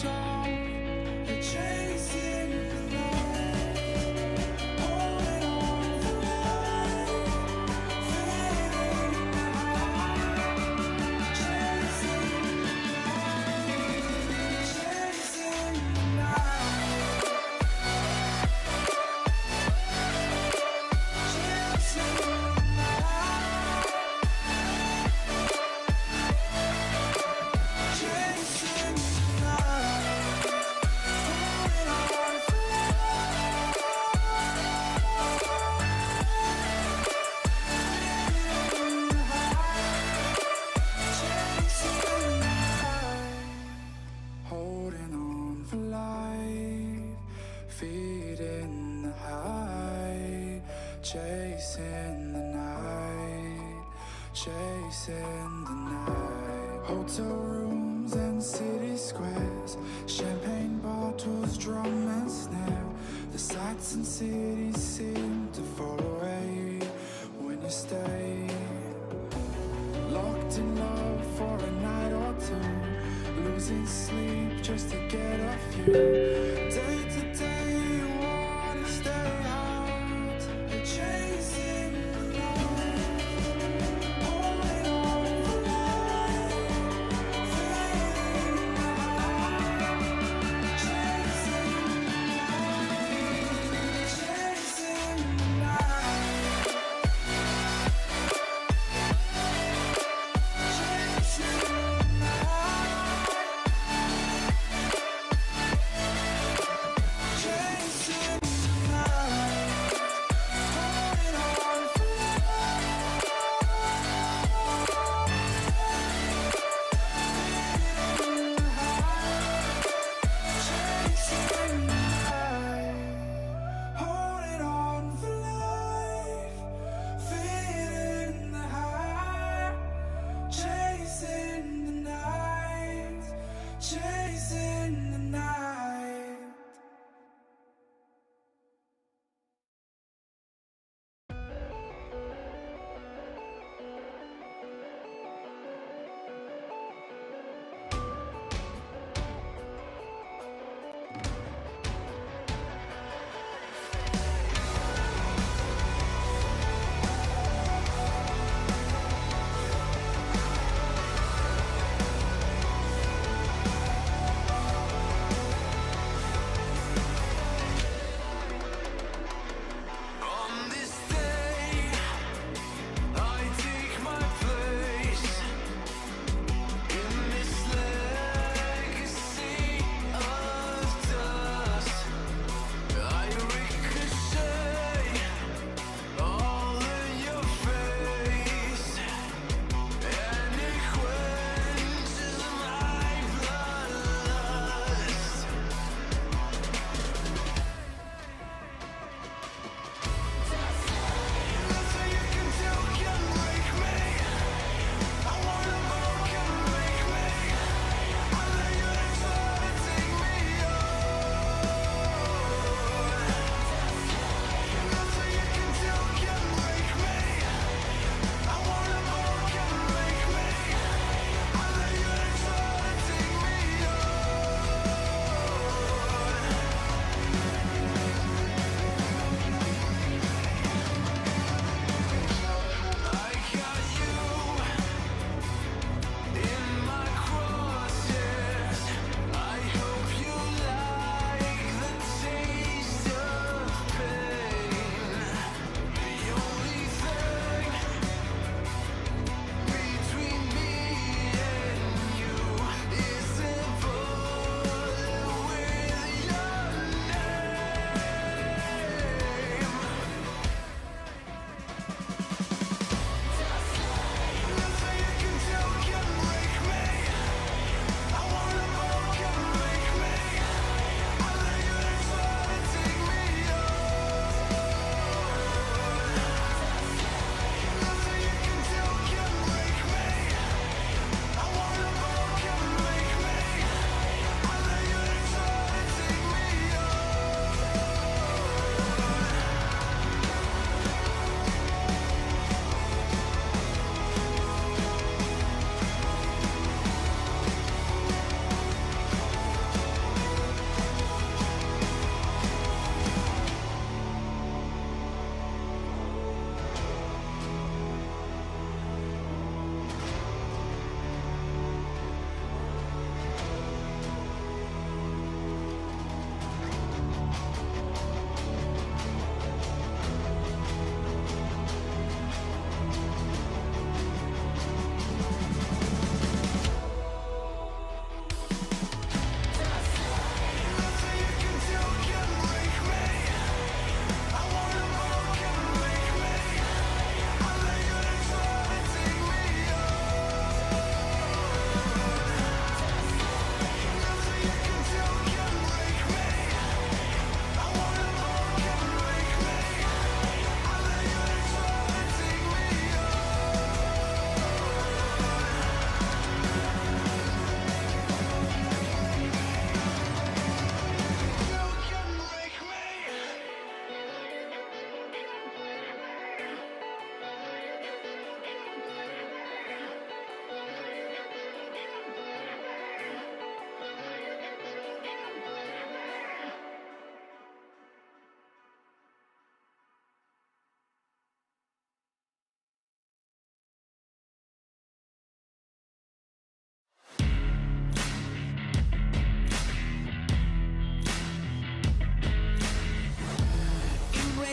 switch off. You're chasing the night, holding on for life, fading out, chasing the night, chasing the night, chasing the night, chasing the night, holding on for life, holding on for life, feeding the high, chasing the night, chasing the night. Hotel rooms and city squares, champagne bottles, drum and snare. The sights and cities seem to fall away when you stay. Locked in love for a night or two, losing sleep just to get off you. Day to day you wanna stay out, you're chasing the night, holding on for life, fading out, chasing the night, chasing the night, chasing the night.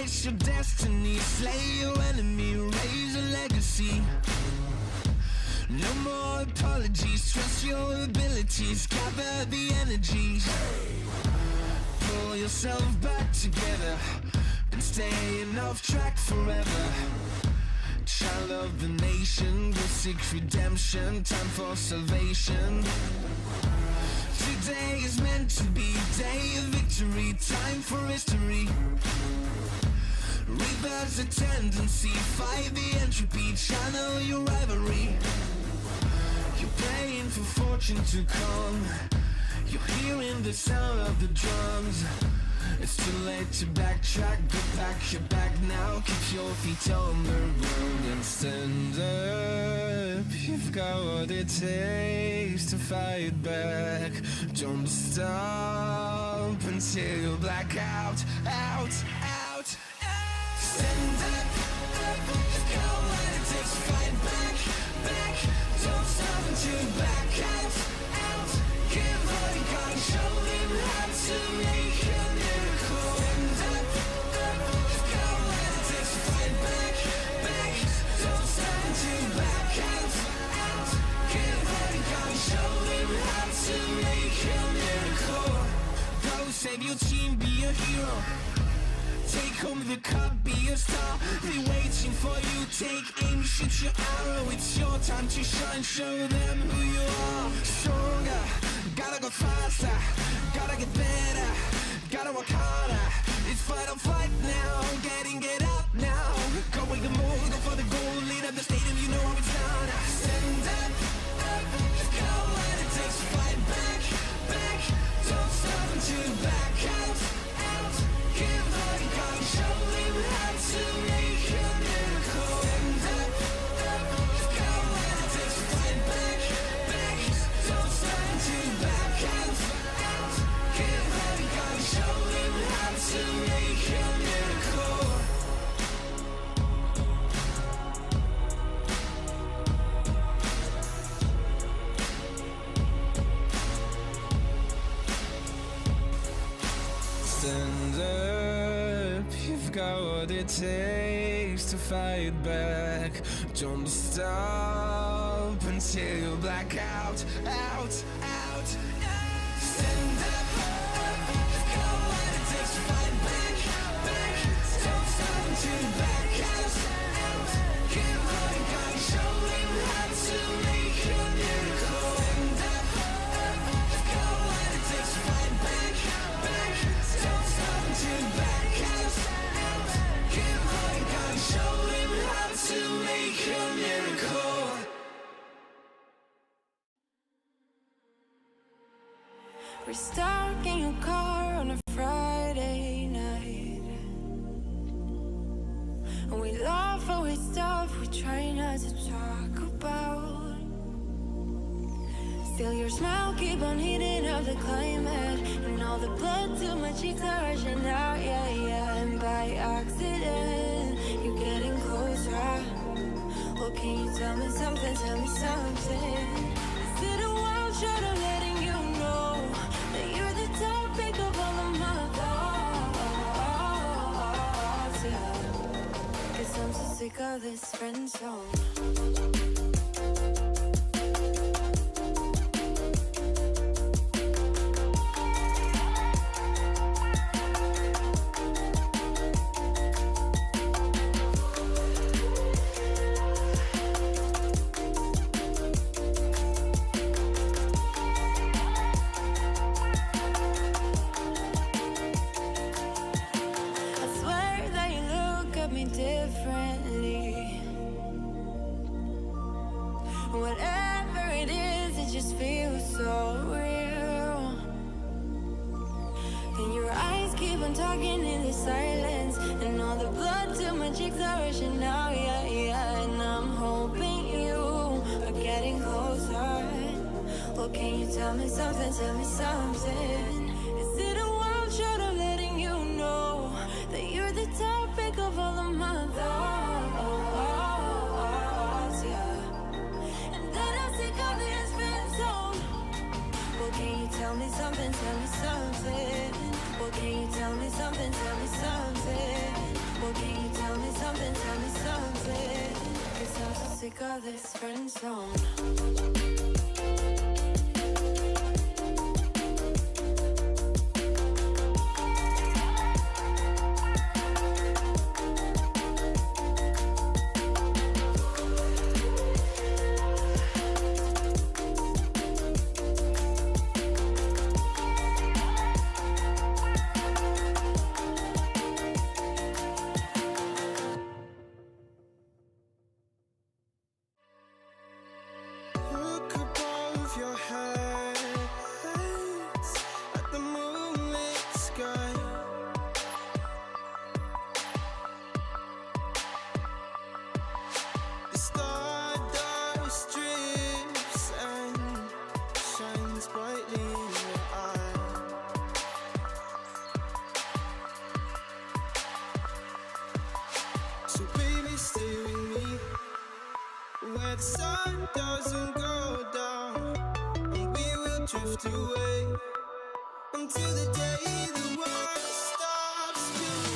Face your destiny, slay your enemy, raise a legacy. No more apologies, trust your abilities, gather the energies. Pull yourself back together, been staying off track forever. Child of the nation, go seek redemption, time for salvation. Today is meant to be day of victory, time for history. Rebirth's a tendency, fight the entropy, channel your rivalry. You're praying for fortune to come, you're hearing the sound of the drums. It's too late to backtrack, go back your back now. Keep your feet on the ground and stand up. You've got what it takes to fight back. Don't stop until you black out, out, out, out. Stand up, up. You've got what it takes to fight back, back. Don't stop until you black out, out. Give all you got and show them how to make a miracle. Stand up, up. You've got what it takes to fight back, back. Don't stop until you black out, out. Give all you got and show them how to make a miracle. Go save your team, be a hero. Take home the cup, be a star. They're waiting for you, take aim, shoot your arrow. It's your time to shine, show them who you are. Stronger, gotta go faster, gotta get better, gotta work harder. It's fight or flight now, get up now. Go wake the moon, go for the goal, lead up the stadium, you know how it's done. Stand up, up, you've got what it takes to fight back, back. Don't stop until you back out, out. Give all you got and show them how to make a miracle. Stand up, up, you've got what it takes to fight back, back. Don't stop until you back out, out. Give all you got and show them how to make a miracle. Stand up, you've got what it takes to fight back. Don't stop until you black out, out, out, out. Stand up, up, you've got what it takes to fight back, back. Don't stop until you black out, out. Give all you got and show them how to make a miracle. Stand up, up, you've got what it takes to fight back, back. Don't stop until you back out, out. Give all you got and show them how to make a miracle. We're stuck in your car on a Friday night, and we laugh over stuff we try not to talk about. Still your smile keep on heating up the climate, and all the blood to my cheeks are rushing out, yeah, yeah. And by accident, you're getting closer. Well, can you tell me something, tell me something? Is it a wild shot of letting you know that you're the topic of all of my thoughts, yeah? 'Cause I'm so sick of this friend zone. I swear that you look at me differently. Whatever it is, it just feels so real. And your eyes keep on talking in the silence, and all the blood to my cheeks are rushing out, yeah, yeah. And I'm hoping you are getting closer. Well, can you tell me something, tell me something? Is it a wild shot of letting you know that you're the topic of all of my thoughts, yeah? And that I'm sick of this friend zone. Well, can you tell me something, tell me something? Well, can you tell me something, tell me something? Well, can you tell me something, tell me something? 'Cause I'm so sick of this friend zone. Look above your heads at the moonlit sky. The stardust drifts and shines brightly in your eye. So baby, stay with me where the sun doesn't go down, and we will drift away until the day the world stops spinning.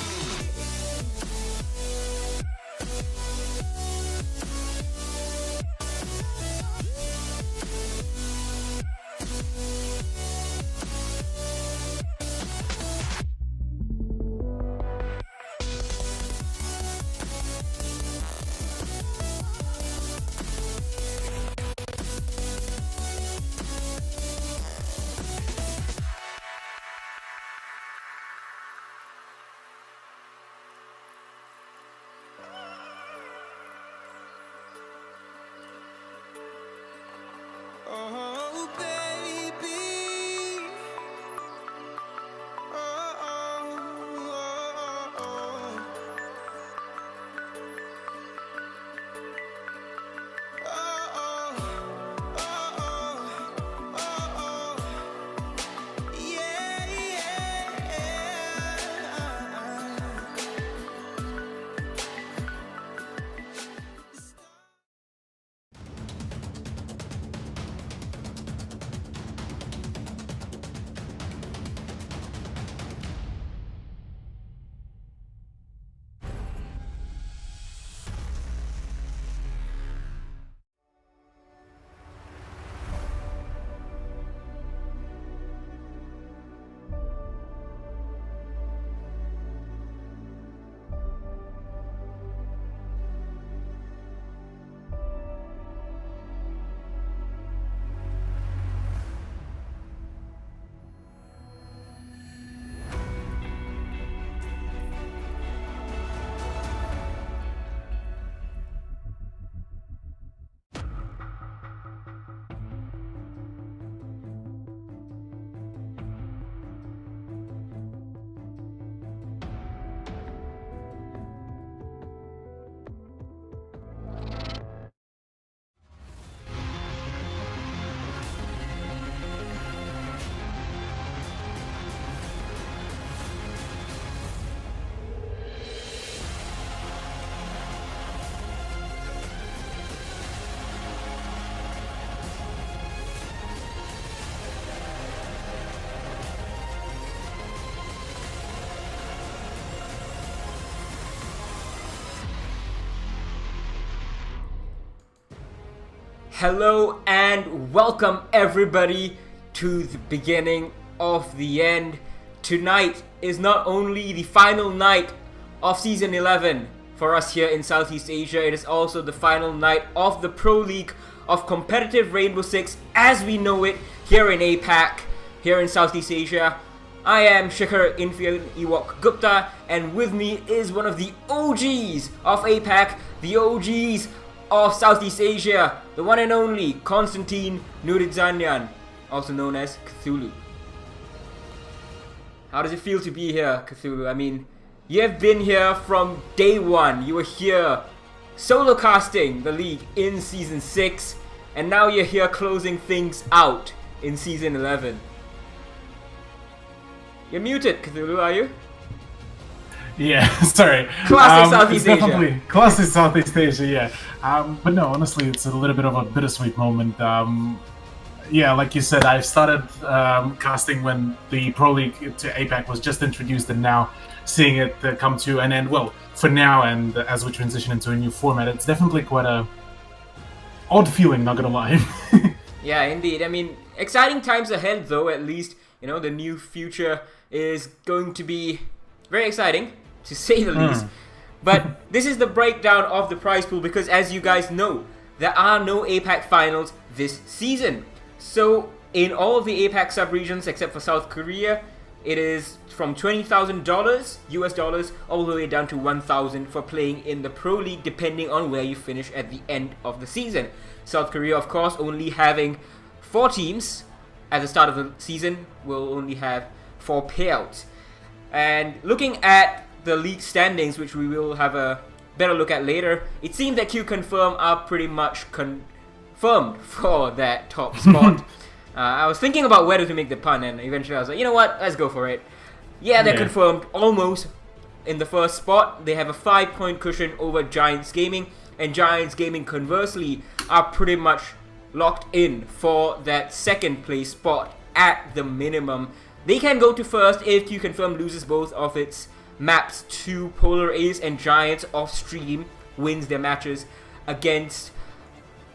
Oh, baby. Oh, oh, oh, oh. Oh, oh, oh, oh, oh. Yeah, Hello and welcome everybody to the beginning of the end. Tonight is not only the final night of Season 11 for us here in Southeast Asia, it is also the final night of the Pro League of competitive Rainbow Six as we know it here in APAC, here in Southeast Asia. I am Shikhar Infian Ewok Gupta, and with me is one of the OGs of APAC, the OGs of Southeast Asia, the one and only Konstantin Nuridzanyan, also known as Cthulhu. How does it feel to be here, Cthulhu? I mean, you have been here from day one. You were here solo casting the league in Season 6, and now you're here closing things out in Season 11. You're muted, Cthulhu, are you? Yeah, sorry. Classic Southeast Asia. Classic Southeast Asia, yeah. But no, honestly, it's a little bit of a bittersweet moment. yeah, like you said, I started casting when the Pro League to APAC was just introduced, and now seeing it come to an end. Well, for now, and as we transition into a new format, it's definitely quite a odd feeling, not gonna lie. Yeah, indeed. I mean, exciting times ahead, though. At least, you know, the new future is going to be very exciting, to say the least. But this is the breakdown of the prize pool because, as you guys know, there are no APAC finals this season. So, in all of the APAC sub-regions except for South Korea, it is from $20,000 US dollars all the way down to $1,000 for playing in the Pro League, depending on where you finish at the end of the season. South Korea, of course, only having 4 teams at the start of the season, will only have 4 payouts. And looking at the league standings, which we will have a better look at later, it seems that Q Confirm are pretty much confirmed for that top spot. I was thinking about whether to make the pun, and eventually I was like, you know what, let's go for it. Yeah, they're confirmed almost in the first spot. They have a 5-point cushion over Giants Gaming, and Giants Gaming, conversely, are pretty much locked in for that second place spot at the minimum. They can go to first if Q Confirm loses both of its maps to Polar Ace, and Giants off stream wins their matches against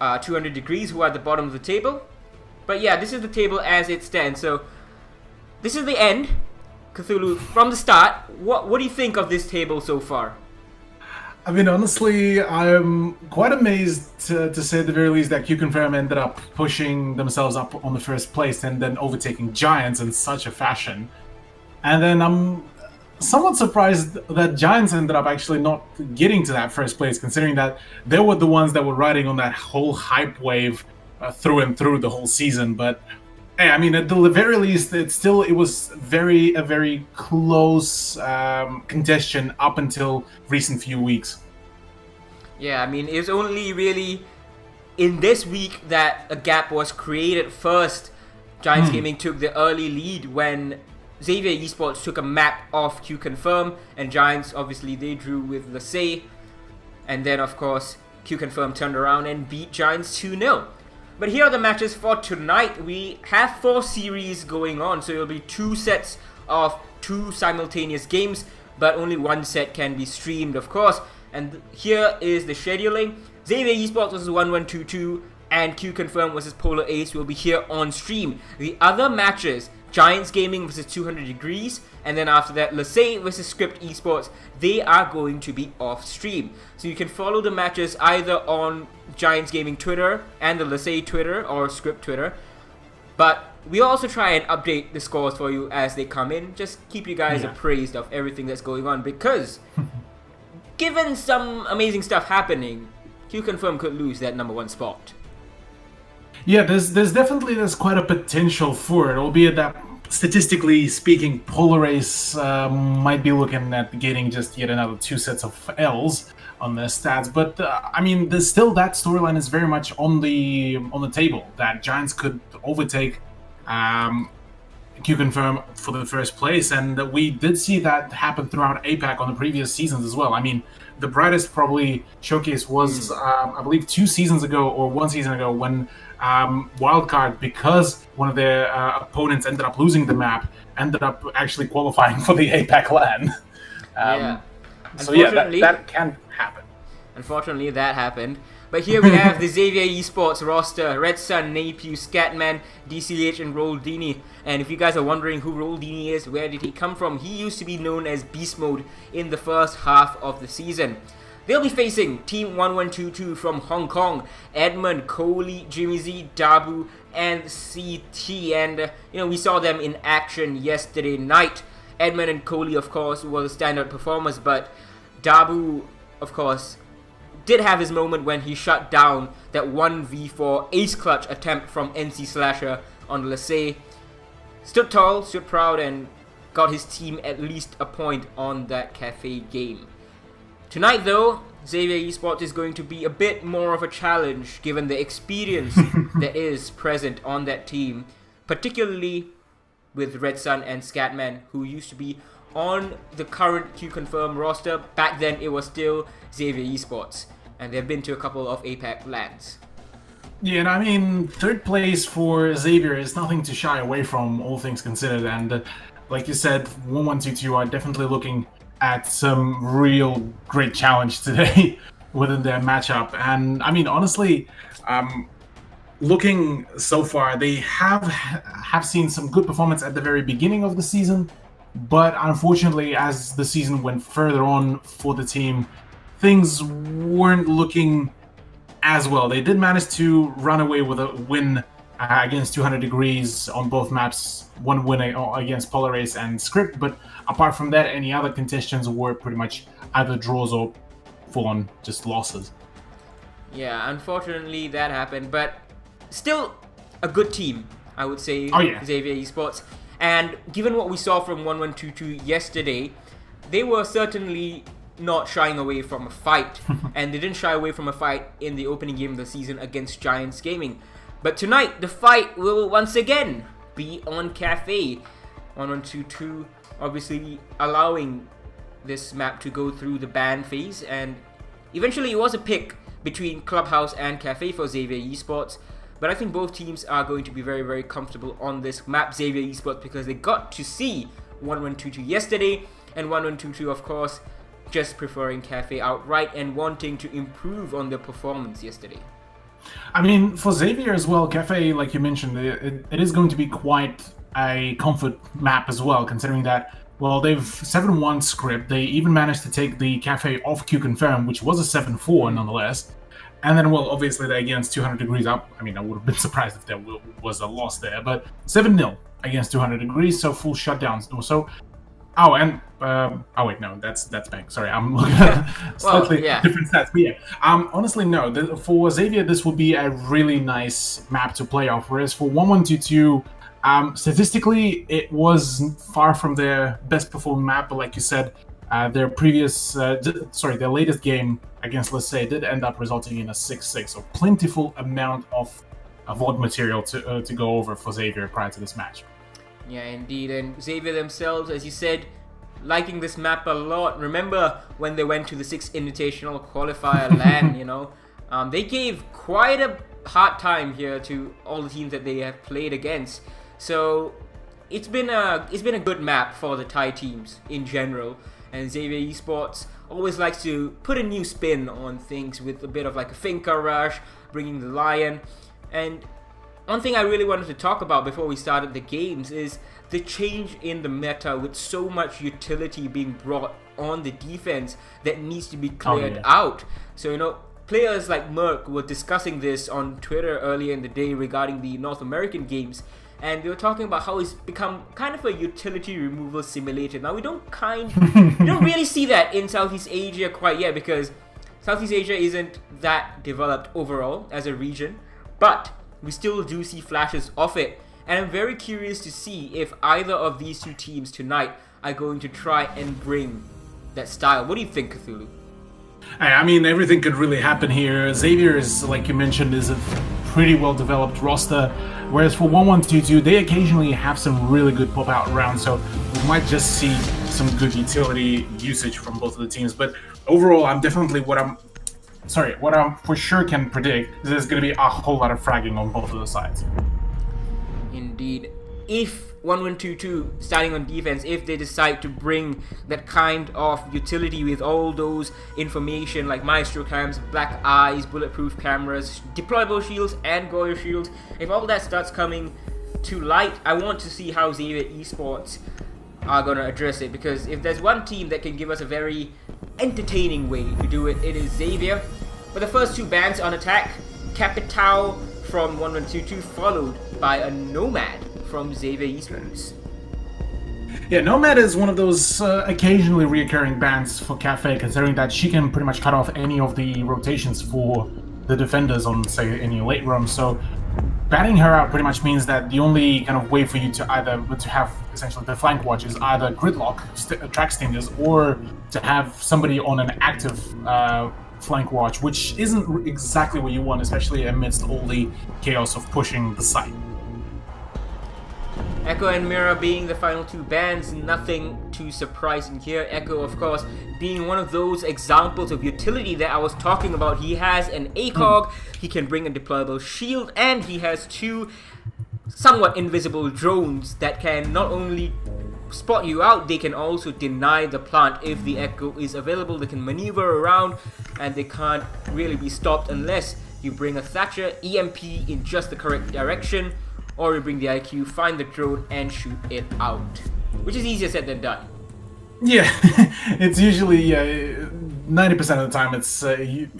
200 Degrees, who are at the bottom of the table. But yeah, this is the table as it stands. So this is the end. Cthulhu, from the start, what do you think of this table so far? I mean, honestly, I'm quite amazed to say at the very least that Q Confirm ended up pushing themselves up on the first place and then overtaking Giants in such a fashion. And then I'm somewhat surprised that Giants ended up actually not getting to that first place, considering that they were the ones that were riding on that whole hype wave through and through the whole season. But hey, I mean, at the very least, it was a very close contention up until recent few weeks. Yeah, I mean, it was only really in this week that a gap was created. First, Giants Gaming took the early lead when Xavier Esports took a map off Q Confirm, and Giants, obviously, they drew with Lasay. And then, of course, Q Confirm turned around and beat Giants 2-0. But here are the matches for tonight. We have 4 series going on, so it'll be 2 sets of 2 simultaneous games, but only 1 set can be streamed, of course. And here is the scheduling. Xavier Esports versus 1122 and Q Confirm versus Polar Ace will be here on stream. The other matches, Giants Gaming versus 200 Degrees, and then after that, Lasay versus Script Esports, they are going to be off stream. So you can follow the matches either on Giants Gaming Twitter and the Lasay Twitter or Script Twitter. But we also try and update the scores for you as they come in. Just keep you guys appraised of everything that's going on, because given some amazing stuff happening, Q Confirm could lose that number 1 spot. Yeah, there's quite a potential for it, albeit that statistically speaking, Polar Ace might be looking at getting just yet another 2 sets of L's on their stats. But I mean, there's still that storyline is very much on the table that Giants could overtake Q Confirm for the first place, and we did see that happen throughout APAC on the previous seasons as well. I mean, the brightest probably showcase was I believe 2 seasons ago or 1 season ago when Wildcard, because one of their opponents ended up losing the map, ended up actually qualifying for the APAC LAN. So yeah, that can happen. Unfortunately, that happened. But here we have the Xavier Esports roster: Red Sun, Napew, Scatman, DCH, and Roldini. And if you guys are wondering who Roldini is, where did he come from, he used to be known as Beast Mode in the first half of the season. They'll be facing Team 1122 from Hong Kong: Edmund, Coley, Jimmy Z, Dabu, and CT. And we saw them in action yesterday night. Edmund and Coley, of course, were the standout performers, but Dabu, of course, did have his moment when he shut down that 1v4 ace clutch attempt from NC Slasher on Lasay. Stood tall, stood proud, and got his team at least a point on that cafe game. Tonight, though, Xavier Esports is going to be a bit more of a challenge given the experience that is present on that team, particularly with Red Sun and Scatman, who used to be on the current Q Confirm roster. Back then, it was still Xavier Esports, and they've been to a couple of APAC LANs. Yeah, and I mean, third place for Xavier is nothing to shy away from, all things considered. And like you said, 1122 are definitely looking at some real great challenge today within their matchup. And I mean, honestly, looking so far, they have seen some good performance at the very beginning of the season. But unfortunately, as the season went further on for the team, things weren't looking as well. They did manage to run away with a win against 200 Degrees on both maps, one win against Polarace and Script, but apart from that, any other contests were pretty much either draws or full-on just losses. Yeah, unfortunately that happened, but still a good team, I would say, Oh, yeah. Xavier Esports. And given what we saw from 1122 yesterday, they were certainly not shying away from a fight, and they didn't shy away from a fight in the opening game of the season against Giants Gaming. But tonight, the fight will once again be on Cafe. 1122 obviously allowing this map to go through the ban phase, and eventually it was a pick between Clubhouse and Cafe for Xavier Esports. But I think both teams are going to be very, very comfortable on this map, Xavier Esports, because they got to see 1122 yesterday, and 1122, of course, just preferring Cafe outright and wanting to improve on their performance yesterday. I mean, for Xavier as well, Cafe, like you mentioned, it is going to be quite a comfort map as well, considering that, well, they've 7-1 Script. They even managed to take the Cafe off Q Confirm, which was a 7-4 nonetheless. And then, well, obviously they're against 200 Degrees up. I mean, I would have been surprised if there was a loss there, but 7-0 against 200 Degrees, so full shutdowns. So, oh, and oh wait, no, that's Bank. Sorry, I'm looking at slightly different stats. But yeah, honestly, no. For Xavier, this would be a really nice map to play off. Whereas for 1122, statistically, it was far from their best performing map. But like you said, their latest game against Lissay did end up resulting in a 6-6. So plentiful amount of VOD material to go over for Xavier prior to this match. Yeah, indeed. And Xavier themselves, as you said, liking this map a lot. Remember when they went to the 6th Invitational Qualifier LAN, they gave quite a hard time here to all the teams that they have played against. So it's been a good map for the Thai teams in general. And Xavier Esports always likes to put a new spin on things with a bit of like a Finca Rush, bringing the Lion. And one thing I really wanted to talk about before we started the games is the change in the meta with so much utility being brought on the defense that needs to be cleared out. So, players like Merc were discussing this on Twitter earlier in the day regarding the North American games, and they were talking about how it's become kind of a utility removal simulator. Now, we don't really see that in Southeast Asia quite yet, because Southeast Asia isn't that developed overall as a region, but we still do see flashes of it. And I'm very curious to see if either of these two teams tonight are going to try and bring that style. What do you think, Cthulhu? I mean, everything could really happen here. Xavier is, like you mentioned, is a pretty well-developed roster, whereas for 1122, they occasionally have some really good pop-out rounds, so we might just see some good utility usage from both of the teams. But overall, what I for sure can predict is there's going to be a whole lot of fragging on both of the sides. Indeed. If 1122 starting on defense, if they decide to bring that kind of utility with all those information like Maestro cams, black eyes, bulletproof cameras, deployable shields and Goyo shields, if all that starts coming to light, I want to see how Xavier Esports are going to address it, because if there's one team that can give us a very entertaining way to do it, it is Xavier. But the first two bans on attack, Capital from 1122 followed by a Nomad from Xavier Esports. Yeah, Nomad is one of those occasionally reoccurring bans for Cafe, considering that she can pretty much cut off any of the rotations for the defenders on, say, any late run. So banning her out pretty much means that the only kind of way for you to have essentially the flank watch is either gridlock, track stingers, or to have somebody on an active flank watch, which isn't exactly what you want, especially amidst all the chaos of pushing the site. Echo and Mira being the final two bans, nothing too surprising here. Echo, of course, being one of those examples of utility that I was talking about. He has an ACOG, he can bring a deployable shield, and he has two somewhat invisible drones that can not only spot you out, they can also deny the plant if the Echo is available. They can maneuver around, and they can't really be stopped unless you bring a Thatcher EMP in just the correct direction, or you bring the IQ, find the drone, and shoot it out. Which is easier said than done. Yeah, it's usually 90% of the time it's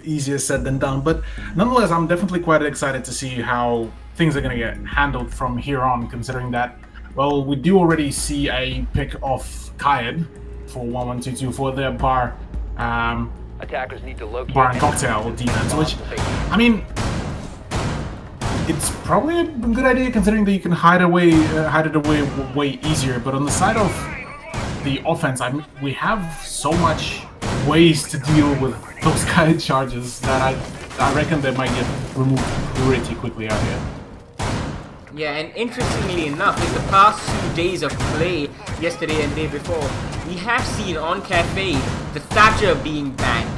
easier said than done, but nonetheless, I'm definitely quite excited to see how things are going to get handled from here on, considering that, well, we do already see a pick of Kaid for 1122 for their bar, Attackers need to locate bar and cocktail defense, which, I mean, it's probably a good idea considering that you can hide it away way easier. But on the side of the offense, we have so much ways to deal with those kind of charges that I reckon they might get removed pretty quickly out here. Yeah, and interestingly enough, in the past 2 days of play, yesterday and day before, we have seen on Cafe the Thatcher being banned.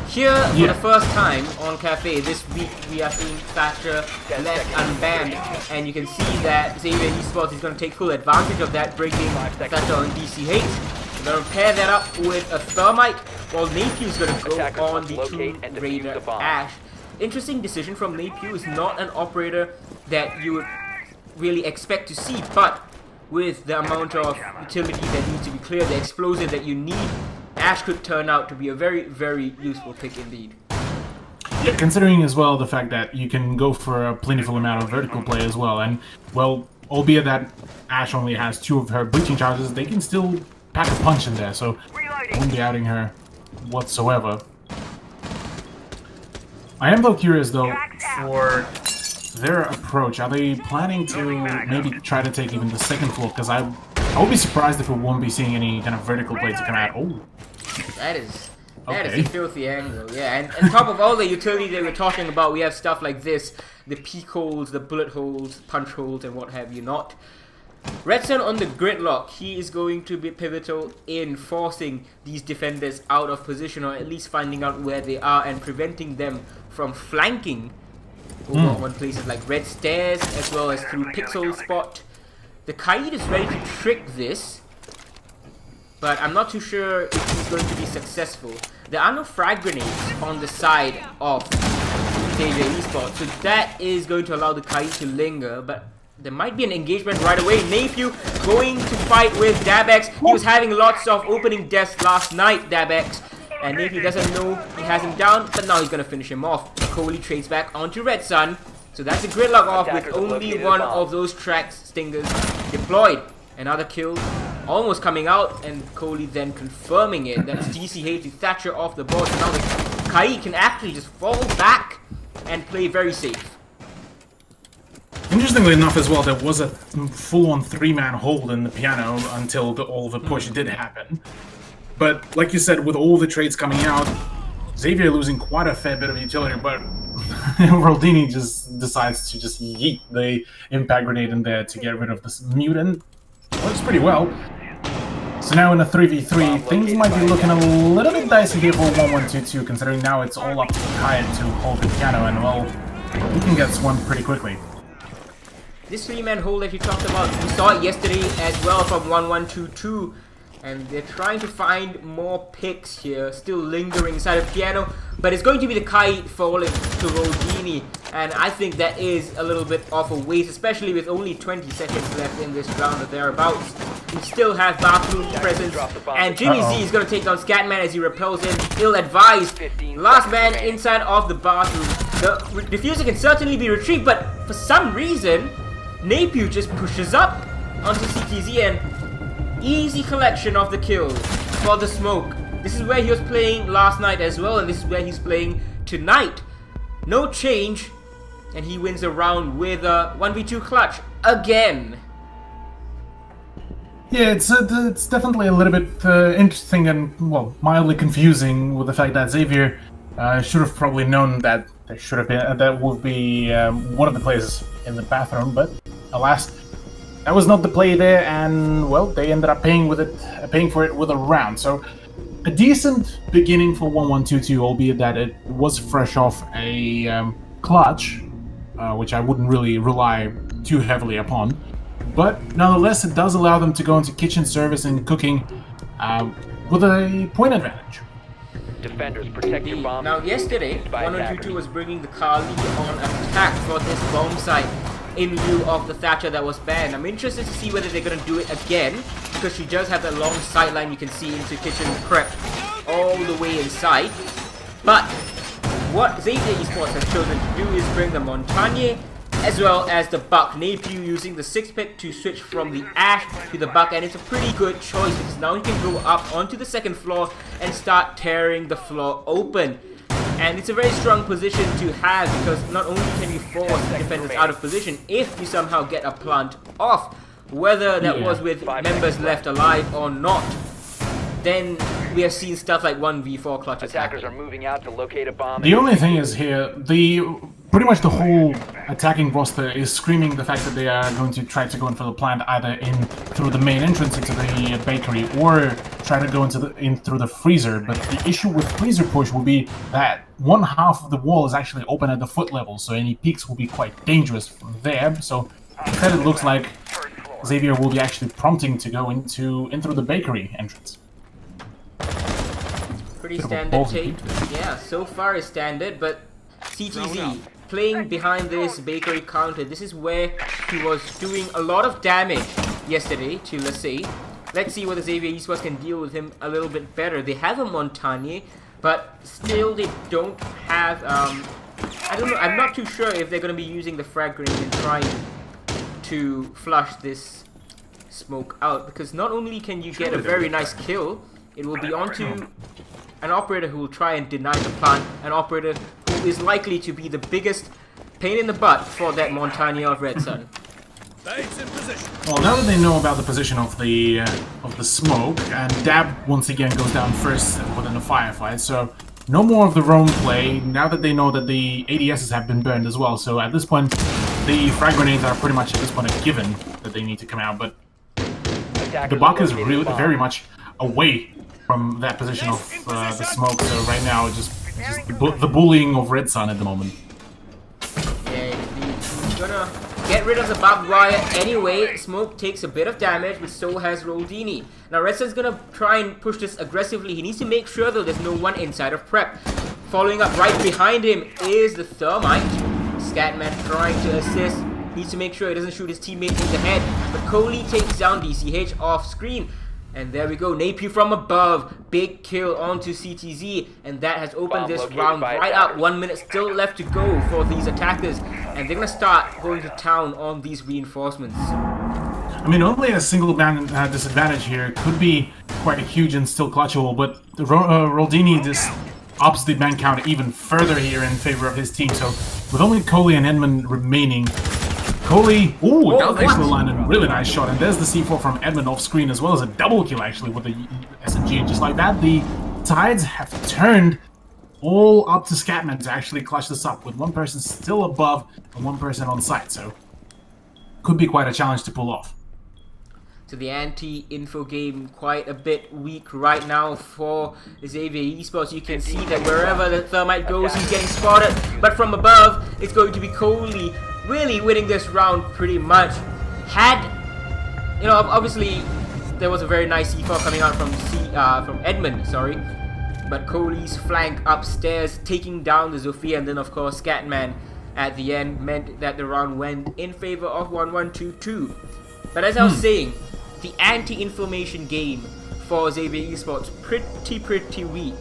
Here, for the first time on Cafe this week, we are seeing Thatcher left unbanned, and you can see that Xavier Esports is going to take full advantage of that, bringing Thatcher on DCH. They're going to pair that up with a Thermite, while Napier is going to go on the Tomb Raider Ash. Interesting decision from Napier. Is not an operator that you would really expect to see, but with the amount of utility that needs to be cleared, the explosive that you need, Ash could turn out to be a very, very useful pick indeed. Yeah, considering as well the fact that you can go for a plentiful amount of vertical play as well, and, well, albeit that Ash only has 2 of her bleaching charges, they can still pack a punch in there, so I won't be outing her whatsoever. I am though curious though for their approach. Are they planning to maybe try to take even the second floor? Because I would be surprised if we won't be seeing any kind of vertical plays to come out. Oh, that is a filthy angle. Yeah, and on top of all the utility that we're talking about, we have stuff like this: the peek holes, the bullet holes, punch holes, and what have you not. Redson on the gridlock, he is going to be pivotal in forcing these defenders out of position, or at least finding out where they are and preventing them from flanking over on places like Red Stairs, as well as through Pixel Spot. The Kaid is ready to trick this, but I'm not too sure if he's going to be successful. There are no frag grenades on the side of Xavier Esports, so that is going to allow the Kaid to linger, but there might be an engagement right away. Napier going to fight with Dabex. He was having lots of opening deaths last night, Dabex. And Napier doesn't know he has him down, but now he's going to finish him off. Coley trades back onto Red Sun. So that's a gridlock off with only one of those Trax Stingers deployed. Another kill almost coming out, and Coley then confirming it. That's DCH to Thatcher off the board. So now the Kai can actually just fall back and play very safe. Interestingly enough as well, there was a full-on 3-man hold in the piano until all the push did happen. But like you said, with all the trades coming out, Xavier losing quite a fair bit of utility, but Roldini just decides to just yeet the impact grenade in there to get rid of this mutant. Works pretty well. So now in a 3v3, things might be looking a little bit dicey here for 1122, considering now it's all up to Kaid to hold the piano, and well, he can get swung pretty quickly. This 3-man hold that you talked about, we saw it yesterday as well from 1122, and they're trying to find more picks here, still lingering inside of piano, but it's going to be the Kaid falling to Roldini, and I think that is a little bit of a waste, especially with only 20 seconds left in this round or thereabouts. We still have Bathroom presence, and Jimmy Z is going to take down Scatman as he repels him, ill-advised. Last man inside of the bathroom. The diffuser can certainly be retrieved, but for some reason, Napier just pushes up onto CTZ, and easy collection of the kills for the smoke. This is where he was playing last night as well, and this is where he's playing tonight. No change, and he wins a round with a 1v2 clutch again. Yeah, it's definitely a little bit interesting and, well, mildly confusing with the fact that Xavier should have probably known that there should have been that would be one of the players in the bathroom, but alas, that was not the play there, and well, they ended up paying for it with a round. So a decent beginning for 1122, albeit that it was fresh off a clutch, which I wouldn't really rely too heavily upon. But nonetheless, it does allow them to go into kitchen service and cooking with a point advantage. Defenders, protect your bombs. Now, yesterday, Used by 1122 attackers. was bringing the Kali on attack for this bomb site in lieu of the Thatcher that was banned. I'm interested to see whether they're going to do it again, because she does have that long sideline you can see into kitchen prep all the way inside. But what Xavier Esports has chosen to do is bring the Montagne as well as the Buck Napier, using the 6-pick to switch from the Ash to the Buck, and it's a pretty good choice because now he can go up onto the second floor and start tearing the floor open. And it's a very strong position to have, because not only can you force the defenders out of position if you somehow get a plant off, whether that was with members left alive or not, then we have seen stuff like 1v4 clutches Attackers happen. are moving out to locate a bomb. The only thing is here, pretty much the whole attacking roster is screaming the fact that they are going to try to go in for the plant either in through the main entrance into the bakery or try to go in through the freezer. But the issue with freezer push will be that one half of the wall is actually open at the foot level, so any peaks will be quite dangerous from there. So instead, it looks like Xavier will be actually prompting to go in through the bakery entrance. Pretty Bit of a standard ballsy tape. peep. Yeah, so far is standard, but CTZ playing behind this bakery counter. This is where he was doing a lot of damage yesterday to Lassie. Let's see whether Xavier Esports can deal with him a little bit better. They have a Montagne, but still they don't have, I don't know, I'm not too sure if they're going to be using the frag grenade and trying to flush this smoke out, because not only can you get a very nice kill, it will be onto an operator who will try and deny the plant, an operator who is likely to be the biggest pain in the butt for that Montagne of Red Sun. Well, now that they know about the position of the smoke, and Dab once again goes down first within the firefight, so no more of the roam play, now that they know that the ADSs have been burned as well. So at this point, the frag grenades are pretty much at this point a given that they need to come out, but the Buck is really very much away from that position of the smoke, so right now it's just the bullying of Red Sun at the moment. Yeah, he's gonna get rid of the barbed wire anyway. Smoke takes a bit of damage, but so has Roldini. Now Red Sun's gonna try and push this aggressively. He needs to make sure though there's no one inside of prep. Following up right behind him is the Thermite. Scatman trying to assist. Needs to make sure he doesn't shoot his teammate in the head. But Coley takes down DCH off screen. And there we go, Napier from above, big kill onto CTZ, and that has opened Bomb this located round by right up. attackers. 1 minute still left to go for these attackers, and they're gonna start going to town on these reinforcements. I mean, only a single man disadvantage here could be quite huge and still clutchable, but Roldini just ups the man count even further here in favor of his team. So with only Coley and Edmund remaining, Coley, that was actually landed a really nice shot, and there's the C4 from Edmund off screen as well as a double kill actually with the SMG, and just like that, the tides have turned all up to Scatman to actually clutch this up with one person still above and one person on site, so could be quite a challenge to pull off. So the anti-info game quite a bit weak right now for Xavier Esports. You can see that wherever the Thermite goes, he's getting spotted, but from above, it's going to be Coley really winning this round pretty much. Obviously there was a very nice C4 coming out from Edmund, sorry, but Coley's flank upstairs taking down the Zofia, and then of course Scatman at the end meant that the round went in favor of 1122. But as I was saying, the anti-information game for Xavier Esports pretty weak.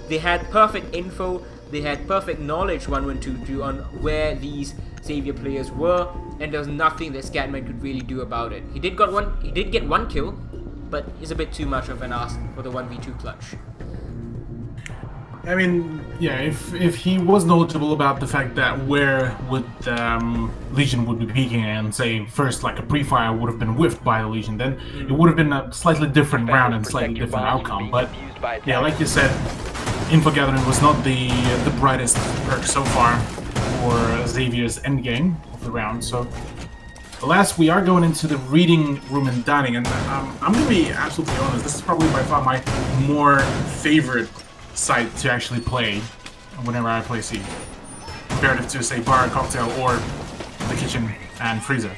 They had perfect info, they had perfect knowledge 1122 on where these Xavier players were, and there was nothing that Scatman could really do about it. He did get one kill, but it's a bit too much of an ask for the 1v2 clutch. I mean, yeah, if he was knowledgeable about the fact that where would Legion would be peeking and say first like a pre-fire would have been whiffed by the Legion, then it would have been a slightly different round and slightly different outcome. But yeah, like you said, info gathering was not the brightest perk so far for Xavier's endgame of the round. So Last, we are going into the reading room and dining, and I'm going to be absolutely honest, this is probably by far my more favorite site to actually play whenever I play Siege, compared to, say, bar, cocktail, or the kitchen and freezer.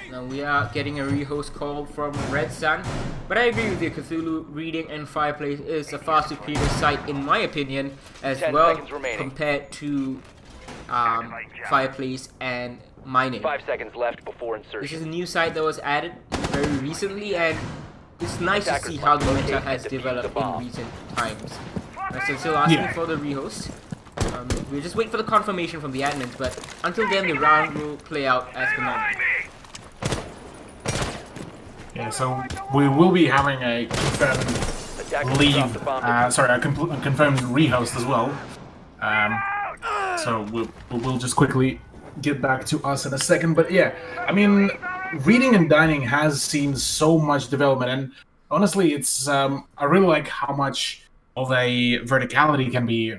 Now we are getting a rehost call from Red Sun, but I agree with you, Cthulhu Reading and Fireplace is a far superior site in my opinion as 10 well seconds remaining. compared to Fireplace and Mining. 5 seconds left before This insertion. is a new site that was added very recently, and it's nice to Attackers see how the must meta locate has and defuse developed the bomb. in recent times. So still asking Yeah. for the rehost. We'll just wait for the confirmation from the admins, but until then the round will play out as per normal. Yeah, so we will be having a confirmed Attackers leave, drop the bomb. a confirmed rehost as well. So we'll just quickly get back to us in a second. But yeah, I mean, reading and dining has seen so much development, and honestly, it's I really like how much of a verticality can be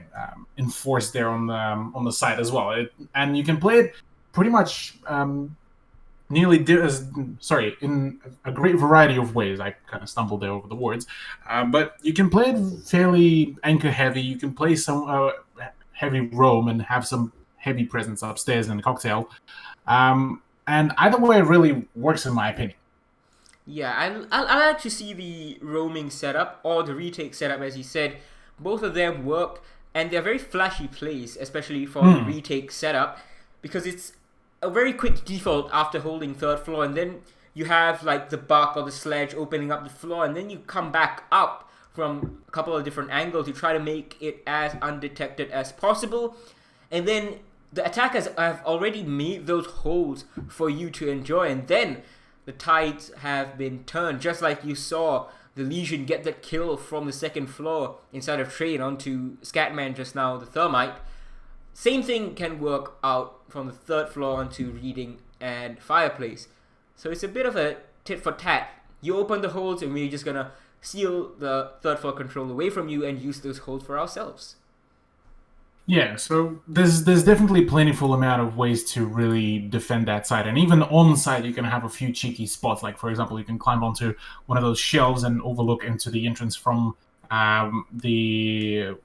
enforced there on the site as well. And you can play it pretty much in a great variety of ways. I kind of stumbled there over the words, but you can play it fairly anchor heavy. You can play some heavy roam and have some heavy presence upstairs in the cocktail, and either way really works in my opinion. Yeah, I like to see the roaming setup or the retake setup, as you said. Both of them work, and they're very flashy plays, especially for the retake setup, because it's a very quick default after holding third floor, and then you have like the buck or the sledge opening up the floor, and then you come back up from a couple of different angles to try to make it as undetected as possible, and then the attackers have already made those holes for you to enjoy, and then the tides have been turned, just like you saw the Legion get that kill from the second floor inside of Train onto Scatman just now, the Thermite. Same thing can work out from the third floor onto Reading and Fireplace. So it's a bit of a tit for tat. You open the holes and we're just gonna steal the third floor control away from you and use those holes for ourselves. Yeah, so there's definitely plentiful amount of ways to really defend that side, and even on site you can have a few cheeky spots. Like for example, you can climb onto one of those shelves and overlook into the entrance from the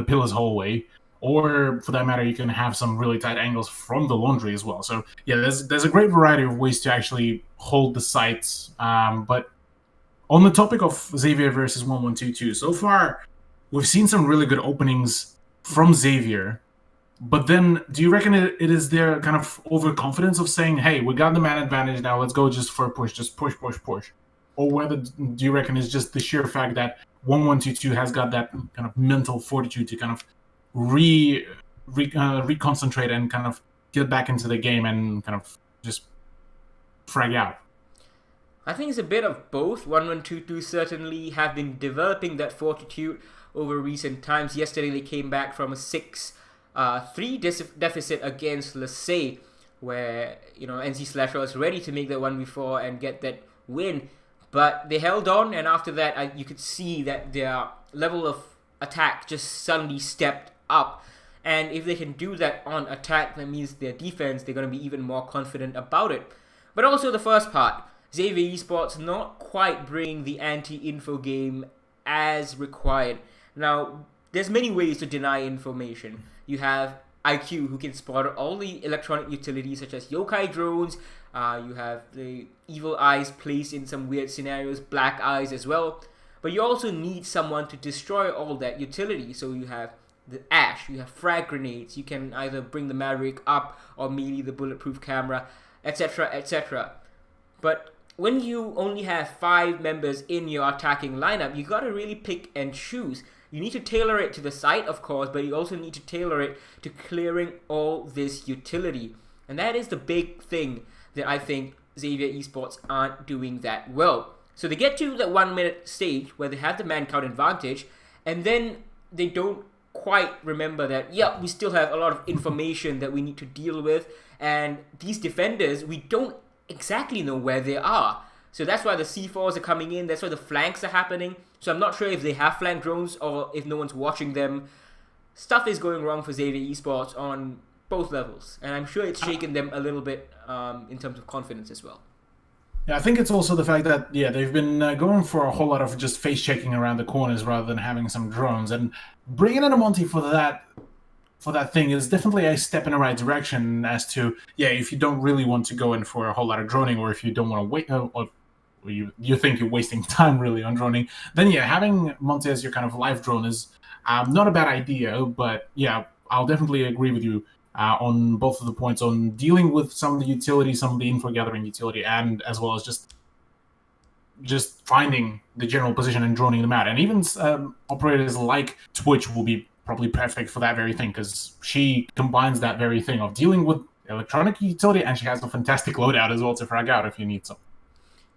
pillars hallway, or for that matter, you can have some really tight angles from the laundry as well. So yeah, there's a great variety of ways to actually hold the sites. But on the topic of Xavier versus 1122, so far we've seen some really good openings from Xavier, but then do you reckon it is their kind of overconfidence of saying, hey, we got the man advantage now, let's go just for a push, just push, or whether do you reckon it's just the sheer fact that 1122 has got that kind of mental fortitude to kind of reconcentrate and kind of get back into the game and kind of just frag out? I think it's a bit of both. 1122 certainly have been developing that fortitude over recent times. Yesterday they came back from a 6-3 deficit against Lasay, where NC Slasher was ready to make that 1v4 and get that win, but they held on, and after that you could see that their level of attack just suddenly stepped up. And if they can do that on attack, that means their defense, they're going to be even more confident about it. But also the first part, Xavier Esports not quite bringing the anti-info game as required. Now, there's many ways to deny information. You have IQ, who can spot all the electronic utilities such as yokai drones. You have the evil eyes placed in some weird scenarios, black eyes as well. But you also need someone to destroy all that utility. So you have the Ash, you have frag grenades, you can either bring the Maverick up or melee the bulletproof camera, etc, etc. But when you only have 5 members in your attacking lineup, you gotta really pick and choose. You need to tailor it to the site, of course, but you also need to tailor it to clearing all this utility. And that is the big thing that I think Xavier Esports aren't doing that well. So they get to the 1 minute stage where they have the man count advantage, and then they don't quite remember that, yeah, we still have a lot of information that we need to deal with, and these defenders, we don't exactly know where they are. So that's why the C4s are coming in, that's why the flanks are happening. So I'm not sure if they have flank drones or if no one's watching them. Stuff is going wrong for Xavier Esports on both levels, and I'm sure it's shaken them a little bit in terms of confidence as well. Yeah, I think it's also the fact that they've been going for a whole lot of just face checking around the corners rather than having some drones, and bringing in a Monty for that thing is definitely a step in the right direction. As to if you don't really want to go in for a whole lot of droning, or if you don't want to wait, or you think you're wasting time really on droning, then having Monty as your kind of live drone is not a bad idea. But I'll definitely agree with you on both of the points on dealing with some of the utility, some of the info gathering utility, and as well as just finding the general position and droning them out. And even operators like Twitch will be probably perfect for that very thing, because she combines that very thing of dealing with electronic utility, and she has a fantastic loadout as well to frag out if you need some.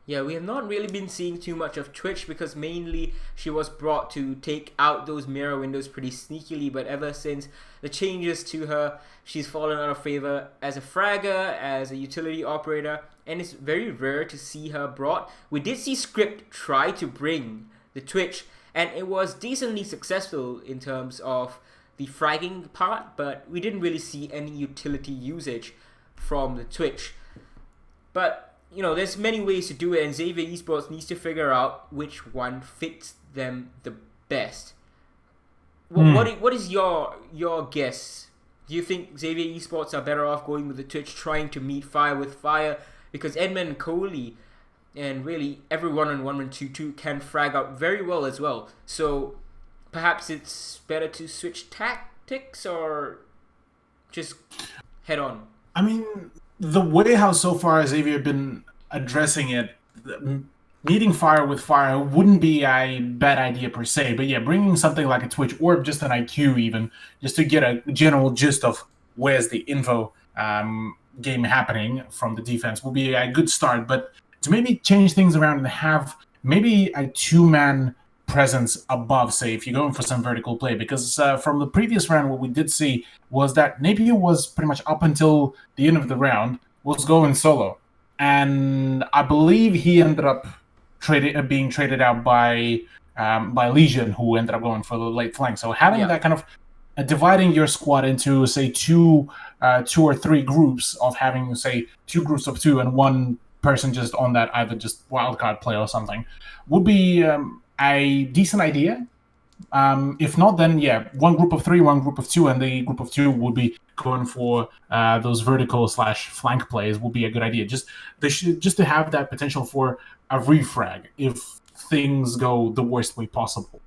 Yeah, we have not really been seeing too much of Twitch because mainly she was brought to take out those mirror windows pretty sneakily, but ever since the changes to her, she's fallen out of favor as a fragger, as a utility operator, and it's very rare to see her brought. We did see Script try to bring the Twitch, and it was decently successful in terms of the fragging part, but we didn't really see any utility usage from the Twitch. But there's many ways to do it, and Xavier Esports needs to figure out which one fits them the best. What is your guess? Do you think Xavier Esports are better off going with the Twitch, trying to meet fire with fire? Because Edmund and Coley, and really everyone on 1-1-2-2 can frag out very well as well. So perhaps it's better to switch tactics, or just head on. I mean, the way how so far Xavier been addressing it, meeting fire with fire wouldn't be a bad idea per se, but bringing something like a Twitch or just an IQ even, just to get a general gist of where's the info game happening from the defense will be a good start. But to maybe change things around and have maybe a two-man presence above, say, if you're going for some vertical play, because from the previous round, what we did see was that Napier was pretty much up until the end of the round was going solo, and I believe he ended up being traded out by Legion, who ended up going for the late flank. So having that kind of dividing your squad into, say, two or three groups, of having, say, two groups of two and one person just on that either just wildcard play or something would be a decent idea. If not, then one group of three, one group of two, and the group of two would be going for those vertical / flank plays would be a good idea. Just to have that potential for a refrag if things go the worst way possible.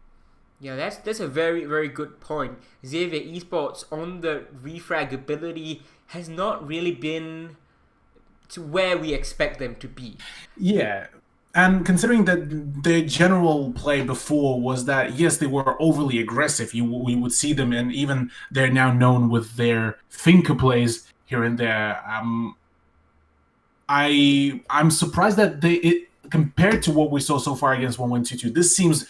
Yeah, that's a very, very good point. Xavier Esports on the refragability has not really been to where we expect them to be. Yeah. And considering that their general play before was that, yes, they were overly aggressive. We would see them, and even they're now known with their finger plays here and there. I'm surprised that compared to what we saw so far against 1-1-2-2, this seems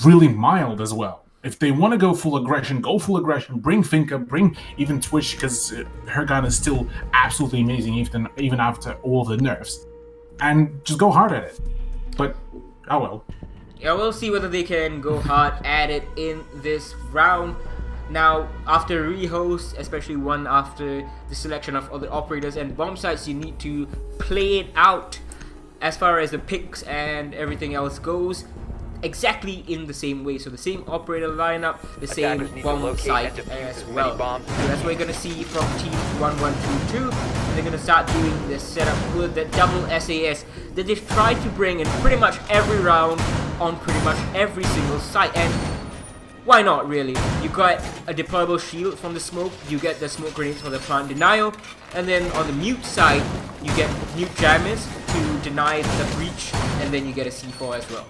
really mild as well. If they want to go full aggression, go full aggression. Bring Finka, bring even Twitch, because her gun is still absolutely amazing, even after all the nerfs. And just go hard at it. But, oh well. Yeah, we'll see whether they can go hard at it in this round. Now, after rehost, especially one after the selection of other operators and bomb sites, you need to play it out as far as the picks and everything else goes, exactly in the same way. So the same operator lineup, the same bomb site as well. So that's what we're going to see from Team 1-1-2-2. And they're going to start doing this setup with the double SAS that they've tried to bring in pretty much every round on pretty much every single site. And why not, really? You got a deployable shield from the smoke, you get the smoke grenades for the plant denial, and then on the mute side, you get mute jammers to deny the breach, and then you get a C4 as well.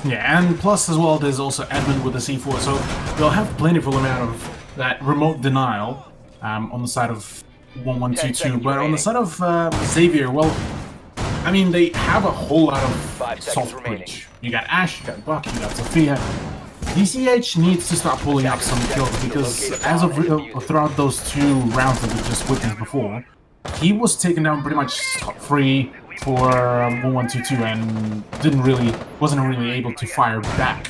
Yeah, and plus as well, there's also Edmund with the C4, so they'll have plentiful amount of that remote denial on the side of 1-1-2-2, but on the side of Xavier, well, I mean, they have a whole lot of soft breach. You got Ash, you got Buck, you got Sophia. DCH needs to start pulling up some kills, because as of throughout those two rounds that we just witnessed before, he was taken down pretty much scot-free for 1-1-2-2 and wasn't really able to fire back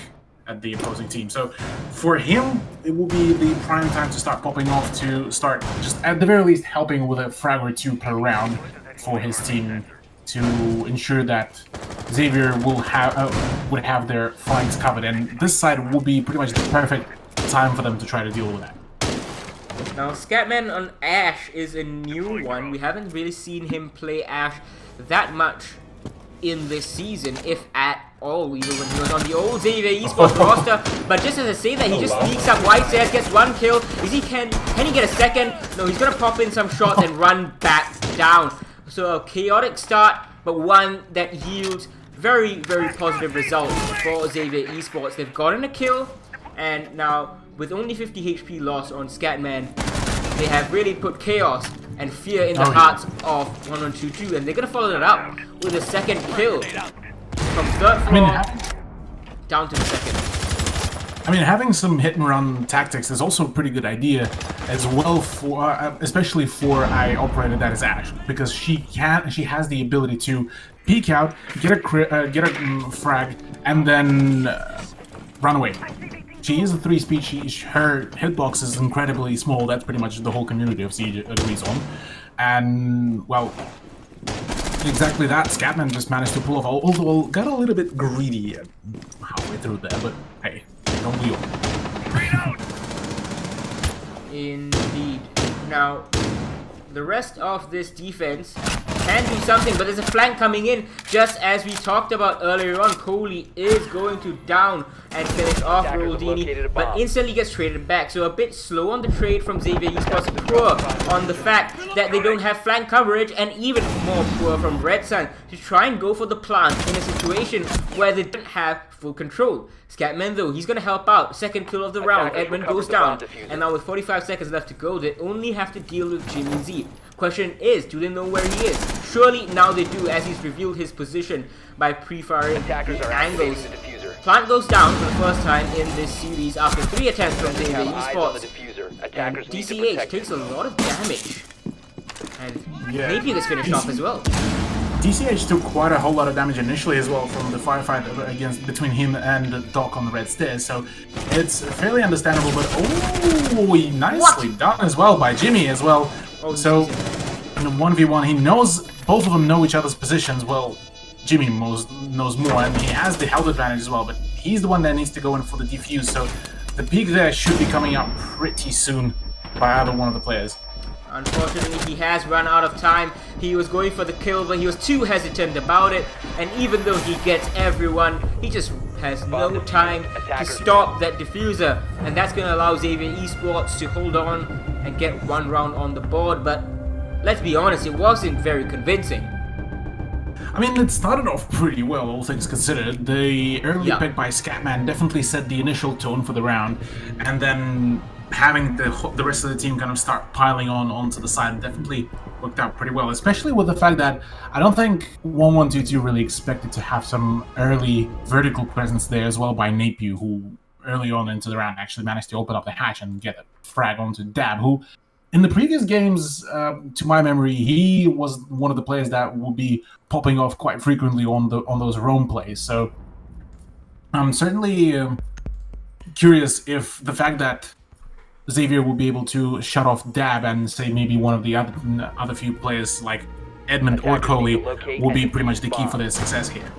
at the opposing team. So for him, it will be the prime time to start popping off, to start just at the very least helping with a frag or two per round for his team to ensure that Xavier would have their flanks covered, and this side will be pretty much the perfect time for them to try to deal with that. Now, Scatman on Ash is a new one. We haven't really seen him play Ash that much in this season, if at all, even when he was on the old Xavier Esports roster. But just as I say that, he just sneaks up white stairs, gets one kill. Can he get a second? No, he's gonna pop in some shots and run back down. So a chaotic start, but one that yields very, very positive results for Xavier Esports. They've gotten a kill, and now with only 50 HP loss on Scatman, they have really put chaos and fear in the hearts of 1122, and they're gonna follow that up with a second kill from third floor down to the second. I mean, having some hit and run tactics is also a pretty good idea as well, for especially for I operator that is Ash, because she has the ability to peek out, get a frag, and then run away. She is a 3-speed. Her hitbox is incredibly small. That's pretty much the whole community of Siege agrees on. And, well, exactly that. Scatman just managed to pull off, although got a little bit greedy halfway through there, but hey, don't we all? Indeed. Now, the rest of this defense can do something, but there's a flank coming in, just as we talked about earlier on. Coley is going to down and finish off Roldini, but instantly gets traded back. So a bit slow on the trade from Xavier Esports, poor on the fact that they don't have flank coverage, and even more poor from Red Sun to try and go for the plant in a situation where they don't have full control. Scatman though, he's gonna help out. Second kill of the round, Edmund goes down, and now with 45 seconds left to go, they only have to deal with Jimmy Z. Question is, do they know where he is? Surely now they do, as he's revealed his position by pre-firing the angles. Plant goes down for the first time in this series after 3 attempts from Xavier Esports. And DCH takes a lot of damage. And maybe this finished off as well. DCH took quite a whole lot of damage initially as well from the firefight between him and Doc on the red stairs, so it's fairly understandable, but nicely done as well by Jimmy as well. So in the 1v1, he knows, both of them know each other's positions. Well, Jimmy knows more, and he has the health advantage as well, but he's the one that needs to go in for the defuse, so the peak there should be coming out pretty soon by either one of the players. Unfortunately, he has run out of time. He was going for the kill, but he was too hesitant about it, and even though he gets everyone, he just has no time to stop that diffuser, and that's going to allow Xavier Esports to hold on and get one round on the board. But let's be honest, it wasn't very convincing. I mean, it started off pretty well, all things considered. The early pick by Scatman definitely set the initial tone for the round, and then having the rest of the team kind of start piling onto the side definitely worked out pretty well, especially with the fact that I don't think 1122 really expected to have some early vertical presence there as well by Napier, who early on into the round actually managed to open up the hatch and get a frag onto Dab, who in the previous games, to my memory, he was one of the players that would be popping off quite frequently on those roam plays. So I'm certainly curious if the fact that Xavier will be able to shut off Dab and say maybe one of the other few players like Edmund or Coley will be pretty much the key for their success here.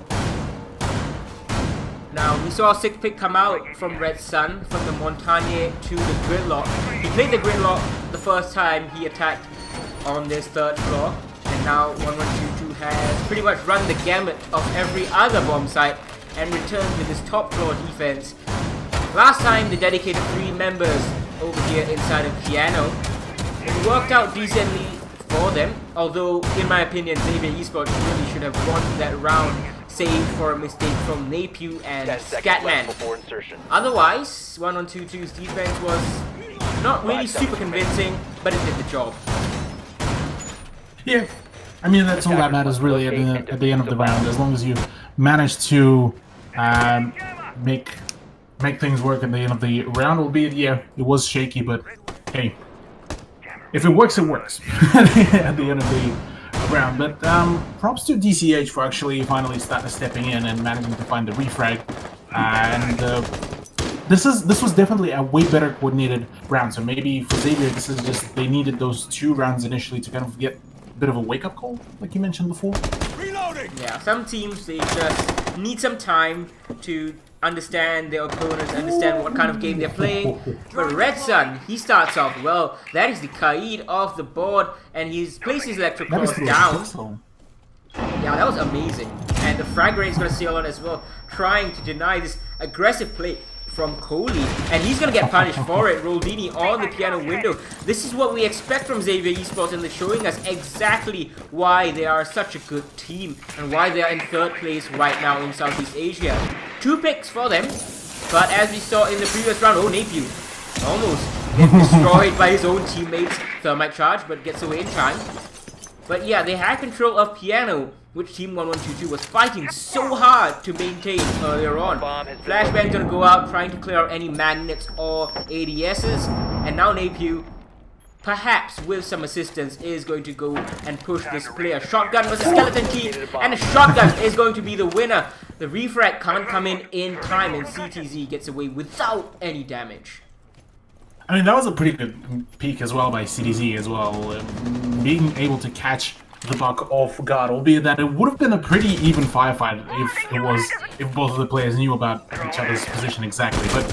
Now, we saw a 6 pick come out from Red Sun, from the Montagne to the Gridlock. He played the Gridlock the first time he attacked on this third floor, and now 1122 has pretty much run the gamut of every other bomb site and returned with his top floor defense. Last time, they dedicated 3 members over here inside of Piano. It worked out decently for them, although in my opinion Xavier Esports really should have won that round, save for a mistake from Napier and Scatman. Otherwise, 1122's defense was not really super convincing, but it did the job. Yeah, I mean that's all that matters really at the end of the round, as long as you manage to make things work at the end of the round. Albeit, yeah, it was shaky, but hey, if it works, it works at the end of the round. But props to DCH for actually finally stepping in and managing to find the refrag and this was definitely a way better coordinated round. So maybe for Xavier, this is just they needed those 2 rounds initially to kind of get a bit of a wake-up call, like you mentioned before. Yeah, some teams, they just need some time to understand their opponents, understand what kind of game they're playing. But Red Sun, he starts off well. That is the Kaid off the board, and he's placed his electric That is claws the down. pixel. Yeah, that was amazing. And the frag rate is going to sail on as well, trying to deny this aggressive play from Kohli. And he's going to get punished for it. Roldini on the piano window. This is what we expect from Xavier Esports, and they're showing us exactly why they are such a good team and why they are in 3rd place right now in Southeast Asia. 2 picks for them, but as we saw in the previous round, oh, Napiu almost gets destroyed by his own teammates. Thermite charge, but gets away in time. But yeah, they had control of piano, which Team 1122 was fighting so hard to maintain earlier on. Flashbang's gonna go out trying to clear out any magnets or ADSs, and now Napiu, perhaps with some assistance, is going to go and push this player. Shotgun versus Skeleton Key, and a shotgun is going to be the winner. The refract can't come in time, and CTZ gets away without any damage. I mean, that was a pretty good peak as well by CDZ as well, being able to catch the buck off guard, albeit that it would have been a pretty even firefight if both of the players knew about each other's position exactly. But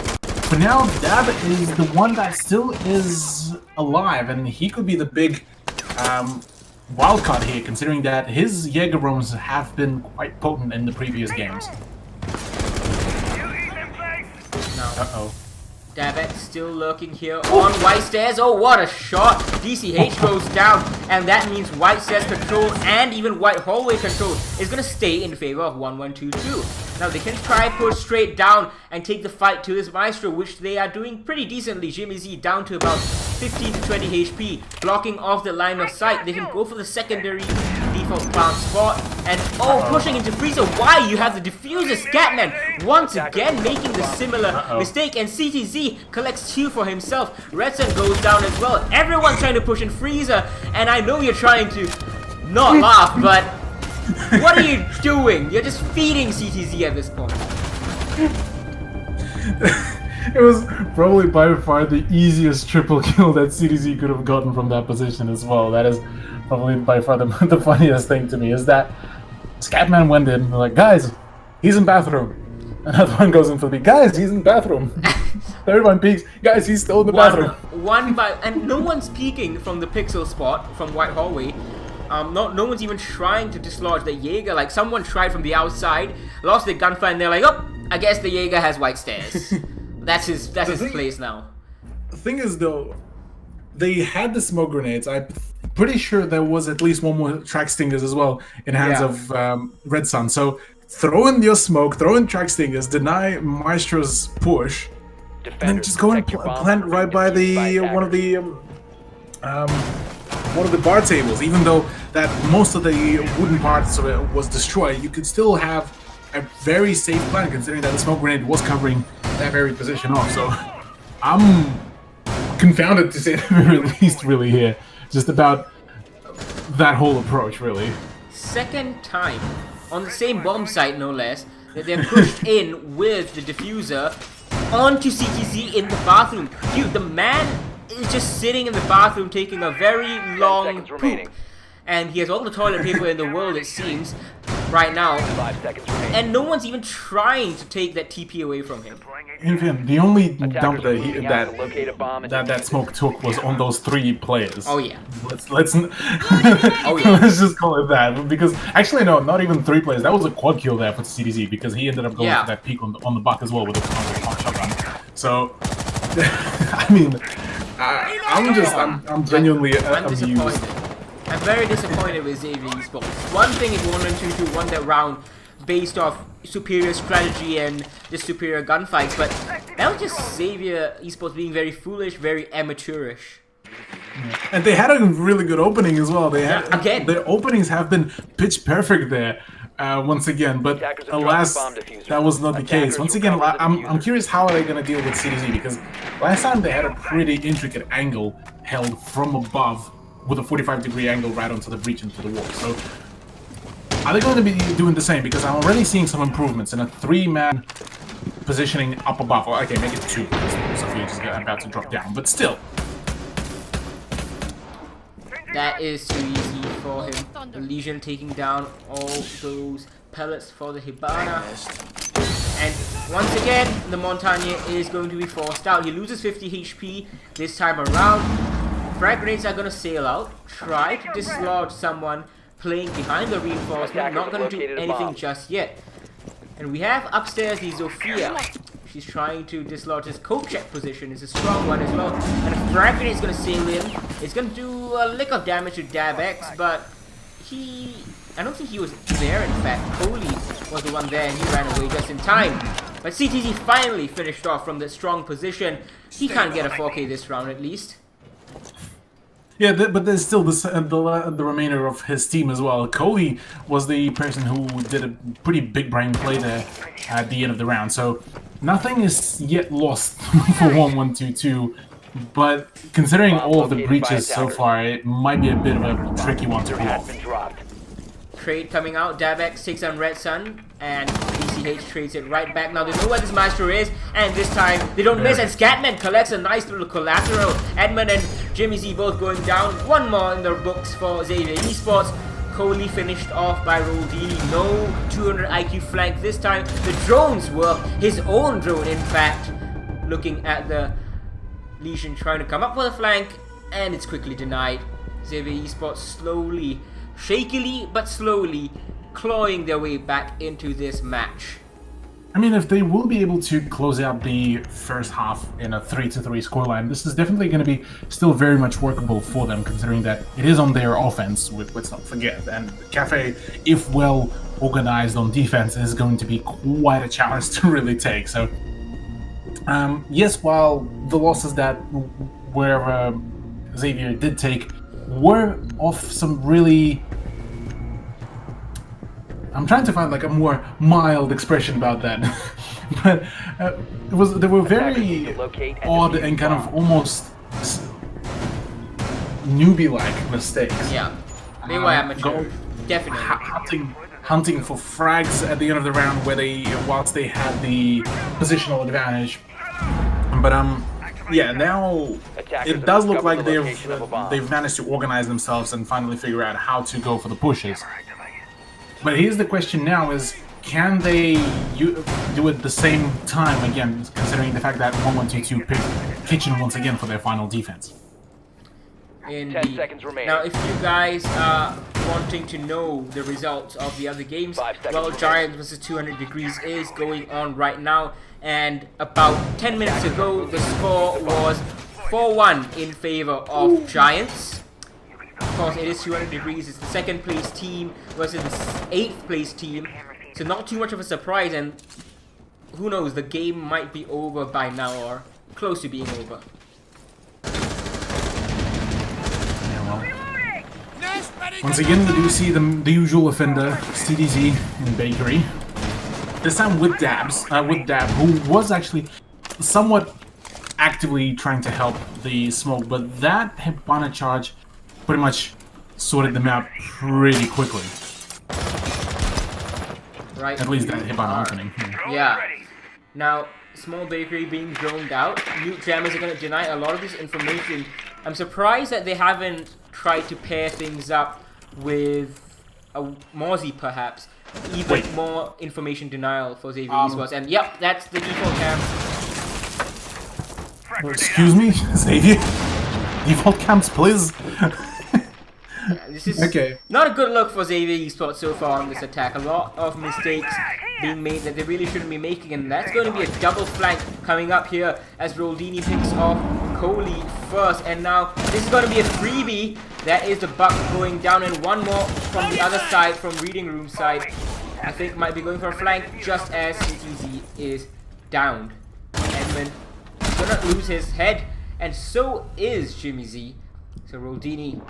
for now, Dab is the one that still is alive, and he could be the big wildcard here, considering that his Jaeger bombs have been quite potent in the previous games. Uh-oh. Davet still lurking here on White Stairs. Oh, what a shot! DCH goes down, and that means White Stairs control and even White Hallway control is going to stay in favor of 1122. Now they can try push straight down and take the fight to this Maestro, which they are doing pretty decently. Jimmy Z down to about 15 to 20 HP, blocking off the line of sight. They can go for the secondary default plant spot, and pushing into Freezer. Why? You have the diffuser Scatman once again making the similar mistake, and CTZ collects 2 for himself. Red Sun goes down as well. Everyone's trying to push in Freezer, and I know you're trying to not laugh, but what are you doing? You're just feeding CTZ at this point. It was probably by far the easiest triple kill that CDZ could have gotten from that position as well. That is probably by far the funniest thing to me, is that Scatman went in, they're like, guys, he's in bathroom. Another one goes in for the guys, he's in bathroom. Third one peeks, guys, he's still in the bathroom. And no one's peeking from the pixel spot from White Hallway. No one's even trying to dislodge the Jaeger. Like, someone tried from the outside, lost their gunfire, and they're like, oh, I guess the Jaeger has White Stairs. That's his place now. The thing is, though, they had the smoke grenades. I'm pretty sure there was at least one more track stingers as well in hands of Red Sun. So throw in your smoke, throw in track stingers, deny Maestro's push, and then just go and plant right by the one of the bar tables. Even though that most of the wooden parts of it was destroyed, you could still have a very safe plan, considering that the smoke grenade was covering that very position off. So I'm confounded, to say the very least, really here, just about that whole approach, really. Second time on the same bomb site, no less, that they're pushed in with the diffuser onto CTZ in the bathroom. Dude, the man is just sitting in the bathroom taking a very long poop, and he has all the toilet paper in the world, it seems, right now, 5 seconds remaining. and no one's even trying to take that TP away from him. Infant, the only dump Attackers are moving out to locate a bomb and that smoke took was on those 3 players. Oh yeah. Let's let's just call it that, because actually no, not even 3 players. That was a quad kill there for CDZ, because he ended up going for that peak on the buck as well with a shotgun. So I mean, I'm genuinely I'm amused. disappointed. I'm very disappointed with Xavier Esports. One thing is 1-2 won that round based off superior strategy and just superior gunfights, but that was just Xavier Esports being very foolish, very amateurish. And they had a really good opening as well. They had again. Their openings have been pitch perfect there. Once again, but alas, that was not the case. Once again, I'm curious how are they going to deal with CDZ, because last time they had a pretty intricate angle held from above with a 45-degree angle right onto the breach into the wall. So are they going to be doing the same? Because I'm already seeing some improvements in a 3-man positioning up above. Or, okay, make it 2. Sophia is about to drop down, but still. That is too easy for him. The Legion taking down all those pellets for the Hibana. And once again, the Montagne is going to be forced out. He loses 50 HP this time around. Frag grenades are going to sail out. Try to dislodge someone playing behind the reinforcement. Not going to do anything just yet. And we have upstairs the Zofia. She's trying to dislodge his co-check position. It's a strong one as well. And a frag grenade is going to sail in. It's going to do a lick of damage to DabX, but I don't think he was there, in fact. Coley was the one there and he ran away just in time. But CTZ finally finished off from the strong position. He can't get a 4K this round at least. Yeah, but there's still the remainder of his team as well. Coley was the person who did a pretty big brain play there at the end of the round. So nothing is yet lost for 1-1-2-2. But considering all of the breaches so far, it might be a bit of a tricky one to pull off. Trade coming out. DabX takes on Red Sun, and BCH trades it right back. Now they know where this Maestro is, and this time they don't miss, and Scatman collects a nice little collateral. Edmund and Jimmy Z both going down. One more in the books for Xavier Esports. Coley finished off by Roldini. No 200 IQ flank this time. The drones work. His own drone, in fact. Looking at the Legion trying to come up for the flank, and it's quickly denied. Xavier Esports slowly, shakily but slowly, clawing their way back into this match. I mean, if they will be able to close out the first half in a 3-3 scoreline, this is definitely going to be still very much workable for them, considering that it is on their offense, let's not forget. And Cafe, if well organized on defense, is going to be quite a challenge to really take. So, yes, while the losses that Xavier did take were off some really... I'm trying to find like a more mild expression about that, but they were very odd and kind of almost newbie-like mistakes. Yeah, they were amateur, definitely. Hunting for frags at the end of the round, whilst they had the positional advantage. But yeah, now it does look like they've managed to organize themselves and finally figure out how to go for the pushes. But here's the question now is, can they do it the same time again, considering the fact that 1-1-2-2 picked Kitchen once again for their final defense? 10 seconds remaining. Now, if you guys are wanting to know the results of the other games, well, Giants vs 200 Degrees is going on right now, and about 10 minutes ago, the score was 4-1 in favor of Giants. Of course, it is 200 Degrees. It's the second place team versus the 8th place team. So not too much of a surprise, and who knows, the game might be over by now or close to being over. Once again, we do see the usual offender, CDZ in Bakery. This time with Dab, who was actually somewhat actively trying to help the smoke, but that Hibana charge pretty much sorted them out pretty quickly. Right. At least that Hibana opening. Yeah. Now, Small Bakery being droned out. Nuke Jammers are going to deny a lot of this information. I'm surprised that they haven't tried to pair things up with a Mozzie, perhaps. Even more information denial for Xavier Esports. And yep, that's the default cam. Excuse me, Xavier? Default camps, please. This is okay. Not a good look for Xavier Esports so far on this attack. A lot of mistakes being made that they really shouldn't be making, and that's going to be a double flank coming up here as Roldini picks off Coley first, and now this is going to be a freebie. That is the buck going down, and one more from the other side, from Reading Room side. I think might be going for a flank just as CTZ is downed. Edmund is going to lose his head, and so is Jimmy Z. So Roldini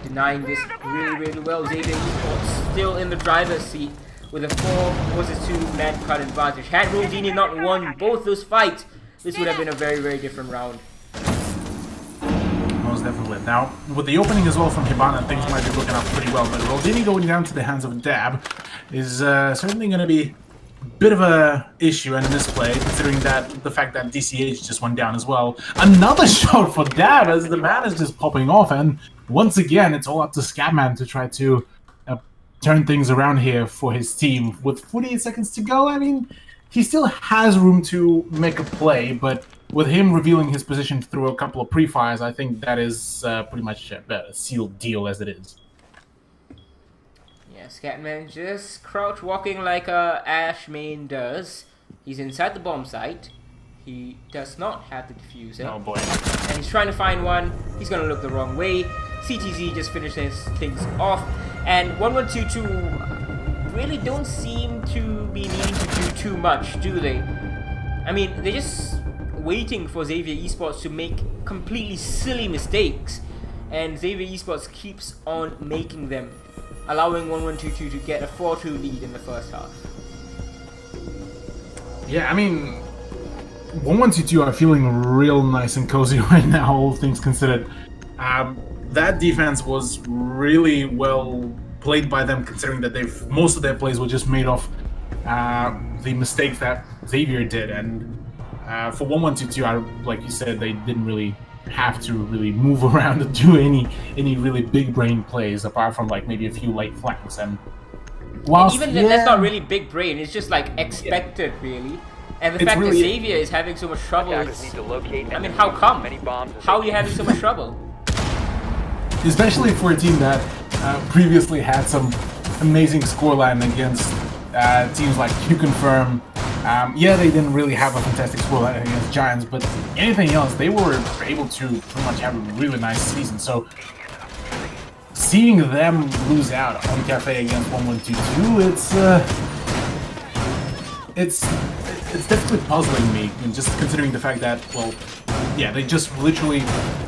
denying this really well. Xavier Esports still in the driver's seat with a 4 vs 2 man cut advantage. Had Roldini not won both those fights, this would have been a very different round. Most definitely. Now, with the opening as well from Hibana, things might be looking up pretty well, but Roldini going down to the hands of Dab is certainly going to be bit of a issue and misplay, considering that the fact that DCH just went down as well. Another shot for Dab as the man is just popping off, and once again, it's all up to Scatman to try to turn things around here for his team. With 48 seconds to go, I mean, he still has room to make a play, but with him revealing his position through a couple of pre-fires, I think that is pretty much a sealed deal as it is. Yeah, Scatman just crouch walking like Ash main does. He's inside the bomb site. He does not have the diffuser. Oh boy. And he's trying to find one. He's gonna look the wrong way. CTZ just finishes things off. And 1122 really don't seem to be needing to do too much, do they? I mean, they're just waiting for Xavier Esports to make completely silly mistakes. And Xavier Esports keeps on making them, allowing 1122 to get a 4-2 lead in the first half. Yeah, I mean, 1122 are feeling real nice and cozy right now, all things considered. That defense was really well played by them, considering that most of their plays were just made off the mistakes that Xavier did. And for 1122, like you said, they didn't really have to really move around and do any really big brain plays, apart from like maybe a few light flanks. And whilst, even then, that's not really big brain. It's just like expected, really. And the fact really, that Xavier is having so much trouble is, Need to locate I mean, how come? many bombs as How are they you having so much trouble? especially for a team that previously had some amazing scoreline against teams like Q-Confirm. Yeah, they didn't really have a fantastic scoreline against Giants, but anything else, they were able to pretty much have a really nice season. So seeing them lose out on Cafe against 1122, it's definitely puzzling me, and just considering the fact that, well, yeah, they just literally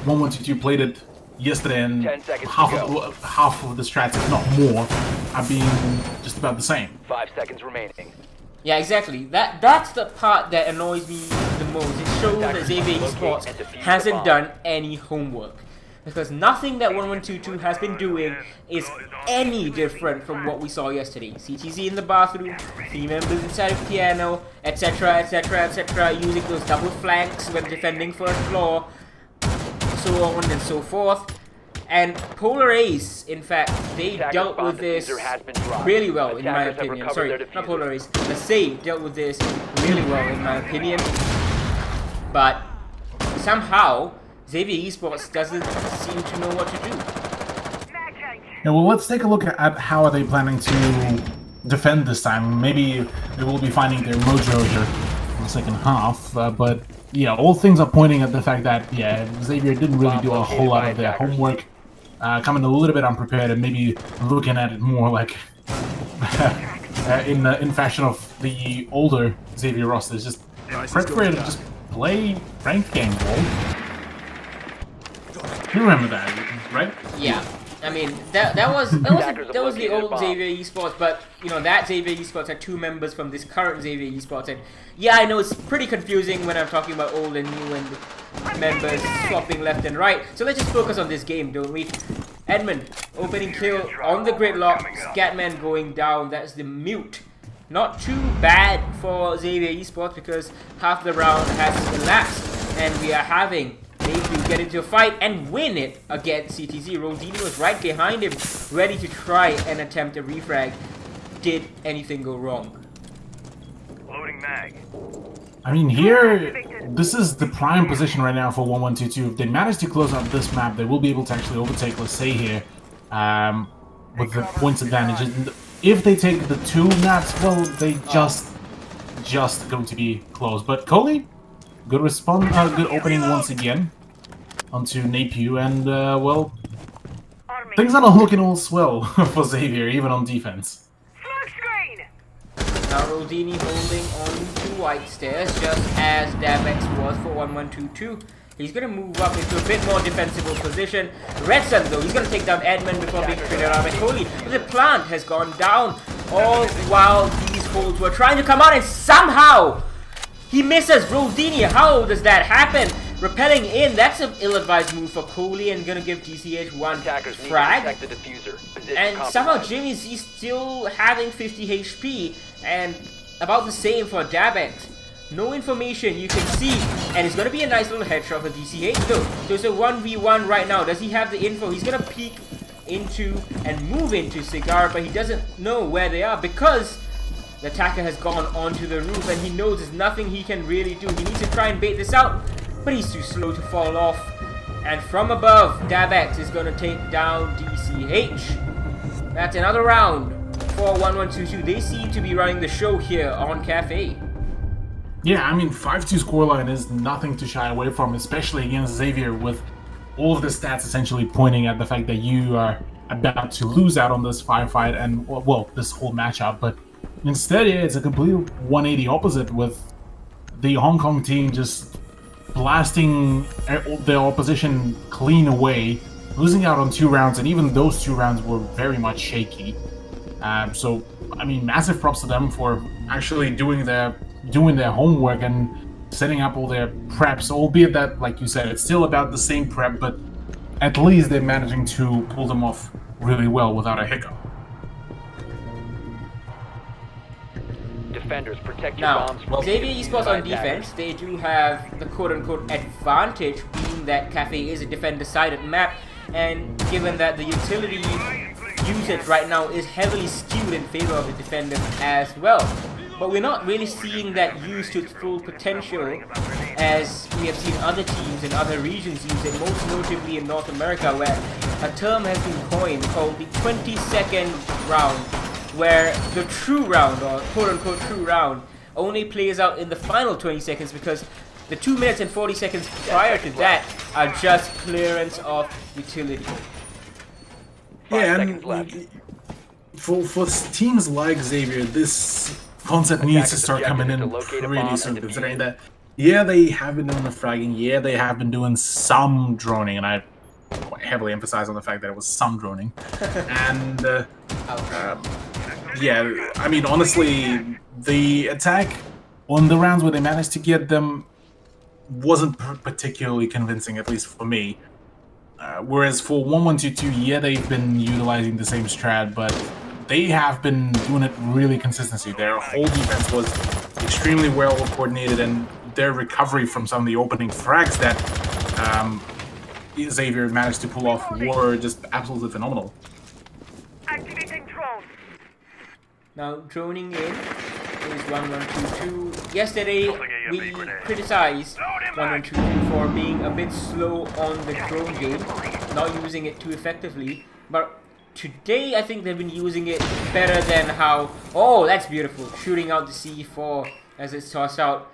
1122 played it yesterday, and 10 seconds to half of the strats, if not more, are being just about the same. 5 seconds remaining. Yeah, exactly. That's the part that annoys me the most. It shows that Xavier Esports hasn't done any homework. Because nothing that 1122 has been doing is any different from what we saw yesterday. CTZ in the bathroom, 3 members inside of piano, etc, etc, etc, using those double flanks when defending first floor, so on and so forth. And Polar Ace, in fact, they dealt with this really well, in my opinion. Sorry, not Polar Ace. The Save dealt with this really well, in my opinion. But somehow, Xavier Esports doesn't seem to know what to do. Yeah, well, let's take a look at how are they planning to defend this time. Maybe they will be finding their mojo here in the second half, but yeah, all things are pointing at the fact that, yeah, Xavier didn't really do a whole lot of their homework, coming a little bit unprepared and maybe looking at it more like in fashion of the older Xavier rosters, just prefer to just play ranked game, ball. You remember that, right? Yeah, I mean that was the old Xavier Esports, but you know that Xavier Esports had 2 members from this current Xavier Esports, and yeah, I know it's pretty confusing when I'm talking about old and new and members swapping left and right. So let's just focus on this game, don't we? Edmund opening kill on the gridlock, Scatman going down. That's the mute. Not too bad for Xavier Esports because half the round has elapsed, and we are having Mayhew get into a fight and win it against CTZ. Rodini was right behind him, ready to try and attempt a refrag. Did anything go wrong? Loading mag. I mean, here, this is the prime position right now for 1122. If they manage to close out this map, they will be able to actually overtake Lasay here with the points advantage. And if they take the 2 maps, well, they just going to be close. But Coley, good response, good opening once again onto Napier, and well, things are not looking all swell for Xavier, even on defense. Now Rodini holding on to White Stairs, just as Damex was for 1122. He's going to move up into a bit more defensible position. Red Sun, though, he's going to take down Edmund before being traded out by Coley. But the plant has gone down, all while these holds were trying to come out, and somehow he misses Rodini. How does that happen? Repelling in, that's an ill-advised move for Coley, and gonna give DCH one frag. And somehow Jimmy's still having 50 HP, and about the same for Dabex. No information you can see, and it's gonna be a nice little headshot for DCH though. So it's a 1v1 right now. Does he have the info? He's gonna peek into and move into Cigar, but he doesn't know where they are because the attacker has gone onto the roof and he knows there's nothing he can really do. He needs to try and bait this out, but he's too slow to fall off. And from above, Dabex is gonna take down DCH. That's another round for 1122. They seem to be running the show here on Cafe. Yeah, I mean, 5-2 scoreline is nothing to shy away from, especially against Xavier, with all of the stats essentially pointing at the fact that you are about to lose out on this firefight and, well, this whole matchup. But instead, yeah, it's a complete 180 opposite, with the Hong Kong team just blasting their opposition clean away, losing out on 2 rounds, and even those 2 rounds were very much shaky. So, I mean, massive props to them for actually doing their homework and setting up all their preps, albeit that, like you said, it's still about the same prep, but at least they're managing to pull them off really well without a hiccup. Defenders, protect your Now, bombs from Xavier being Esports on used by defense, they do have the quote-unquote advantage, being that Cafe is a defender-sided map, and given that the utility usage right now is heavily skewed in favor of the defender as well. But we're not really seeing that used to its full potential as we have seen other teams in other regions use it, most notably in North America, where a term has been coined called the 20-second round, where the true round, or quote-unquote true round, only plays out in the final 20 seconds because the 2 minutes and 40 seconds prior to that are just clearance of utility. Yeah, seconds left. and for teams like Xavier, this concept needs to start coming in pretty soon, considering that, yeah, they have been doing the fragging, yeah, they have been doing some droning, and I heavily emphasize on the fact that it was some droning. And, yeah, I mean, honestly, the attack on the rounds where they managed to get them wasn't particularly convincing, at least for me. Whereas for 1122, yeah, they've been utilizing the same strat, but they have been doing it really consistently. Their whole defense was extremely well coordinated, and their recovery from some of the opening frags that Xavier managed to pull off were just absolutely phenomenal. Activating drone. Now, droning in is 1122. Yesterday, we criticized 1122 for being a bit slow on the drone game, not using it too effectively, but today I think they've been using it better than how... Oh, that's beautiful, shooting out the C4 as it's tossed out.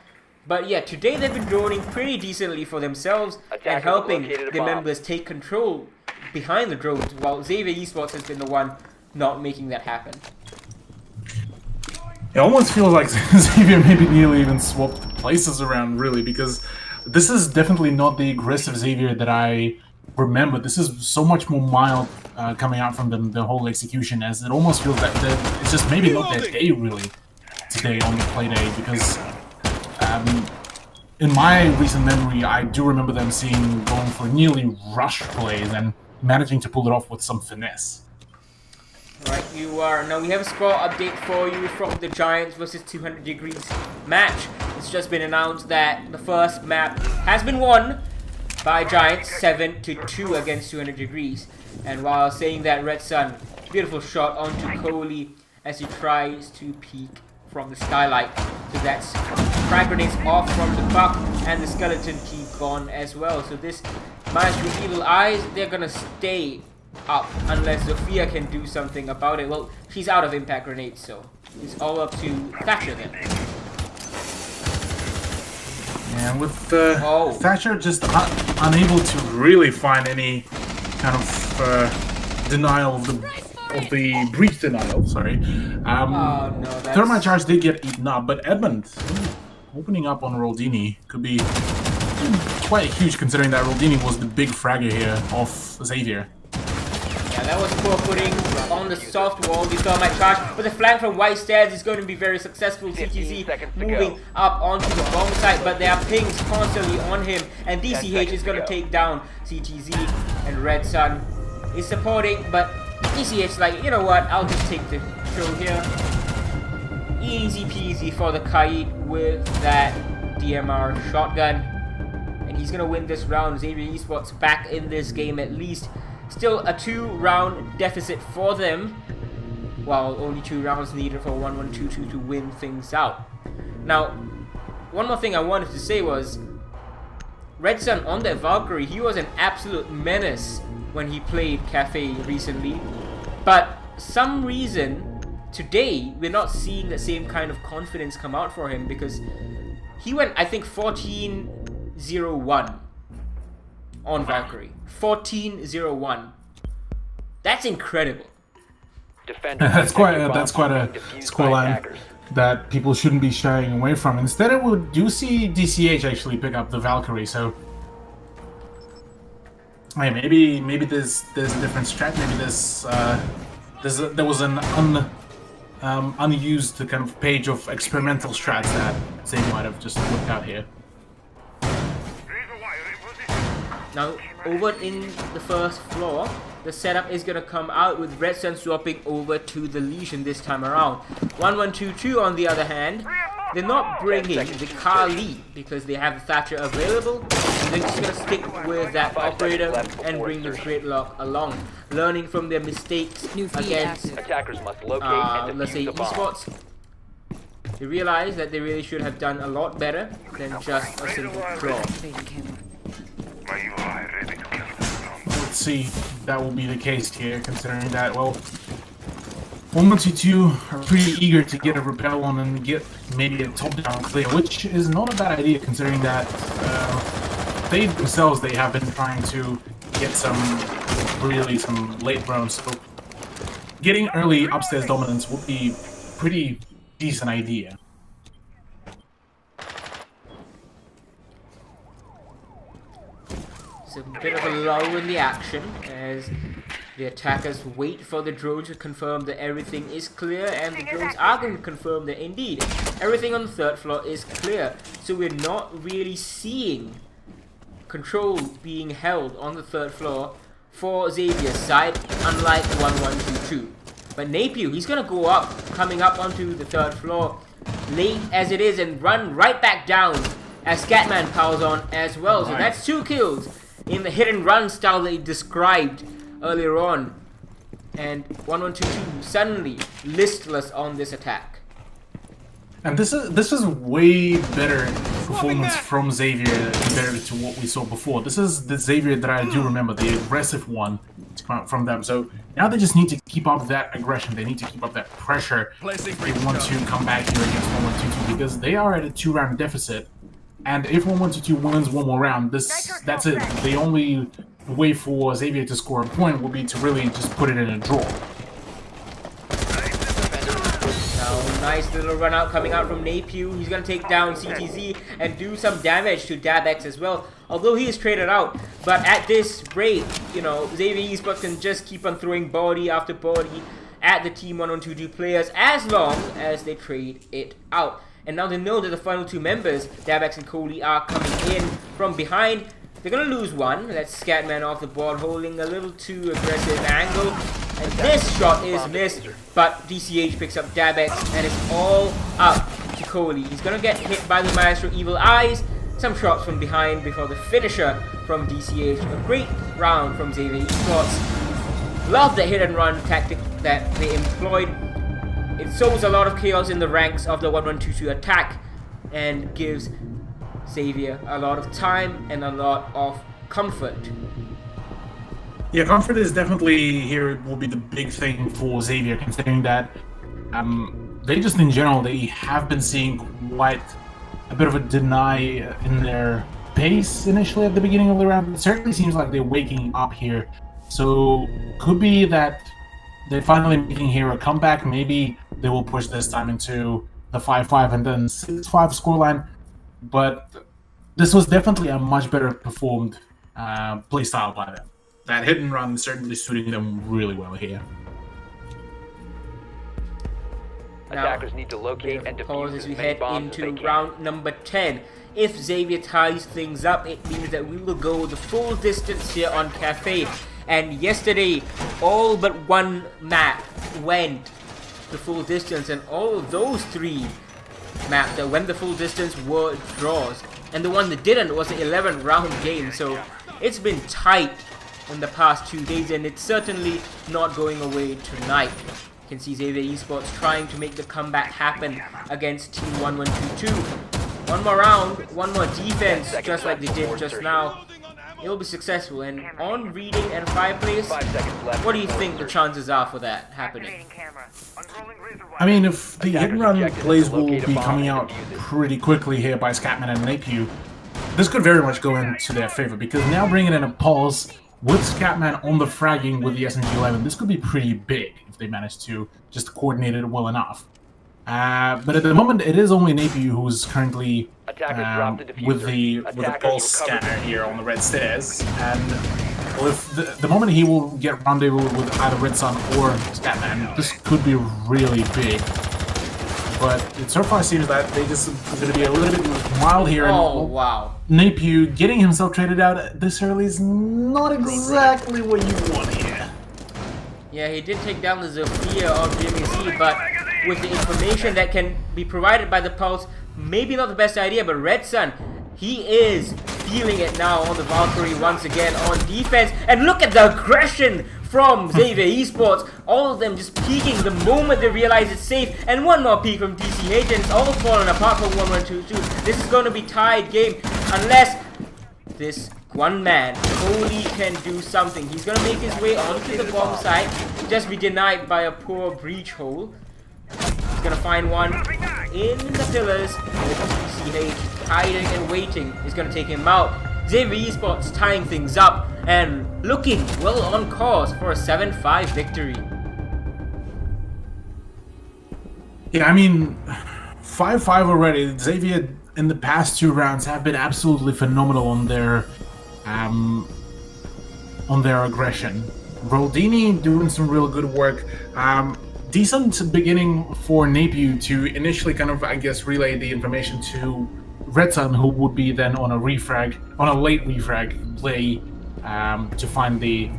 But yeah, today they've been droning pretty decently for themselves and helping the members take control behind the drones, while Xavier Esports has been the one not making that happen. It almost feels like Xavier maybe nearly even swapped places around, really, because this is definitely not the aggressive Xavier that I remember. This is so much more mild coming out from the whole execution, as it almost feels that it's just maybe not their day, really, today on the play day, because in my recent memory, I do remember them going for nearly rush plays and managing to pull it off with some finesse. Right, you are. Now we have a score update for you from the Giants versus 200 Degrees match. It's just been announced that the first map has been won by Giants 7-2 against 200 Degrees. And while saying that, Red Sun, beautiful shot onto Coley as he tries to peek from the skylight. So that's frag grenades off from the buck, and the skeleton key gone as well. So this match with Evil Eyes, they're gonna stay up unless Zofia can do something about it. Well, she's out of impact grenades, so it's all up to Thatcher then. And with Thatcher just unable to really find any kind of denial of the breach denial, sorry. Oh no, that's... Thermite charge did get eaten up, but Edmund opening up on Roldini could be quite huge, considering that Roldini was the big fragger here of Xavier. Yeah, that was poor putting on the soft wall. The thermite charge, but the flank from White Stairs is going to be very successful. CTZ moving up onto the bomb site, but there are pings constantly on him, and DCH is going to take down CTZ, and Red Sun is supporting, but DCH is like, you know what, I'll just take the kill here. Easy peasy for the Kite with that DMR shotgun. And he's gonna win this round. Xavier Esports back in this game at least. Still a 2-round deficit for them. While only 2 rounds needed for 1122 to win things out. Now, one more thing I wanted to say was Red Sun on that Valkyrie, he was an absolute menace when he played Cafe recently. But some reason today we're not seeing the same kind of confidence come out for him, because he went, I think, 14-0-1 on Valkyrie. 14-0-1. That's incredible. That's quite a scoreline that people shouldn't be shying away from. Instead, we do see DCH actually pick up the Valkyrie. So, hey, maybe there's a different strat. Maybe there was an unused kind of page of experimental strats that they might have just looked out here. Now, over in the first floor, the setup is going to come out with Red Sun swapping over to the Legion this time around. 1122 on the other hand, they're not bringing the Kali because they have the Thatcher available. They're just going to stick with that Operator and bring the Gridlock along, learning from their mistakes against, Attackers must locate and let's say, defuse the bomb. esports. They realize that they really should have done a lot better than just a simple draw. Let's see if that will be the case here, considering that, well, 1122 are pretty eager to get a repel on and get maybe a top-down clear, which is not a bad idea considering that they themselves, they have been trying to get some late rounds, so getting early upstairs dominance would be pretty decent idea. It's a bit of a lull in the action as the attackers wait for the drone to confirm that everything is clear, and the drones are going to confirm that indeed everything on the 3rd floor is clear. So we're not really seeing control being held on the 3rd floor for Xavier's side, unlike 1122. But Napier, he's going to go up, coming up onto the 3rd floor, late as it is, and run right back down as Scatman powers on as well. So that's 2 kills in the hit and run style that he described earlier on. And 1122 suddenly listless on this attack. And this is way better performance from Xavier compared to what we saw before. This is the Xavier that I do remember, the aggressive one from them. So now they just need to keep up that aggression. They need to keep up that pressure if they want to come back here against 1122, because they are at a 2-round deficit. And if 1122 wins one more round, that's it. The only way for Xavier to score a point will be to really just put it in a draw. Now, nice little run out coming out from Napier. He's going to take down CTZ and do some damage to Dabex as well, although he is traded out. But at this rate, you know, Xavier Esports can just keep on throwing body after body at the Team 1122 players as long as they trade it out. And now they know that the final 2 members, Dabex and Coley, are coming in from behind. They're going to lose one. That's Scatman off the board, holding a little too aggressive angle. And this shot is missed, but DCH picks up Dabex, and it's all up to Coley. He's going to get hit by the Maestro Evil Eyes. Some shots from behind before the finisher from DCH. A great round from Xavier Esports. Love the hit and run tactic that they employed. It sows a lot of chaos in the ranks of the 1122 attack and gives Xavier a lot of time and a lot of comfort. Yeah, comfort is definitely here. Will be the big thing for Xavier, considering that they just in general, they have been seeing quite a bit of a deny in their pace initially at the beginning of the round. It certainly seems like they're waking up here. So could be that they're finally making here a comeback. Maybe they will push this time into the 5-5 and then 6-5 scoreline. But this was definitely a much better performed playstyle by them. That hit and run certainly suiting them really well here. Attackers need to locate and defuse As as we many head bombs as they into can. round number 10. If Xavier ties things up, it means that we will go the full distance here on Cafe. And yesterday, all but one map went the full distance, and all of those 3 maps that went the full distance were draws, and the one that didn't was an 11-round game. So it's been tight in the past 2 days, and it's certainly not going away tonight. You can see Xavier Esports trying to make the comeback happen against Team 1122. One more round, one more defense, just like they did just now. It'll be successful. And on Reading and Fireplace, 5 seconds left. what do you think the chances are for that happening? Camera. Unrolling razor wire. I mean, if the hit and run Attackers plays will locate a be bomb coming and out defuse it. pretty quickly here by Scatman and Napier, this could very much go into their favor, because now bringing in a pulse with Scatman on the fragging with the SMG-11, this could be pretty big if they manage to just coordinate it well enough. But at the moment, it is only Napier who's currently Attackers dropped the diffuser. with the Attackers pulse recovered. scanner here on the red stairs, and with the moment he will get rendezvous with either Red Sun or Scatman, this could be really big. But it so far seems that they just are going to be a little bit wild here. Oh, And wow. Napier getting himself traded out this early is not exactly what you want here. Yeah, he did take down the Zofia of Jimmy Z, but with the information that can be provided by the Pulse, maybe not the best idea, but Red Sun, he is feeling it now on the Valkyrie once again on defense. And look at the aggression from Xavier Esports. All of them just peeking the moment they realize it's safe. And one more peek from DCH, and it's all falling apart for 1122. This is going to be tied game unless this one man only can do something. He's going to make his way onto the bomb site, just be denied by a poor breach hole. He's going to find one in the pillars. DCH hiding and waiting is going to take him out. Xavier Esports tying things up and looking well on course for a 7-5 victory. Yeah, I mean, 5-5 already. Xavier in the past 2 rounds have been absolutely phenomenal on their aggression. Roldini doing some real good work. Decent beginning for Napier to initially kind of, I guess, relay the information to Red Sun, who would be then on a late refrag play to find the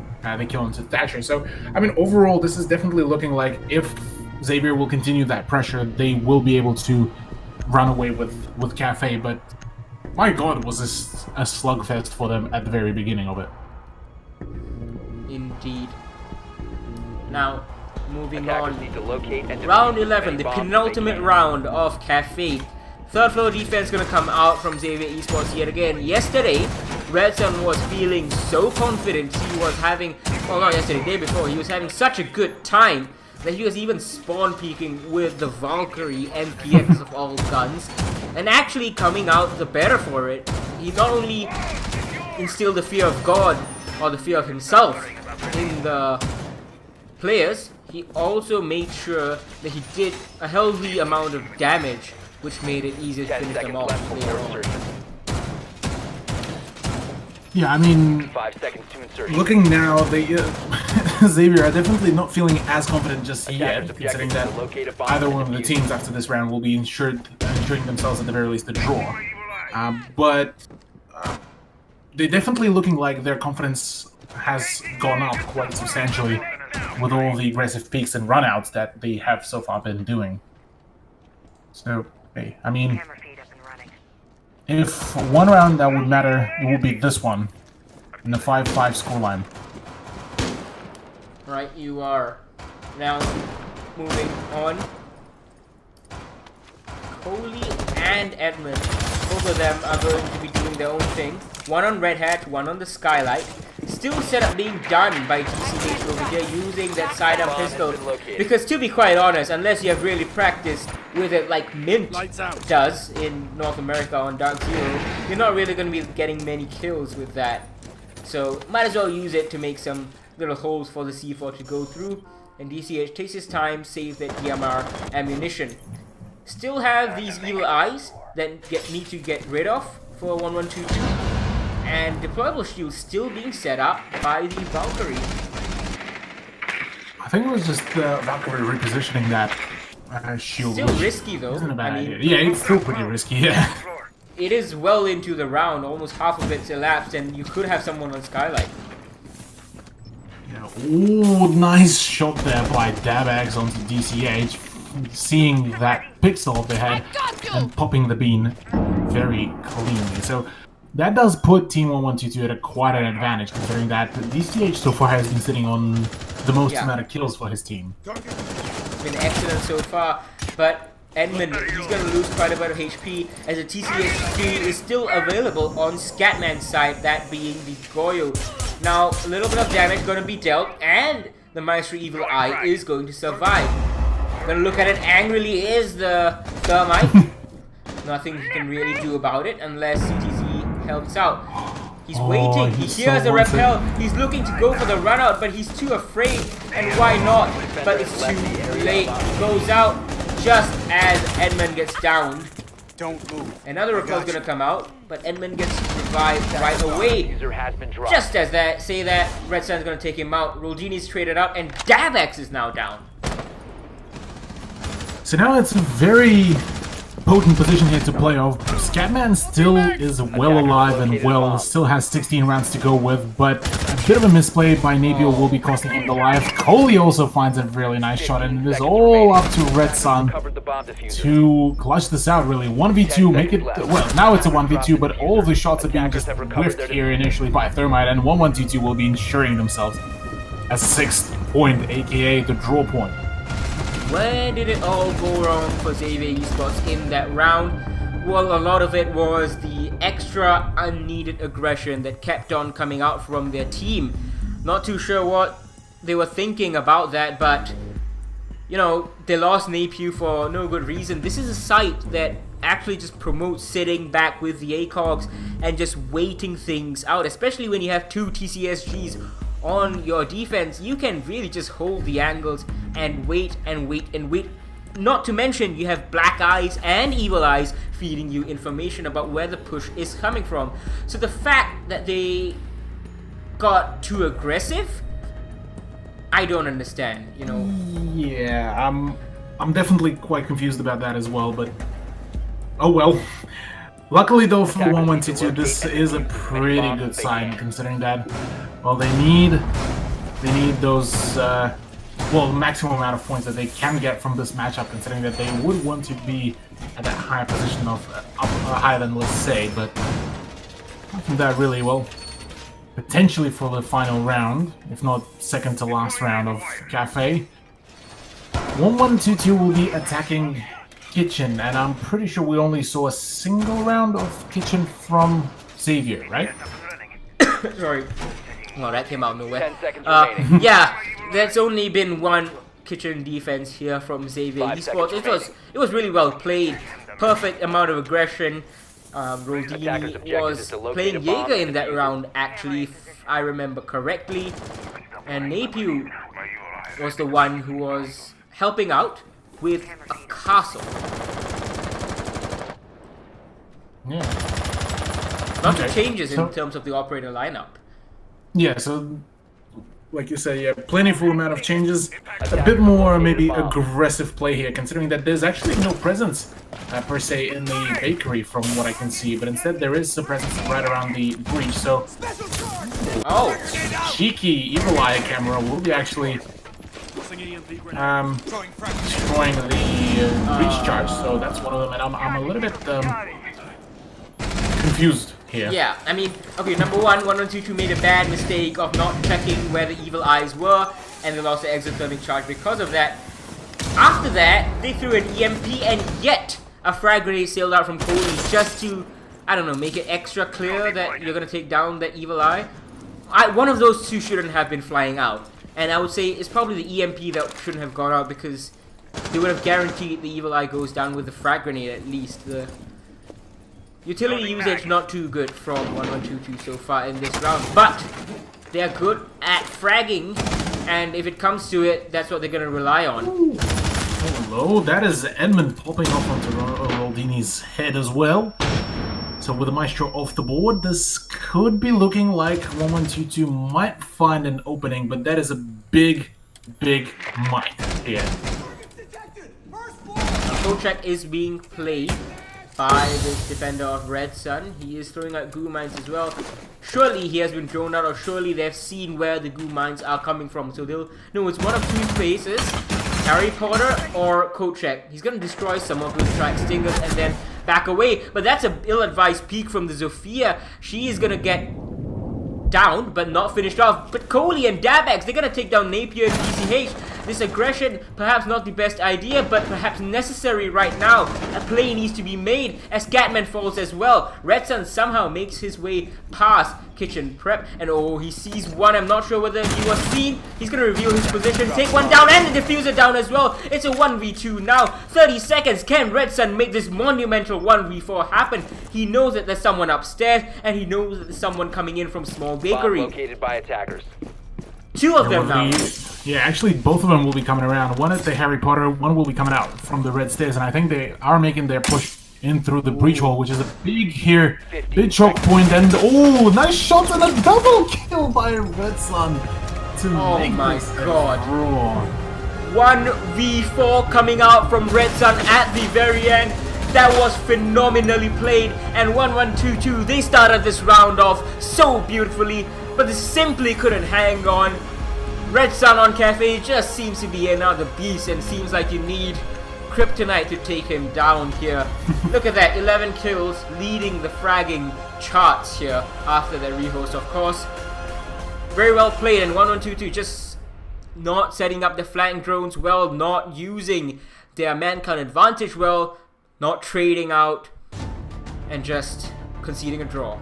kill into Thatcher. So, I mean, overall, this is definitely looking like if Xavier will continue that pressure, they will be able to run away with Cafe. But my God, was this a slugfest for them at the very beginning of it. Indeed. Now, moving Attackers on. need to locate and defuse Round any 11, the bombs they penultimate can. round of Cafe. Third floor defense gonna come out from Xavier Esports yet again. Yesterday, Red Sun was feeling so confident. He was having, well, not yesterday, day before, he was having such a good time that he was even spawn peeking with the Valkyrie MPX of all guns, and actually coming out the better for it. He not only instilled the fear of God or the fear of himself in the players, he also made sure that he did a healthy amount of damage, which made it easier to 10 finish them seconds off left later before on. insertion. Yeah, I mean, 5 seconds to insertion. looking now, they Xavier are definitely not feeling as confident just yet, Attackers considering objective that to locate a bomb either and one of the defuse teams after this round will be ensuring themselves at the very least a draw. But they're definitely looking like their confidence has gone up quite substantially with all the aggressive peaks and runouts that they have so far been doing. So, hey, I mean, Camera feed up and running. if one round that would matter, it would be this one in the 5-5 scoreline. Right, you are. Now, moving on. Coley and Edmund, both of them are going to be doing their own thing. One on Red Hat, one on the Skylight. Still setup being done by TCH over here using that side-up pistol. Because to be quite honest, unless you have really practiced with it like Mint does in North America on Dark Zero, you're not really going to be getting many kills with that. So might as well use it to make some little holes for the C4 to go through. And DCH takes his time, saves that DMR ammunition. Still have these evil eyes that need to get rid of for 1122. And deployable shield still being set up by the Valkyrie. I think it was just Valkyrie repositioning that shield. Still which risky though. Isn't a bad I mean, idea. Yeah, it's still pretty risky, yeah. it is well into the round, almost half of it's elapsed, and you could have someone on Skylight. Yeah, Ooh, nice shot there by Dabags onto DCH. Seeing that pixel of the head and popping the bean very cleanly. So that does put Team 1122 at quite an advantage, considering that DCH so far has been sitting on the most amount of kills for his team. It's been excellent so far, but Edmund, he's going to lose quite a bit of HP as the TCSG is still available on Scatman's side, that being the Goyo. Now, a little bit of damage going to be dealt, and the Maestro Evil Eye is going to survive. Gonna look at it angrily is the Thermite. Nothing he can really do about it unless CTZ helps out. He's waiting, he hears the repel, he's looking to go for the run out, but he's too afraid, and why not? But it's too late. He goes out just as Edmund gets downed. Don't move. Another repel is gonna come out, but Edmund gets revived right away. User has been dropped. Just as that, say that, Red Sun's gonna take him out, Roldini's traded up, and Davex is now down. So now it's a very potent position here to play off. Scatman still is well alive and well, still has 16 rounds to go with, but a bit of a misplay by Napier will be costing him the life. Coley also finds a really nice shot, and it is all up to Red Sun to clutch this out, really. 1v2, make it, well, now it's a 1v2, but all of the shots are being just whiffed here initially by Thermite, and 1122 will be ensuring themselves a 6th point, aka the draw point. Where did it all go wrong for Xavier Esports in that round? Well, a lot of it was the extra unneeded aggression that kept on coming out from their team. Not too sure what they were thinking about that, but you know, they lost Napier for no good reason. This is a site that actually just promotes sitting back with the ACOGs and just waiting things out, especially when you have two TCSGs on your defense. You can really just hold the angles and wait and wait and wait. Not to mention you have Black Eyes and Evil Eyes feeding you information about where the push is coming from. So the fact that they got too aggressive, I don't understand, you know. Yeah, I'm definitely quite confused about that as well, but oh well. Luckily though for 1122, this is a pretty good sign, considering that, well, they need those well, maximum amount of points that they can get from this matchup, considering that they would want to be at that higher position of up higher than, let's say, but I think that really, well, potentially for the final round, if not second to last round of Cafe, 1122 will be attacking Kitchen, and I'm pretty sure we only saw a single round of Kitchen from Xavier, right? Sorry. Oh, that came out of nowhere. 10 seconds remaining. Yeah, there's only been one Kitchen defense here from Xavier 5 Esports. seconds It was really well played. Perfect amount of aggression. Attacker's Roldini objective was is to locate playing a bomb Jaeger in and that defuse it. round, actually, if I remember correctly. And Napier was the one who was helping out with a castle. Yeah. Lots of Okay, changes so- in terms of the operator lineup. Yeah, so like you say, yeah, plenty full amount of changes. A bit more maybe aggressive play here, considering that there's actually no presence per se in the bakery from what I can see, but instead there is a presence right around the breach. So Oh, cheeky Evil Eye camera will be actually destroying the breach charge. So that's one of them, and I'm a little bit confused here. yeah, I mean, okay, number one, 1122 made a bad mistake of not checking where the Evil Eyes were, and they lost the exothermic charge because of that. After that, they threw an EMP, and yet a frag grenade sailed out from Coley just to, I don't know, make it extra clear that you're gonna take down the Evil Eye. One of those two shouldn't have been flying out, and I would say it's probably the EMP that shouldn't have gone out, because they would have guaranteed the Evil Eye goes down with the frag grenade at least. The utility usage not too good from 1122 so far in this round, but they're good at fragging, and if it comes to it, that's what they're gonna rely on. Hello, that is Edmund popping off onto Roldini's head as well. So with the Maestro off the board, this could be looking like 1122 might find an opening, but that is a big, big might here. Control check is being played, by this defender of Red Sun. He is throwing out goo mines as well. Surely he has been drawn out, or surely they've seen where the goo mines are coming from. So they'll know it's one of two places: Harry Potter or Kochek. He's gonna destroy some of those track stingers and then back away. But that's a ill-advised peek from the Zofia. She is gonna get down, but not finished off. But Coley and Dabex, they're gonna take down Napier and DCH. This aggression, perhaps not the best idea, but perhaps necessary right now. A play needs to be made as Catman falls as well. Red Sun somehow makes his way past Kitchen Prep, and oh, he sees one. I'm not sure whether he was seen. He's gonna reveal his position, take one down, and the diffuser down as well. It's a 1v2 now. 30 seconds. Can Red Sun make this monumental 1v4 happen? He knows that there's someone upstairs, and he knows that there's someone coming in from Small Bakery. Bomb located by attackers. Two of them now. Yeah, actually, both of them will be coming around. One at the Harry Potter, one will be coming out from the red stairs, and I think they are making their push in through the breach hole, which is a big here, big choke point, and oh, nice shot and a double kill by Red Sun to Oh make my this a God. draw. 1v4 coming out from Red Sun at the very end. That was phenomenally played, and 1-1-2-2. They started this round off so beautifully, but they simply couldn't hang on. Red Sun on Cafe just seems to be another beast, and seems like you need Kryptonite to take him down here. Look at that, 11 kills, leading the fragging charts here after their rehost, of course. Very well played, and 1-1-2-2 just not setting up the flank drones well, not using their man count advantage well, not trading out, and just conceding a draw.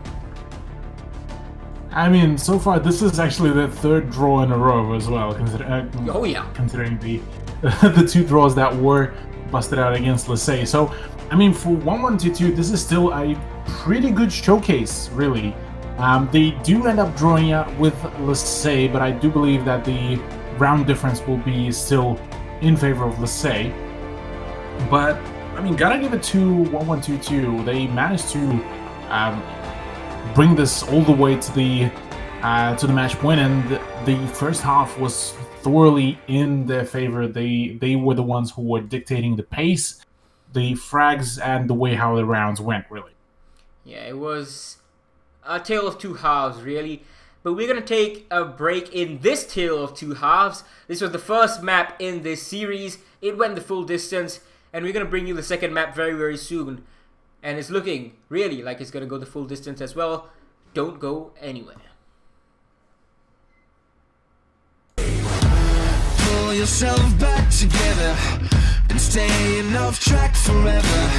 I mean, so far this is actually the third draw in a row as well, Oh yeah. considering the the two draws that were busted out against Lasay. So, I mean, for 1-1-2-2, this is still a pretty good showcase, really. They do end up drawing out with Lasay, but I do believe that the round difference will be still in favor of Lasay. But, I mean, gotta give it to 1-1-2-2. They managed to bring this all the way to the match point, and the first half was thoroughly in their favor. They were the ones who were dictating the pace, the frags, and the way how the rounds went, really. Yeah, it was a tale of two halves, really. But we're going to take a break in this tale of two halves. This was the first map in this series. It went the full distance, and we're going to bring you the second map very, very soon. And it's looking really like it's going to go the full distance as well. Don't go anywhere. Pull yourself back together and staying off track forever.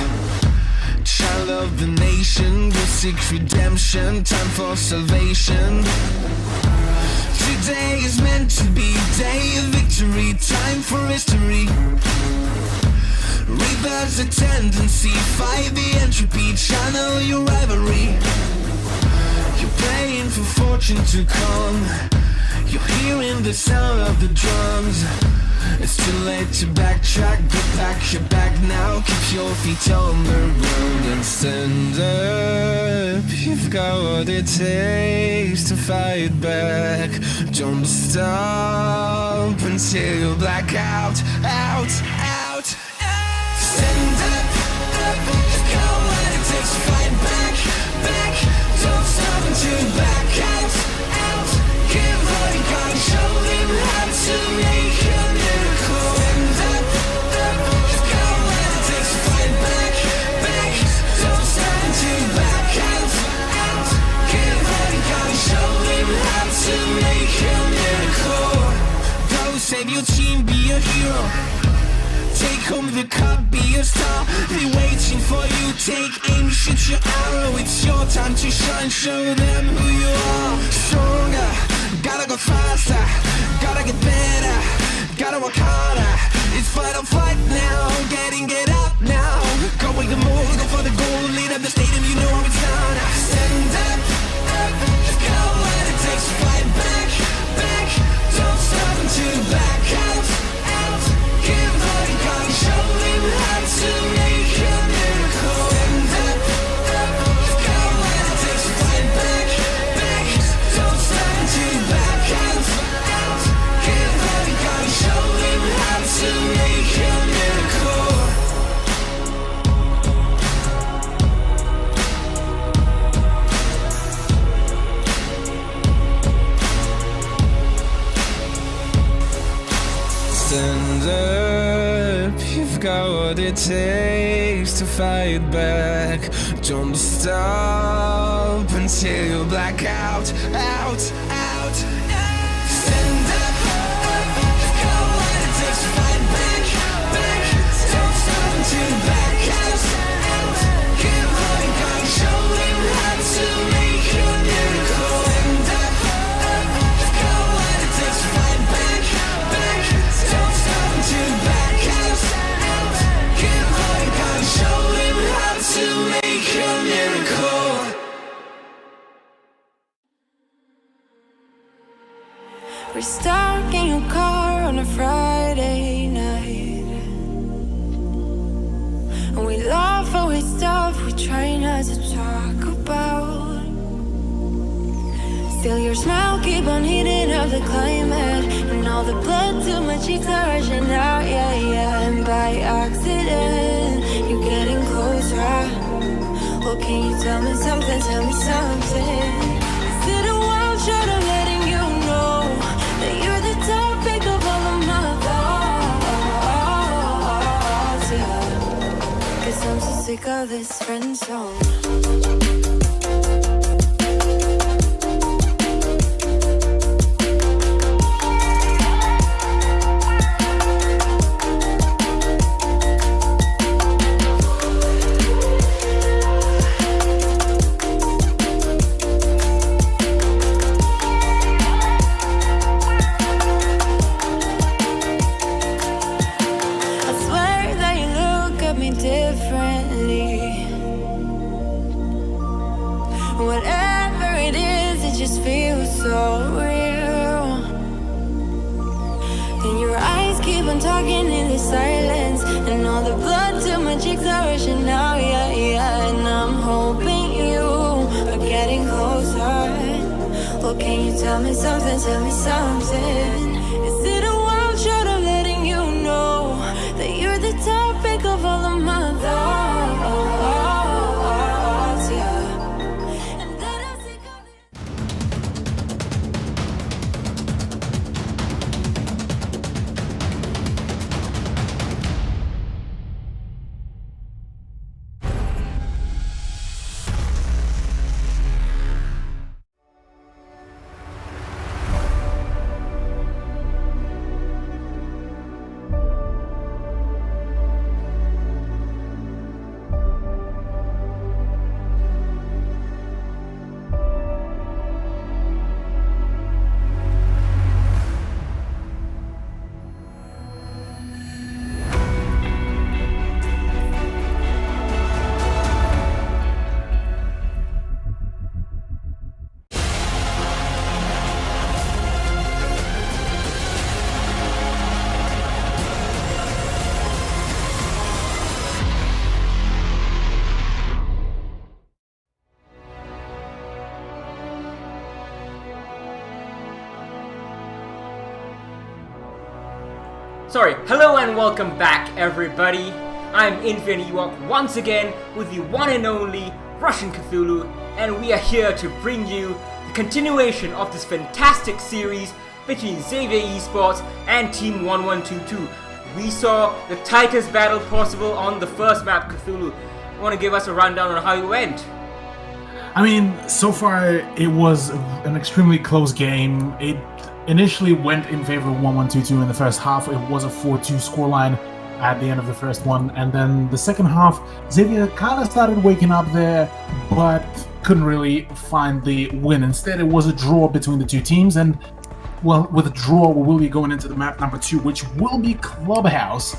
Child of the nation, go seek redemption, time for salvation. Today is meant to be day of victory, time for history. Reverse the tendency, fight the entropy, channel your rivalry. You're praying for fortune to come, you're hearing the sound of the drums. It's too late to backtrack, get back your back now. Keep your feet on the ground and stand up. You've got what it takes to fight back. Don't stop until you black out, out, out. Stand up, up. You've got what it takes to fight back, back. Don't stop until you black out, out. Give what you got and show them how to make a miracle. Stand up, up. You've got what it takes to fight back, back. Don't stop until you black out, out. Give what you got and show them how to make a miracle. Go save your team, be a hero. Take home the cup, be a star. They're waiting for you, take aim, shoot your arrow. It's your time to shine, show them who you are. Stronger, gotta go faster, gotta get better, gotta work harder. It's fight or flight now, get up now. Go with the move, go for the goal, lead up the stadium, you know it's on. Stand up, up, you've got what it takes to fight back, back. Don't stop until you back out, out. Give what you got and show them how to make a miracle. Stand up, up. You've got what it takes to fight back, back. Don't stop until you back out, out. Give what you got and show them how to make a miracle. got what it takes to fight back. Don't stop until you black out, out. Stand up, got what it takes to fight back. Don't stop until you black out. Keep holding on, show him how to make a miracle. Stand up, got what it takes to fight back. Don't stop until you black out. Keep holding on, show him how to make a miracle. We're stuck in your car on a Friday night, and we laugh away stuff we try not to talk about. Still your smile keep on heating up the climate, and all the blood to my cheeks are rushing out, yeah. And by accident, you're getting closer. Well, can you tell me something, Is it a wild shot of letting you know that you're the topic of all of my thoughts, yeah. 'Cause I'm so sick of this friend zone. I swear that you look at me differently. Whatever it is, it just feels so real. And your eyes keep on talking in the silence, and all the blood to my cheeks are rushing out, yeah. And I'm hoping you are getting closer. Well, can you tell me something, Is it a wild shot of letting you know that you're the topic of all of my thoughts, yeah. And that I'm sick of it. Sorry, hello and welcome back everybody. I'm Infinity Ewok once again with the one and only Russian Cthulhu, and we are here to bring you the continuation of this fantastic series between Xavier Esports and Team 1122. We saw the tightest battle possible on the first map, Cthulhu. Want to give us a rundown on how it went? I mean, so far it was an extremely close game. It initially went in favor of 1122 in the first half. It was a 4-2 scoreline at the end of the first one, and then the second half, Xavier kind of started waking up there, but couldn't really find the win. Instead, it was a draw between the two teams, and well, with a draw, we will be going into the map number 2, which will be Clubhouse.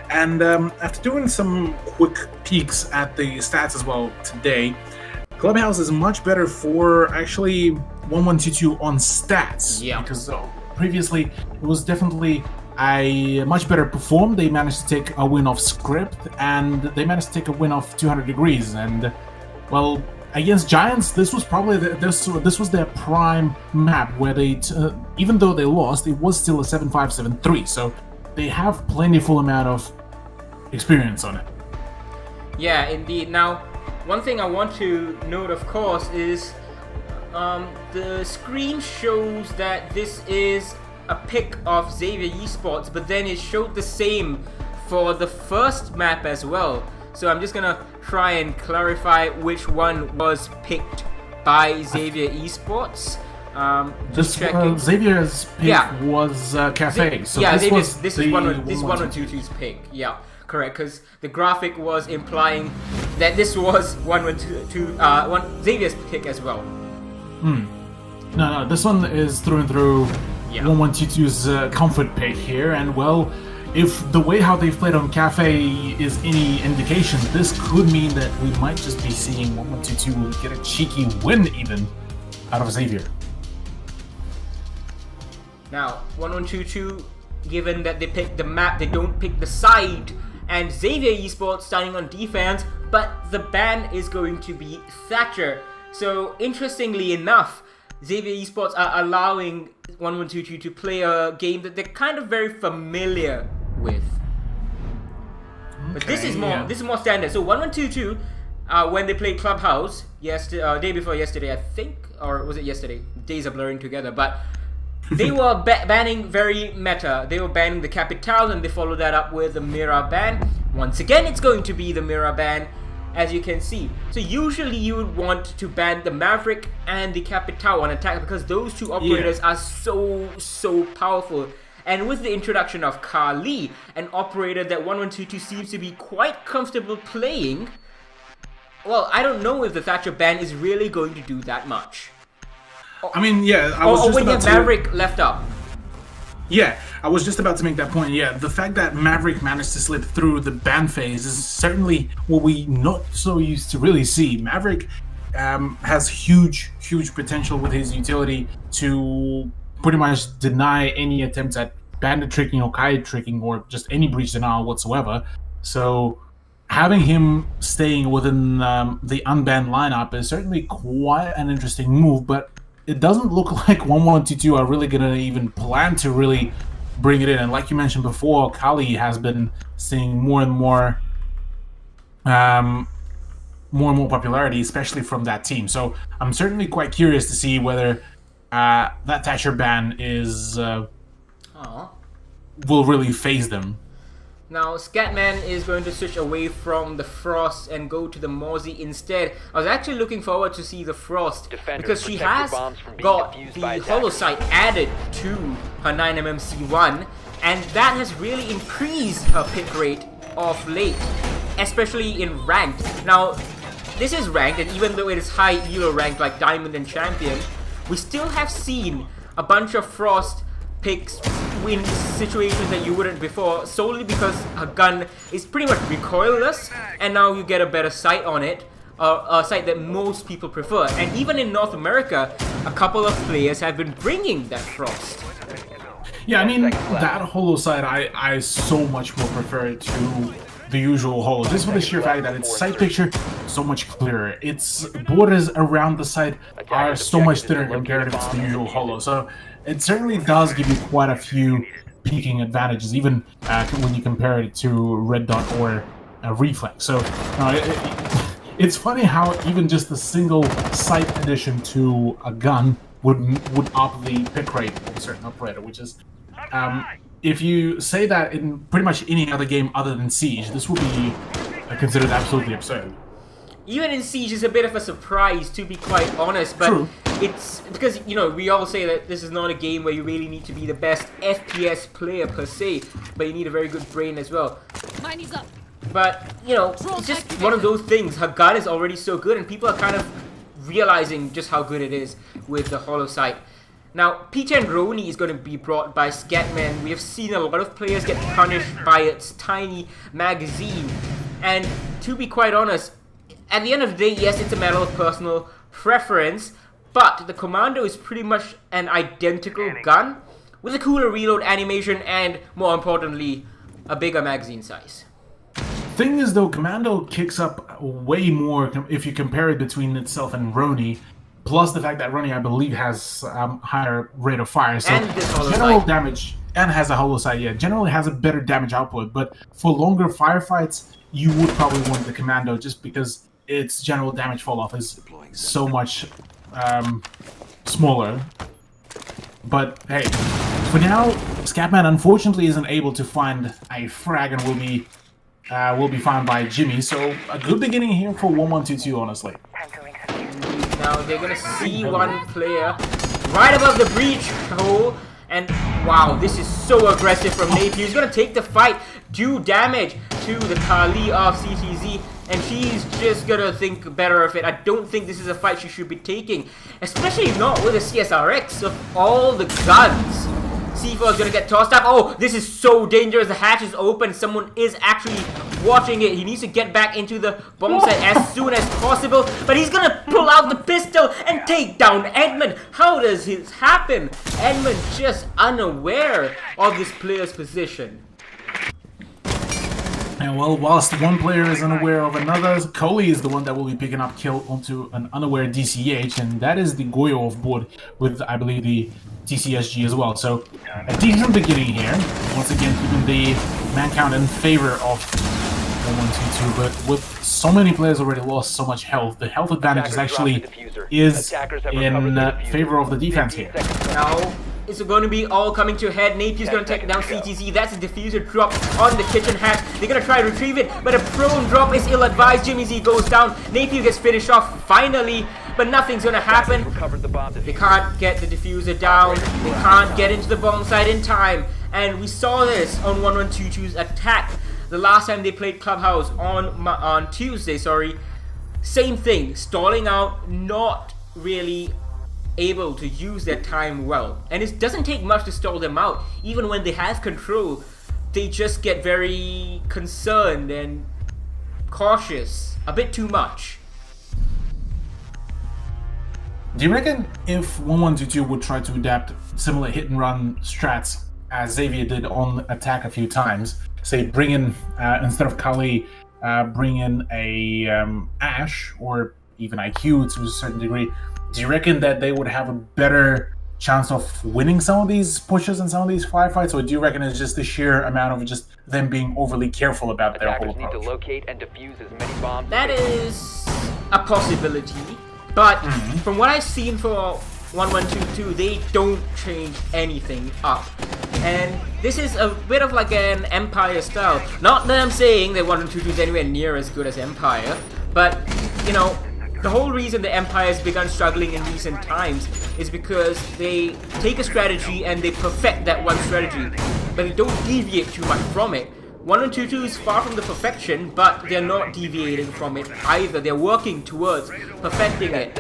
And after doing some quick peeks at the stats as well today, Clubhouse is much better for actually 1122 on stats. Yeah. Because previously it was definitely a much better perform. They managed to take a win off Script, and they managed to take a win off 200 Degrees. And well, against Giants, this was probably this was their prime map where they even though they lost, it was still a 7-5, 7-3. So they have plentiful amount of experience on it. Yeah, indeed. Now, one thing I want to note, of course, is the screen shows that this is a pick of Xavier Esports, but then it showed the same for the first map as well. So I'm just gonna try and clarify which one was picked by Xavier Esports. Just checking. Xavier's pick Yeah. was Cafe. So yeah, this is one the 112's pick. Yeah, correct. Because the graphic was implying that this was 112 Xavier's pick as well. No, this one is through and through Yeah. 1122's comfort pick here, and well, if the way how they've played on Cafe is any indication, this could mean that we might just be seeing 1122 get a cheeky win even out of Xavier. Now, 1122, given that they pick the map, they don't pick the side, and Xavier Esports starting on defense, but the ban is going to be Thatcher. So, interestingly enough, Xavier Esports are allowing 1122 to play a game that they're kind of very familiar with. But this is more standard. So 1122, when they played Clubhouse day before yesterday, I think, or was it yesterday? Days are blurring together, but they were banning very meta. They were banning the Capitals, and they followed that up with the Mira ban. Once again, it's going to be the Mira ban, as you can see. So usually you would want to ban the Maverick and the Capital on attack because those two operators are so powerful. And with the introduction of Kali, an operator that 1122 seems to be quite comfortable playing, well, I don't know if the Thatcher ban is really going to do that much. I mean, yeah, I Or was just when you about have to... Maverick left up. Yeah, I was just about to make that point. Yeah, the fact that Maverick managed to slip through the ban phase is certainly what we not so used to really see. Maverick has huge potential with his utility to pretty much deny any attempts at bandit tricking or kite tricking or just any breach denial whatsoever. So having him staying within the unbanned lineup is certainly quite an interesting move, but it doesn't look like 1122 are really going to even plan to really bring it in. And like you mentioned before, Kali has been seeing more and more popularity, especially from that team. So I'm certainly quite curious to see whether that Thatcher ban is will really phase them. Now, Scatman is going to switch away from the Frost and go to the Mozzie instead. I was actually looking forward to see the Frost Defenders, because she protect your has bombs from being got defused the by attackers. Holosight added to her 9mmC1, and that has really increased her pick rate of late, especially in ranked. Now, this is ranked, and even though it is high elo ranked like Diamond and Champion, we still have seen a bunch of Frost picks win situations that you wouldn't before, solely because her gun is pretty much recoilless, and now you get a better sight on it, a sight that most people prefer. And even in North America, a couple of players have been bringing that Frost. Yeah, I mean, that holo side I so much more prefer it to the usual holo. Just for the sheer fact that its sight picture so much clearer. Its borders around the side are so much thinner compared to the usual holo. So it certainly does give you quite a few peaking advantages, even when you compare it to Red Dot or Reflex. So it's funny how even just a single sight addition to a gun would up the pick rate of a certain operator, which is if you say that in pretty much any other game other than Siege, this would be considered absolutely absurd. Even in Siege, it's a bit of a surprise, to be quite honest, but True. It's because, you know, we all say that this is not a game where you really need to be the best FPS player per se, but you need a very good brain as well. Mine is up. But, you know, it's just one of those things. Her gun is already so good, and people are kind of realizing just how good it is with the Holosight. Now, P10 Roni is going to be brought by Scatman. We have seen a lot of players get punished by its tiny magazine. And to be quite honest, at the end of the day, yes, it's a matter of personal preference, but the Commando is pretty much an identical gun with a cooler reload animation and, more importantly, a bigger magazine size. Thing is, though, Commando kicks up way more if you compare it between itself and Roni. Plus the fact that Roni, I believe, has higher rate of fire, so And this holo general sight. damage, and has a holo sight, yeah, generally has a better damage output. But for longer firefights, you would probably want the Commando just because its general damage fall off is so much smaller. But hey, for now, Scatman unfortunately isn't able to find a frag and will be found by Jimmy. So a good beginning here for 1122, honestly. Now they're gonna see one player right above the breach hole, and wow, this is so aggressive from Napier. He's gonna take the fight, do damage to the Kali of CTZ, and she's just gonna think better of it. I don't think this is a fight she should be taking, especially not with a CSRX of all the guns. C4 is gonna get tossed up. Oh, this is so dangerous. The hatch is open. Someone is actually watching it. He needs to get back into the bomb site as soon as possible. But he's gonna pull out the pistol and take down Edmund. How does this happen? Edmund just unaware of this player's position. And well, whilst one player is unaware of another, Coley is the one that will be picking up kill onto an unaware DCH, and that is the Goyo off board with, I believe, the TCSG as well. So a decent beginning here. Once again, keeping the man count in favor of 1122, but with so many players already lost so much health, the health advantage is actually in favor of the defense here. Now, it's going to be all coming to a head. Napier's going to take down CTZ. That's a diffuser drop on the kitchen hatch. They're going to try to retrieve it, but a prone drop is ill-advised. Jimmy Z goes down. Napier gets finished off finally, but nothing's going to happen. They can't get the diffuser down. They can't get into the bomb site in time. And we saw this on 1122's attack the last time they played Clubhouse on Tuesday. Same thing, stalling out, not really able to use their time well, and it doesn't take much to stall them out. Even when they have control, they just get very concerned and cautious, a bit too much. Do you reckon if 1122 would try to adapt similar hit and run strats as Xavier did on attack a few times, say bring in instead of Kali, bring in a Ash or even IQ to a certain degree, do you reckon that they would have a better chance of winning some of these pushes and some of these firefights, or do you reckon it's just the sheer amount of just them being overly careful about their whole approach? Need to locate and defuse as many bombs. That is a possibility, but from what I've seen for 1122, they don't change anything up. And this is a bit of like an Empire style. Not that I'm saying that 1122 is anywhere near as good as Empire, but you know, the whole reason the Empire has begun struggling in recent times is because they take a strategy and they perfect that one strategy, but they don't deviate too much from it. 1122 is far from the perfection, but they're not deviating from it either. They're working towards perfecting it.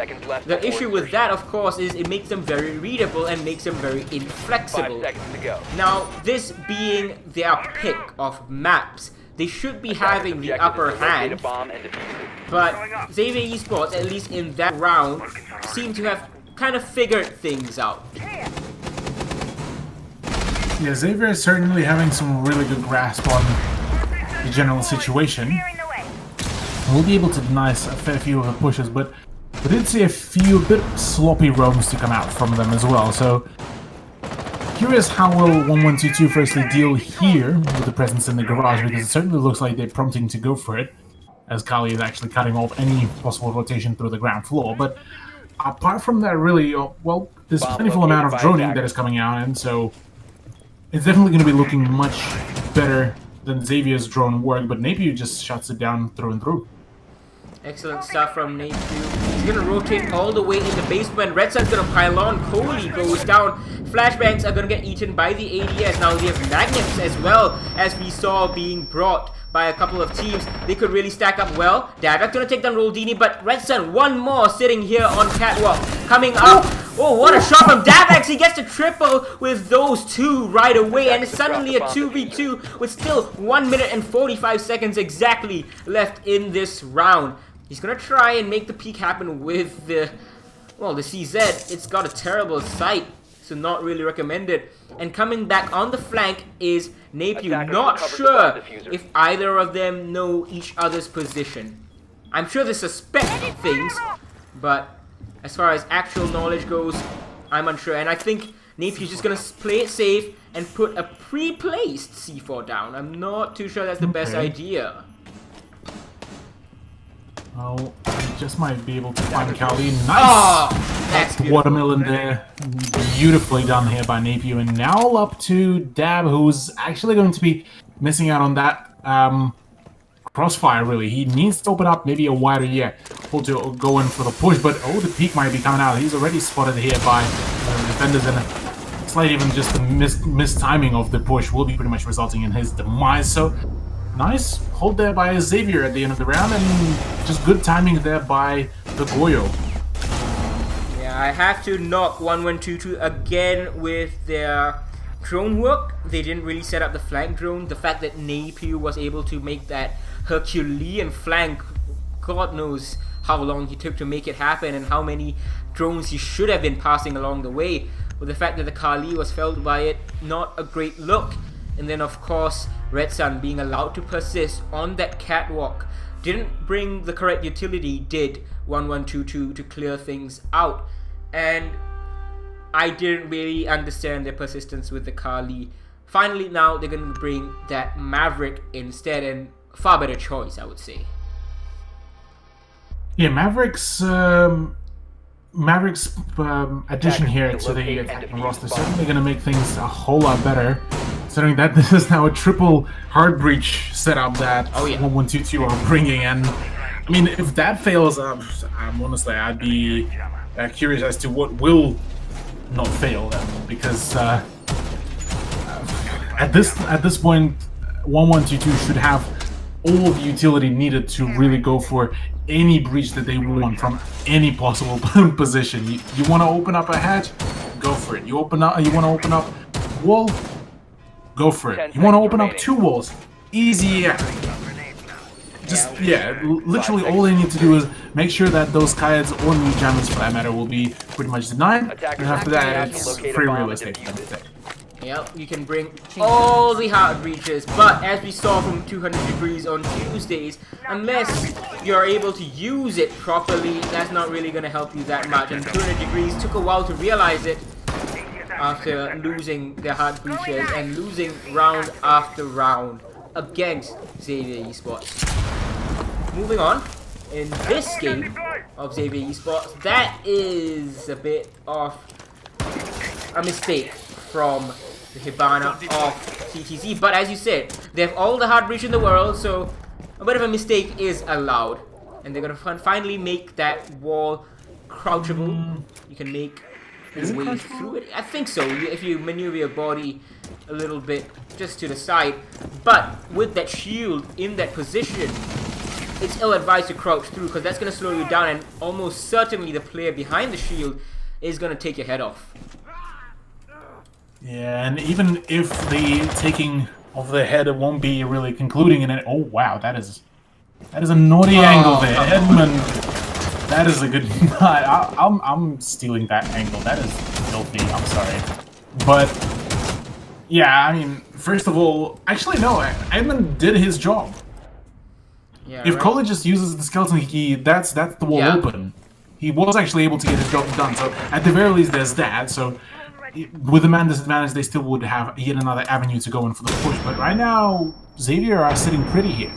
The issue with that, of course, is it makes them very readable and makes them very inflexible. 5 seconds to go. Now, this being their pick of maps, they should be having the upper hand, but Xavier Esports, at least in that round, seem to have kind of figured things out. Yeah, Xavier is certainly having some really good grasp on the general situation. We'll be able to deny a fair few of the pushes, but we did see a few bit sloppy roams to come out from them as well, so curious how will 1122 firstly deal here with the presence in the garage, because it certainly looks like they're prompting to go for it, as Kali is actually cutting off any possible rotation through the ground floor. But apart from that, really, well, there's a plentiful amount of droning that is coming out, and so it's definitely going to be looking much better than Xavier's drone work, but Napier just shuts it down through and through. Excellent stuff from Napier. He's gonna rotate all the way in the basement. Red Sun's gonna pile on. Coley goes down. Flashbangs are gonna get eaten by the ADS. Now we have Magnets as well, as we saw being brought by a couple of teams. They could really stack up well. Davak gonna take down Roldini, but Red Sun, one more sitting here on Catwalk. Coming up. Oh, what a shot from Davax! He gets a triple with those two right away, and it's suddenly a 2v2 with still 1 minute and 45 seconds exactly left in this round. He's gonna try and make the peak happen with the CZ. It's got a terrible sight, so not really recommended. And coming back on the flank is Napier. Not sure if either of them know each other's position. I'm sure they suspect things, but as far as actual knowledge goes, I'm unsure. And I think Napier's just gonna play it safe and put a pre-placed C4 down. I'm not too sure that's the best idea. Well, he just might be able to find Kali. Nice! Oh, that's watermelon there. Beautifully done here by Napier. And now up to Dab, who's actually going to be missing out on that crossfire, really. He needs to open up maybe a wider, to go in for the push. But, the peak might be coming out. He's already spotted here by the defenders. And it's like even just the mistiming of the push will be pretty much resulting in his demise. So, nice hold there by Xavier at the end of the round. And just good timing there by the Goyo. I have to knock 1122 again with their drone work. They didn't really set up the flank drone. The fact that Napier was able to make that Herculean flank, God knows how long he took to make it happen and how many drones he should have been passing along the way. But the fact that the Kali was felled by it, not a great look. And then of course Red Sun being allowed to persist on that catwalk didn't bring the correct utility, did 1122 to clear things out. And I didn't really understand their persistence with the Kali. Finally, now they're going to bring that Maverick instead, and far better choice, I would say. Yeah, Maverick's addition here to the attacking roster is certainly going to make things a whole lot better. Considering that this is now a triple hard breach setup that 1122 are bringing, and I mean, if that fails, honestly, I'd be curious as to what will not fail then, because at this point, 1122 should have all the utility needed to really go for any breach that they want from any possible position. You want to open up a hatch, go for it. You want to open up a wall, go for it. You want to open up 2 walls, easy. Literally all they need to do is make sure that those Kayeds or new jammers, for that matter, will be pretty much denied, and after that it's free real estate. Yep, you can bring all the hard breaches, but as we saw from 200 degrees on Tuesdays, unless you're able to use it properly, that's not really going to help you that much. And 200 degrees took a while to realize it after losing their hard breaches and losing round after round against Xavier Esports. Moving on, in this game of Xavier Esports, that is a bit of a mistake from the Hibana of TTC. But as you said, they have all the hard breach in the world, so a bit of a mistake is allowed. And they're going to finally make that wall crouchable. You can make your way through it. I think so, if you maneuver your body a little bit just to the side. But with that shield in that position, it's ill-advised to crouch through, because that's going to slow you down, and almost certainly the player behind the shield is going to take your head off. Yeah, and even if the taking of the head won't be really concluding in it. Oh wow, that is a naughty angle there, Edmund. That is a good. I'm stealing that angle. That is filthy. I'm sorry, but yeah, I mean, first of all, actually no, Edmund did his job. Yeah, if Kohli just uses the skeleton key, that's the wall open. He was actually able to get his job done. So at the very least, there's that. So with the man disadvantage, they still would have yet another avenue to go in for the push. But right now, Xavier are sitting pretty here.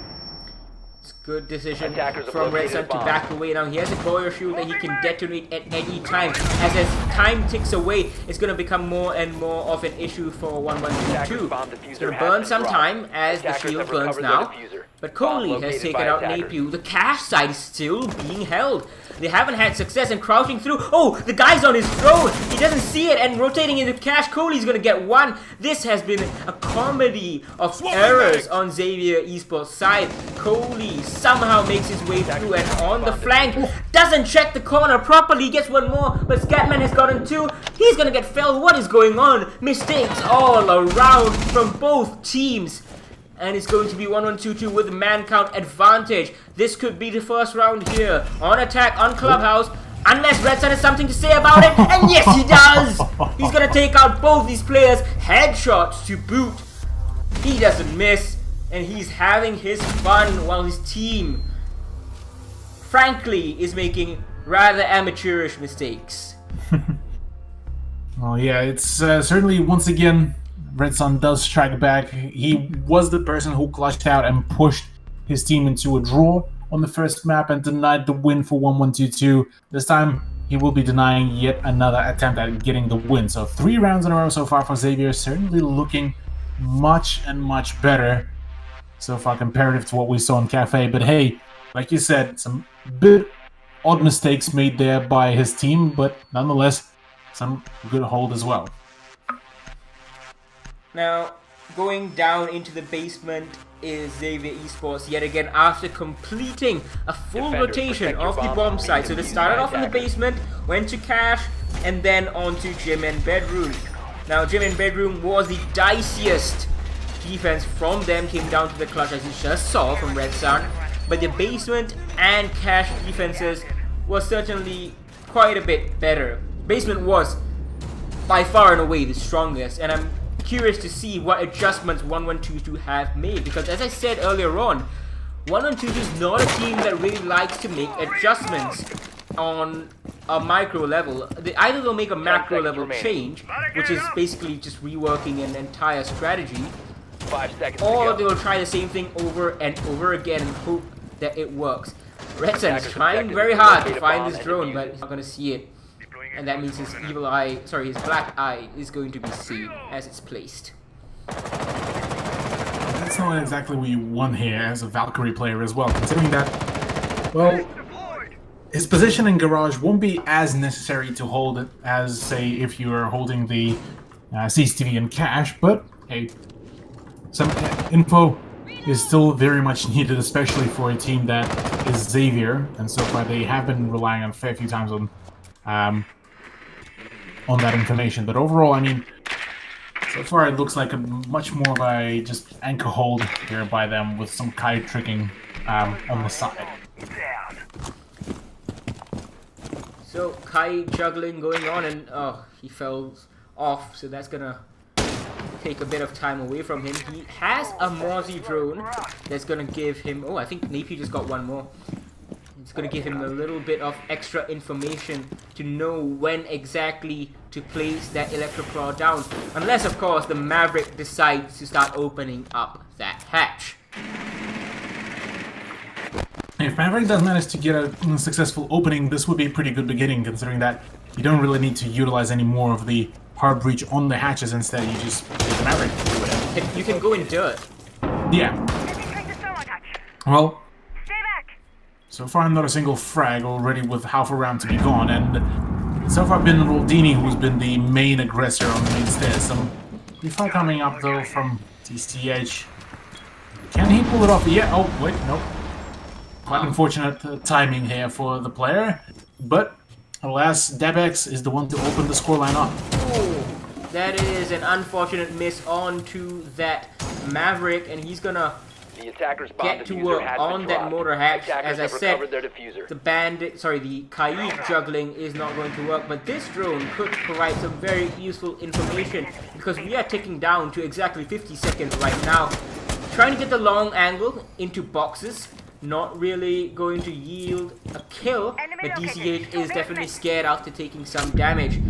It's a good decision from Red Sun to back away. Now he has a Goyo shield that he can detonate at any time. As time ticks away, it's going to become more and more of an issue for 1122. It's going to burn some time as the shield burns now. But Kohli has taken out Napier. The cash side is still being held. They haven't had success in crouching through. Oh, the guy's on his throne. He doesn't see it, and rotating into cash. Kohli's going to get one. This has been a comedy of errors on Xavier Esports' side. Kohli somehow makes his way through, and on the flank, doesn't check the corner properly. Gets one more, but Scatman has gotten two. He's going to get felled. What is going on? Mistakes all around from both teams. And it's going to be 1-1-2-2 with man count advantage. This could be the first round here. On attack, on Clubhouse. Unless Red Sun has something to say about it. And yes, he does! He's going to take out both these players. Headshots to boot. He doesn't miss. And he's having his fun while his team, frankly, is making rather amateurish mistakes. Oh yeah, it's certainly, once again, Red Sun does strike back. He was the person who clutched out and pushed his team into a draw on the first map and denied the win for 1-1-2-2. This time, he will be denying yet another attempt at getting the win. So 3 rounds in a row so far for Xavier, certainly looking much and much better so far comparative to what we saw in Cafe. But hey, like you said, some bit odd mistakes made there by his team, but nonetheless, some good hold as well. Now, going down into the basement is Xavier Esports yet again after completing a full Defenders, rotation protect your of the bombs bomb from site. So they started off in the attackers. basement, went to Cash, and then on to Gym and Bedroom. Now, Gym and Bedroom was the diciest defense from them, came down to the clutch as you just saw from Red Sun. But the basement and Cash defenses was certainly quite a bit better. Basement was by far and away the strongest, and I'm curious to see what adjustments 1122 have made, because as I said earlier on, 1122 is not a team that really likes to make adjustments on a micro level. Either they'll make a macro level remaining. change, which is basically just reworking an entire strategy, 5 seconds or to they go. will try the same thing over and over again and hope that it works. Red Sun is Attackers trying objective very is hard to locate a find bomb this and drone, defuse but it. he's not going to see it. And that means his evil eye, sorry, his black eye is going to be seen as it's placed. That's not exactly what you want here as a Valkyrie player as well, considering that, well, his position in Garage won't be as necessary to hold it as, say, if you are holding the CCTV and Cash, but hey, some info is still very much needed, especially for a team that is Xavier, and so far they have been relying on a fair few times on that information. But overall, I mean, so far it looks like a much more of a just anchor hold here by them with some kite tricking on the side. So Kai juggling going on, and oh, he fell off, so that's gonna take a bit of time away from him. He has a Mozzie drone that's gonna give him, oh, I think Napier just got one more. It's gonna give him a little bit of extra information to know when exactly to place that Electroclaw down, unless of course the Maverick decides to start opening up that hatch. If Maverick does manage to get a successful opening, this would be a pretty good beginning, considering that you don't really need to utilize any more of the hard breach on the hatches. Instead, you just use the Maverick to do it. You can go in dirt. Yeah. Well, Stay back! so far not a single frag already with half a round to be gone, and so far been Roldini who's been the main aggressor on the main stairs. Some before coming up though from TCH. Can he pull it off? Yeah, oh wait, nope. Quite unfortunate timing here for the player, but alas, Dabex is the one to open the scoreline up. Oh, that is an unfortunate miss onto that Maverick, and he's gonna The attacker's bomb get to diffuser work has on been that dropped. motor hatch. Attackers As I have said, recovered their diffuser. the bandit, sorry, the Kaid juggling is not going to work, but this drone could provide some very useful information, because we are ticking down to exactly 50 seconds right now. Trying to get the long angle into boxes, not really going to yield a kill, but DCH is definitely scared after taking some damage.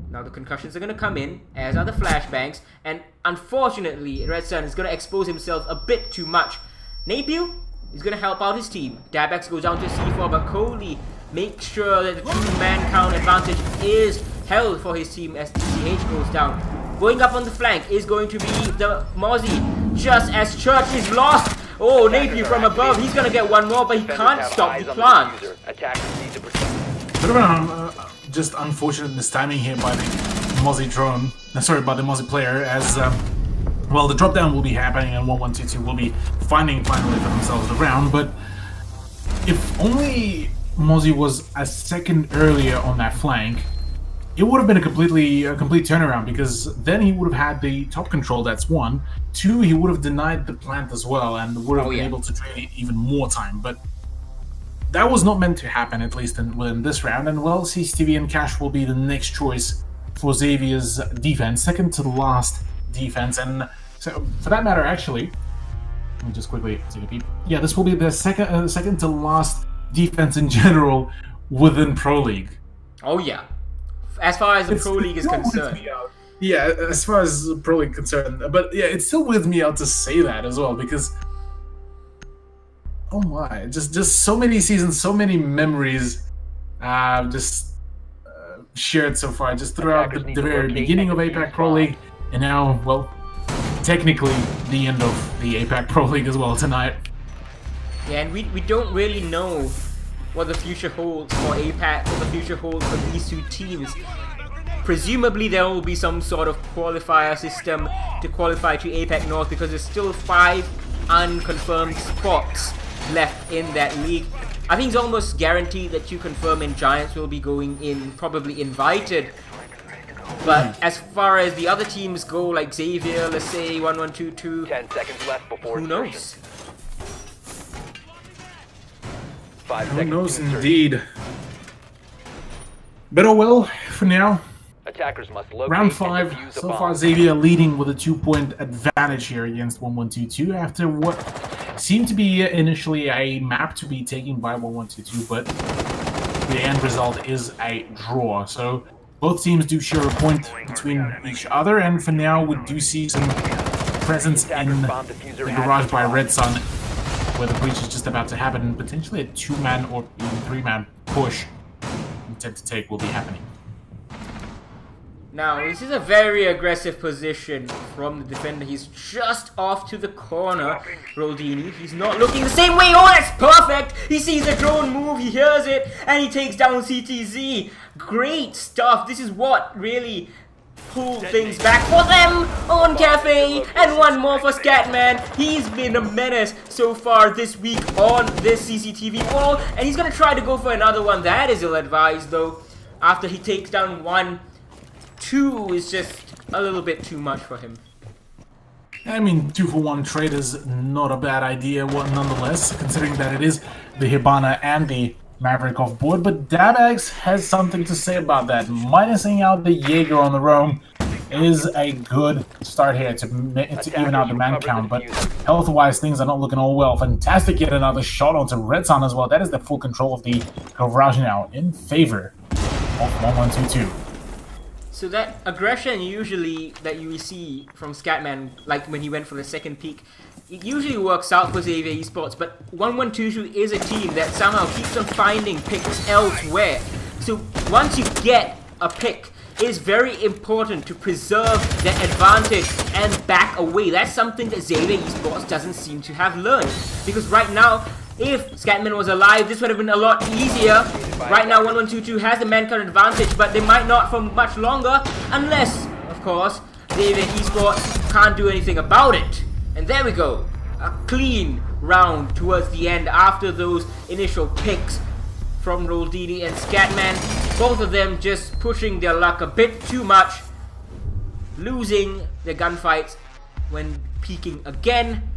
Now the concussions are going to come in, as are the flashbangs, and unfortunately Red Sun is going to expose himself a bit too much. Napier is going to help out his team. Dabex goes down to C4, but Coley makes sure that the 2-man count advantage is held for his team as DCH goes down. Going up on the flank is going to be the Mozzie, just as Church is lost. Oh, Napier from above, he's going to get one more, but he Defenders can't have stop eyes the on plant. diffuser. Attackers need to proceed. Bit of an just unfortunate mistiming here by the Mozzie drone. Sorry, by the Mozzie player, as well, the drop down will be happening and 1122 will be finding finally for themselves the round. But if only Mozzie was a second earlier on that flank, it would have been a complete turnaround, because then he would have had the top control. That's one. Two, he would have denied the plant as well and would have been able to trade even more time. But that was not meant to happen, at least within this round. And well, CCTV and Cash will be the next choice for Xavier's defense, second to the last defense. And so, for that matter, actually, let me just quickly take a peep. Yeah, this will be the second to last defense in general within Pro League. Oh yeah. As far as the Pro League is still weirds concerned. me out. Yeah, as far as Pro League concerned. But yeah, it still weirds me out to say that as well, because oh my, just so many seasons, so many memories, just shared so far, just throughout Attackers the need to very locate beginning of and APAC defuse Pro bombs. League, and now, well, technically the end of the APAC Pro League as well tonight. Yeah, and we don't really know what the future holds for APAC, what the future holds for these two teams. Presumably there will be some sort of qualifier system to qualify to APAC North because there's still 5 unconfirmed spots left in that league. I think it's almost guaranteed that 2 confirmed and Giants will be going in, probably invited. But as far as the other teams go, like Xavier, let's say 1122, 10 seconds left before who insertion. knows? 5 Who seconds knows to insertion. indeed. But oh well, for now, Attackers must locate round and 5, defuse a so bomb. far Xavier leading with a 2-point advantage here against 1122 after what seemed to be initially a map to be taken by 1122, but the end result is a draw. So both teams do share a point between each other, and for now we do see some presence in Attackers the bomb diffuser has garage been by dropped. Red Sun, where the breach is just about to happen, and potentially a 2-man or even 3-man push intent to take will be happening. Now, this is a very aggressive position from the defender. He's just off to the corner, Roldini. He's not looking the same way. Oh, that's perfect! He sees the drone move, he hears it, and he takes down CTZ. Great stuff. This is what really pulled things back for them on Cafe. And one more for Scatman. He's been a menace so far this week on this CCTV wall, and he's going to try to go for another one. That is ill-advised, though. After he takes down 1, 2 is just a little bit too much for him. I mean, 2-for-1 trade is not a bad idea, nonetheless, considering that it is the Hibana and the Maverick off board, but Dabags has something to say about that. Minusing out the Jaeger on the roam is a good start here to even out the man count, but health-wise things are not looking all well. Fantastic, yet another shot onto Red Sun as well. That is the full control of the garage now in favor of 1122. So that aggression usually that you see from Scatman, like when he went for the second peak, it usually works out for Xavier Esports, but 1122 is a team that somehow keeps on finding picks elsewhere. So once you get a pick, it is very important to preserve the advantage and back away. That's something that Xavier Esports doesn't seem to have learned. Because right now, if Scatman was alive, this would have been a lot easier. Right now, 1122 has the man-count advantage, but they might not for much longer, unless, of course, Xavier Esports can't do anything about it. And there we go. A clean round towards the end after those initial picks from Roldini and Scatman. Both of them just pushing their luck a bit too much, losing their gunfights when peaking again.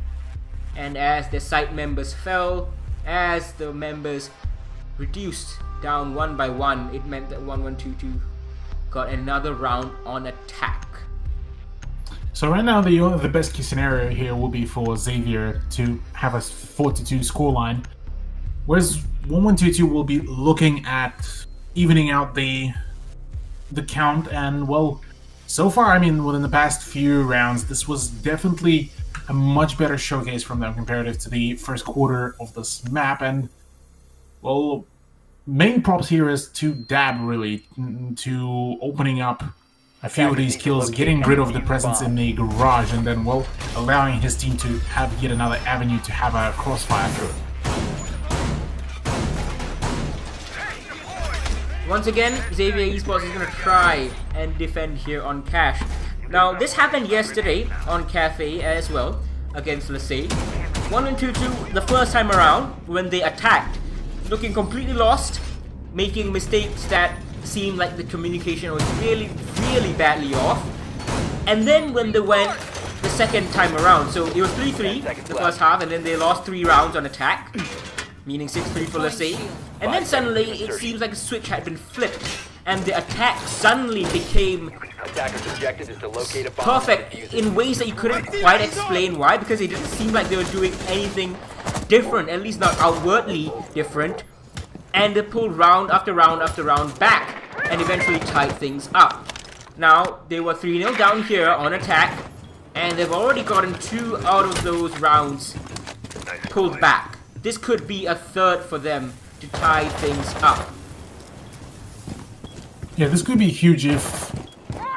And as the site members fell, as the members reduced down 1 by 1, it meant that 1122 got another round on attack. So right now, the best case scenario here will be for Xavier to have a 4-2 scoreline, whereas 1122 will be looking at evening out the count. And well, so far, I mean, within the past few rounds, this was definitely a much better showcase from them comparative to the first quarter of this map. And well, main props here is to Dab, really, to opening up a few of these kills, getting rid of the presence in the garage, and then, well, allowing his team to have yet another avenue to have a crossfire through. Once again, Xavier Esports is going to try and defend here on Cash. Now, this happened yesterday on Cafe as well, against Lasay. 1122, the first time around, when they attacked, looking completely lost, making mistakes that seemed like the communication was really, really badly off. And then when they went the second time around, so it was 3-3 the first half, and then they lost 3 rounds on attack, meaning 6-3 for Lasay. And then suddenly, it seems like a switch had been flipped, and the attack suddenly became Attacker's objective is to locate a bomb and perfect defuse it. in ways that you couldn't quite explain why, because it didn't seem like they were doing anything different, at least not outwardly different. And they pulled round after round after round back and eventually tied things up. Now, they were 3-0 down here on attack, and they've already gotten 2 out of those rounds pulled back. This could be a third for them to tie things up. Yeah, this could be huge if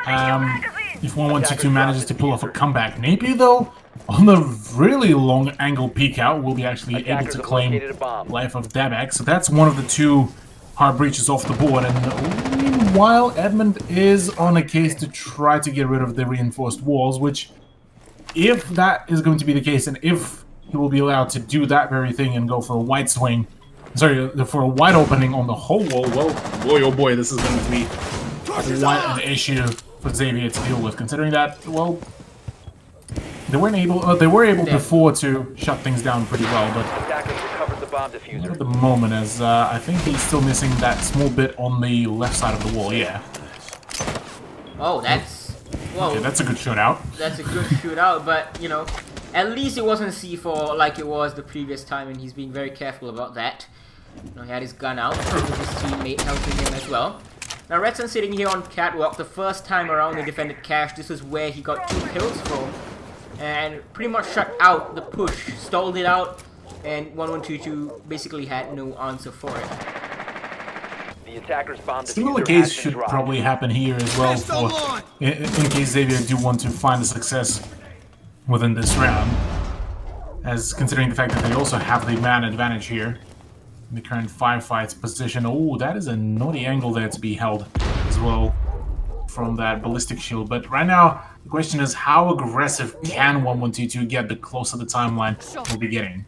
1122 manages to pull off a comeback. Napier, though, on the really long angle peek out, will be actually able Attackers to have claim located a bomb. life of Dabak. So that's one of the two hard breaches off the board. And meanwhile, Edmund is on a case to try to get rid of the reinforced walls, which, if that is going to be the case, and if he will be allowed to do that very thing and go for a wide swing, sorry, for a wide opening on the whole wall, well, boy oh boy, this is going to be quite an issue for Xavier to deal with, considering that, well, they were able before to shut things down pretty well, but Attackers recovered the bomb not diffuser. at the moment, as I think he's still missing that small bit on the left side of the wall, yeah. Oh, that's... Well, Yeah, that's a good shootout. that's a good shootout, but, you know, at least it wasn't C4 like it was the previous time, and he's being very careful about that. You know, he had his gun out, with his teammate helping him as well. Now, Redson sitting here on Catwalk, the first time around they defended Cash, this is where he got 2 kills from, and pretty much shut out the push, stalled it out, and 1122 basically had no answer for it. The attacker's bomb Similar diffuser case has been should dropped. probably happen here as well, for, in case Xavier do want to find a success within this round. As considering the fact that they also have the man advantage here in the current firefights position. Oh, that is a naughty angle there to be held as well from that ballistic shield. But right now, the question is, how aggressive can 1122 get the closer the timeline will be getting?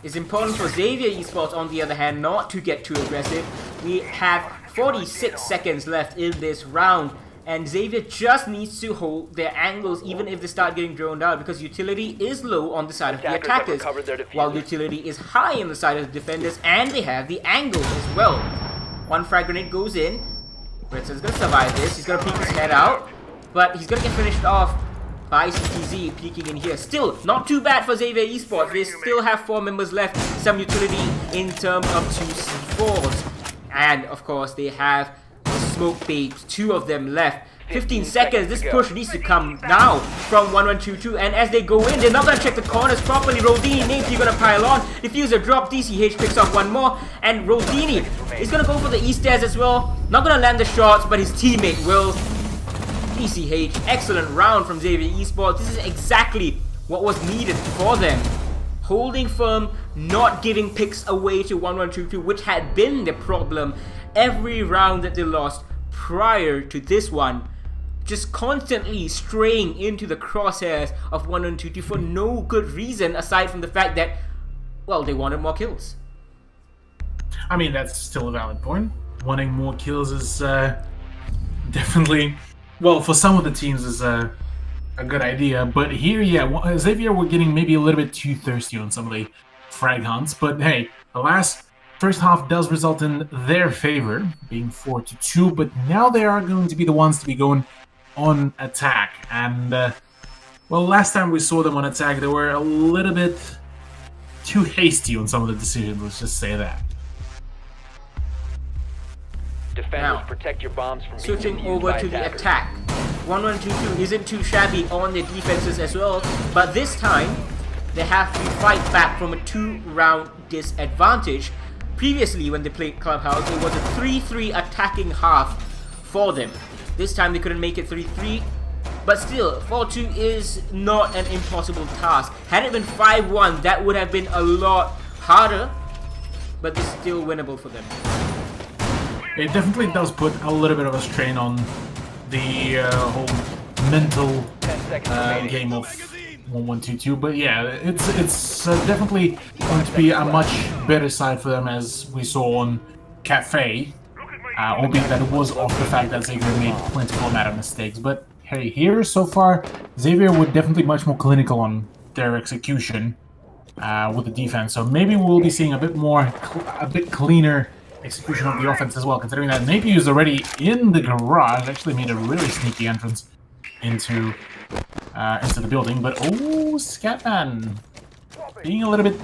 It's important for Xavier Esports, on the other hand, not to get too aggressive. We have 46 seconds left in this round, and Xavier just needs to hold their angles even if they start getting droned out, because utility is low on the side of the Attackers have attackers, recovered their diffuser. while utility is high on the side of the defenders, and they have the angles as well. One frag grenade goes in. Redson's gonna survive this. He's gonna peek his head out, but he's gonna get finished off by CTZ peeking in here. Still, not too bad for Xavier Esports. They still have 4 members left, some utility in terms of 2 C4s. And, of course, they have smoke babes, 2 of them left. 15 seconds, this push needs to come now from 1122, and as they go in, they're not gonna check the corners properly. Rodini, Napier gonna pile on, diffuser drop, DCH picks up one more, and Rodini is gonna go for the east stairs as well. Not gonna land the shots, but his teammate will. DCH, excellent round from Xavier Esports. This is exactly what was needed for them. Holding firm, not giving picks away to 1122, which had been the problem every round that they lost prior to this one. Just constantly straying into the crosshairs of 1122 for no good reason aside from the fact that, well, they wanted more kills. I mean, that's still a valid point. Wanting more kills is definitely, well, for some of the teams is a good idea. But here, yeah, Xavier were getting maybe a little bit too thirsty on some of the frag hunts. But hey, alas, first half does result in their favor, being 4-2. But now they are going to be the ones to be going on attack. And, well, last time we saw them on attack, they were a little bit too hasty on some of the decisions, let's just say that. Defenders, Now, protect your bombs from being Switching used over by to the attackers. attack. 1122 isn't too shabby on their defenses as well, but this time they have to fight back from a 2-round disadvantage. Previously, when they played Clubhouse, it was a 3-3 attacking half for them. This time they couldn't make it 3-3, but still, 4-2 is not an impossible task. Had it been 5-1, that would have been a lot harder, but it's still winnable for them. It definitely does put a little bit of a strain on the whole mental 10 seconds remaining. game of 1122, but yeah, it's definitely going to be a much better side for them, as we saw on Cafe, albeit that it was off the fact that Xavier made plentiful amount of mistakes. But hey, here so far, Xavier were definitely much more clinical on their execution with the defense, so maybe we'll be seeing a bit cleaner execution of the offense as well, considering that Napier is already in the garage. Actually made a really sneaky entrance into the building, but oh, Scatman being a little bit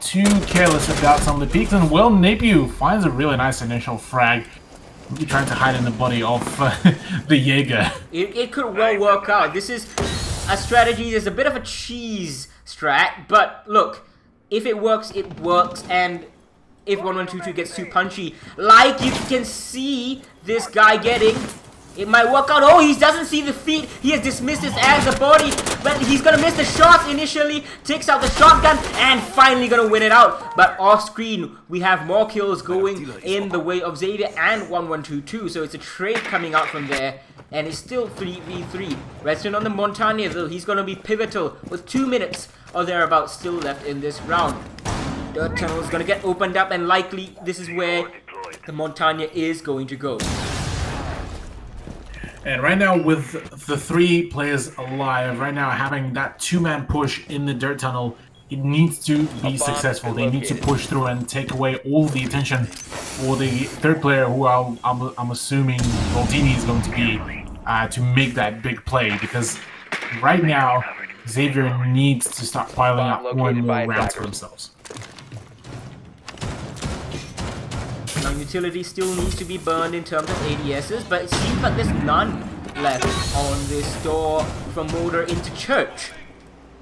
too careless about some of the peaks, and well, Napier finds a really nice initial frag. Maybe trying to hide in the body of the Jaeger. It could well work out. This is a strategy that's a bit of a cheese strat, but look, if it works, it works, and if 1122 gets too punchy. Like you can see this guy getting. It might work out. Oh, he doesn't see the feet. He has dismissed his as a body. But he's going to miss the shots initially. Takes out the shotgun and finally going to win it out. But off screen, we have more kills going in the way of Xavier and 1122. So it's a trade coming out from there. And it's still 3v3. Redstone on the Montagna though. He's going to be pivotal with 2 minutes or thereabouts still left in this round. Dirt tunnel is going to get opened up and likely this is where the Montagna is going to go. And right now, with the 3 players alive, right now having that 2-man push in the dirt tunnel, it needs to be successful. They need to push through and take away all the attention for the third player, who I'm assuming Roldini is going to be, to make that big play. Because right now, Xavier needs to start piling up more and more rounds for themselves. Now, utility still needs to be burned in terms of ADSs, but it seems like there's none left on this door from Motor into Church.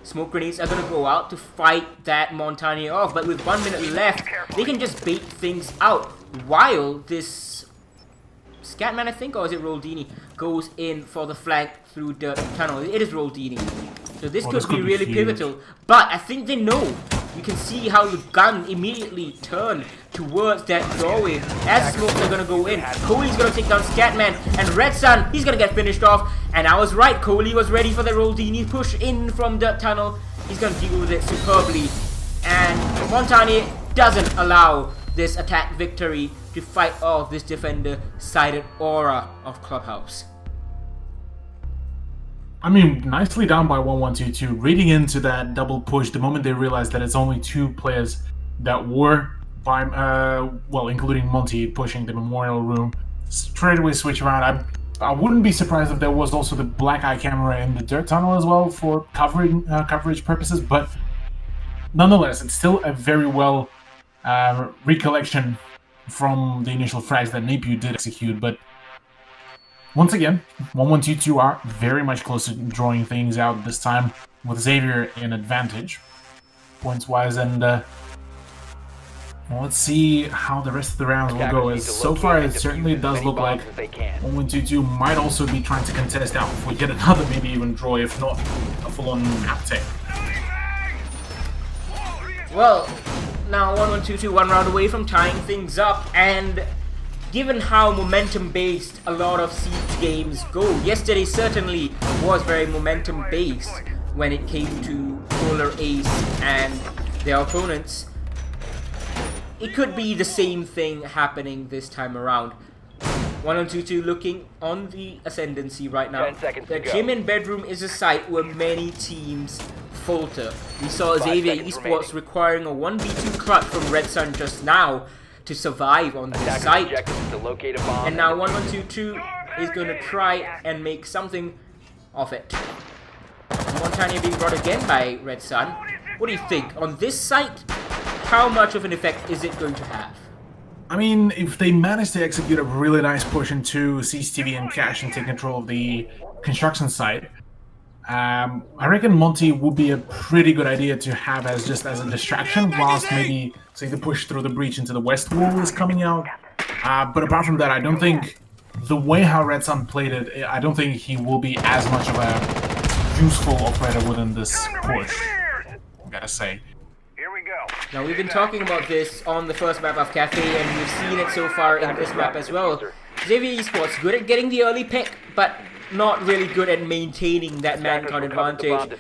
Smoke grenades are going to go out to fight that Montagna off, but with 1 minute left, they can just bait things out while this Scatman, I think, or is it Roldini, goes in for the flank through Dirt Tunnel. It is Roldini. So this could be really pivotal, but I think they know. You can see how the gun immediately turned towards that doorway as smokes are going to go in. Coley's going to take down Scatman, and Red Sun, he's going to get finished off. And I was right, Coley was ready for the Roldini push in from Dirt Tunnel. He's going to deal with it superbly. And Montagna doesn't allow this attack victory to fight off this defender-sided aura of Clubhouse. I mean, nicely done by 1122, reading into that double push the moment they realized that it's only 2 players that were, including Monty pushing the memorial room. Straight away switch around. I wouldn't be surprised if there was also the black eye camera in the dirt tunnel as well for coverage purposes, but nonetheless, it's still a very well recollection from the initial frags that Napier did execute, but once again, 1122 are very much close to drawing things out this time, with Xavier in advantage, points-wise, and let's see how the rest of the rounds will go, as so far it certainly does look like 1122 might also be trying to contest out for yet another, maybe even draw, if not a full-on map take. Well, now 1122 1 round away from tying things up, and given how momentum-based a lot of Siege games go, yesterday certainly was very momentum-based when it came to Polar Ace and their opponents. It could be the same thing happening this time around. 1122 looking on the ascendancy right now. 10 seconds The to go. gym and bedroom is a site where many teams falter. We saw 5 Xavier seconds Esports remaining. requiring a 1v2 clutch from Red Sun just now to survive on this Attackers' site. objective is to locate a bomb And now 1122 is going to try and make something of it. Montagna being brought again by Red Sun. What do you think? On this site, how much of an effect is it going to have? I mean, if they manage to execute a really nice push into CCTV and Cash and take control of the construction site, I reckon Monty would be a pretty good idea to have as just as a distraction, whilst maybe, say, the push through the breach into the west wall is coming out. But apart from that, I don't think the way how Red Sun played it, I don't think he will be as much of a useful operator within this push, I gotta say. Here we go. Now we've been talking about this on the first map of Cafe, and we've seen it so far in this map as well. Xavier Esports good at getting the early pick, but not really good at maintaining that man count advantage.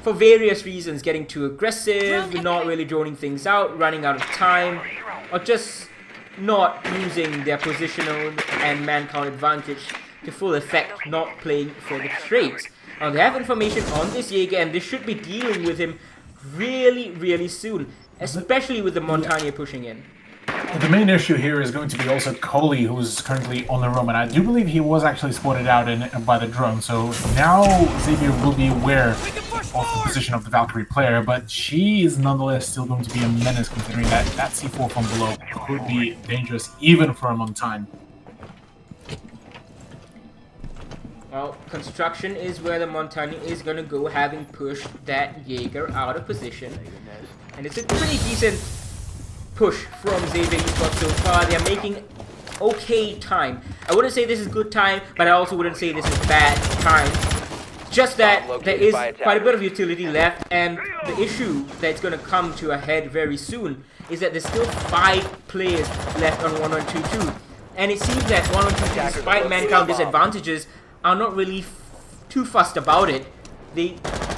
For various reasons, getting too aggressive, not really droning things out, running out of time, or just not using their positional and man count advantage to full effect, not playing for the trades. Now they have information on this Jaeger, and they should be dealing with him really soon, especially with the Montagna pushing in. The main issue here is going to be also Coley, who's currently on the room, and I do believe he was actually spotted out by the drone, so now Xavier will be aware of the position of the Valkyrie player, but she is nonetheless still going to be a menace, considering that C4 from below could be dangerous even for a Montaigne. Well, construction is where the Montagna is going to go, having pushed that Jaeger out of position. And it's a pretty decent push from Xavier Esports so far. They're making okay time. I wouldn't say this is good time, but I also wouldn't say this is bad time. Just that there is quite a bit of utility left, and the issue that's going to come to a head very soon is that there's still 5 players left on 1-1-2-2. And it seems that 1-1-2-2, despite man count disadvantages, are not really too fussed about it. They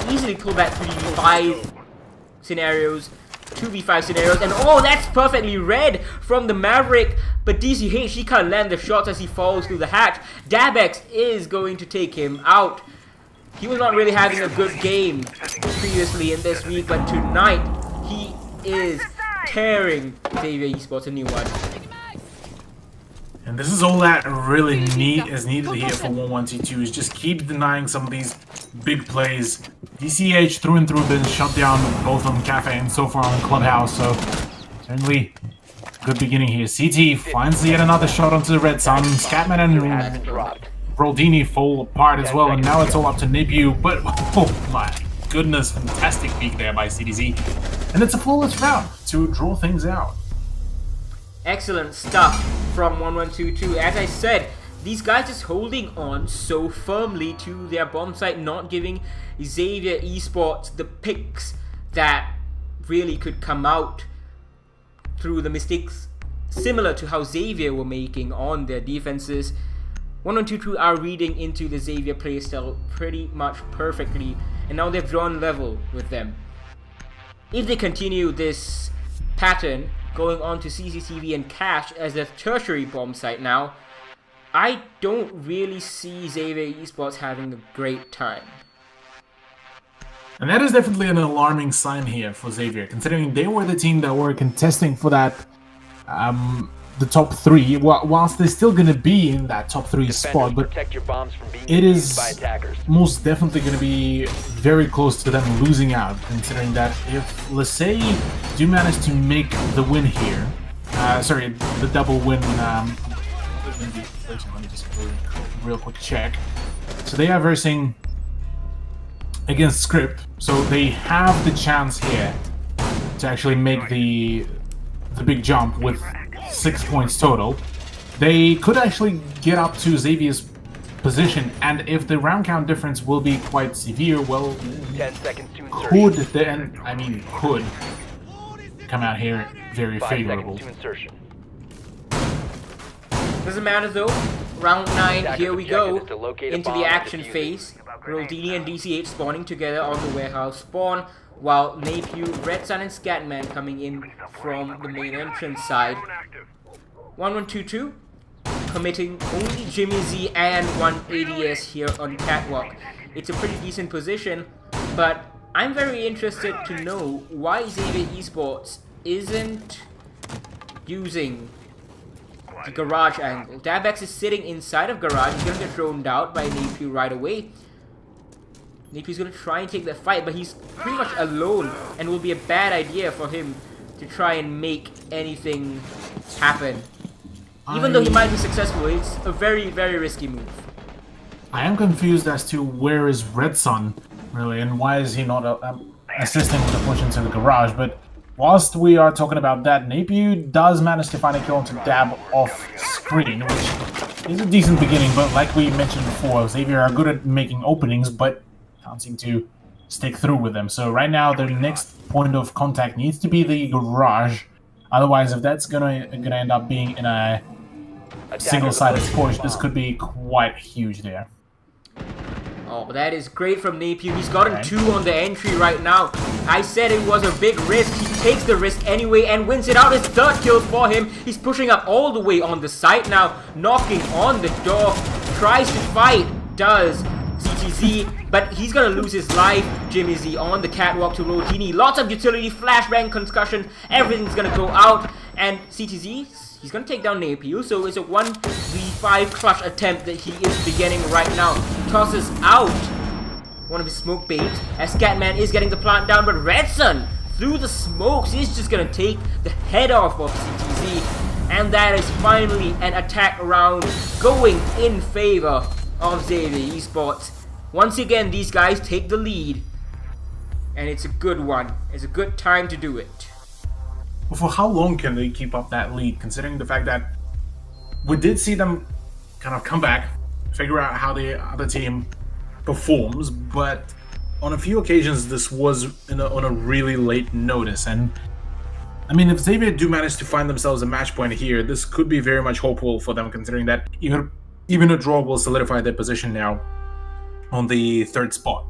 easily pull back 3v5 scenarios, 2v5 scenarios, and oh, that's perfectly read from the Maverick, but DCH, he can't land the shots as he falls through the hatch. Dabex is going to take him out. He was not really having a good game previously in this week, but tonight he is tearing Xavier Esports a new one. And this is all that really is needed here for 1-1-2-2 is just keep denying some of these big plays. DCH through and through been shut down both on Cafe and so far on Clubhouse, so certainly good beginning here. CT finds yet another shot onto the Red Sun. Scatman and Roldini fall apart as well, and now it's all up to Nebu, but oh my goodness, fantastic peek there by CDZ. And it's a flawless round to draw things out. Excellent stuff from 1-1-2-2. As I said, these guys just holding on so firmly to their bomb site, not giving Xavier Esports the picks that really could come out through the mistakes similar to how Xavier were making on their defenses. 1-1-2-2 are reading into the Xavier playstyle pretty much perfectly, and now they've drawn level with them. If they continue this pattern, going on to CCTV and Cash as a tertiary bomb site now, I don't really see Xavier Esports having a great time. And that is definitely an alarming sign here for Xavier, considering they were the team that were contesting for that, the top 3, whilst they're still going to be in that top 3 spot, but it is most definitely going to be very close to them losing out, considering that if, let's say, do manage to make the win here, the double win, let me just do a real quick check. So they are versing against Script, so they have the chance here to actually make the big jump with 6 points total. They could actually get up to Xavier's position, and if the round count difference will be quite severe, well, 10 seconds to could come out here very favorable. Doesn't matter though. Round 9, here we go into the action phase. Roldini and DCH spawning together on the warehouse spawn, while Napew, Red Sun, and Scatman coming in from the main entrance side. 1-1-2-2, committing only Jimmy Z and one ADS here on Catwalk. It's a pretty decent position, but I'm very interested to know why Xavier Esports isn't using the garage angle. Dabex is sitting inside of garage. He's gonna get thrown out by Napew right away. Napew's gonna try and take the fight, but he's pretty much alone, and will be a bad idea for him to try and make anything happen. Even though he might be successful, it's a very, very risky move. I am confused as to where is Red Sun, really, and why is he not assisting with the push into the garage, but whilst we are talking about that, Napew does manage to find a kill onto Dab off screen, which is a decent beginning, but like we mentioned before, Xavier are good at making openings, but can't seem to stick through with them. So right now, their next point of contact needs to be the garage. Otherwise, if that's gonna end up being in a single-sided push, this could be quite huge there. Oh, that is great from Napew. He's gotten 2 on the entry right now. I said it was a big risk. He takes the risk anyway and wins it out. His 3rd kill for him. He's pushing up all the way on the site now, knocking on the door. Tries to fight, does CTZ, but he's gonna lose his life. Jimmy Z on the catwalk to Roldini. Lots of utility, flashbang, concussion. Everything's gonna go out, and CTZ, he's gonna take down Napew, so it's a 1v5 clutch attempt that he is beginning right now. Tosses out one of his smoke baits as Scatman is getting the plant down, but Red Sun through the smokes is just gonna take the head off of CTZ, and that is finally an attack round going in favor of Xavier Esports. Once again, these guys take the lead, and it's a good one. It's a good time to do it. for how long can they keep up that lead, considering the fact that we did see them kind of come back, figure out how the other team performs, but on a few occasions this was on a really late notice. And I mean, if Xavier do manage to find themselves a match point here, this could be very much hopeful for them, considering that even a draw will solidify their position now on the third spot.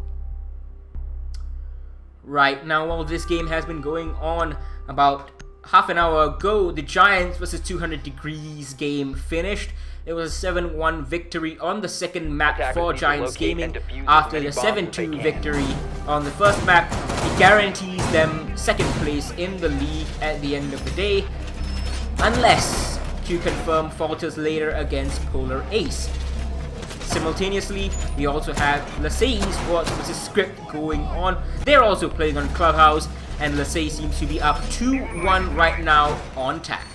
Right, now while this game has been going on, about half an hour ago, the Giants vs 200 Degrees game finished. It was a 7-1 victory on the second map for Giants Gaming after the 7-2 victory on the first map. It guarantees them second place in the league at the end of the day, unless Q Confirm falters later against Polar Ace. Simultaneously, we also have LeSay Esports vs Script going on. They're also playing on Clubhouse, and LeSay seems to be up 2-1 right now on TAC.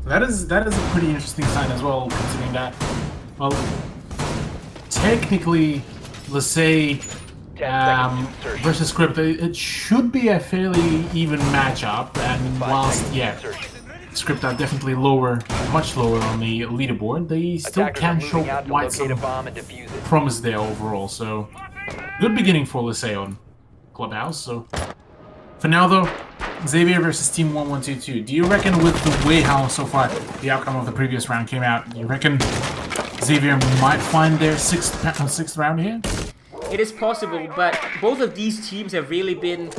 That is a pretty interesting sign as well, considering that, well, technically, LeSay versus Script, it should be a fairly even matchup, and whilst, Script are definitely much lower on the leaderboard, they still can show quite some promise there overall, so good beginning for LeSay on Clubhouse. So for now though, Xavier versus Team 1122. Do you reckon, with the way how so far the outcome of the previous round came out, you reckon Xavier might find their sixth round here? It is possible, but both of these teams have really been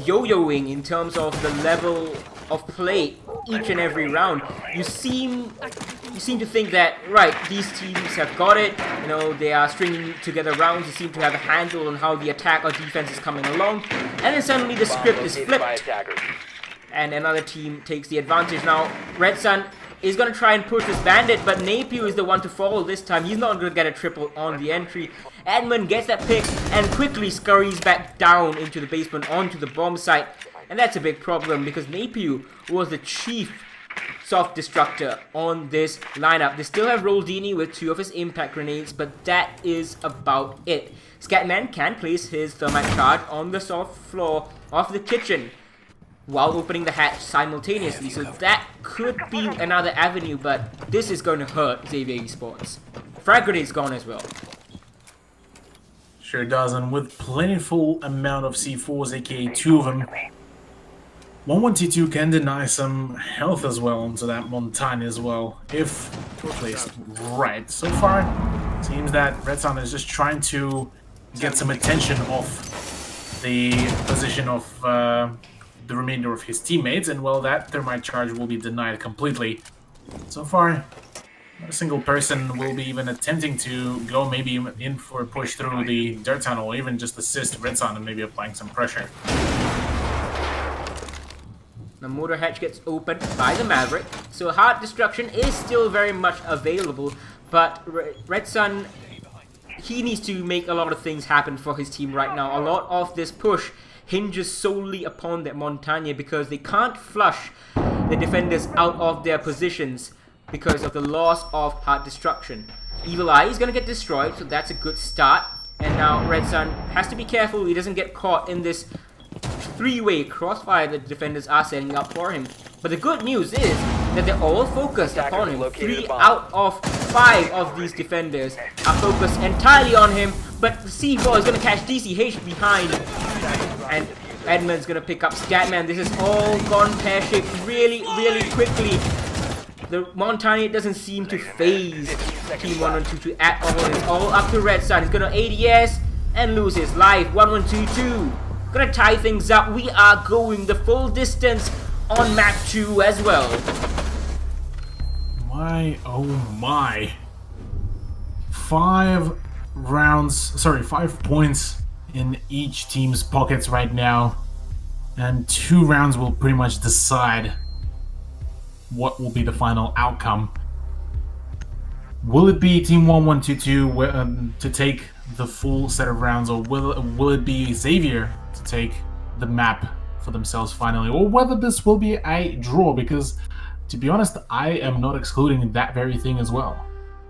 yo-yoing in terms of the level of play each and every round. You seem to think that, right, these teams have got it, you know, they are stringing together rounds, they seem to have a handle on how the attack or defense is coming along, and then suddenly the script is flipped and another team takes the advantage. Now, Red Sun is going to try and push this bandit, but Napier is the one to follow this time. He's not going to get a triple on the entry. Edmund gets that pick and quickly scurries back down into the basement onto the bomb site. And that's a big problem because Napier was the chief soft destructor on this lineup. They still have Roldini with 2 of his impact grenades, but that is about it. Scatman can place his thermite charge on the soft floor of the kitchen while opening the hatch simultaneously, so that could be another avenue, but this is going to hurt Xavier Esports. Frag grenade's gone as well. Sure does, and with plentiful amount of C4s, aka 2 of them, 1122 can deny some health as well onto that Montagne as well, if placed right. So far, it seems that Red Sun is just trying to get some attention off the position of the remainder of his teammates, and well, that thermite charge will be denied completely. So far, not a single person will be even attempting to go maybe in for a push through the dirt tunnel, or even just assist Red Sun and maybe applying some pressure. The motor hatch gets opened by the Maverick, so hard destruction is still very much available, but Red Sun, he needs to make a lot of things happen for his team right now. A lot of this push hinges solely upon that Montagne because they can't flush the defenders out of their positions because of the loss of hard destruction. Evil Eye is going to get destroyed, so that's a good start. And now Red Sun has to be careful he doesn't get caught in this 3-way crossfire that the defenders are setting up for him. But the good news is that they're all focused upon him. 3 out of 5 of these defenders are focused entirely on him, but the C4 is going to catch DCH behind. And Edmund's going to pick up Scatman. This is all gone pear-shaped really, really quickly. The Montagne doesn't seem to phase Team 1122 at all. It's all up to Red Sun. He's going to ADS and lose his life. 1122 gonna tie things up. We are going the full distance on map 2 as well. My, oh my. 5 points in each team's pockets right now. And 2 rounds will pretty much decide what will be the final outcome. Will it be Team 1122 to take the full set of rounds, or will it be Xavier to take the map for themselves finally, or whether this will be a draw? Because to be honest, I am not excluding that very thing as well.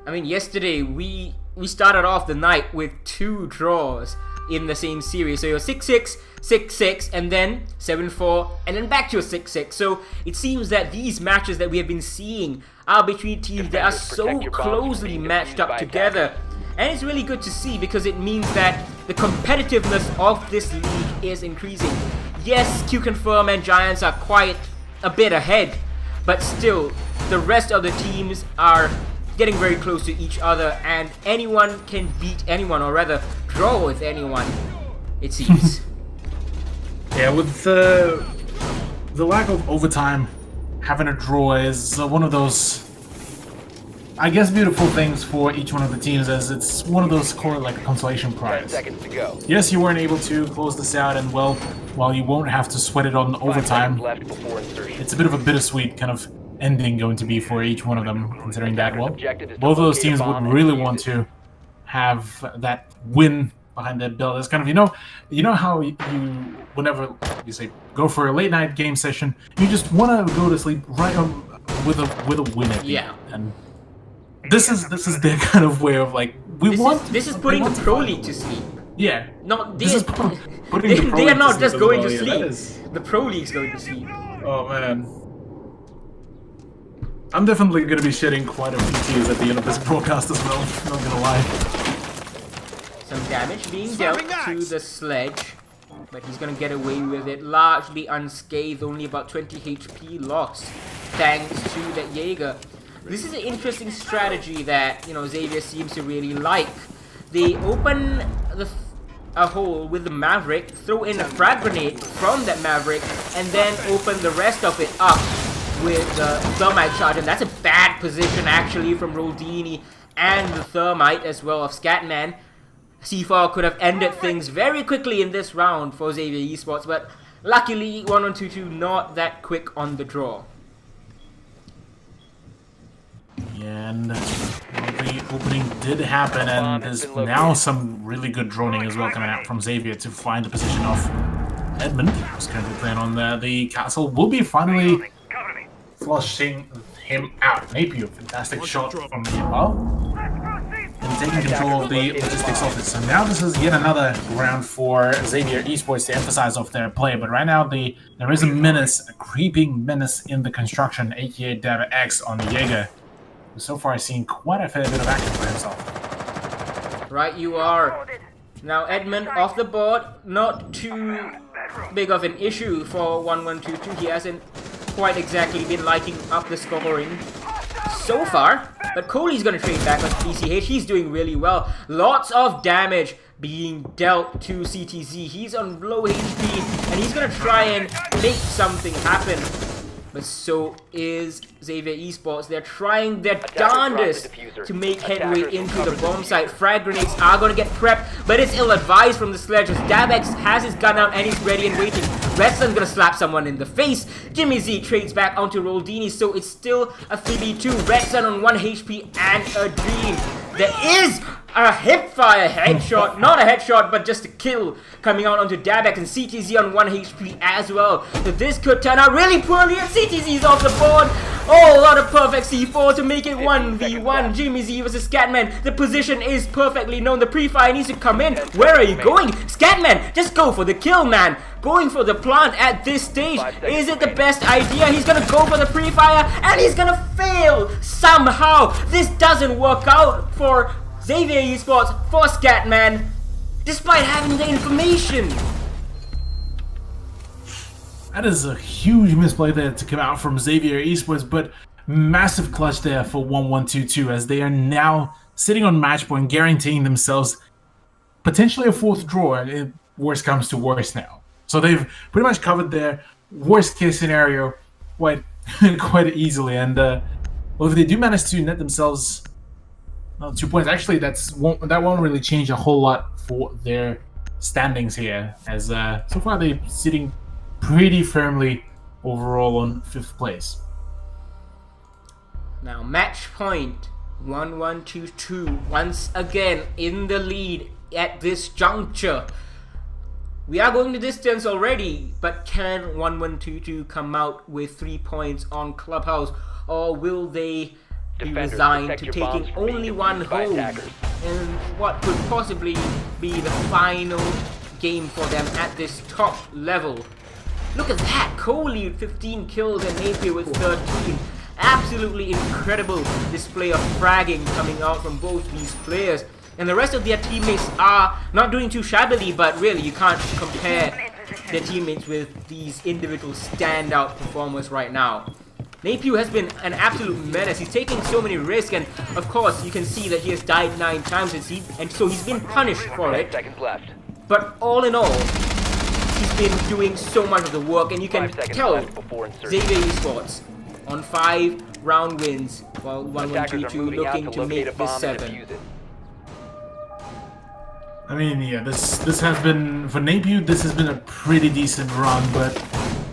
I mean, yesterday we started off the night with 2 draws. in the same series. So you're 6-6, 6-6, and then 7-4, and then back to a 6-6. So it seems that these matches that we have been seeing are between teams that are so Protect your bombs from closely being matched defused up by together. And it's really good to see because it means that the competitiveness of this league is increasing. Yes, Q-Confirm and Giants are quite a bit ahead, but still, the rest of the teams are getting very close to each other, and anyone can beat anyone, or rather, draw with anyone, it seems. Yeah, with the lack of overtime, having a draw is one of those, I guess, beautiful things for each one of the teams, as it's one of those called like a consolation 10 prize. seconds to go. Yes, you weren't able to close this out, and well, while you won't have to sweat it on 5 overtime, seconds left before insertion. it's a bit of a bittersweet kind of ending going to be for each one of them, considering that, well, Objective is to both of those locate a teams bomb would and really defuse want it. to have that win behind their belt. It's kind of, you know how you whenever you say go for a late night game session, you just want to go to sleep right on with a win at the Yeah. end. And this is their kind of way of like This is putting the pro league to sleep. Yeah. Not This is putting the pro they are league not to just sleep going to as well, yeah, sleep. that is- The pro league's going to sleep. Oh man. I'm definitely going to be shedding quite a few tears at the end of this broadcast as well, not gonna lie. Some damage being dealt to the sledge, but he's gonna get away with it largely unscathed, only about 20 HP lost thanks to that Jaeger. This is an interesting strategy that, Xavier seems to really like. They open a hole with the Maverick, throw in a frag grenade from that Maverick, and then open the rest of it up with the Thermite charge, and that's a bad position actually from Roldini and the Thermite as well of Scatman. C4 could have ended things very quickly in this round for Xavier Esports, but luckily 1122 not that quick on the draw. And the opening did happen, and there's now some really good droning as well coming out from Xavier to find the position of Edmund, who's currently playing on the castle. Will be finally Cover me. flushing him out. Napier, fantastic shot from the well, and taking control of the logistics of it. So now this is yet another round for Xavier Esports to emphasize off their play. But right now there is a menace, a creeping menace in the construction, aka Dava X on the Jaeger, who so far has seen quite a fair bit of action for himself. Right you are. Now Edmund off the board, not too big of an issue for 1122. He hasn't quite exactly been liking up the scoring so far, but Coley's gonna trade back on PCH. He's doing really well. Lots of damage being dealt to CTZ. He's on low HP, and he's gonna try and make something happen. But so is Xavier Esports. They're trying their darndest to make headway into the bomb site. Frag grenades are going to get prepped, but it's ill-advised from the sledge as Davex has his gun out and he's ready and waiting. Redsun's going to slap someone in the face. Jimmy Z trades back onto Roldini, so it's still a 3v2. Redsun on 1 HP and a dream. There is a hipfire headshot, not a headshot, but just a kill coming out onto Dabek, and CTZ on 1 HP as well. So this could turn out really poorly, and CTZ's off the board. Oh, a lot of perfect C4 to make it 1v1. Jimmy Z versus Scatman. The position is perfectly known. The pre-fire needs to come in. Where are you going? Scatman, just go for the kill, man. Going for the plant at this stage. Is it the best idea? He's gonna go for the pre-fire, and he's gonna fail somehow. This doesn't work out for Xavier Esports, for Scatman, despite having the information. That is a huge misplay there to come out from Xavier Esports, but massive clutch there for 1122 as they are now sitting on match point, guaranteeing themselves potentially a fourth draw if worst comes to worst now. So they've pretty much covered their worst case scenario quite easily, and well, if they do manage to net themselves 2 points, actually that won't really change a whole lot for their standings here, as so far they're sitting pretty firmly overall on 5th place. Now match point 1122 once again in the lead at this juncture. We are going the distance already, but can 1122 come out with 3 points on Clubhouse, or will they be Defenders, resigned protect to your bombs taking from being only one defused by home? attackers. in what could possibly be the final game for them at this top level. Look at that! Coley with 15 kills and Napier with 13. Absolutely incredible display of fragging coming out from both these players. And the rest of their teammates are not doing too shabbily, but really you can't compare their teammates with these individual standout performers right now. Napier has been an absolute menace. He's taking so many risks, and of course you can see that he has died 9 times and so he's been punished for 10 it. seconds left. But all in all, he's been doing so much of the work, and you can 5 seconds tell left before insertion. Xavier Esports on 5 round wins, while Attackers are 1-1-2-2 moving out looking to to locate a make this bomb and 7. defuse it. I mean, yeah, this has been, for Napier, this has been a pretty decent run, but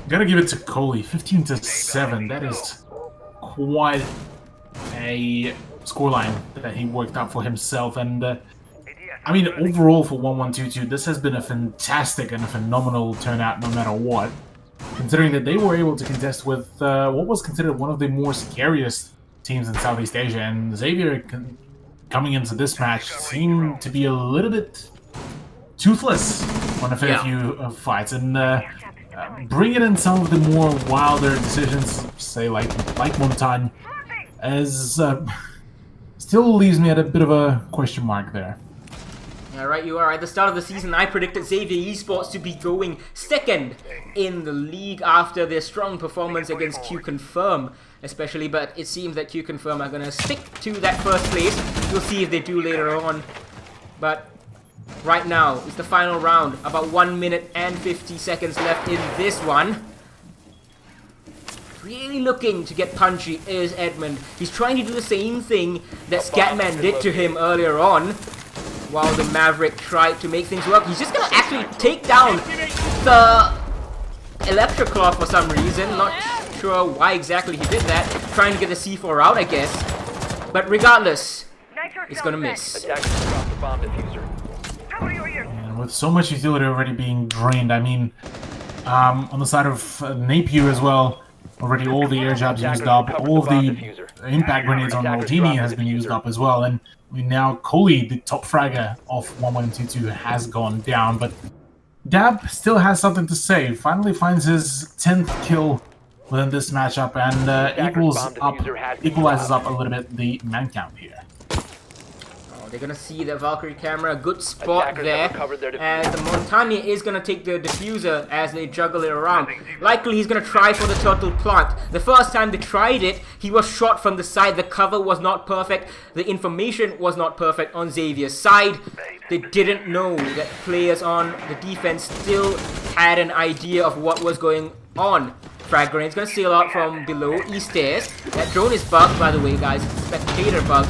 gotta give it to Coley. 15-7, that is quite a scoreline that he worked out for himself, and I mean, overall for 1-1-2-2, this has been a fantastic and a phenomenal turnout no matter what, considering that they were able to contest with what was considered one of the more scariest teams in Southeast Asia, and Xavier coming into this match seemed to be a little bit toothless on a fair few fights, and bringing in some of the more wilder decisions, say like Montagne, as still leaves me at a bit of a question mark there. Yeah, right you are. At the start of the season, I predicted Xavier Esports to be going second in the league after their strong performance against Q-Confirm, especially, but it seems that Q-Confirm are going to stick to that first place. We'll see if they do later on. But right now, it's the final round. About 1 minute and 50 seconds left in this one. Really looking to get punchy is Edmund. He's trying to do the same thing that Scatman did to him earlier on, while the Maverick tried to make things work. He's just gonna actually take down the Electroclaw for some reason. Not sure why exactly he did that. Trying to get the C4 out, I guess. But regardless, it's gonna miss. Attackers dropped the bomb diffuser. And with so much utility already being drained, I mean, on the side of Napier as well, already all the air jabs used up, all of the impact grenades on Maldini has been used up as well, and I mean, now Coley, the top fragger of 1-1-2-2, has gone down, but Dab still has something to say. Finally finds his 10th kill within this matchup, and equalizes up a little bit the man count here. Oh, they're gonna see the Valkyrie camera, a good spot Attackers there, have recovered their and diffuser. the Montagne is gonna take the diffuser as they juggle it around. Likely he's gonna try for the turtle plant. The first time they tried it, he was shot from the side. The cover was not perfect. The information was not perfect on Xavier's side. They didn't know that players on the defense still had an idea of what was going on. Frag grenade's gonna sail out from below east stairs. That drone is bugged, by the way, guys. Spectator bug.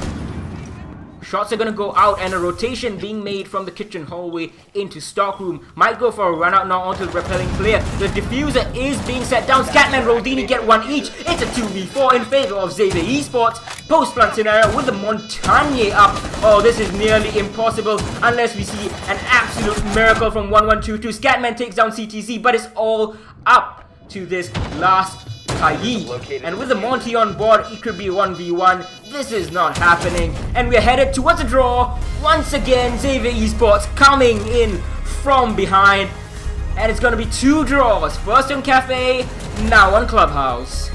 Shots are gonna go out, and a rotation being made from the kitchen hallway into stockroom. Might go for a run out now onto the repelling player. The diffuser is being set down. Scatman, Roldini get one each. It's a 2v4 in favor of Xavier Esports. Post-plant scenario with the Montagne up. Oh, this is nearly impossible unless we see an absolute miracle from 1-1-2-2. Scatman takes down CTZ, but it's all up to this last Kayi. And with the Monty on board, it could be 1v1. This is not happening. And we're headed towards a draw. Once again, Xavier Esports coming in from behind. And it's going to be 2 draws. First on Cafe, now on Clubhouse.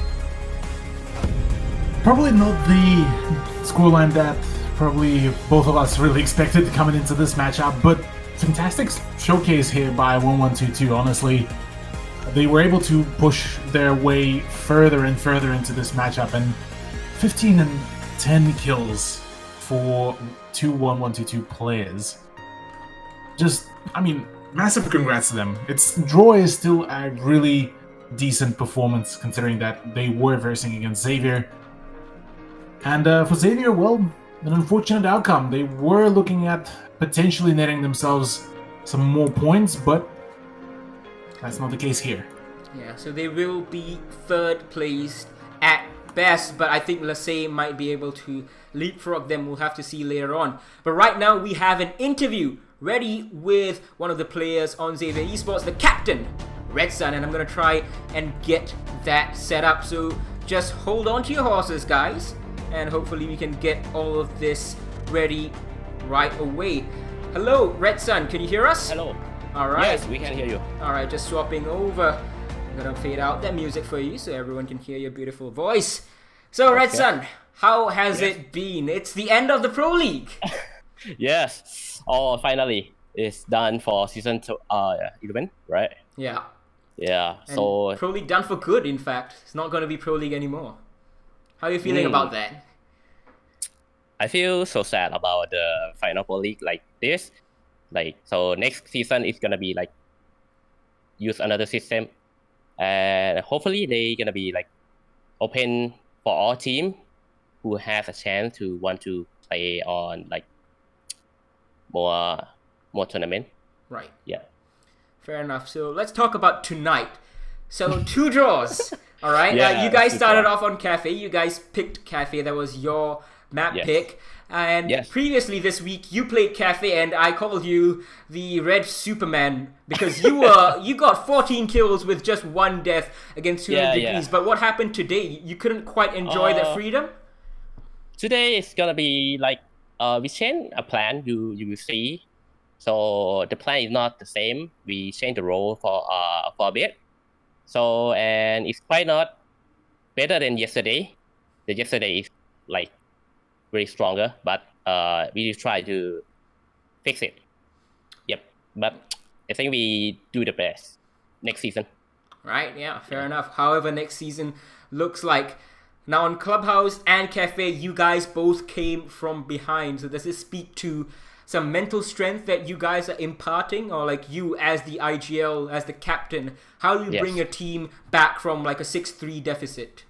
Probably not the scoreline that probably both of us really expected coming into this matchup, but fantastic showcase here by 1-1-2-2, honestly. They were able to push their way further and further into this matchup, and 15 and 10 kills for 2 1-1-2-2 players. Just, I mean, massive congrats to them. Draw is still a really decent performance considering that they were versing against Xavier. And for Xavier, well, an unfortunate outcome. They were looking at potentially netting themselves some more points, but that's not the case here. Yeah, so they will be 3rd placed at best, but I think Lasey might be able to leapfrog them. We'll have to see later on. But right now we have an interview ready with one of the players on Xavier Esports, the captain, Red Sun, and I'm going to try and get that set up. So just hold on to your horses, guys, and hopefully we can get all of this ready right away. Hello, Red Sun, can you hear us? Hello. All right. Yes, we can hear you. All right, just swapping over. I'm gonna fade out that music for you so everyone can hear your beautiful voice. So, Red Okay. Sun, how has it been? It's the end of the Pro League. Yes. Oh, finally, it's done for season 11, right? Yeah. Yeah. And So Pro League done for good, in fact. It's not gonna be Pro League anymore. How are you feeling about that? I feel so sad about the final Pro League like this. Like, so next season is gonna be like use another system, and hopefully they gonna be like open for all team who have a chance to want to play on like more tournament. Right. Yeah. Fair enough. So let's talk about tonight. So 2 draws. All right. Yeah, you guys super. started off on Cafe. You guys picked Cafe. That was your map Yes. pick. And Yes. previously this week you played Cafe, and I called you the Red Superman because you got 14 kills with just 1 death against 200 Yeah, degrees. yeah. But what happened today? You couldn't quite enjoy that freedom. Today it's gonna be like we change a plan. You will see. So the plan is not the same. We change the role for a bit. So and it's quite not better than yesterday. The yesterday is like very stronger, but we will try to fix it. Yep. But I think we do the best next season. Right, yeah, fair enough. However, next season looks like now on Clubhouse and Cafe, you guys both came from behind. So does this speak to some mental strength that you guys are imparting, or like you as the IGL, as the captain, how do you bring Yes. your team back from like a 6-3 deficit?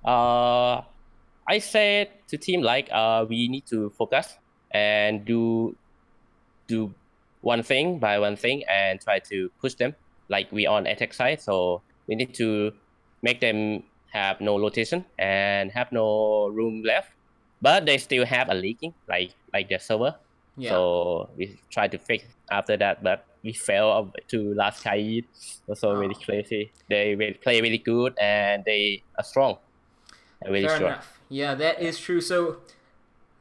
I said to team like we need to focus and do one thing by one thing and try to push them. Like we on attack side, so we need to make them have no rotation and have no room left. But they still have a leaking like their server. Yeah. So we try to fix after that, but we fell to last Kaid. Also really crazy. They play really good and they are strong and really Fair strong. enough. Yeah, that is true. So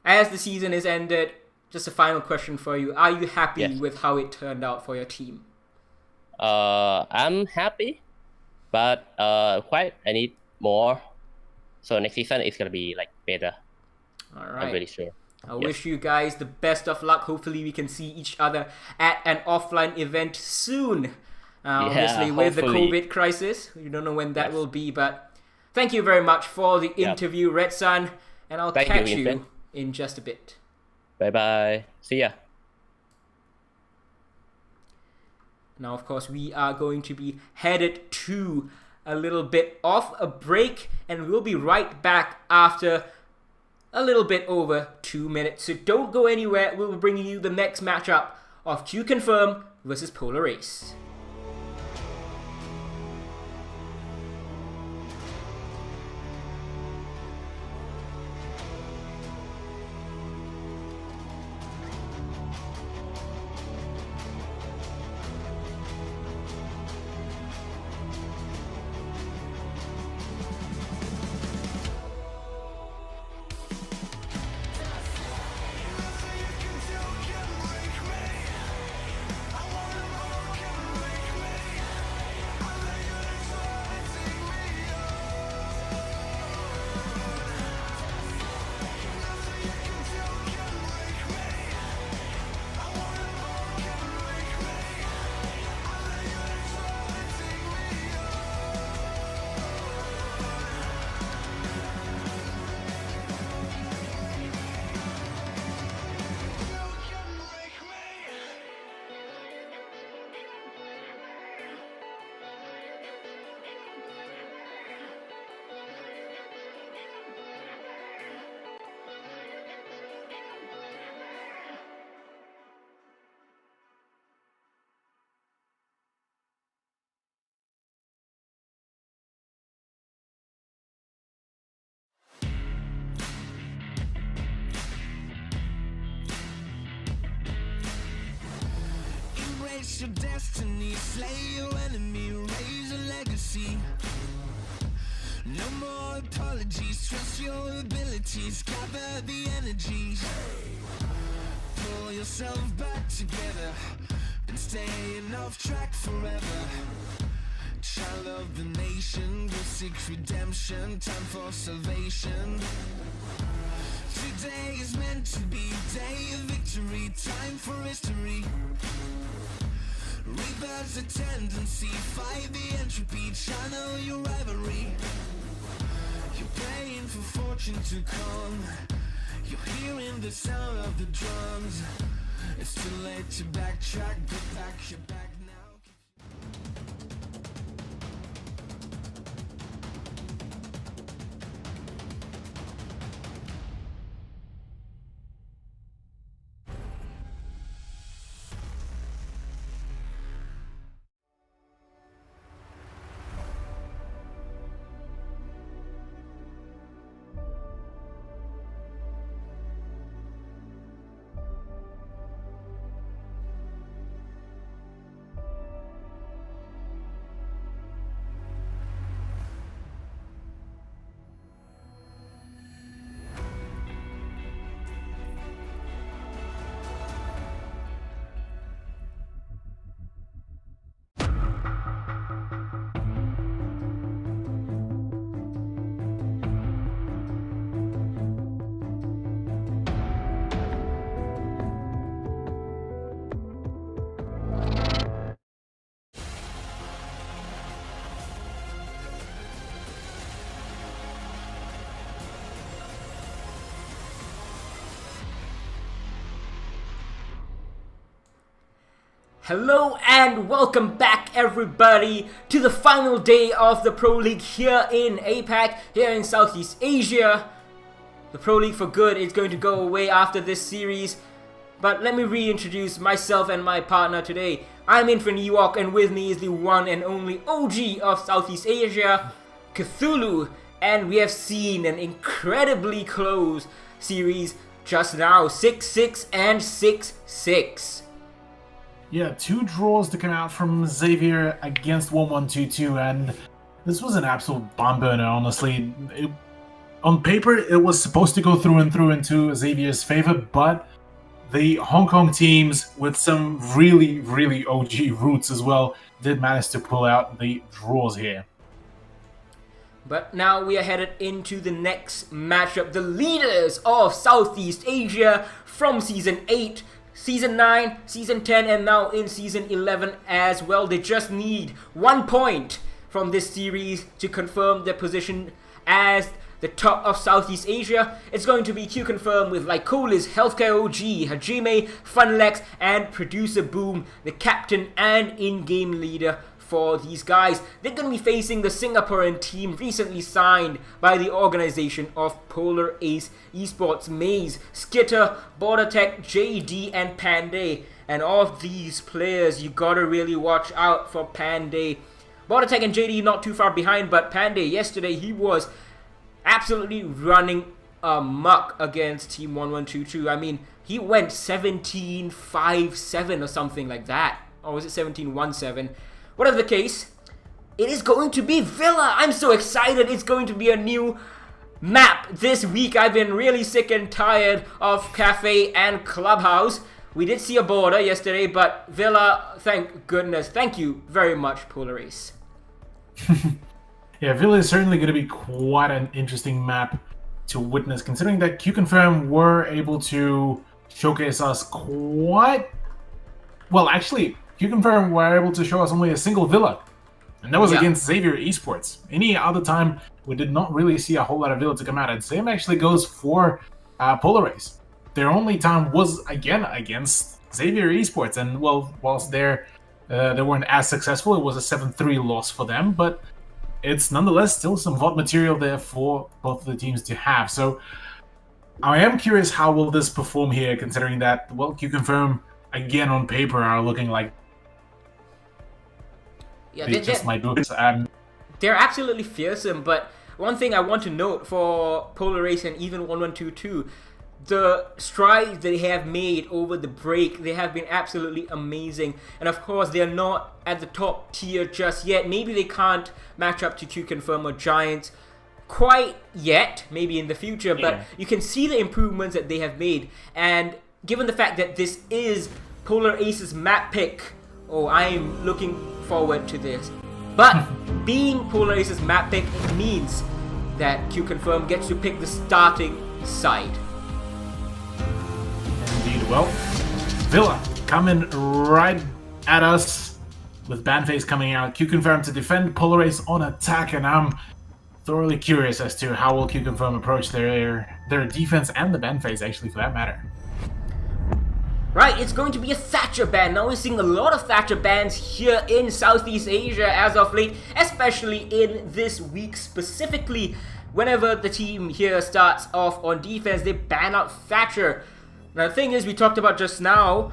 as the season is ended, just a final question for you. Are you happy Yes. with how it turned out for your team? I'm happy, but quite I need more. So next season is gonna be like better. All I'm right. really sure. I wish you guys the best of luck. Hopefully we can see each other at an offline event soon. Obviously with the hopefully. COVID crisis, you don't know when that Yes. will be, but thank you very much for the interview, Red Sun, and I'll Thank you, catch you Infant. in just a bit. Bye bye. See ya. Now, of course, we are going to be headed to a little bit of a break, and we'll be right back after a little bit over 2 minutes. So don't go anywhere. We'll be bringing you the next matchup of Q Confirm versus Polar Ace. Embrace your destiny, slay your enemy, raise a legacy. No more apologies, trust your abilities, gather the energies. Pull yourself back together. Been staying off track forever. Child of the nation, go seek redemption. Time for salvation. Today is meant to be day of victory. Time for history. Reverse the tendency, fight the entropy, channel your rivalry. You're praying for fortune to come. You're hearing the sound of the drums. It's too late to backtrack, get back, you're back now. Hello and welcome back everybody to the final day of the Pro League here in APAC, here in Southeast Asia. The Pro League for good is going to go away after this series, but let me reintroduce myself and my partner today. I'm Infant Ewok and with me is the one and only OG of Southeast Asia, Cthulhu, and we have seen an incredibly close series just now, 6-6 and 6-6. Yeah, 2 draws to come out from Xavier against 1122, and this was an absolute bomb burner, honestly. On paper, it was supposed to go through and through into Xavier's favor, but the Hong Kong teams, with some really, really OG roots as well, did manage to pull out the draws here. But now we are headed into the next matchup. The leaders of Southeast Asia from Season 8, Season 9, Season 10, and now in Season 11 as well. They just need 1 point from this series to confirm their position as the top of Southeast Asia. It's going to be Q-Confirm with Lycolis, Healthcare OG, Hajime, Funlex, and Producer Boom, the captain and in-game leader for these guys. They're going to be facing the Singaporean team recently signed by the organization of Polar Ace Esports, Maze, Skitter, BorderTech, JD, and Panday. And of these players, you gotta really watch out for Panday. BorderTech and JD not too far behind, but Panday yesterday, he was absolutely running amok against Team 1122. I mean, he went 17-5-7 or something like that. Or was it 17-1-7? Whatever the case, it is going to be Villa. I'm so excited. It's going to be a new map this week. I've been really sick and tired of Cafe and Clubhouse. We did see a border yesterday, but Villa, thank goodness. Thank you very much, Polar Ace. Yeah, Villa is certainly going to be quite an interesting map to witness, considering that Q-Confirm were able to showcase us quite... Well, actually, Q-Confirm were able to show us only a single Villa, and that was against Xavier Esports. Any other time, we did not really see a whole lot of Villa to come out, and same actually goes for Polar Ace. Their only time was, again, against Xavier Esports, and, well, whilst they weren't as successful, it was a 7-3 loss for them, but it's nonetheless still some VOD material there for both of the teams to have. So I am curious how will this perform here, considering that, well, Q-Confirm, again, on paper, are looking like they just might do it. They're absolutely fearsome, but one thing I want to note for Polar Ace and even 1122, the strides they have made over the break, they have been absolutely amazing. And of course, they're not at the top tier just yet. Maybe they can't match up to Q-Confirm or Giants quite yet, maybe in the future, but you can see the improvements that they have made. And given the fact that this is Polar Ace's map pick, oh, I'm looking forward to this. But being Polar Ace's map pick, it means that QConfirm gets to pick the starting side. Indeed. Well, Villa coming right at us with Banface coming out. QConfirm to defend, Polar Ace on attack, and I'm thoroughly curious as to how will QConfirm approach their defense and the Banface, actually, for that matter. Right, it's going to be a Thatcher ban. Now we're seeing a lot of Thatcher bans here in Southeast Asia as of late, especially in this week specifically. Whenever the team here starts off on defense, they ban out Thatcher. Now the thing is, we talked about just now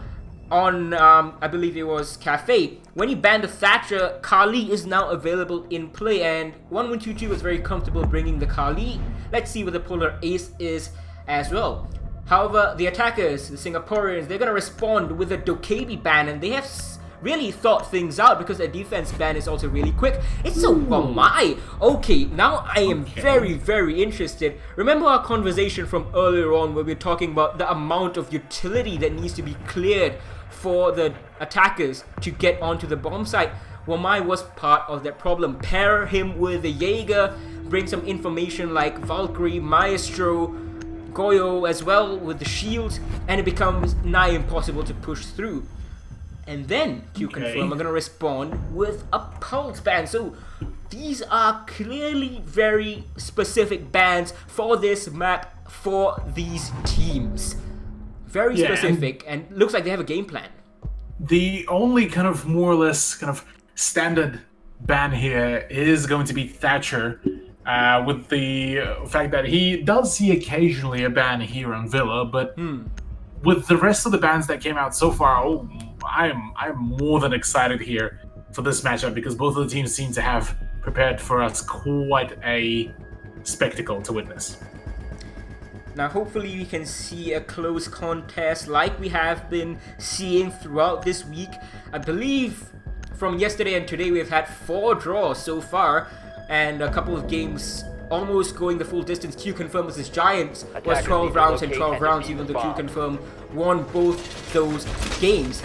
on, I believe it was Cafe, when you ban the Thatcher, Kali is now available in play, and 1122 was very comfortable bringing the Kali. Let's see what the Polar Ace is as well. However, the attackers, the Singaporeans, they're going to respond with a Dokkaebi ban, and they have really thought things out because their defense ban is also really quick. It's so my. Okay, now I am very, very interested. Remember our conversation from earlier on where we were talking about the amount of utility that needs to be cleared for the attackers to get onto the bomb site? Wamai was part of that problem. Pair him with the Jaeger, bring some information like Valkyrie, Maestro, Goyo as well with the shields, and it becomes nigh impossible to push through. And then QConfirm are going to respond with a pulse ban. So these are clearly very specific bans for this map, for these teams. Very specific, and looks like they have a game plan. The only kind of more or less kind of standard ban here is going to be Thatcher. With the fact that he does see occasionally a ban here on Villa, but with the rest of the bans that came out so far, I'm more than excited here for this matchup because both of the teams seem to have prepared for us quite a spectacle to witness. Now hopefully we can see a close contest like we have been seeing throughout this week. I believe from yesterday and today we've had 4 draws so far, and a couple of games almost going the full distance. QConfirm versus Giants was 12 rounds and 12 rounds, even though QConfirm won both those games.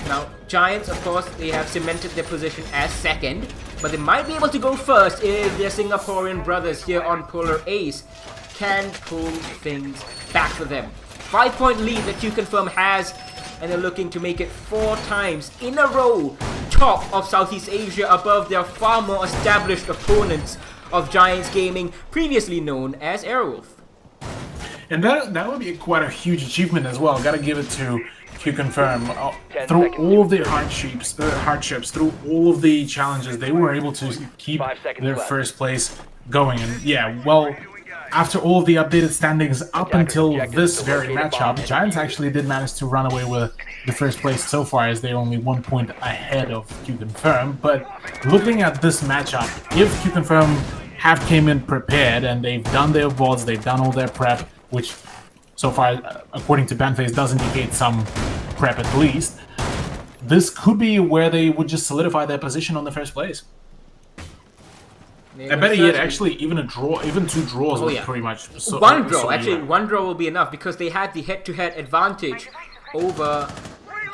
Now, Giants, of course, they have cemented their position as second, but they might be able to go first if their Singaporean brothers here on Polar Ace can pull things back for them. 5-point lead that QConfirm has, and they're looking to make it 4 times in a row top of Southeast Asia above their far more established opponents of Giants Gaming, previously known as Airwolf. And that would be quite a huge achievement as well. Gotta give it to QConfirm. Through all of the hardships, through all of the challenges, they were able to keep their first place going. And yeah, well, after all of the updated standings up until this very matchup, Giants actually did manage to run away with the first place so far, as they're only 1 point ahead of QConfirm. But looking at this matchup, if QConfirm have came in prepared and they've done their VODs, they've done all their prep, which so far, according to Banface, does indicate some prep at least, this could be where they would just solidify their position on the first place. I bet yet, actually, even 2 draws would pretty much... One draw will be enough because they had the head-to-head advantage over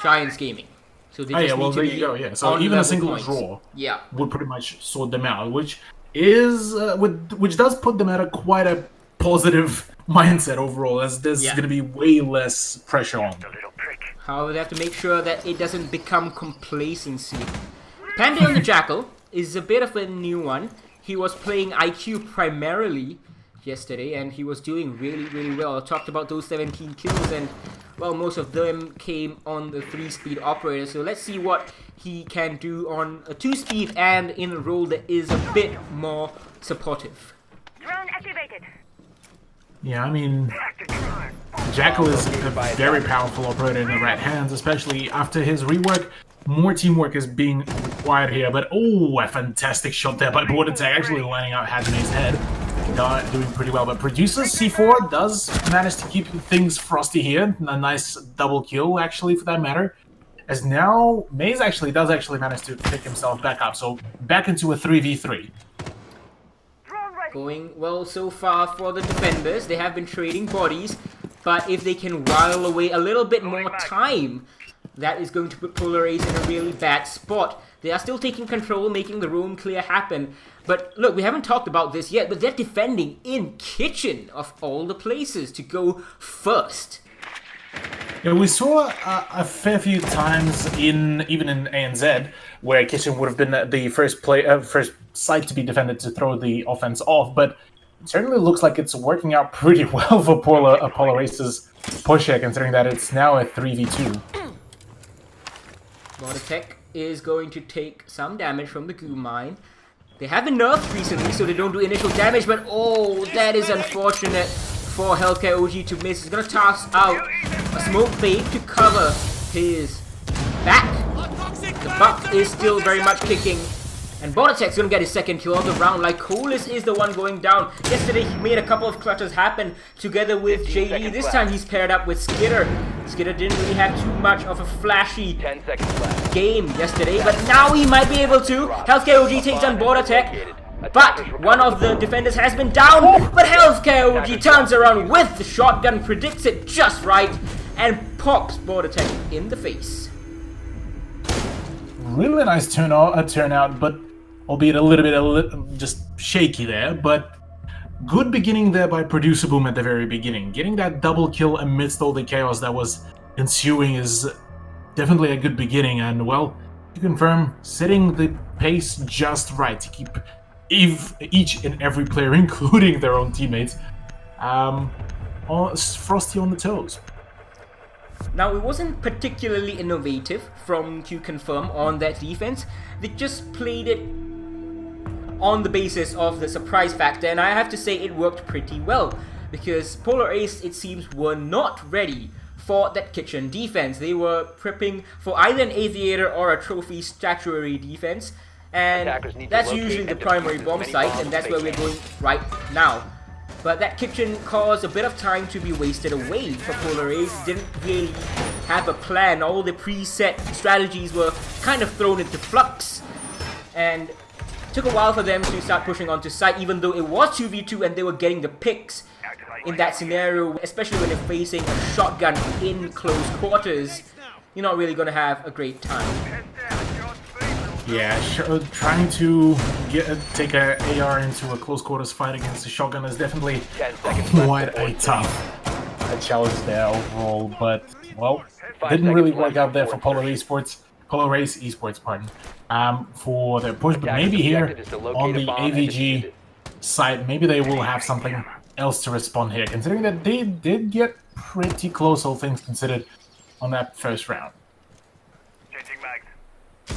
Giants Gaming. So they just need to there you go, yeah. So even a single draw would pretty much sort them out, which does put them at quite a positive mindset overall, as there's going to be way less pressure on them. However, they have to make sure that it doesn't become complacency. Panday on the Jackal is a bit of a new one. He was playing IQ primarily yesterday, and he was doing really, really well. I talked about those 17 kills, and, well, most of them came on the 3-speed operator. So let's see what he can do on a 2-speed and in a role that is a bit more supportive. Drone activated. Yeah, I mean, Jackal is a very powerful operator in the right hands, especially after his rework. More teamwork is being required here, but a fantastic shot there by Boardentag, actually lining out Hajime's head. Doing pretty well, but Producer's C4 does manage to keep things frosty here. A nice double kill, actually, for that matter. As now, Maze does manage to pick himself back up, so back into a 3v3. Going well so far for the defenders. They have been trading bodies. but if they can while away a little bit more time, that is going to put Polar Ace in a really bad spot. They are still taking control, making the roam clear happen. But look, we haven't talked about this yet, but they're defending in Kitchen, of all the places, to go first. Yeah, we saw a fair few times even in ANZ where Kitchen would have been the first site to be defended to throw the offense off, but it certainly looks like it's working out pretty well for Polar Ace's push here, considering that it's now a 3v2. Vortec is going to take some damage from the goo mine. They have been nerfed recently, so they don't do initial damage, but oh, that is unfortunate for Healthcare OG to miss. He's gonna toss out a smoke bait to cover his back. The buck is still very much kicking, and Vortec's gonna get his second kill of the round. Lycolis is the one going down. Yesterday he made a couple of clutches happen together with JD. This time he's paired up with Skitter. Skitter didn't really have too much of a flashy 10 seconds left. game yesterday, but now he might be able to. Healthcare OG takes on Vortec, but one of the defenders has been down. But Healthcare OG turns around with the shotgun, predicts it just right, and pops Vortec in the face. Really nice turnout, but albeit a little bit just shaky there, but good beginning there by Producer Boom at the very beginning. Getting that double kill amidst all the chaos that was ensuing is definitely a good beginning, and well, to confirm, setting the pace just right to keep each and every player, including their own teammates, frosty on the toes. Now, it wasn't particularly innovative from Q-Confirm on that defense. They just played it on the basis of the surprise factor, and I have to say it worked pretty well, because Polar Ace, it seems, were not ready for that Kitchen defense. They were prepping for either an Aviator or a Trophy Statuary defense, and that's usually the primary bomb site, and that's where we're going right now. But that Kitchen caused a bit of time to be wasted away for Polar Ace. Didn't really have a plan. All the preset strategies were kind of thrown into flux, and took a while for them to start pushing onto site, even though it was 2v2 and they were getting the picks in that scenario, especially when you're facing a shotgun in close quarters. You're not really going to have a great time. Yeah, trying to take a AR into a close quarters fight against a shotgun is definitely 10 seconds quite left a before tough challenge there overall, but well, didn't really work out there for Polar Ace Esports, pardon, for their push, but maybe here on the AVG side, maybe they will have something else to respond here, considering that they did get pretty close, all things considered, on that first round.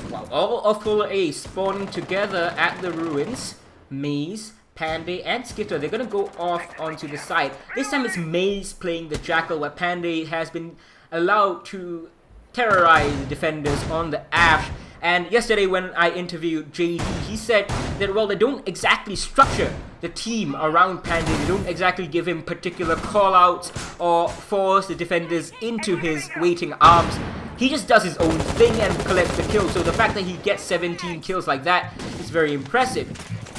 Wow, all of Polar Ace spawning together at the ruins. Maze, Panday, and Skitter, they're gonna go off onto the side. This time it's Maze playing the Jackal, where Panday has been allowed to terrorize the defenders on the Ash. And yesterday when I interviewed JD, he said that, well, they don't exactly structure the team around Panday. They don't exactly give him particular callouts or force the defenders into his waiting arms. He just does his own thing and collects the kills. So the fact that he gets 17 kills like that is very impressive.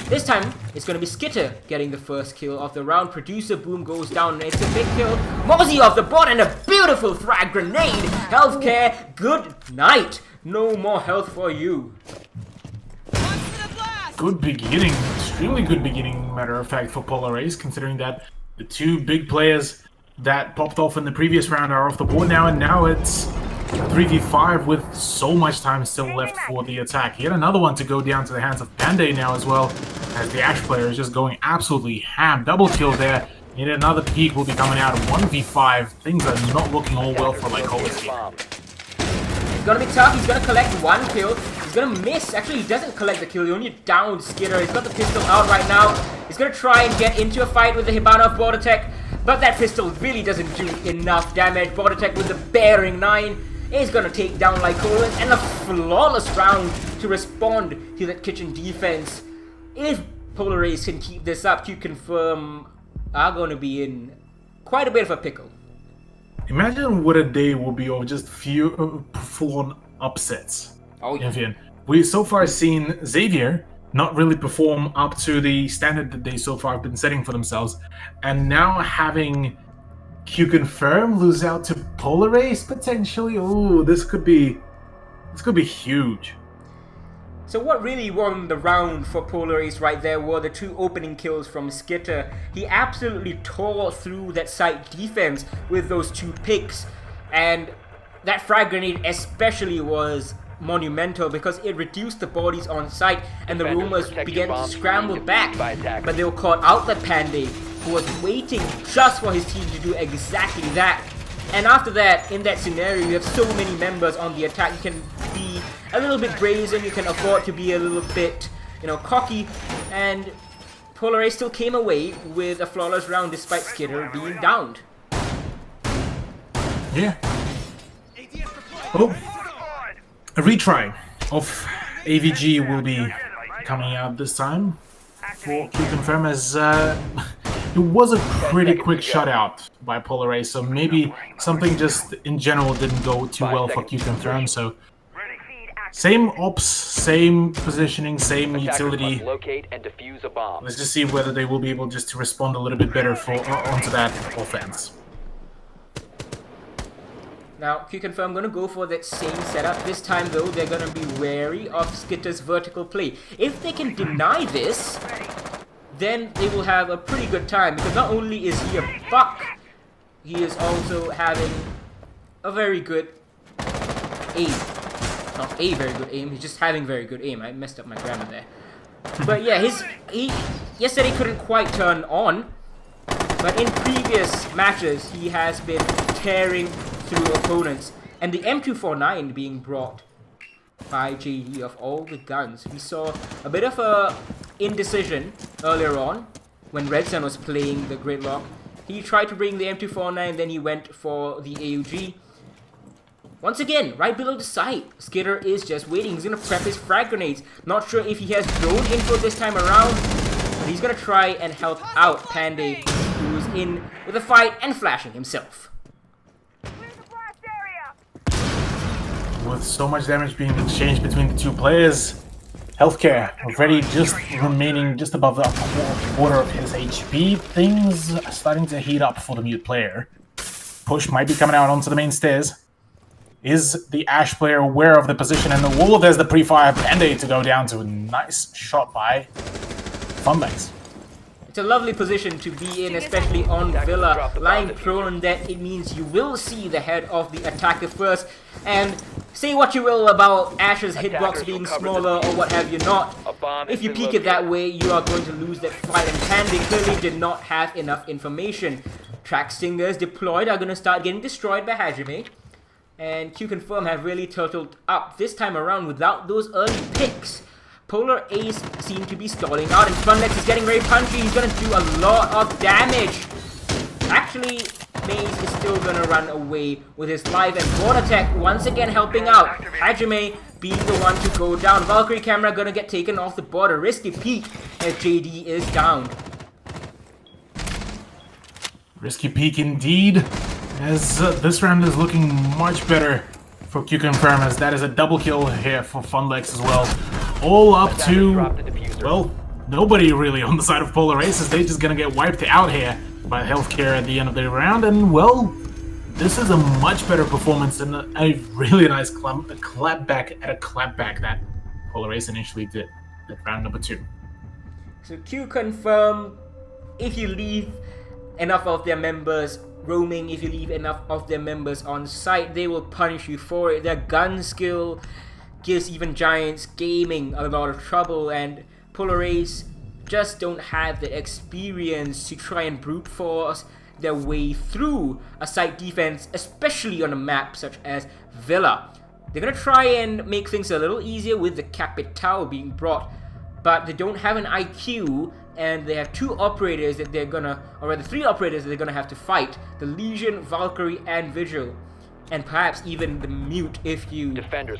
This time, it's going to be Skitter getting the first kill of the round. Producer Boom goes down, and it's a big kill. Mozzie off the board, and a beautiful frag grenade. Healthcare, good night. No more health for you. Good beginning, extremely good beginning, matter of fact, for Polar Ace, considering that the two big players that popped off in the previous round are off the board now, and now it's 3v5 with so much time still left for the attack. Yet another one to go down to the hands of Panday now as well, as the Ash player is just going absolutely ham. Double kill there. Yet another peak will be coming out of 1v5. Things are not looking all well for Lycolis here. It's gonna be tough. He's gonna collect one kill. He's gonna miss. Actually, he doesn't collect the kill. He only downs Skitter. He's got the pistol out right now. He's gonna try and get into a fight with the Hibana of Vortec, but that pistol really doesn't do enough damage. Vortec with the Bearing 9 is gonna take down Lycolis, and a flawless round to respond to that Kitchen defense. If Polar Ace can keep this up, Q-Confirm are gonna be in quite a bit of a pickle. Imagine what a day will be of just few full-on upsets. Oh yeah. Evian. We so far seen Xavier not really perform up to the standard that they so far have been setting for themselves, and now having Q Confirm lose out to Polarace potentially. Ooh, this could be huge. So what really won the round for Polarace right there were the 2 opening kills from Skitter. He absolutely tore through that site defense with those 2 picks, and that frag grenade especially was monumental because it reduced the bodies on site, and the Defenders, rumors protect began your to bombs scramble from being back, defused by attackers. but they were caught out by Panday, who was waiting just for his team to do exactly that. And after that, in that scenario, you have so many members on the attack, you can be a little bit brazen, you can afford to be a little bit, cocky, and Polarace still came away with a flawless round despite Skitter being downed. Yeah. Oh, a retry of AVG will be coming out this time for Q Confirm, as it was a pretty quick shutout by Polarace, so maybe something just in general didn't go too well for Q Confirm. So same ops, same positioning, same Attackers utility. must locate and defuse a bomb. Let's just see whether they will be able just to respond a little bit better onto that offense. Now, Q Confirm gonna go for that same setup. This time though, they're gonna be wary of Skitter's vertical play. If they can deny this, then they will have a pretty good time, because not only is he a buck, he is also having a very good aim. Not a very good aim, he's just having very good aim. I messed up my grammar there. But yeah, he yesterday couldn't quite turn on, but in previous matches he has been tearing through opponents. And the M249 being brought by JD of all the guns. We saw a bit of a indecision earlier on when Red Sun was playing the Gridlock. He tried to bring the M249, then he went for the AUG. Once again, right below the site, Skitter is just waiting. He's gonna prep his frag grenades. Not sure if he has drone info this time around, but he's gonna try and help out Panday, who's in with a fight and flashing himself. With so much damage being exchanged between the 2 players, Healthcare already just remaining just above the quarter of his HP. Things are starting to heat up for the mute player. Push might be coming out onto the main stairs. Is the Ash player aware of the position and the wall? There's the pre-fire Panday to go down to. A nice shot by Funlex. It's a lovely position to be in, especially on Villa. Lying prone, that it means you will see the head of the attacker first. And say what you will about Ash's hitbox being smaller or what have you not. If you peek it that way, you are going to lose that fight. And Panday clearly did not have enough information. Track Stingers deployed are going to start getting destroyed by Hajime. And Q Confirm have really turtled up this time around without those early picks. Polar Ace seem to be stalling out, and Funlex is getting very punchy. He's gonna do a lot of damage. Actually, Maze is still gonna run away with his life, and Vortech once again helping out. Hajime being the one to go down. Valkyrie camera gonna get taken off the border. Risky peek as JD is down. Risky peek indeed, as this round is looking much better for Q Confirm, as that is a double kill here for Funlex as well. All up to, well, nobody really on the side of Polar Aces. They're just gonna get wiped out here by Healthcare at the end of the round, and well, this is a much better performance than a really nice clapback that Polar Ace initially did at round number 2. So Q Confirm, if you leave enough of their members roaming, if you leave enough of their members on site, they will punish you for it. Their gun skill gives even Giants Gaming a lot of trouble, and Polar Ace just don't have the experience to try and brute force their way through a site defense, especially on a map such as Villa. They're gonna try and make things a little easier with the Capital being brought, but they don't have an IQ, and they have 2 operators that they're gonna, or rather 3 operators that they're gonna have to fight: the Legion, Valkyrie, and Vigil. And perhaps even the Mute if you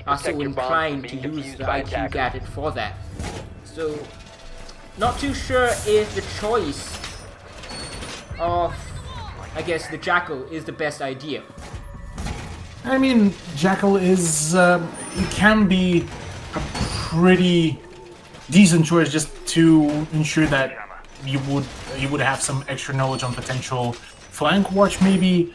are so inclined to use the IQ gadget for that. So, not too sure if the choice of, I guess, the Jackal is the best idea. I mean, Jackal is, it can be a pretty decent choice just to ensure that you would have some extra knowledge on potential flank watch maybe,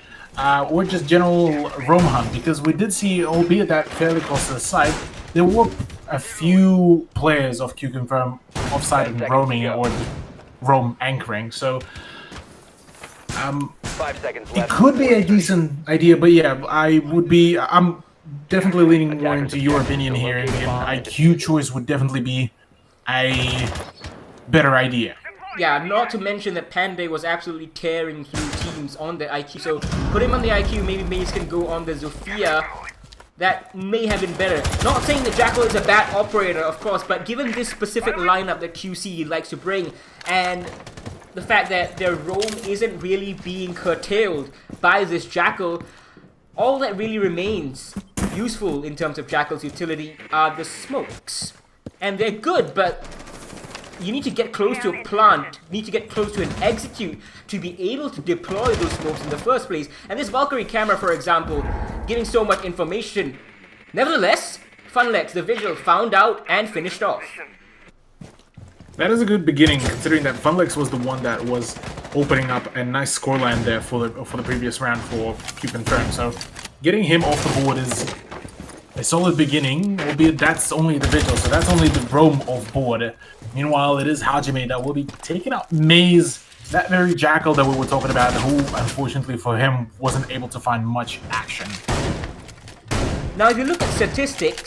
or just general roam hunt, because we did see, albeit that fairly close to the site, there were a few players of Q-Confirm offside and roaming or roam anchoring, so 5 seconds it left. could be a decent idea, but yeah, I'm definitely leaning more into your opinion here, and IQ choice would definitely be a better idea. Yeah, not to mention that Panday was absolutely tearing through teams on the IQ, so put him on the IQ, maybe Maze can go on the Zofia. That may have been better. Not saying that Jackal is a bad operator, of course, but given this specific lineup that QC likes to bring, and the fact that their roam isn't really being curtailed by this Jackal, all that really remains useful in terms of Jackal's utility are the smokes. And they're good, but you need to get close to a plant, need to get close to an execute to be able to deploy those smokes in the first place. And this Valkyrie camera, for example, giving so much information. Nevertheless, Funlex, the visual, found out and finished off. That is a good beginning, considering that Funlex was the one that was opening up a nice scoreline there for the previous round for Q-Confirm. So getting him off the board is a solid beginning, albeit that's only the vigil, so that's only the roam off board. Meanwhile, it is Hajime that will be taking out Maze, that very Jackal that we were talking about, who, unfortunately for him, wasn't able to find much action. Now, if you look at statistics,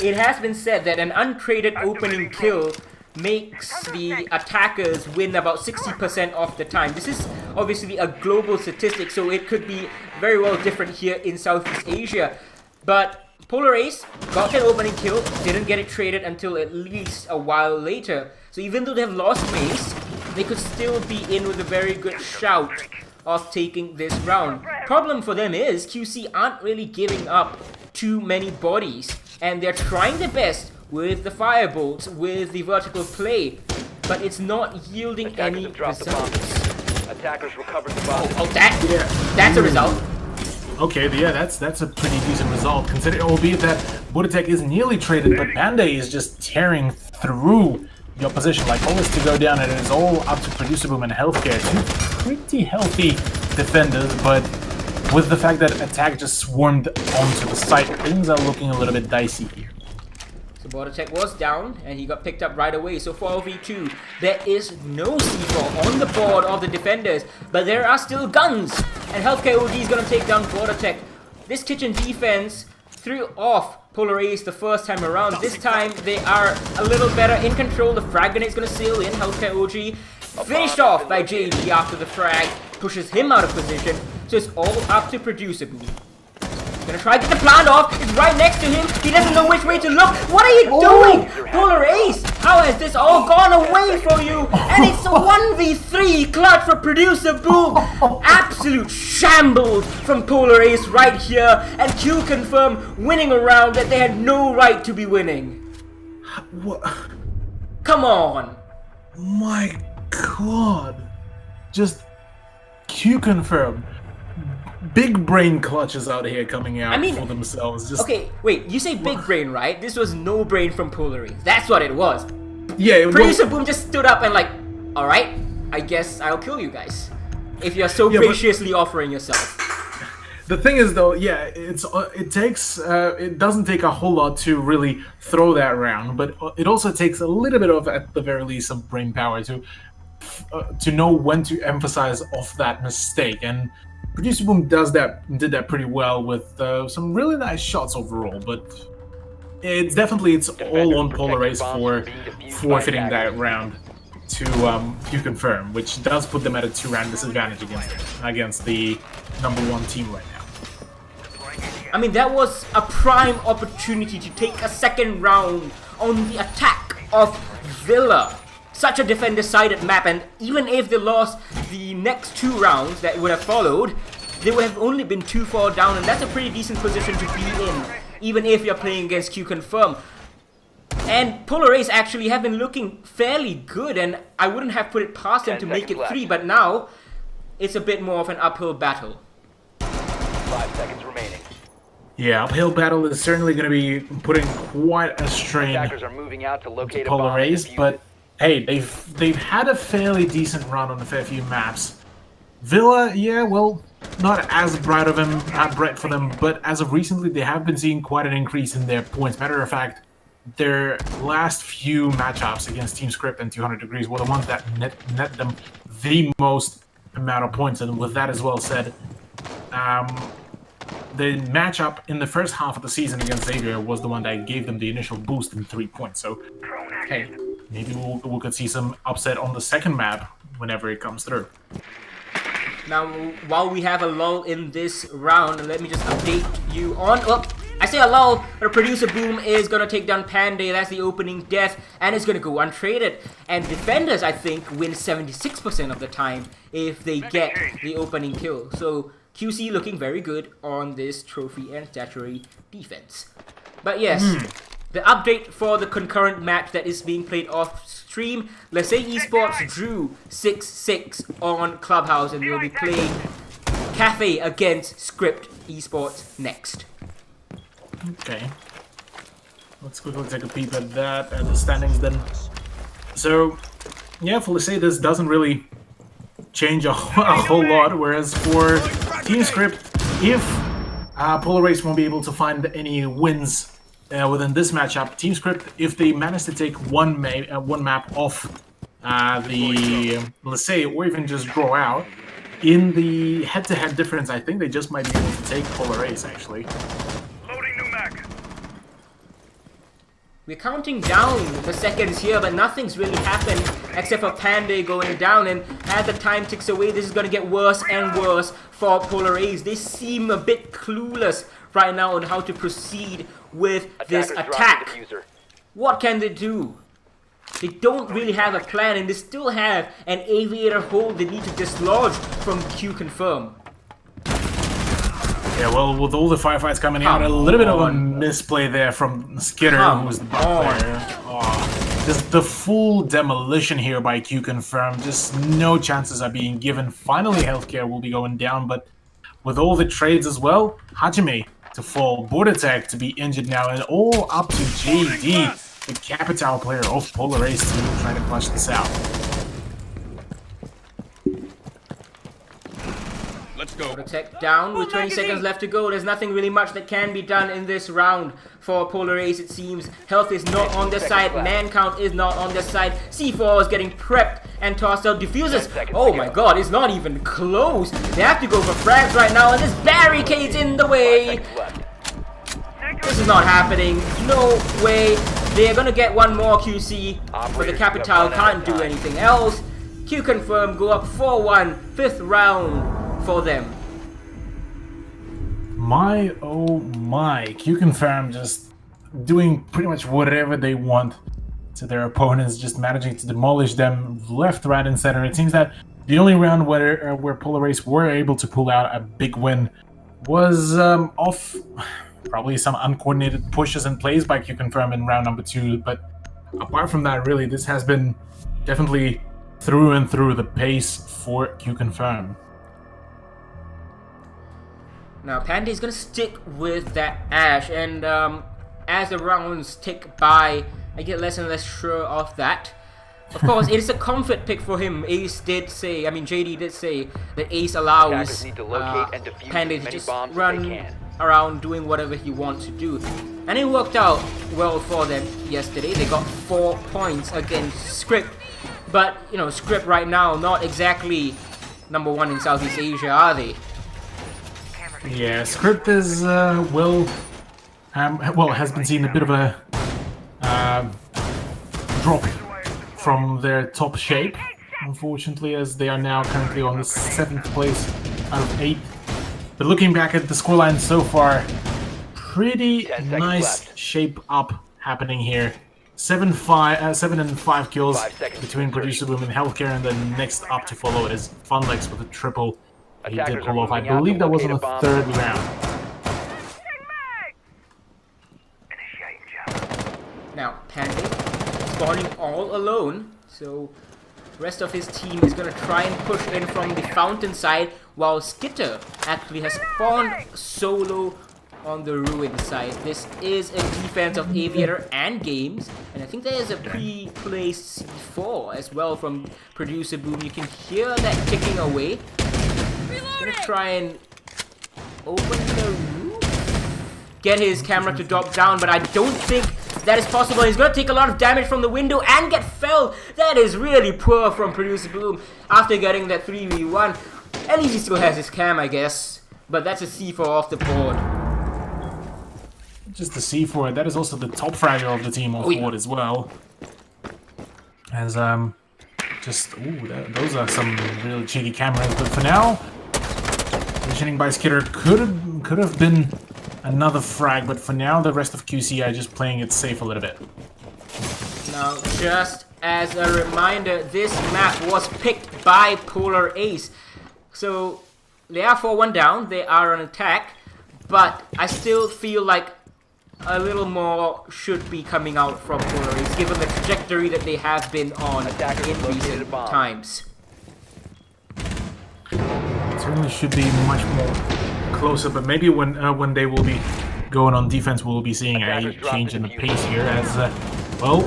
it has been said that an untraded opening kill makes the attackers win about 60% of the time. This is obviously a global statistic, so it could be very well different here in Southeast Asia. But Polar Ace got that opening kill, didn't get it traded until at least a while later. So even though they have lost Mace, they could still be in with a very good shout of taking this round. Problem for them is QC aren't really giving up too many bodies, and they're trying their best with the firebolts, with the vertical play, but it's not yielding Attackers any have dropped the bomb. results. Attackers recovered the bomb. Oh, that's a result. Okay, yeah, that's a pretty decent result, considering, albeit that Budotek is nearly traded, but Panday is just tearing through the opposition, like always to go down, and it is all up to Producer Boom and Healthcare. Two pretty healthy defenders, but with the fact that Attack just swarmed onto the site, things are looking a little bit dicey here. So Borotech was down, and he got picked up right away. So 4v2, there is no C4 on the board of the defenders, but there are still guns. And Healthcare OG is going to take down Borotech. This kitchen defense threw off Polar Ace the first time around. This time, they are a little better in control. The frag grenade is going to sail in. Healthcare OG finished off by JD after the frag pushes him out of position. So it's all up to Producer Boom. Gonna try to get the plant off. It's right next to him. He doesn't know which way to look. What are you doing? Polar Ace, how has this all gone away from you? And it's a 1v3 clutch for Producer Boom. Absolute shambles from Polar Ace right here. And Q-Confirm winning a round that they had no right to be winning. What? Come on. My god. Just Q-Confirm. Big brain clutches out here coming out for themselves. Just okay, wait, you say big brain, right? This was no brain from Polar Ace. That's what it was. yeah. Producer Boom just stood up and like, alright, I guess I'll kill you guys. If you're so graciously offering yourself. The thing is, though, yeah, it doesn't take a whole lot to really throw that round, but it also takes a little bit of, at the very least, of brain power to know when to emphasize off that mistake. And Producer Boom did that pretty well with some really nice shots overall, but it's all on Polar Ace for forfeiting that round to Q-Confirm, which does put them at a 2-round disadvantage against the #1 team right now. I mean, that was a prime opportunity to take a second round on the attack of Villa. Such a defender-sided map, and even if they lost the next 2 rounds that would have followed, they would have only been 2-4 down, and that's a pretty decent position to be in, even if you're playing against Q-Confirm. And Polar Ace actually have been looking fairly good, and I wouldn't have put it past them to make it 3, but now it's a bit more of an uphill battle. 5 seconds remaining. Yeah, uphill battle is certainly going to be putting quite a strain Attackers are moving out to locate a Polar bomb. Ace, but hey, they've had a fairly decent run on a fair few maps. Villa, yeah, well, not as bright for them, but as of recently, they have been seeing quite an increase in their points. Matter of fact, their last few matchups against Team Script and 200 Degrees were the ones that net them the most amount of points. And with that as well said, the matchup in the first half of the season against Xavier was the one that gave them the initial boost in 3 points. So, hey, maybe we could see some upset on the second map whenever it comes through. Now, while we have a lull in this round, let me just update you on... Oh, I say a lull, but Producer Boom is going to take down Panday. That's the opening death, and it's going to go untraded. And defenders, I think, win 76% of the time if they get the opening kill. So, QC looking very good on this trophy and statutory defense. But yes, the update for the concurrent match that is being played off stream, let's say Esports drew 6-6 on Clubhouse, and we'll be playing Cafe against Script Esports next. Okay. Let's quickly take a peep at that, at the standings then. So, yeah, for Lycée, this doesn't really change a whole lot, whereas for Team Script, if Polar Race won't be able to find any wins within this matchup, Team Script, if they manage to take one map off the Lycée, or even just draw out, in the head-to-head difference, I think they just might be able to take Polar Race, actually. Loading new mag. We're counting down the seconds here, but nothing's really happened except for Panday going down, and as the time ticks away, this is going to get worse and worse for Polar A's. They seem a bit clueless right now on how to proceed with this attack. What can they do? They don't really have a plan, and they still have an Aviator hold they need to dislodge from Q Confirm. Yeah, well, with all the firefights coming out, a little bit of a misplay there from Skitter, who was the bot player. Oh, just the full demolition here by Q Confirm. Just no chances are being given. Finally, Healthcare will be going down, but with all the trades as well, Hajime to fall, Bordertech to be injured now, and all up to JD, the Capital player of Polar Ace team, trying to clutch this out. Let's go. Protect down with 20 seconds left to go. There's nothing really much that can be done in this round for Polar Ace, it seems. Health is not on their side. Man count is not on their side. C4 is getting prepped and tossed out. Diffusers. Oh my god, it's not even close. They have to go for frags right now, and there's barricades in the way. This is not happening. No way. They're gonna get one more QC, but the Capital can't do anything else. Q Confirm go up 4-1. 5th round for them. My oh my, Q Confirm just doing pretty much whatever they want to their opponents, just managing to demolish them left, right, and center. It seems that the only round where Polar Race were able to pull out a big win was off probably some uncoordinated pushes and plays by Q Confirm in round number 2. But apart from that, really, this has been definitely through and through the pace for Q Confirm. Now, Panday is going to stick with that Ash, and as the rounds tick by, I get less and less sure of that. Of course, it is a comfort pick for him. Ace did say, I mean, JD did say that Ace allows Panday to just run around doing whatever he wants to do. And it worked out well for them yesterday. They got 4 points against Script. But, you know, Script right now, not exactly number 1 in Southeast Asia, are they? Yeah, Script is, has been seeing a bit of a drop from their top shape, unfortunately, as they are now currently on the 7th place out of 8. But looking back at the scoreline so far, pretty nice shape up happening here. 7 and 5 kills between Producer Boom and Healthcare, and then next up to follow is Funlex with a triple. He did pull off. I believe that was in the 3rd round. Now, Panday spawning all alone, so rest of his team is going to try and push in from the fountain side, while Skitter actually has spawned solo on the ruin side. This is a defense of Aviator and Games, and I think there is a pre-placed C4 as well from Producer Boom. You can hear that ticking away. Gonna try and open the roof. Get his camera to drop down, but I don't think that is possible. He's gonna take a lot of damage from the window and get felled. That is really poor from Producer Boom after getting that 3v1. At least he still has his cam, I guess. But that's a C4 off the board. Just the C4. That is also the top fragger of the team on board as well. As those are some really cheeky cameras. But for now, positioning by Skitter could have been another frag. But for now, the rest of QC are just playing it safe a little bit. Now, just as a reminder, this map was picked by Polar Ace. So they are 4-1 down. They are on attack, but I still feel like a little more should be coming out from Polar Ace, given the trajectory that they have been on in recent times. It certainly should be much more closer, but maybe when they will be going on defense, we'll be seeing a change in the pace here. As well,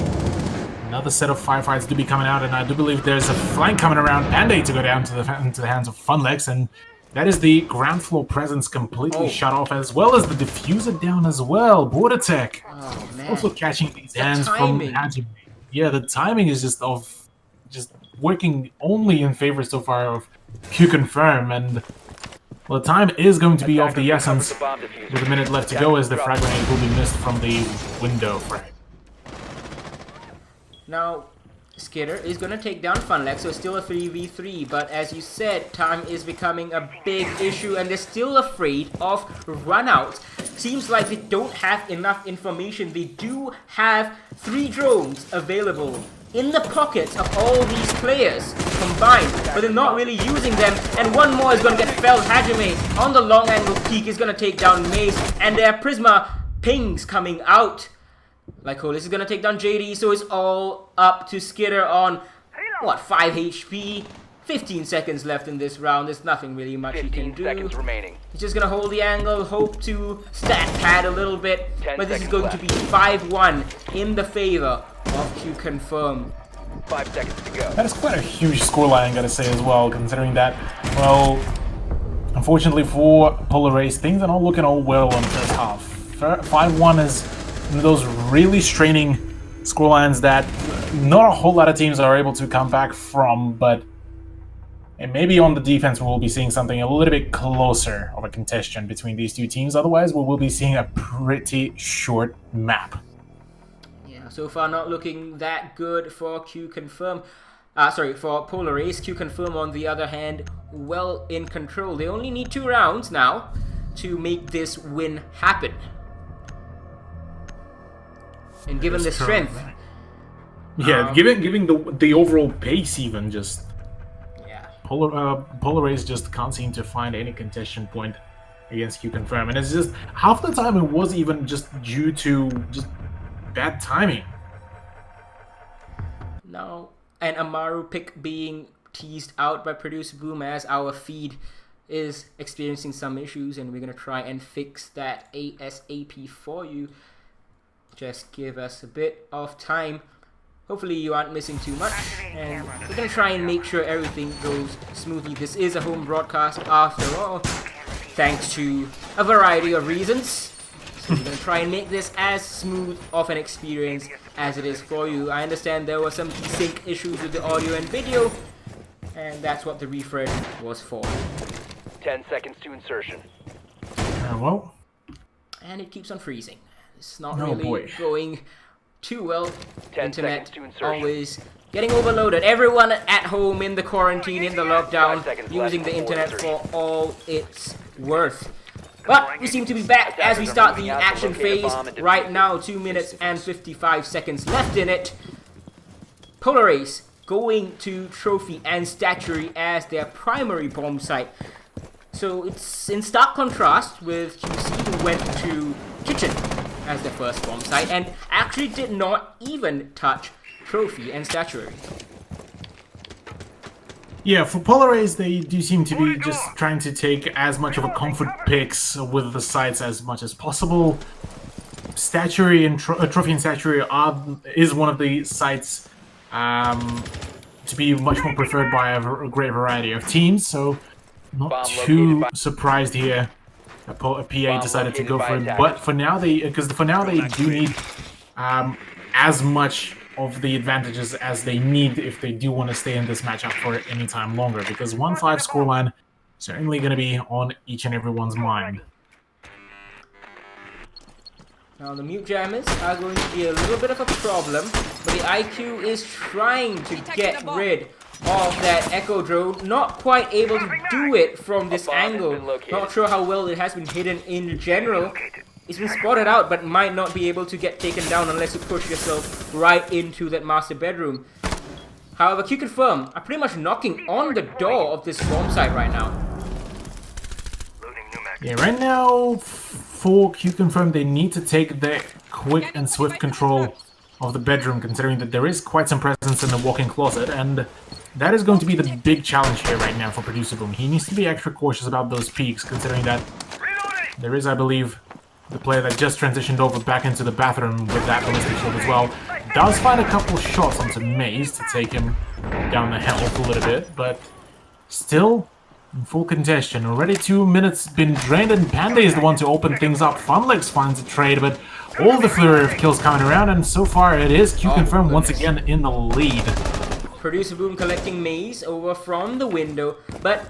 another set of firefights do be coming out, and I do believe there's a flank coming around Panday to go down to the hands of Funlex, and that is the ground floor presence completely shut off, as well as the diffuser down as well. Border Tech also catching these hands from Hajime. Yeah, the timing is just working only in favor so far of Q Confirm, and well, the time is going to be of the essence with a minute left to go, as the frag grenade will be missed from the window frag. Now, Skitter is going to take down Funlex, so it's still a 3v3, but as you said, time is becoming a big issue, and they're still afraid of runouts. Seems like they don't have enough information. They do have 3 drones available in the pockets of all these players combined, but they're not really using them, and one more is going to get felled. Hajime on the long angle peak is going to take down Mace, and their Prisma pings coming out. Like, this is gonna take down JD, so it's all up to Skitter on, what, 5 HP? 15 seconds left in this round. There's nothing really much he can do. 15 seconds remaining. He's just gonna hold the angle, hope to stat pad a little bit, but this is going to be 5-1 in the favor of Q Confirm. 5 seconds to go. That is quite a huge scoreline, I gotta say, as well, considering that, well, unfortunately for Polar Ace, things are not looking all well in the first half. 5-1 is one of those really straining scorelines that not a whole lot of teams are able to come back from, but maybe on the defense we'll be seeing something a little bit closer of a contention between these two teams. Otherwise, we will be seeing a pretty short map. Yeah, so far not looking that good for Q Confirm. For Polar Ace. Q Confirm, on the other hand, well in control. They only need 2 rounds now to make this win happen. And given the strength, giving the overall pace, even just yeah, Polar Ace just can't seem to find any contention point against Q Confirm, and it's just half the time it was even just due to just bad timing. Now, an Amaru pick being teased out by Producer Boom, as our feed is experiencing some issues, and we're gonna try and fix that ASAP for you. Just give us a bit of time. Hopefully you aren't missing too much, and we're gonna try and make sure everything goes smoothly. This is a home broadcast after all, thanks to a variety of reasons. So we're gonna try and make this as smooth of an experience as it is for you. I understand there were some desync issues with the audio and video, and that's what the refresh was for. 10 seconds to insertion. Well, and it keeps on freezing. It's not really going too well. 10 Internet seconds to insertion. always getting overloaded. Everyone at home in the quarantine, in the lockdown, 5 seconds using left the before internet for insertion. all it's worth. But we seem to be back as we start the action phase. Right now, 2 minutes and 55 seconds left in it. Polar Ace going to Trophy and Statuary as their primary bomb site. So it's in stark contrast with QC, who went to Kitchen as their first bomb site and actually did not even touch Trophy and Statuary. yeah, for Polar Ace, they do seem to be just trying to take as much of a comfort picks with the sites as much as possible. Statuary and Trophy and Statuary is one of the sites to be much more preferred by a great variety of teams, so Not Bomb too located by- surprised here. A PA decided to located go by for it, attackers. but for now they do need as much of the advantages as they need if they do want to stay in this matchup for any time longer, because 1-5 scoreline certainly going to be on each and everyone's mind. Now the mute jammers are going to be a little bit of a problem, but the IQ is trying to get rid of that Echo drone. Not quite able to do it from this A bomb has angle. been located. Not sure how well it has been hidden in general. It's been spotted out, but might not be able to get taken down unless you push yourself right into that master bedroom. However, Q-Confirm are pretty much knocking on the door of this bomb site right now. Loading new mag. Yeah, right now, for Q-Confirm, they need to take the quick and swift control of the bedroom, considering that there is quite some presence in the walk-in closet, and that is going to be the big challenge here right now for Producer Boom. He needs to be extra cautious about those peaks, considering that Reloading! there is, I believe, the player that just transitioned over back into the bathroom with that ballistic shield as well. Does find a couple shots onto Maze to take him down the health a little bit, but still in full congestion. Already 2 minutes been drained, and Panda is the one to open things up. Funlex finds a trade, but all the flurry of kills coming around, and so far it is Q-Confirm once again in the lead. Producer Boom collecting Maze over from the window, but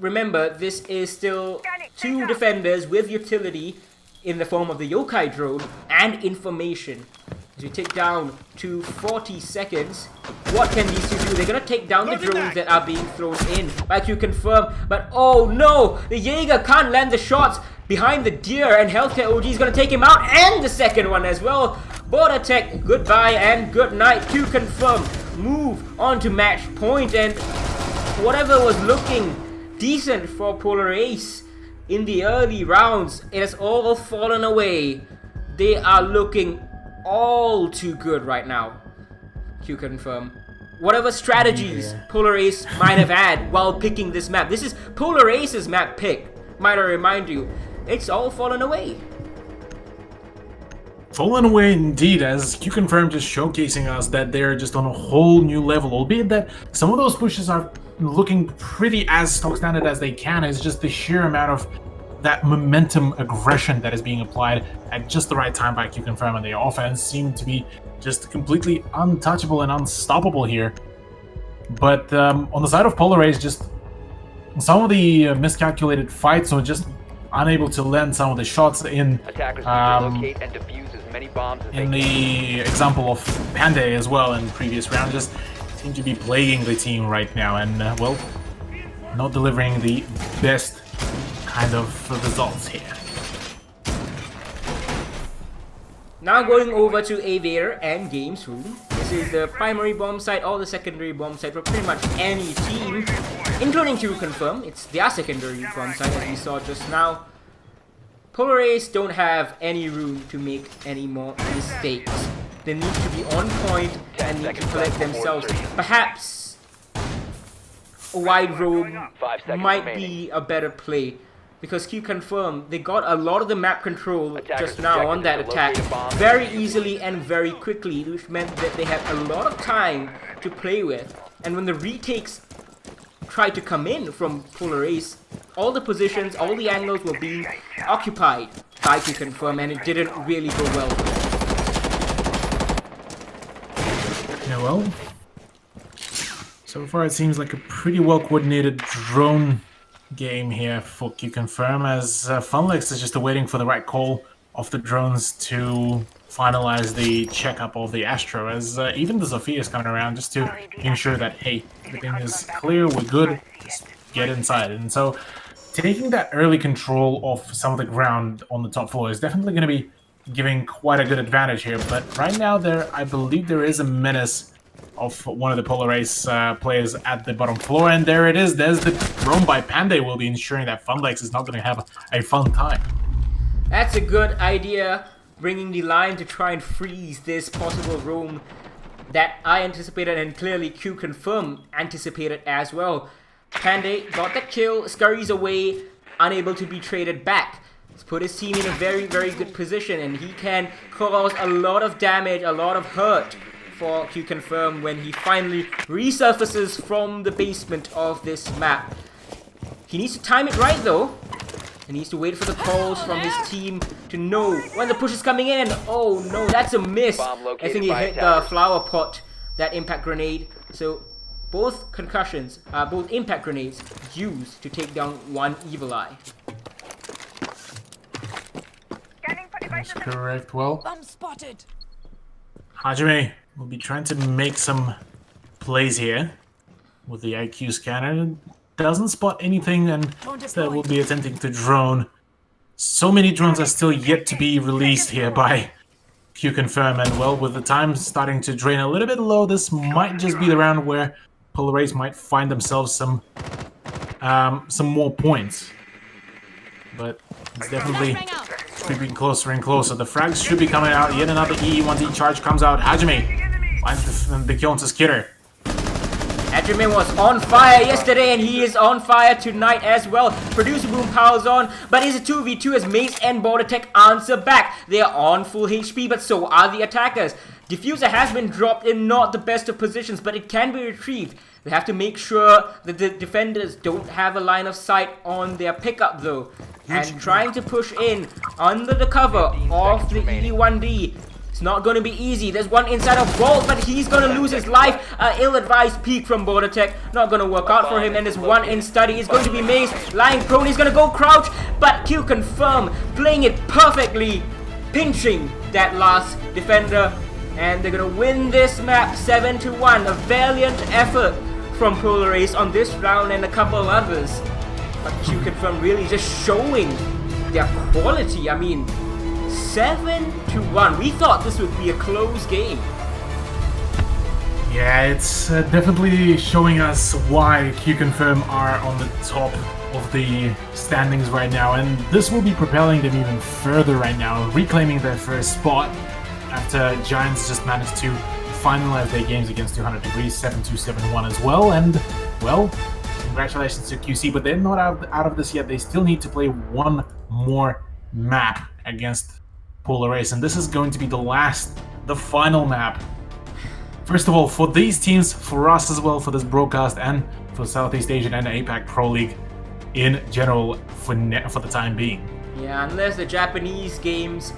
remember, this is still two defenders with utility in the form of the Yokai drone and information. As we take down to 40 seconds, what can these two do? They're gonna take down the drones that are being thrown in by Q-Confirm, but oh no! The Jaeger can't land the shots behind the deer, and Healthcare OG is gonna take him out, and the second one as well. Border Tech, goodbye and good night. Q-Confirm move on to match point, and whatever was looking decent for Polar Ace in the early rounds, it has all fallen away. They are looking all too good right now. Q-Confirm. Whatever strategies Polar Ace might have had while picking this map, this is Polar Ace's map pick, might I remind you, it's all fallen away. Fallen away indeed, as Q-Confirm just showcasing us that they're just on a whole new level, albeit that some of those pushes are looking pretty as stock standard as they can. It's just the sheer amount of that momentum aggression that is being applied at just the right time by Q-Confirm, and the offense seem to be just completely untouchable and unstoppable here. But on the side of Polar Ace, just some of the miscalculated fights, or just unable to land some of the shots in Attackers need to locate and defuse as many bombs as in they can. the example of Panday as well in previous rounds, just seem to be plaguing the team right now, and well, not delivering the best kind of results here. Now going over to Aviator and Games Room. This is the primary bomb site or the secondary bomb site for pretty much any team, including Q-Confirm. It's their secondary bomb site, as we saw just now. Polar Ace don't have any room to make any more mistakes. They need to be on point and need to collect themselves. Perhaps a wide roam 5 seconds might remaining. be a better play, because Q-Confirm, they got a lot of the map control Attackers' just now on that objective is to attack locate a bomb very and defuse easily it. and very quickly, which meant that they had a lot of time to play with. And when the retakes tried to come in from Polar Ace, all the positions, all the angles were being occupied by Q-Confirm, and it didn't really go well. Yeah, well, so far it seems like a pretty well coordinated drone game here for Q-Confirm, as Funlex is just waiting for the right call of the drones to finalize the checkup of the Astro, as even the Zofia is coming around just to ensure that, hey, everything is clear, we're good, just get inside. And so taking that early control of some of the ground on the top floor is definitely going to be giving quite a good advantage here. But right now, I believe there is a menace of one of the Polar Ace players at the bottom floor, and there it is. There's the drone by Panday, will be ensuring that Funlex is not going to have a fun time. That's a good idea, bringing the line to try and freeze this possible roam that I anticipated, and clearly Q-Confirm anticipated as well. Panday got that kill, scurries away, unable to be traded back. It's put his team in a very, very good position, and he can cause a lot of damage, a lot of hurt for Q-Confirm when he finally resurfaces from the basement of this map. He needs to time it right though. He needs to wait for the calls from his team to know when the push is coming in. Oh no, that's a miss. Bomb located I think he by hit the attackers. flower pot, that impact grenade. So both concussions, both impact grenades used to take down one Evil Eye. That's correct. Well, Bomb spotted. Hajime will be trying to make some plays here with the IQ scanner. Doesn't spot anything and instead will be attempting to drone. So many drones are still yet to be released here by Q-Confirm, and well, with the time starting to drain a little bit low, this might just be the round where Polar Ace might find themselves some more points. But it's definitely creeping closer and closer. The frags should be coming out. Yet another E1D charge comes out. Hajime finds the kill onto Skitter. Hajime was on fire yesterday and he is on fire tonight as well. Producer Boom piles on, but it's a 2v2 as Mace and Border Tech answer back. They are on full HP, but so are the attackers. Diffuser has been dropped in not the best of positions, but it can be retrieved. They have to make sure that the defenders don't have a line of sight on their pickup though. And trying to push in under the cover of the E1D. It's not going to be easy. There's one inside of Vault, but he's going to lose his life. Ill-advised peek from Border Tech. Not going to work out for him. And there's one in study. It's going to be Mace. Lying prone. He's going to go crouch. But Q-Confirm playing it perfectly. Pinching that last defender. And they're going to win this map 7-1. A valiant effort from Polar Ace on this round and a couple of others. But Q-Confirm really just showing their quality. I mean, 7-1. We thought this would be a close game. Yeah, it's definitely showing us why Q-Confirm are on the top of the standings right now, and this will be propelling them even further right now, reclaiming their first spot after Giants just managed to finalize their games against 200 Degrees 7-2, 7-1 as well. And well, congratulations to QC, but they're not out of this yet. They still need to play one more map against Polar Ace, and this is going to be the final map. First of all, for these teams, for us as well, for this broadcast, and for Southeast Asian and APAC Pro League in general for the time being. Yeah, unless the Japanese games,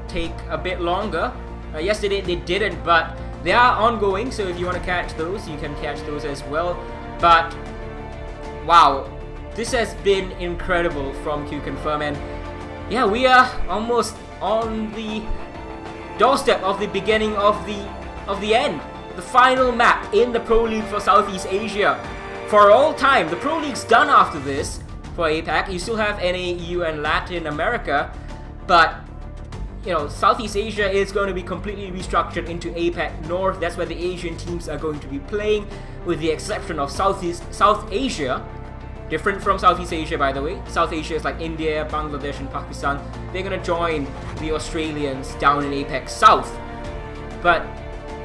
take a bit longer. Yesterday they didn't, but they are ongoing, so if you want to catch those, you can catch those as well. But wow, this has been incredible from Q-Confirm, and yeah, we are almost on the doorstep of the beginning of the end. The final map in the Pro League for Southeast Asia. For all time, the Pro League's done after this for APAC. You still have NA, EU, and Latin America, but Southeast Asia is going to be completely restructured into APAC North. That's where the Asian teams are going to be playing, with the exception of South Asia. Different from Southeast Asia, by the way. South Asia is like India, Bangladesh, and Pakistan. They're going to join the Australians down in APAC South. But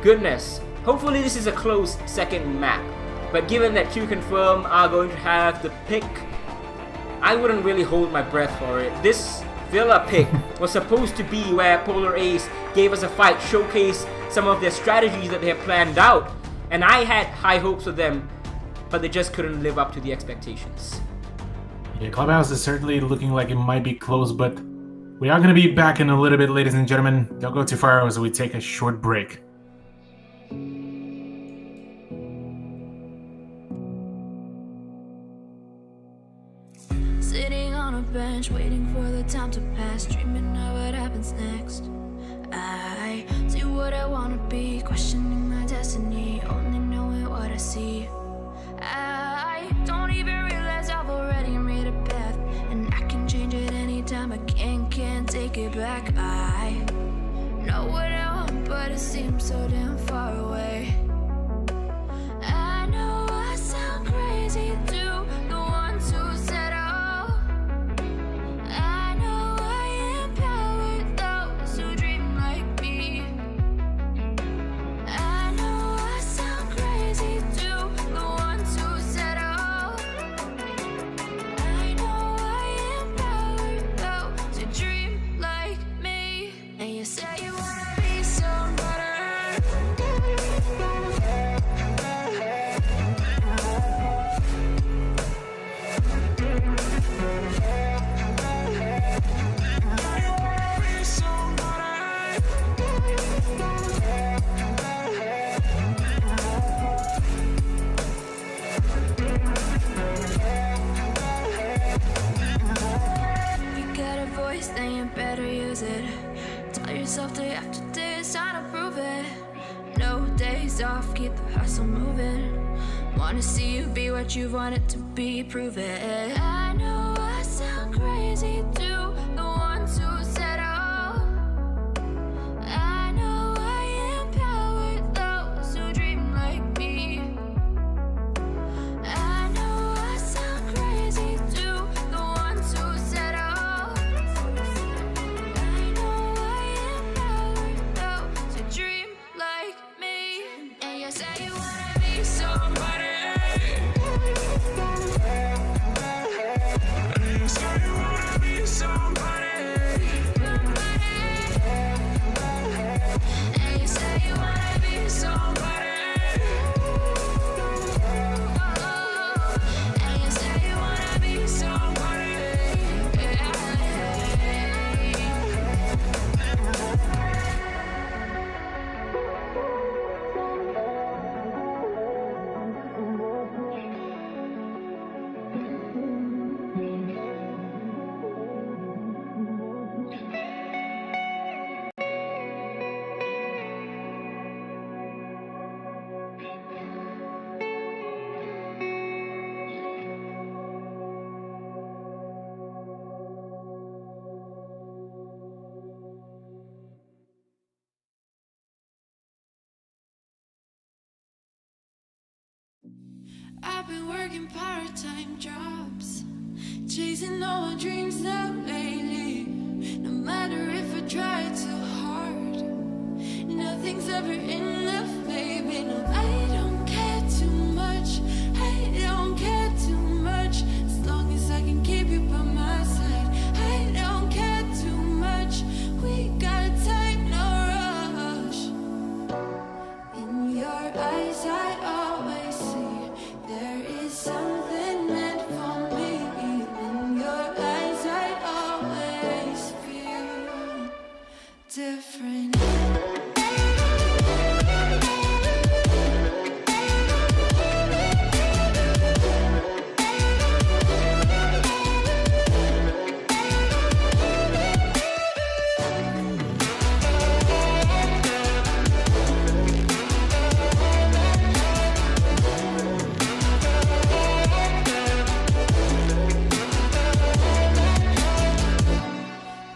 goodness, hopefully this is a close second map. But given that Q-Confirm are going to have the pick, I wouldn't really hold my breath for it. This Villa pick was supposed to be where Polar Ace gave us a fight, showcase some of their strategies that they have planned out. And I had high hopes for them, but they just couldn't live up to the expectations. Yeah, Clubhouse is certainly looking like it might be close, but we are going to be back in a little bit, ladies and gentlemen. Don't go too far as we take a short break. Sitting on a bench, waiting for the time to pass, dreaming of what happens next. I do what I wanna be, questioning my destiny, only knowing what I see. I don't even realize I've already made a path, and I can change it anytime. I can't take it back. I know what I want, but it seems so damn far away. I know I sound crazy to the ones who said oh. I know I empower those who dream like me. I know I sound crazy to the ones who said oh. I know I empower those who dream like me. And you say you wanna be somebody. better use it. Tell yourself day after day it's time to prove it. No days off, keep the hustle moving. Wanna see you be what you wanted to be, prove it. I know I sound crazy to the ones who said oh. I know I empower those who dream like me. I know I sound crazy to the ones who said oh. I know I empower those who dream like me. And you say you wanna be somebody. And you say you wanna be somebody. And you say you wanna be somebody. I've been working part-time jobs, chasing all my dreams now lately. No matter if I try too hard, nothing's ever enough, baby. No, I don't care too much. I don't care too much. As long as I can keep you by my side, I don't care too much. We got time, no rush. In your eyes, I always see there is something meant for me. In your eyes, I always feel different.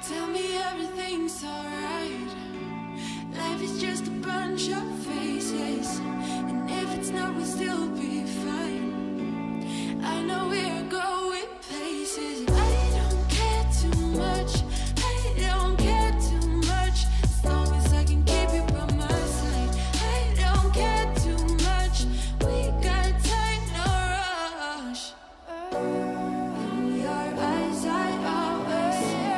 Tell me everything's alright. Life is just a bunch of faces, and if it's not, we'll still be fine. I know we're going places. I don't care too much. I don't care too much. As long as I can keep you by my side, I don't care too much. We got time, no rush. In your eyes, I always see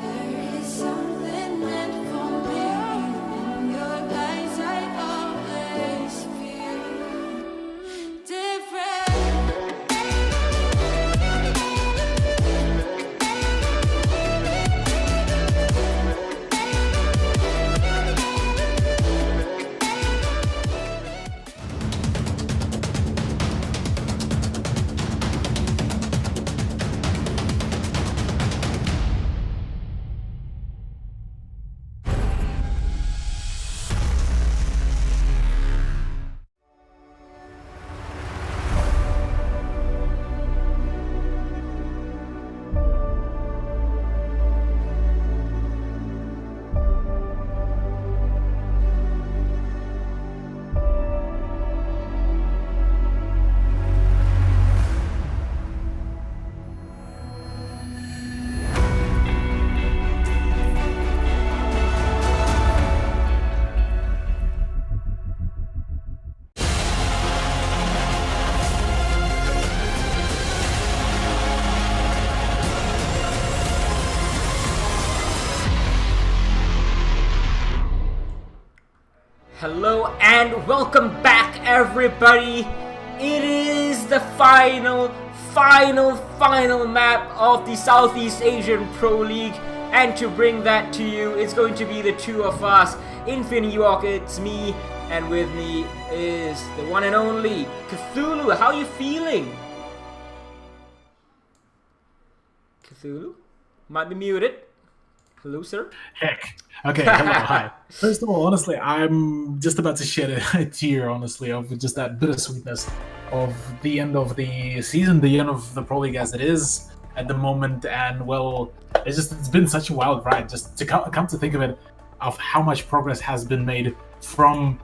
there is something meant for me. In your eyes, I always feel different. Hello and welcome back, everybody. It is the final map of the Southeast Asian Pro League, and to bring that to you, it's going to be the two of us. Infinity York, it's me, and with me is the one and only Cthulhu. How are you feeling? Cthulhu? Might be muted. Hello, sir. Heck. Okay, hello, hi. First of all, honestly, I'm just about to shed a tear, honestly, of just that bittersweetness of the end of the season, the end of the Pro League as it is at the moment, and well, it's been such a wild ride. Just to come to think of it, of how much progress has been made from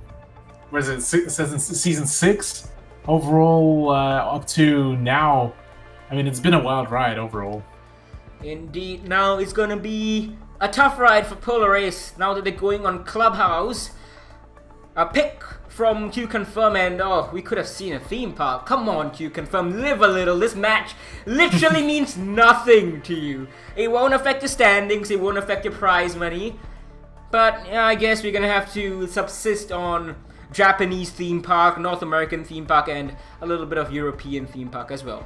season 6 overall up to now. I mean, it's been a wild ride overall. Indeed. Now it's gonna be a tough ride for Polaris now that they're going on Clubhouse. A pick from Q Confirm, and oh, we could have seen a theme park. Come on, Q Confirm, live a little. This match literally means nothing to you. It won't affect the standings, it won't affect your prize money. But yeah, I guess we're gonna have to subsist on Japanese theme park, North American theme park, and a little bit of European theme park as well.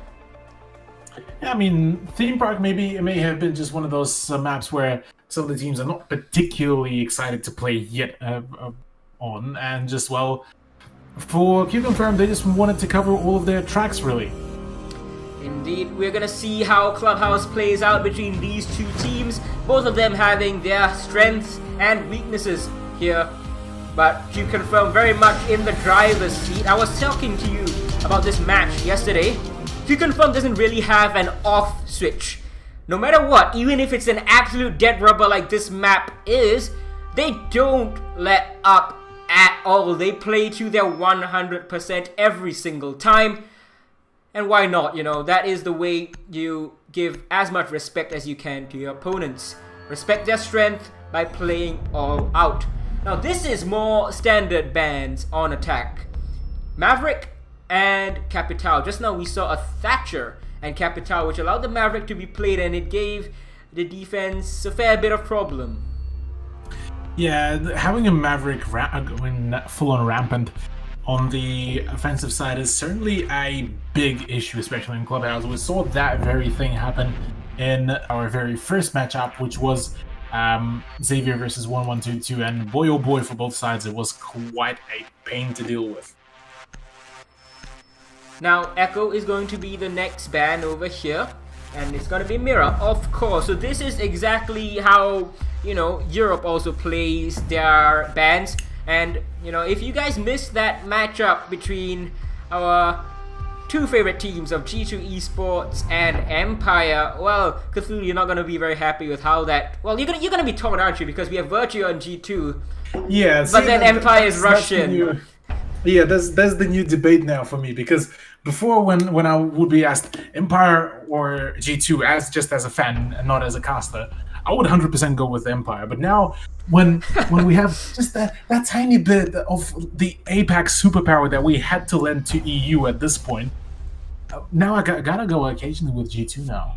I mean, theme park it may have been just one of those maps where some of the teams are not particularly excited to play yet on, and just, well, for Q Confirm, they just wanted to cover all of their tracks, really. Indeed, we're gonna see how Clubhouse plays out between these two teams, both of them having their strengths and weaknesses here. But Q Confirm very much in the driver's seat. I was talking to you about this match yesterday. Q Confirm doesn't really have an off switch. No matter what, even if it's an absolute dead rubber like this map is, they don't let up at all. They play to their 100% every single time. And why not? You know, that is the way you give as much respect as you can to your opponents. Respect their strength by playing all out. Now this is more standard bans on attack. Maverick and Capital. Just now we saw a Thatcher and Capital, which allowed the Maverick to be played, and it gave the defense a fair bit of problem. Yeah, having a Maverick full on rampant on the offensive side is certainly a big issue, especially in Clubhouse. We saw that very thing happen in our very first matchup, which was Xavier versus 1122, and boy oh boy, for both sides, it was quite a pain to deal with. Now Echo is going to be the next ban over here, and it's going to be Mira, of course. So this is exactly how, you know, Europe also plays their bans. And, you know, if you guys missed that matchup between our two favorite teams of G2 Esports and Empire, well, Cthulhu, you're not going to be very happy with how that... Well, you're gonna be torn, aren't you? Because we have Virtue on G2, yeah, but then Empire is Russian. Yeah, there's the new debate now for me, because before when I would be asked Empire or G2 as a fan and not as a caster, I would 100% go with Empire. But now when we have just that tiny bit of the Apex superpower that we had to lend to EU at this point, now I gotta go occasionally with G2 now.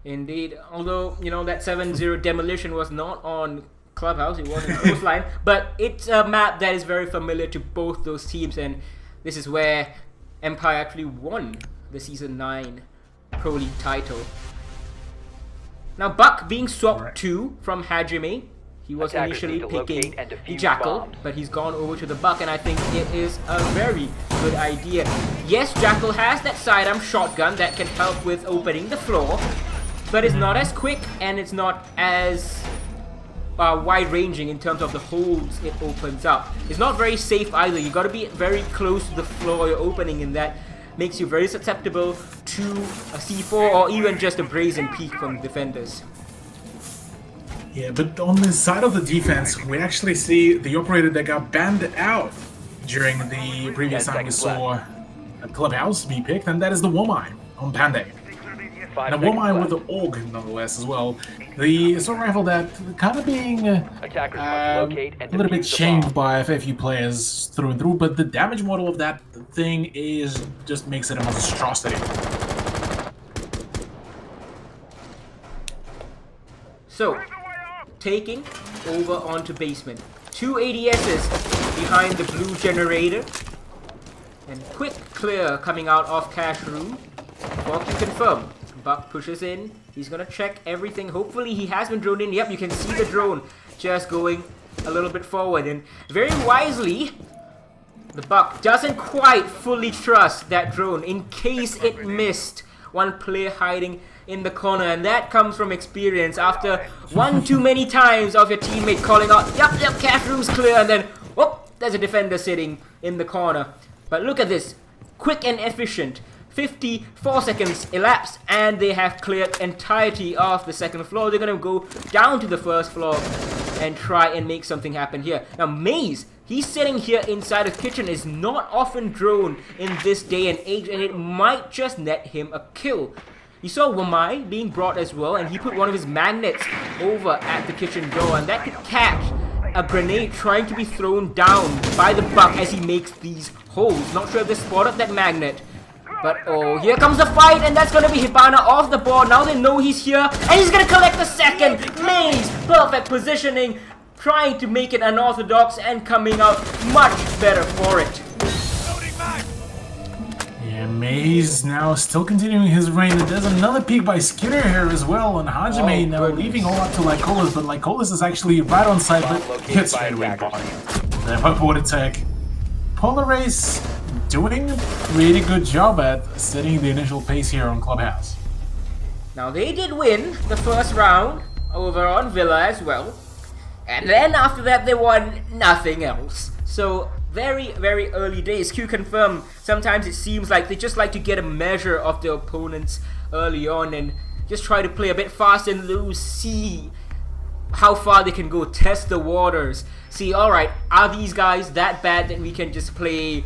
Indeed, although, you know, that 7-0 demolition was not on Clubhouse, it was in Coastline, but it's a map that is very familiar to both those teams, and this is where Empire actually won the Season 9 Pro League title. Now Buck being swapped to from Hajime. He was initially picking the Jackal, but he's gone over to the Buck, and I think it is a very good idea. Yes, Jackal has that sidearm shotgun that can help with opening the floor, but it's not as quick, and it's not as wide-ranging in terms of the holes it opens up. It's not very safe either. You got to be very close to the floor you're opening, and that makes you very susceptible to a C4 or even just a brazen peek from defenders. Yeah, but on the side of the defense, we actually see the operator that got banned out during the previous time we saw a Clubhouse be picked, and that is the Womai on Panday. And a Womai with the AUG, nonetheless, as well. The assault rifle that kind of being a little bit shamed by a few players through and through, but the damage model of that thing just makes it a monstrosity. So, taking over onto basement. 2 ADSs behind the blue generator. And quick clear coming out of cash room. Buck, you confirm. Buck pushes in. He's gonna check everything. Hopefully he has been droned in. Yep, you can see the drone just going a little bit forward. And very wisely, the Buck doesn't quite fully trust that drone in case it missed one player hiding in the corner, and that comes from experience after one too many times of your teammate calling out, yep, cash room's clear, and then, whoop, there's a defender sitting in the corner. But look at this, quick and efficient. 54 seconds elapsed and they have cleared entirety of the second floor. They're gonna go down to the first floor and try and make something happen here. Now Maze, he's sitting here inside the kitchen, is not often drone in this day and age, and it might just net him a kill. You saw Wamai being brought as well, and he put one of his magnets over at the kitchen door, and that could catch a grenade trying to be thrown down by the Buck as he makes these holes. Not sure if they spotted that magnet. But oh, here comes the fight, and that's gonna be Hibana off the board. Now they know he's here, and he's gonna collect the second. Maze, perfect positioning, trying to make it unorthodox and coming out much better for it. Yeah, Maze now still continuing his reign. There's another peek by Skinner here as well, and Hajime now leaving all up to Lycolis, but Lycolis is actually right on site, but hits straight away by the upward attack. Polarace doing a really good job at setting the initial pace here on Clubhouse. Now they did win the first round over on Villa as well, and then after that they won nothing else. So very early days. Q confirm, sometimes it seems like they just like to get a measure of their opponents early on and just try to play a bit fast and loose, see how far they can go, test the waters, see, alright, are these guys that bad that we can just play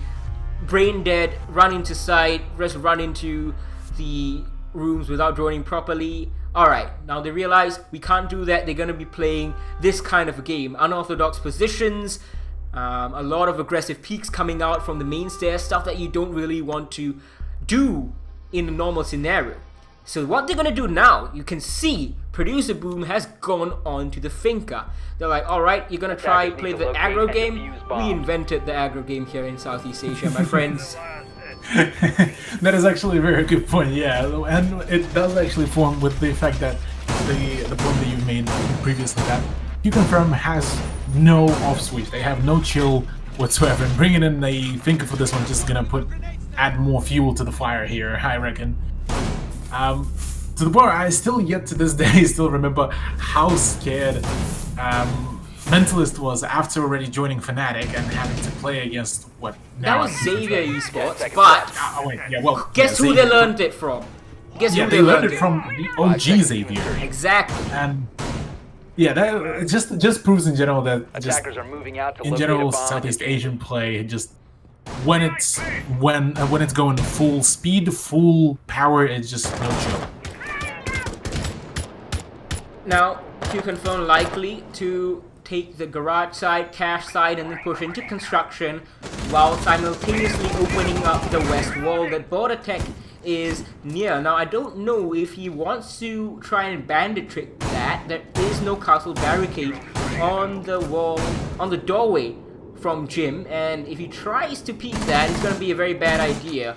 brain dead, run into side, just run into the rooms without droning properly. Alright, now they realize we can't do that. They're going to be playing this kind of a game, unorthodox positions, a lot of aggressive peaks coming out from the main stairs, stuff that you don't really want to do in a normal scenario. So what they're gonna do now, you can see Producer Boom has gone on to the Finca. They're like, alright, you're gonna try play the aggro game? We invented the aggro game here in Southeast Asia, my friends. That is actually a very good point, yeah, and it does actually form with the fact that the point that you made previously, that Q-Confirm has no off switch. They have no chill whatsoever, and bringing in the Finca for this one just gonna add more fuel to the fire here, I reckon. To the point I still yet to this day still remember how scared Mentalist was after already joining Fnatic and having to play against what now. That was Xavier Esports, but guess who they learned it from? Guess who they learned it from? The OG Xavier. Exactly. And yeah, that just proves in general that Attackers are moving out to in general Southeast Asian play, just when it's going full speed, full power, it's just no chill. Now, Q-Confirm likely to take the garage side, cache side, and then push into construction while simultaneously opening up the west wall that Border Tech is near. Now, I don't know if he wants to try and bandit trick that. There is no castle barricade on the wall, on the doorway from Jim, and if he tries to peek that, it's going to be a very bad idea.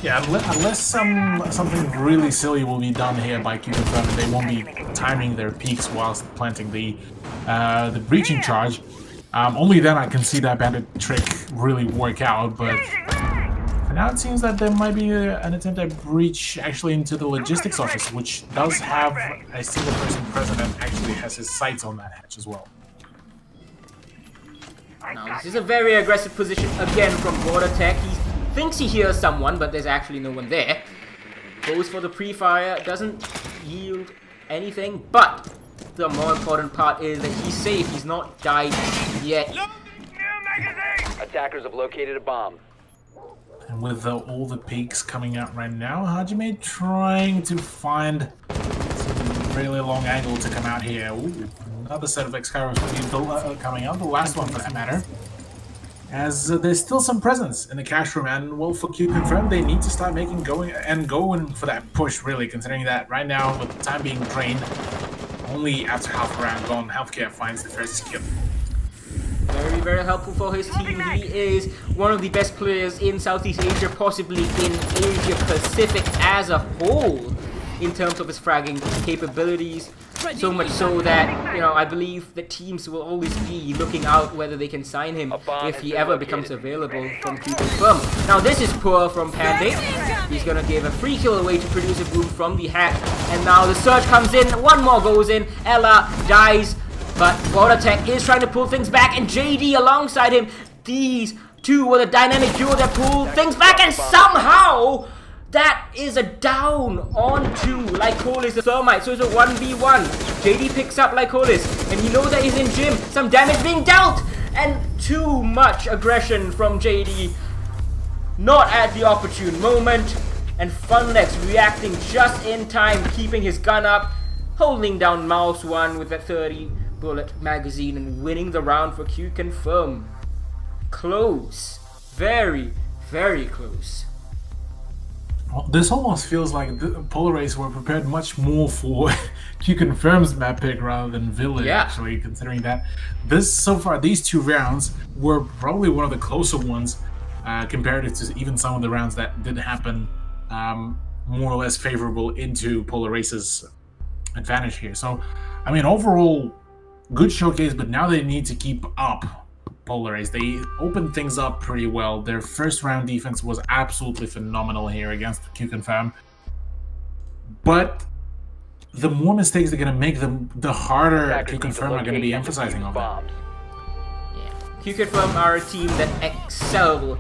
Yeah, unless something really silly will be done here by Q-Confirm, they won't be timing their peaks whilst planting the breaching charge. Only then I can see that bandit trick really work out, but for now it seems that there might be an attempt at breach actually into the logistics office, which does have a single person present and actually has his sights on that hatch as well. Now, this is a very aggressive position again from Border Tech. He thinks he hears someone, but there's actually no one there. Goes for the pre-fire, doesn't yield anything, but the more important part is that he's safe. He's not died yet. Attackers have located a bomb. And with all the peaks coming out right now, Hajime trying to find some really long angle to come out here. Ooh, another set of X-Kairos coming out, the last one for that matter. As there's still some presence in the cash room, and well, for Q-Confirm, they need to start going for that push, really, considering that right now, with the time being drained, only after half a round gone, Healthcare finds the first kill. Very helpful for his team. He is one of the best players in Southeast Asia, possibly in Asia Pacific as a whole, in terms of his fragging capabilities. So much so that, you know, I believe the teams will always be looking out whether they can sign him if he ever becomes available from Q Confirm. Now this is poor from Panday. He's gonna give a free kill away to produce a boom from the hack. And now the surge comes in, one more goes in, Ella dies, but Borotech is trying to pull things back, and JD alongside him. These two were the dynamic duo that pulled things back, and somehow that is a down onto Lycolis the Thermite, so it's a 1v1. JD picks up Lycolis, and you know that he's in gym. Some damage being dealt, and too much aggression from JD. Not at the opportune moment, and Funlex reacting just in time, keeping his gun up, holding down Mouse 1 with a 30 bullet magazine, and winning the round for Q Confirm. Close. Very, very close. This almost feels like the Polaris were prepared much more for Q Confirm's map pick rather than Village, actually, considering that so far, these 2 rounds were probably one of the closer ones compared to even some of the rounds that did happen more or less favorable into Polaris's advantage here. So, I mean, overall, good showcase, but now they need to keep up Polaris. They opened things up pretty well. Their first round defense was absolutely phenomenal here against Q Confirm. But the more mistakes they're going to make, the harder Q Confirm are going to be emphasizing on them. Q Confirm are a team that excel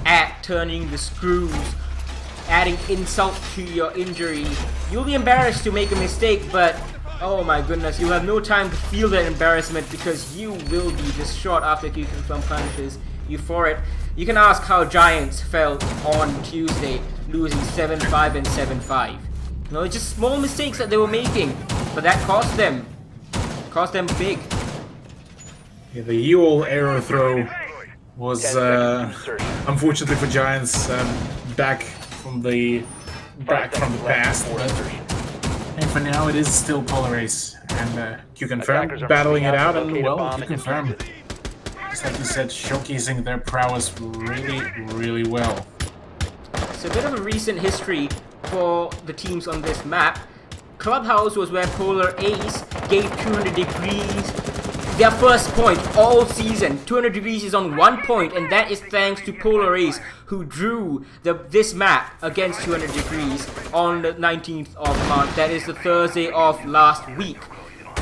at turning the screws, adding insult to your injury. You'll be embarrassed to make a mistake, but oh my goodness, you'll have no time to feel that embarrassment because you will be just shot after Q Confirm punishes you for it. You can ask how Giants felt on Tuesday, losing 7-5 and 7-5. You know, it's just small mistakes that they were making, but that cost them. Cost them big. Yeah, the Ewell arrow throw was, unfortunately for Giants, back from the past. And for now, it is still Polaris and Q Confirm battling it out, and well, Q Confirm, just like you said, showcasing their prowess really, really well. It's a bit of a recent history for the teams on this map. Clubhouse was where Polar Ace gave 200 Degrees their first point all season. 200 Degrees is on 1 point, and that is thanks to Polar Ace, who drew this map against 200 Degrees on the 19th of March. That is the Thursday of last week.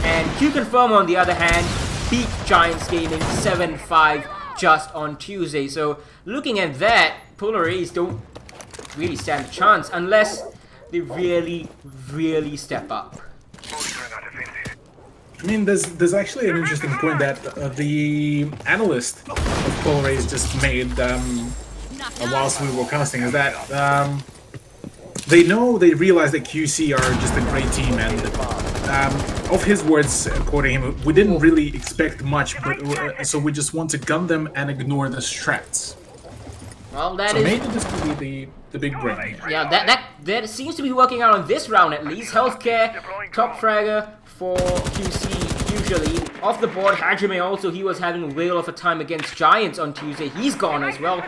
And Q Confirm, on the other hand, beat Giants Gaming 7-5 just on Tuesday. So looking at that, Polar Ace don't really stand a chance unless they really, really step up. I mean, there's actually an interesting point that the analyst of Polaris just made whilst we were casting, is that they realize that QC are just a great team, and of his words, quoting him, we didn't really expect much, but so we just want to gun them and ignore the strats. Well, maybe this could be the big brain. Yeah, that seems to be working out on this round at least. Healthcare, top fragger for QC usually. Off the board, Hajime also, he was having a whale of a time against Giants on Tuesday. He's gone as well.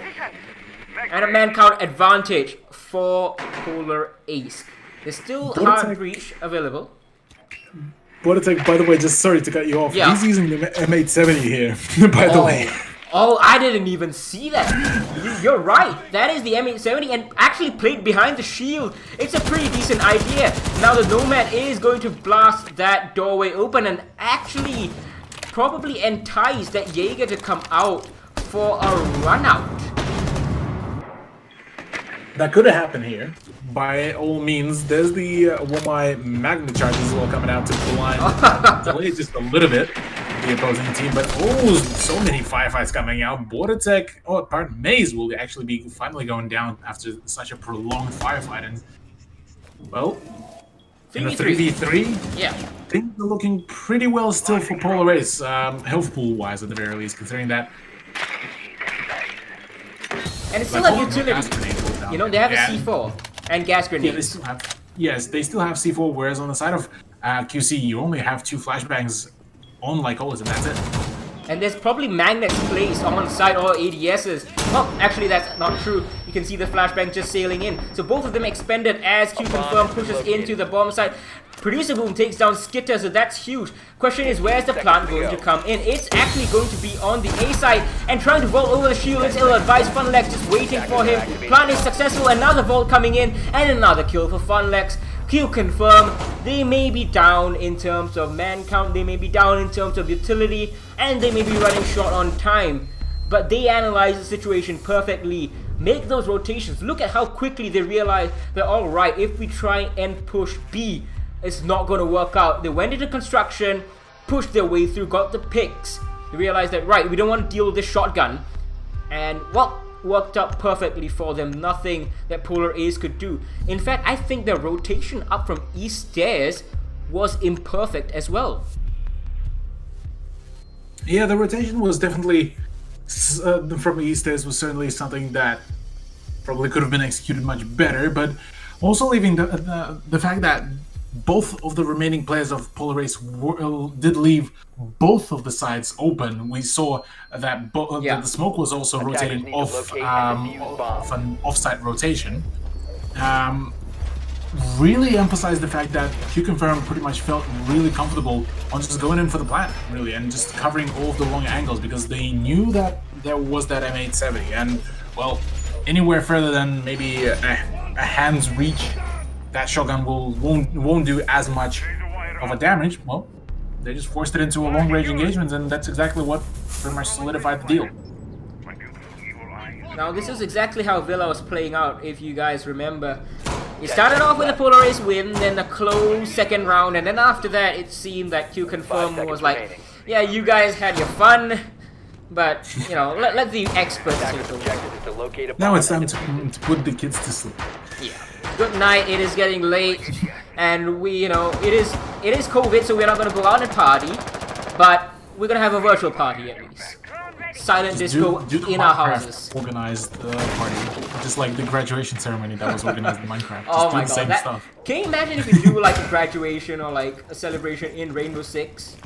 And a man count advantage for Polar Ace. There's still hard breach available. Borotech, by the way, just sorry to cut you off. Yeah. He's using the M870 here, by the way. Oh, I didn't even see that. You're right. That is the M870 and actually played behind the shield. It's a pretty decent idea. Now the Nomad is going to blast that doorway open and actually probably entice that Jaeger to come out for a run out. That could have happened here. By all means, there's the Womai magnet charges as well coming out to blind delay just a little bit the opposing team, but so many firefights coming out. Borotech, Maze will actually be finally going down after such a prolonged firefight, and well, in a 3v3, yeah, things are looking pretty well still for Polar Ace, health pool wise at the very least, considering that. And it's still a utility. You know, they have a C4 and gas grenades. Yeah, they still have C4, whereas on the side of QC, you only have 2 flashbangs on Lycolis, and that's it. And there's probably magnets placed on site or ADSs. Well, actually that's not true. You can see the flashbang just sailing in. So both of them expended as Q Confirm pushes into the bomb site. Producer Boom takes down Skitter, so that's huge. Question is, where's the plant going to come in? It's actually going to be on the A side and trying to vault over the shield. It's ill-advised. Funlex just waiting for him. Plant is successful. Another vault coming in and another kill for Funlex. Kill confirmed. They may be down in terms of man count, they may be down in terms of utility, and they may be running short on time. But they analyze the situation perfectly. Make those rotations. Look at how quickly they realize that, alright, if we try and push B, it's not going to work out. They went into construction, pushed their way through, got the picks. They realized that, right, we don't want to deal with this shotgun. And, well, worked out perfectly for them. Nothing that Polar Ace could do. In fact, I think their rotation up from east stairs was imperfect as well. Yeah, the rotation was definitely from east stairs was certainly something that probably could have been executed much better, but also leaving the fact that both of the remaining players of Polar Ace did leave both of the sides open. We saw that the smoke was also rotating off an offsite rotation. Really emphasized the fact that Q-Confirm pretty much felt really comfortable on just going in for the plant, really, and just covering all of the long angles because they knew that there was that M870, and, well, anywhere further than maybe a hand's reach, that shotgun won't do as much of a damage. Well, they just forced it into a long-range engagement, and that's exactly what pretty much solidified the deal. Now, this is exactly how Villa was playing out, if you guys remember. It started off with a Polar Ace win, then a close second round, and then after that, it seemed that Q-Confirm was like, yeah, you guys had your fun, but, you know, let the experts take over. Now it's time to put the kids to sleep. Yeah. Good night, it is getting late, and we, you know, it is COVID, so we're not going to go out and party, but we're going to have a virtual party at least. Silent disco in our houses. Organized party, just like the graduation ceremony that was organized in Minecraft. Just Oh my the same god, stuff. Can you imagine if you do like a graduation or like a celebration in Rainbow Six?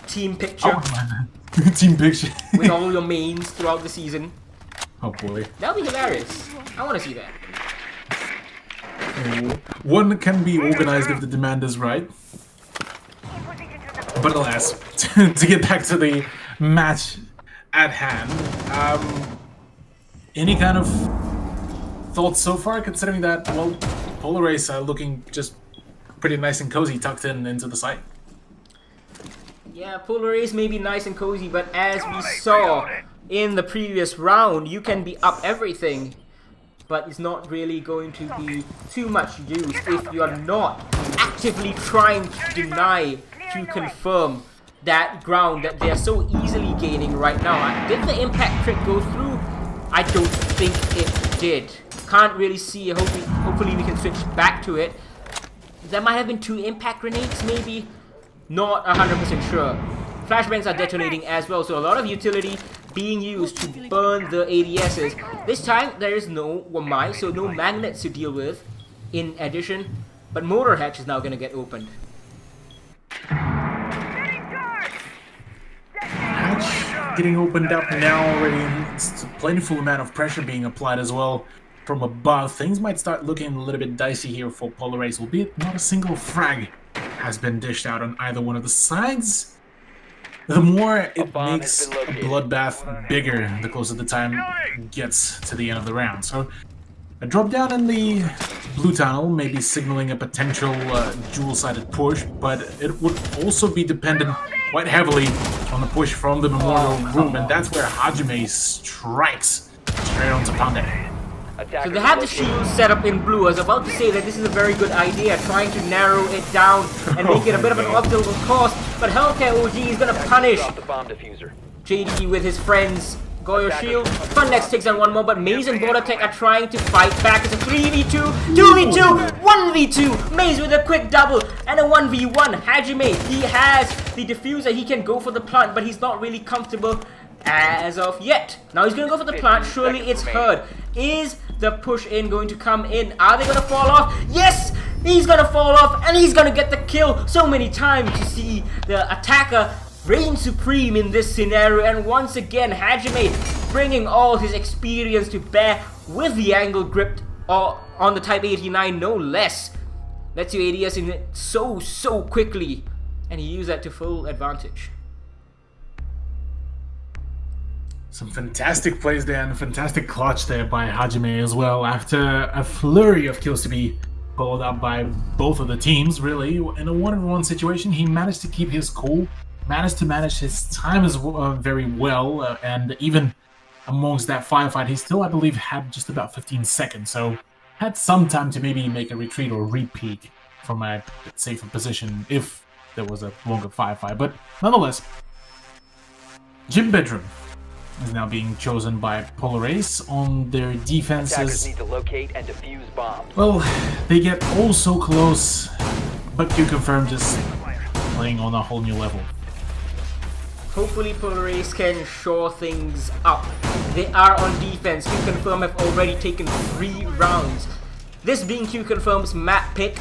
Team picture Oh man, team picture with all your mains throughout the season. Oh boy. That would be hilarious. I want to see that. One can be organized if the demand is right. But alas, to get back to the match at hand, any kind of thoughts so far, considering that, well, Polar Ace are looking just pretty nice and cozy tucked into the site? Yeah, Polar Ace may be nice and cozy, but as we saw in the previous round, you can be up everything, but it's not really going to be too much use if you are not actively trying to deny to confirm that ground that they are so easily gaining right now. Did the impact trick go through? I don't think it did. Can't really see. Hopefully we can switch back to it. There might have been 2 impact grenades, maybe. Not 100% sure. Flashbangs are detonating as well, so a lot of utility being used to burn the ADSs. This time there is no Wamai, so no magnets to deal with in addition, but Motor Hatch is now going to get opened. Hatch getting opened up now already. It's a plentiful amount of pressure being applied as well from above. Things might start looking a little bit dicey here for Polar Ace, albeit not a single frag has been dished out on either one of the sides. The more it makes a bloodbath bigger, the closer the time gets to the end of the round. So a drop down in the blue tunnel may be signaling a potential dual-sided push, but it would also be dependent quite heavily on the push from the memorial room, and that's where Hajime strikes straight onto Pandey. So they have the shield set up in blue. I was about to say that this is a very good idea, trying to narrow it down and make it a bit of an obstacle course, but Hellcat OG is going to punish JD with his friends. Goyo shield. Funlex takes on one more, but Maze and Bordertech are trying to fight back. It's a 3v2, 2v2, 1v2. Maze with a quick double and a 1v1. Hajime, he has the diffuser. He can go for the plant, but he's not really comfortable as of yet. Now he's going to go for the plant. Surely it's heard. Is the push in going to come in? Are they going to fall off? Yes! He's going to fall off and he's going to get the kill. So many times you see the attacker reign supreme in this scenario, and once again Hajime bringing all his experience to bear with the angle grip on the Type 89, no less. lets you ADS in it so quickly, and he used that to full advantage. Some fantastic plays there and fantastic clutch there by Hajime as well. After a flurry of kills to be followed up by both of the teams, really, in a 1-on-1 situation, he managed to keep his cool, managed to manage his time as very well, and even amongst that firefight, he still, I believe, had just about 15 seconds, so had some time to maybe make a retreat or re-peek from a safer position if there was a longer firefight. But nonetheless, Gym Bedroom is now being chosen by Polar Ace on their Attackers defenses. need to locate and defuse bombs. Well, they get all so close, but Q-Confirm just playing on a whole new level. Hopefully Polar Ace can shore things up. They are on defense. Q-Confirm have already taken 3 rounds. This being Q-Confirm's map pick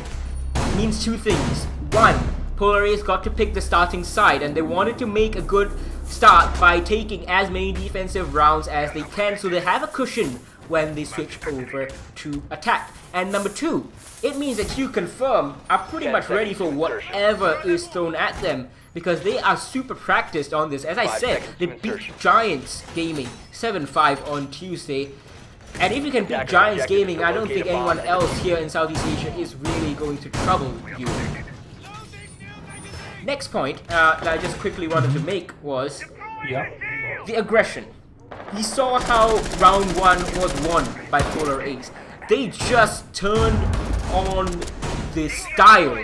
means 2 things. 1, Polar Ace got to pick the starting side, and they wanted to make a good start by taking as many defensive rounds as they can, so they have a cushion when they switch over to attack. And number 2, it means that Q-Confirm are pretty much ready for whatever is thrown at them, because they are super practiced on this. As I said, they beat Giants Gaming 7-5 on Tuesday. And if you can beat Giants Gaming, I don't think anyone else here in Southeast Asia is really going to trouble you. Next point that I just quickly wanted to make was the aggression. We saw how round 1 was won by Polar Ace. They just turned on the style,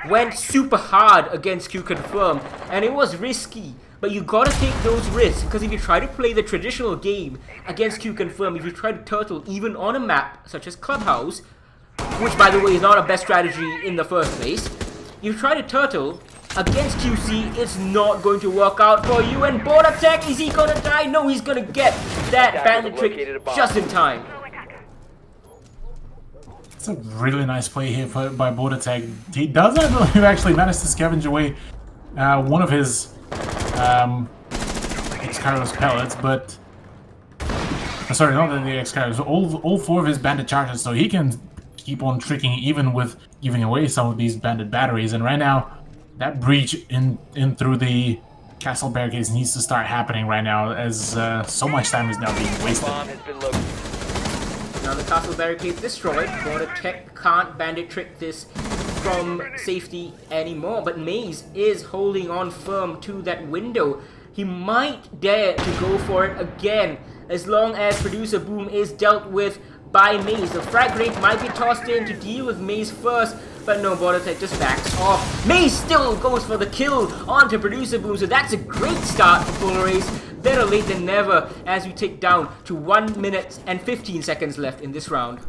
went super hard against Q-Confirm, and it was risky. But you gotta take those risks, because if you try to play the traditional game against Q-Confirm, if you try to turtle even on a map such as Clubhouse, which by the way is not a best strategy in the first place, you try to turtle against QC, it's not going to work out for you. And BoardAttack, is he gonna die? No, he's gonna get that bandit trick just in time. It's a really nice play here by BoardAttack. He does, I believe, actually manage to scavenge away one of his X-Kairos pellets, but sorry, not the X-Kairos, all 4 of his bandit charges, so he can keep on tricking even with giving away some of these bandit batteries. And right now, that breach in through the castle barricades needs to start happening right now, as so much time is now being wasted. Bomb has been located. Now the castle barricade destroyed. BoardAttack can't bandit trick this from safety anymore, but Maze is holding on firm to that window. He might dare to go for it again, as long as Producer Boom is dealt with by Maze. The frag rate might be tossed in to deal with Maze first, but no, BoardAttack just backs off. Maze still goes for the kill onto Producer Boom, so that's a great start for Polar Ace. Better late than never, as we take down to 1 minute and 15 seconds left in this round.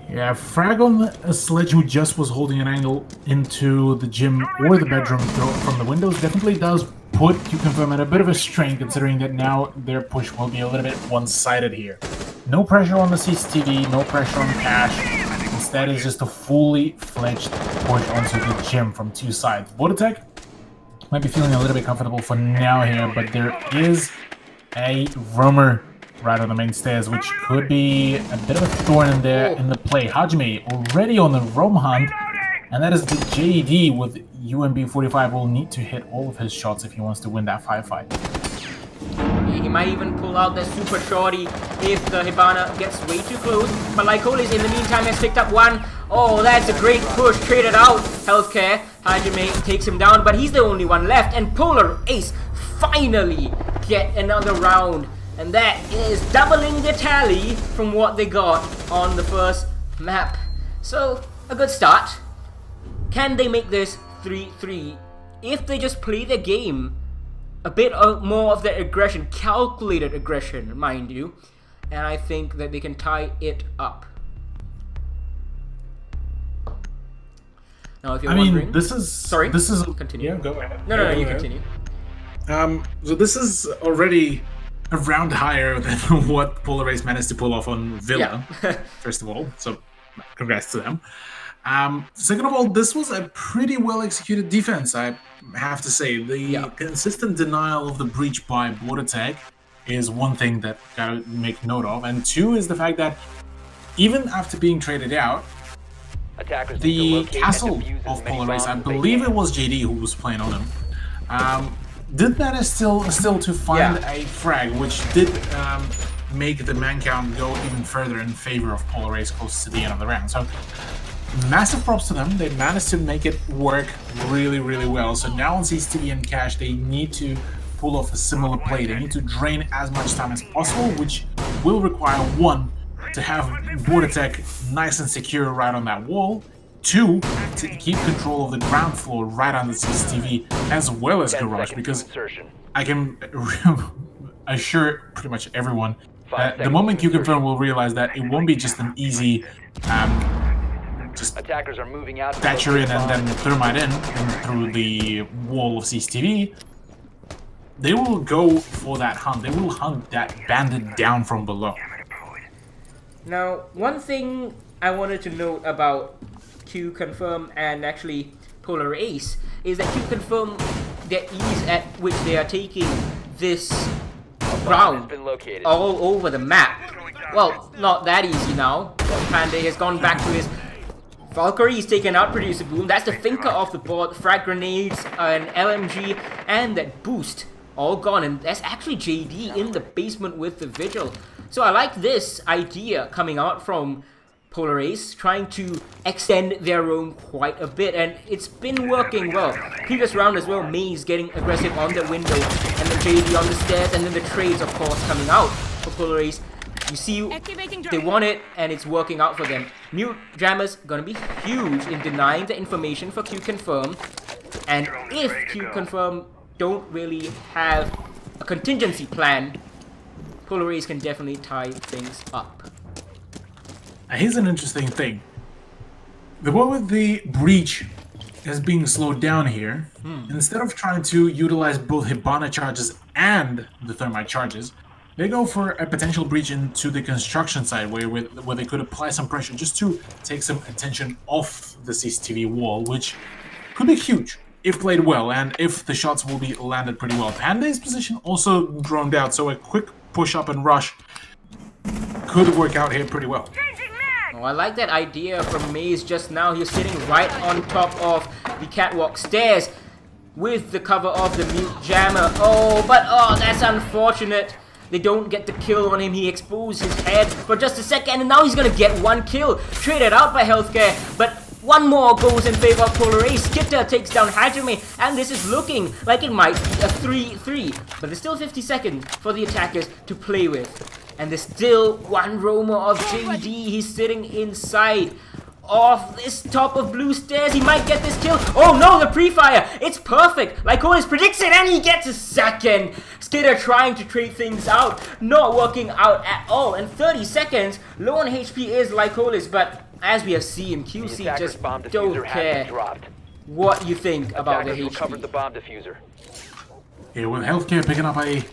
Yeah, frag on a Sledge who just was holding an angle into the gym or the bedroom from the windows definitely does put Q-Confirm at a bit of a strain, considering that now their push will be a little bit one-sided here. No pressure on the CCTV, no pressure on Cash. Instead, it's just a fully fledged push onto the gym from 2 sides. BoardAttack might be feeling a little bit comfortable for now here, but there is a roamer right on the main stairs, which could be a bit of a thorn in the play. Hajime already on the roam hunt, and that is the JD with UMB 45 will need to hit all of his shots if he wants to win that firefight. He might even pull out the super shorty if the Hibana gets way too close. But Lycolis in the meantime has picked up 1. Oh, that's a great push. Traded out. Healthcare. Hajime takes him down, but he's the only one left. And Polar Ace finally get another round. And that is doubling the tally from what they got on the first map. So, a good start. Can they make this 3-3? If they just play the game a bit more of their aggression, calculated aggression, mind you, and I think that they can tie it up. Now, if you're wondering, this is... Sorry? This is... Continue. Yeah, go ahead. No, Go you ahead. continue. So this is already a round higher than what Polar Ace managed to pull off on Villa, first of all, so congrats to them. Second of all, this was a pretty well executed defense, I have to say. The consistent denial of the breach by BoardAttack is one thing that gotta make note of, and 2 is the fact that even after being traded out, Attackers need to the locate and castle defuse as of many Polar Race, I bombs as they believe can. it was JD who was playing on him, did manage still to find Yeah. a frag, which did make the man count go even further in favor of Polar Race close to the end of the round. So massive props to them. They managed to make it work really, really well. So now on CCTV and Cash, they need to pull off a similar play. They need to drain as much time as possible, which will require, one, to have Border Tech nice and secure right on that wall. Two, to keep control of the ground floor right on the CCTV, as well as 10 Garage, seconds to because insertion. I can assure pretty much everyone 5 that the seconds moment to Q-Confirm will realize that it won't be just an easy just Attackers are moving out. to Thatcher in locate and then bombs. Thermite in and through the wall of CCTV, they will go for that hunt. They will hunt that bandit down from below. Now, one thing I wanted to note about Q-Confirm and actually Polar Ace is that Q-Confirm, their ease at which they are taking this Bomb has round been located. all over the map. Well, not that easy now. Panda has gone back to his Valkyrie. He's taken out Producer Boom. That's the thinker of the board. Frag grenades, an LMG, and that boost. All gone. And that's actually JD in the basement with the Vigil. So I like this idea coming out from Polar Ace, trying to extend their roam quite a bit, and it's been working well. Previous round as well, Maze getting aggressive on the window, and then JD on the stairs, and then the trades, of course, coming out for Polar Ace. You see, they want it, and it's working out for them. Mute Jammers gonna be huge in denying the information for Q-Confirm, and if Q-Confirm don't really have a contingency plan, Polar Ace can definitely tie things up. Now, here's an interesting thing. The one with the breach is being slowed down here. Instead of trying to utilize both Hibana charges and the Thermite charges, they go for a potential breach into the construction side where they could apply some pressure just to take some attention off the CCTV wall, which could be huge if played well and if the shots will be landed pretty well. Panda's position also droned out, so a quick push up and rush could work out here pretty well. Oh, I like that idea from Maze just now. He's sitting right on top of the catwalk stairs with the cover of the Mute Jammer. Oh, that's unfortunate. They don't get the kill on him. He exposed his head for just a second, and now he's gonna get one kill. Traded out by Healthcare, but one more goes in favor of Polar Ace. Skitter takes down Hajime, and this is looking like it might be a 3-3. But there's still 50 seconds for the attackers to play with. And there's still one roamer of JD. He's sitting inside of this top of blue stairs. He might get this kill. Oh no, the pre-fire. It's perfect. Lyconis predicts it, and he gets a second. Skitter trying to trade things out. Not working out at all. And 30 seconds. Low on HP is Lyconis, but as we have seen, The QC attacker's just bomb diffuser don't has care been dropped. what you think about the Attackers recovered the HP. bomb diffuser. Here with Healthcare picking up the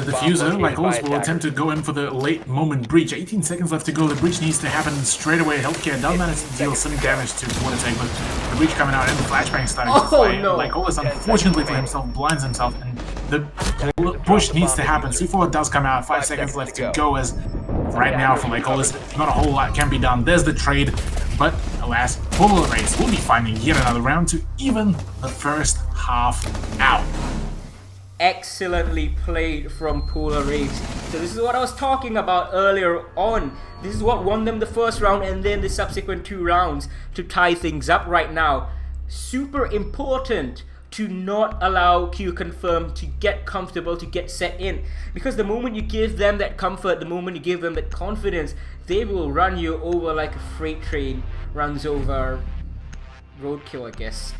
diffuser, located like by also will attacker. attempt to go in for the late moment breach. 18 seconds left to go. The breach needs to happen straight away. Healthcare does manage to deal some damage to Bordertech, but the breach coming out and the flashbang starting to fly. no. Like always, unfortunately for himself, blinds himself, and the push needs to happen. C4 does come out. 5 seconds left to go. As right now for like always, not a whole lot can be done. There's the trade, but alas, Polar Race will be finding yet another round to even the first half out. Excellently played from Polar Ace. So this is what I was talking about earlier on. This is what won them the first round and then the subsequent 2 rounds to tie things up right now. Super important to not allow Q-Confirm to get comfortable, to get set in. Because the moment you give them that comfort, the moment you give them that confidence, they will run you over like a freight train runs over roadkill, I guess.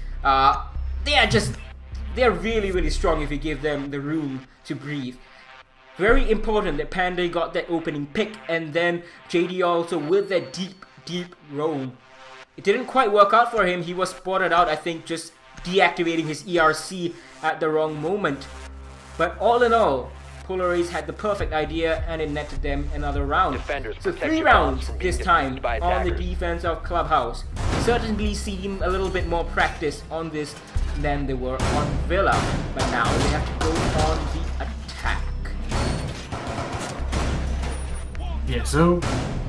They're really, really strong if you give them the room to breathe. Very important that Panda got that opening pick, and then JD also with that deep roam. It didn't quite work out for him. He was spotted out, I think, just deactivating his ERC at the wrong moment. But all in all, Polar Ace had the perfect idea, and it netted them another round. Defenders, So protect 3 your bombs rounds from being this time defused by on the attackers. defense of Clubhouse. Certainly seem a little bit more practice on this than they were on Villa, but now they have to go on the attack. Yeah, so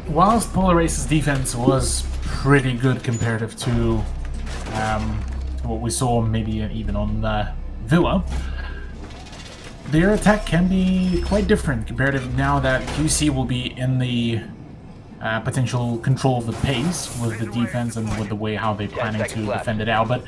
whilst Polar Ace's defense was pretty good comparative to what we saw maybe even on Villa, their attack can be quite different comparative now that QC will be in the potential control of the pace with the defense and with the way how they're planning to defend it out. But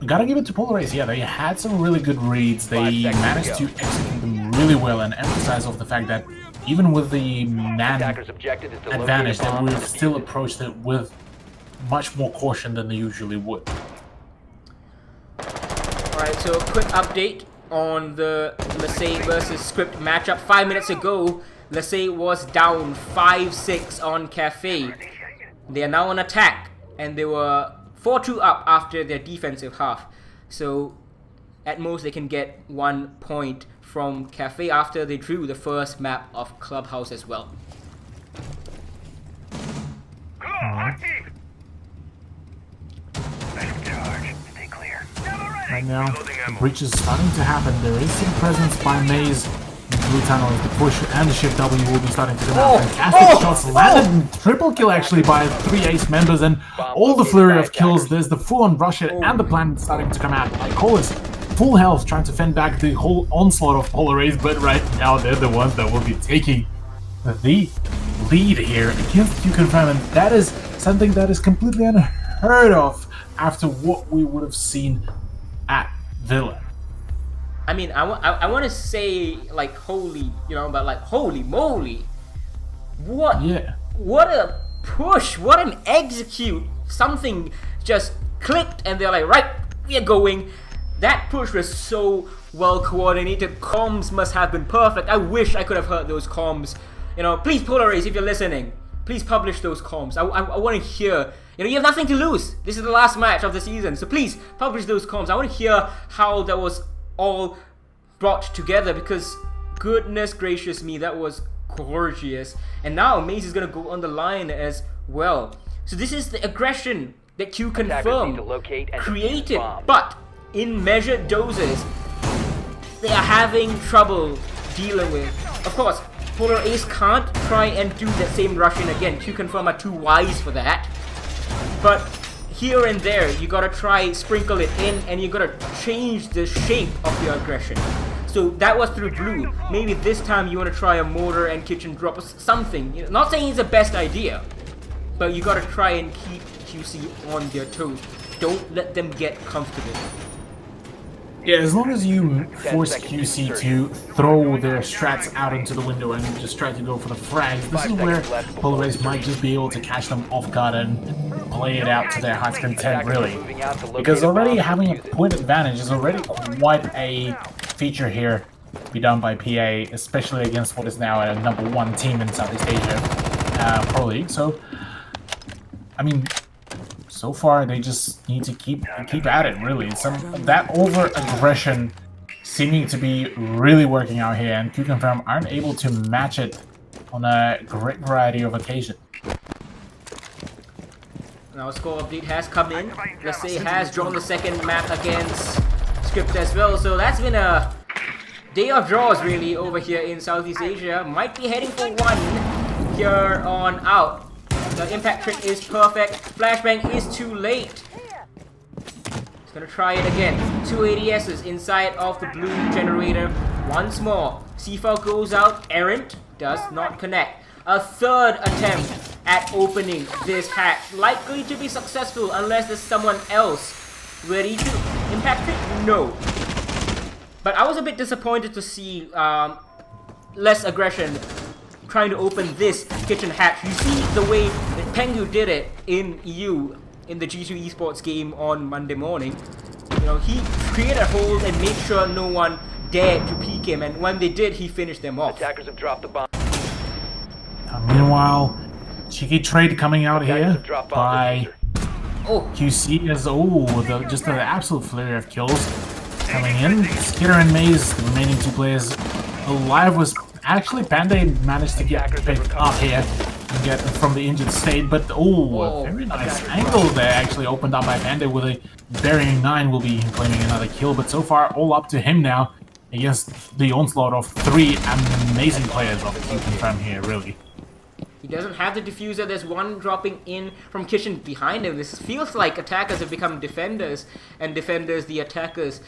we gotta give it to Polar Ace. Yeah, they had some really good reads. They managed to execute them really well and emphasize off the fact that even with the man Attackers' objective is to locate advantage, a that bomb we've and defuse still it. approached it with much more caution than they usually would. Alright, so a quick update on the Lasey versus Script matchup. 5 minutes ago, Lasey was down 5-6 on Cafe. They are now on attack, and they were 4-2 up after their defensive half. So at most they can get 1 point from Cafe after they drew the first map of Clubhouse as well. Come on, active! Let him charge. Stay clear. Right now, the breach is starting to happen. There is some presence by Maze in the blue tunnel as the push and the shift W will be starting to come out. Fantastic shots landed. Triple kill actually by 3 Ace members, and all the flurry of kills. There's the full-on rush hit and the plan starting to come out. Icolas, full health, trying to fend back the whole onslaught of Polar Ace, but right now they're the ones that will be taking the lead here against QConfirm, and that is something that is completely unheard of after what we would have seen at Villa. I mean, I want to say like holy, but like holy moly, what a push, what an execute. Something just clicked and they're like, right, we are going. That push was so well coordinated. Comms must have been perfect. I wish I could have heard those comms. Please, Polar Ace, if you're listening, please publish those comms. I want to hear. You have nothing to lose. This is the last match of the season, so please publish those comms. I want to hear how that was all brought together, because goodness gracious me, that was gorgeous. And now Maze is gonna go on the line as well. So this is the aggression that QConfirm created, but in measured doses, they are having trouble dealing with. Of course, Polar Ace can't try and do that same rush-in again. QConfirm are too wise for that. But here and there, you gotta try sprinkle it in, and you gotta change the shape of your aggression. So that was through blue. Maybe this time you wanna try a mortar and kitchen drop or something. Not saying it's the best idea, but you gotta try and keep QC on their toes. Don't let them get comfortable. Yeah, as long as you force QC to throw their strats out into the window and just try to go for the frags, this is where Polar Ace might just be able to catch them off guard and play it out to their heart's content, really. Because already having a point advantage is already quite a feature here to be done by PA, especially against what is now a #1 team in Southeast Asia Pro League. So, I mean, so far they just need to keep at it, really. That over-aggression seeming to be really working out here, and QConfirm aren't able to match it on a great variety of occasions. Now score update has come in. Lasey has drawn the second map against Script as well, so that's been a day of draws really over here in Southeast Asia. Might be heading for one here on out. The impact trick is perfect. Flashbang is too late. He's gonna try it again. 2 ADSs inside of the blue generator. Once more. Seafall goes out. Errant does not connect. A third attempt at opening this hatch. Likely to be successful unless there's someone else ready to impact trick. No. But I was a bit disappointed to see less aggression trying to open this kitchen hatch. You see the way that Pengu did it in EU in the G2 esports game on Monday morning. He created a hold and made sure no one dared to peek him, and when they did, he finished them off. Attackers have dropped the bomb. Meanwhile, cheeky trade coming out here by QC as just the absolute flurry of kills coming in. Skitter and Maze, the remaining 2 players alive, was actually Panda managed to get picked up here and get from the injured state, but a very nice angle there actually opened up by Panda with a burying 9 will be claiming another kill, but so far all up to him now against the onslaught of 3 amazing players of QConfirm here, really. He doesn't have the diffuser. There's one dropping in from Kitchen behind him. This feels like attackers have become defenders and defenders the attackers.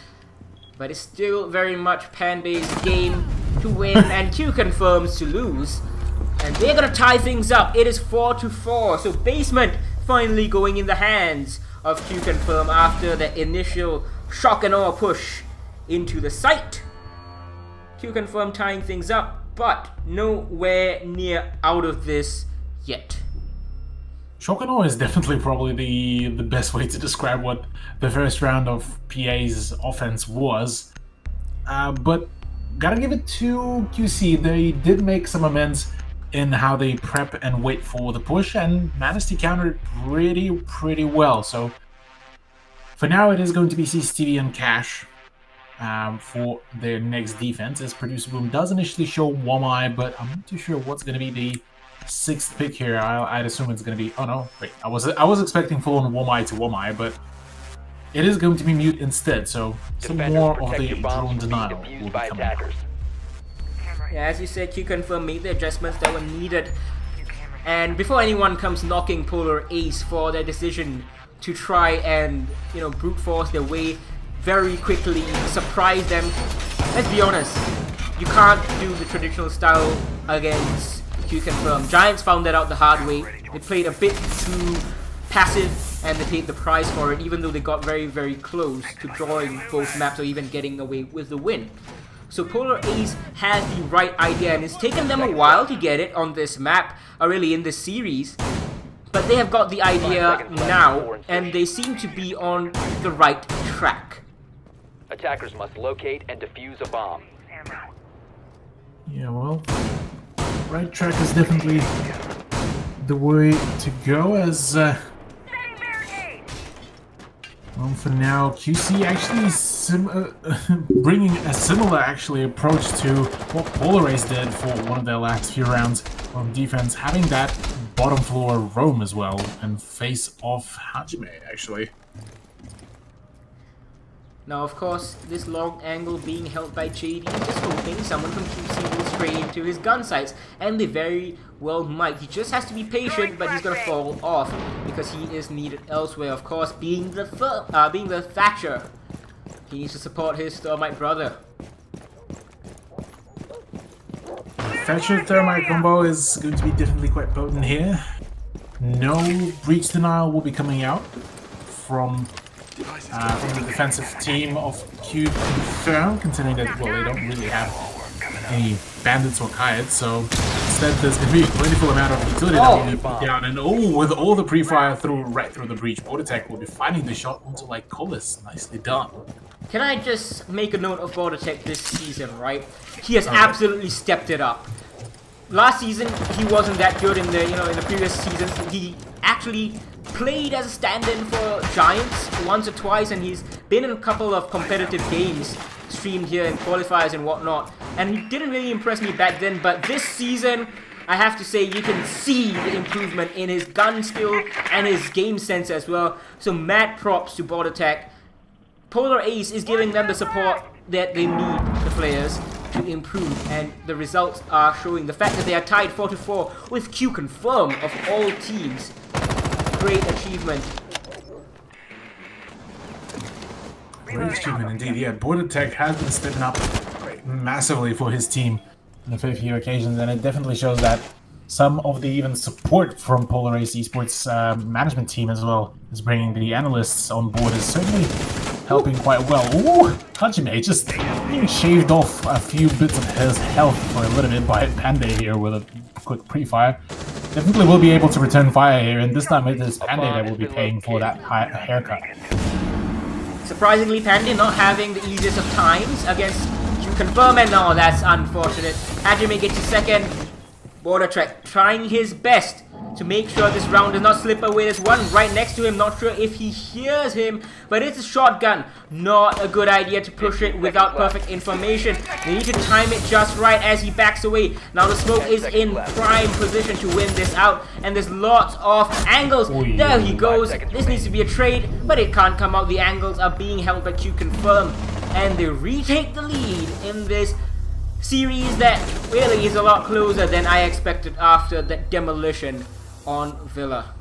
But it's still very much Panday's game to win and Q confirms to lose. And they're gonna tie things up. It is 4-4. So Basement finally going in the hands of Q confirm after the initial shock and awe push into the site. Q confirm tying things up, but nowhere near out of this yet. Shock and awe is definitely probably the best way to describe what the first round of PA's offense was. But gotta give it to QC. They did make some amends in how they prep and wait for the push and managed to counter it pretty well. So for now it is going to be CCTV and Cash for their next defense, as Producer Boom does initially show Womai, but I'm not too sure what's going to be the 6th pick here. I'd assume it's going to be... Oh no, wait, I was expecting full-on Womai to Womai, but it is going to be Mute instead, so some more of the drone denial will be coming out. Yeah, as you said, Q confirm made the adjustments that were needed. And before anyone comes knocking Polar Ace for their decision to try and, you know, brute force their way very quickly, surprise them. Let's be honest, you can't do the traditional style against Q confirm. Giants found that out the hard way. They played a bit too passive and they paid the price for it, even though they got very close to drawing both maps or even getting away with the win. So Polar Ace has the right idea, and it's taken them a while to get it on this map, or really in this series. But they have got the idea now, and they seem to be on the right track. Attackers must locate and defuse a bomb. Yeah, well, right track is definitely the way to go, as well, for now, QC actually bringing a similar approach to what Polar Ace did for one of their last few rounds on defense, having that bottom floor roam as well and face off Hajime actually. Now, of course, this long angle being held by JD, just hoping someone from QC will stray into his gun sights, and they very well might. He just has to be patient, but he's gonna fall off because he is needed elsewhere. Of course, being the Thatcher, he needs to support his Thermite brother. Thatcher Thermite combo is going to be definitely quite potent here. No breach denial will be coming out from the defensive team of Q confirm, considering that, well, they don't really have any bandits or kayaks, so instead there's going to be a plentiful amount of utility that will be put down, and with all the pre-fire right through the breach, BorderTech will be finding the shot onto like Colas. Nicely done. Can I just make a note of BorderTech this season, right? He has absolutely stepped it up. Last season, he wasn't that good in the previous seasons. He actually played as a stand-in for Giants once or twice, and he's been in a couple of competitive games streamed here in qualifiers and whatnot, and he didn't really impress me back then, but this season, I have to say, you can see the improvement in his gun skill and his game sense as well, so mad props to BorderTech. Polar Ace is giving them the support that they need, the players, to improve, and the results are showing. The fact that they are tied 4-4 with Q confirm of all teams, great achievement. Great achievement indeed. Yeah, BorderTech has been stepping up massively for his team on a fair few occasions, and it definitely shows that some of the even support from Polar Ace Esports management team as well is bringing the analysts on board is certainly helping quite well. Ooh, Hajime just being shaved off a few bits of his health for a little bit by Panday here with a quick pre-fire. Definitely will be able to return fire here, and this time it is Panday that will be paying for that haircut. Surprisingly, Panday not having the easiest of times against Q confirm, and no, that's unfortunate. Hajime gets a second. BorderTech trying his best to make sure this round does not slip away. There's one right next to him, not sure if he hears him, but it's a shotgun. Not a good idea to push it without perfect information. They need to time it just right as he backs away. Now the smoke is in prime position to win this out, and there's lots of angles. There he goes. This needs to be a trade, but it can't come out. The angles are being held by Q confirm, and they retake the lead in this series that really is a lot closer than I expected after that demolition on Villa.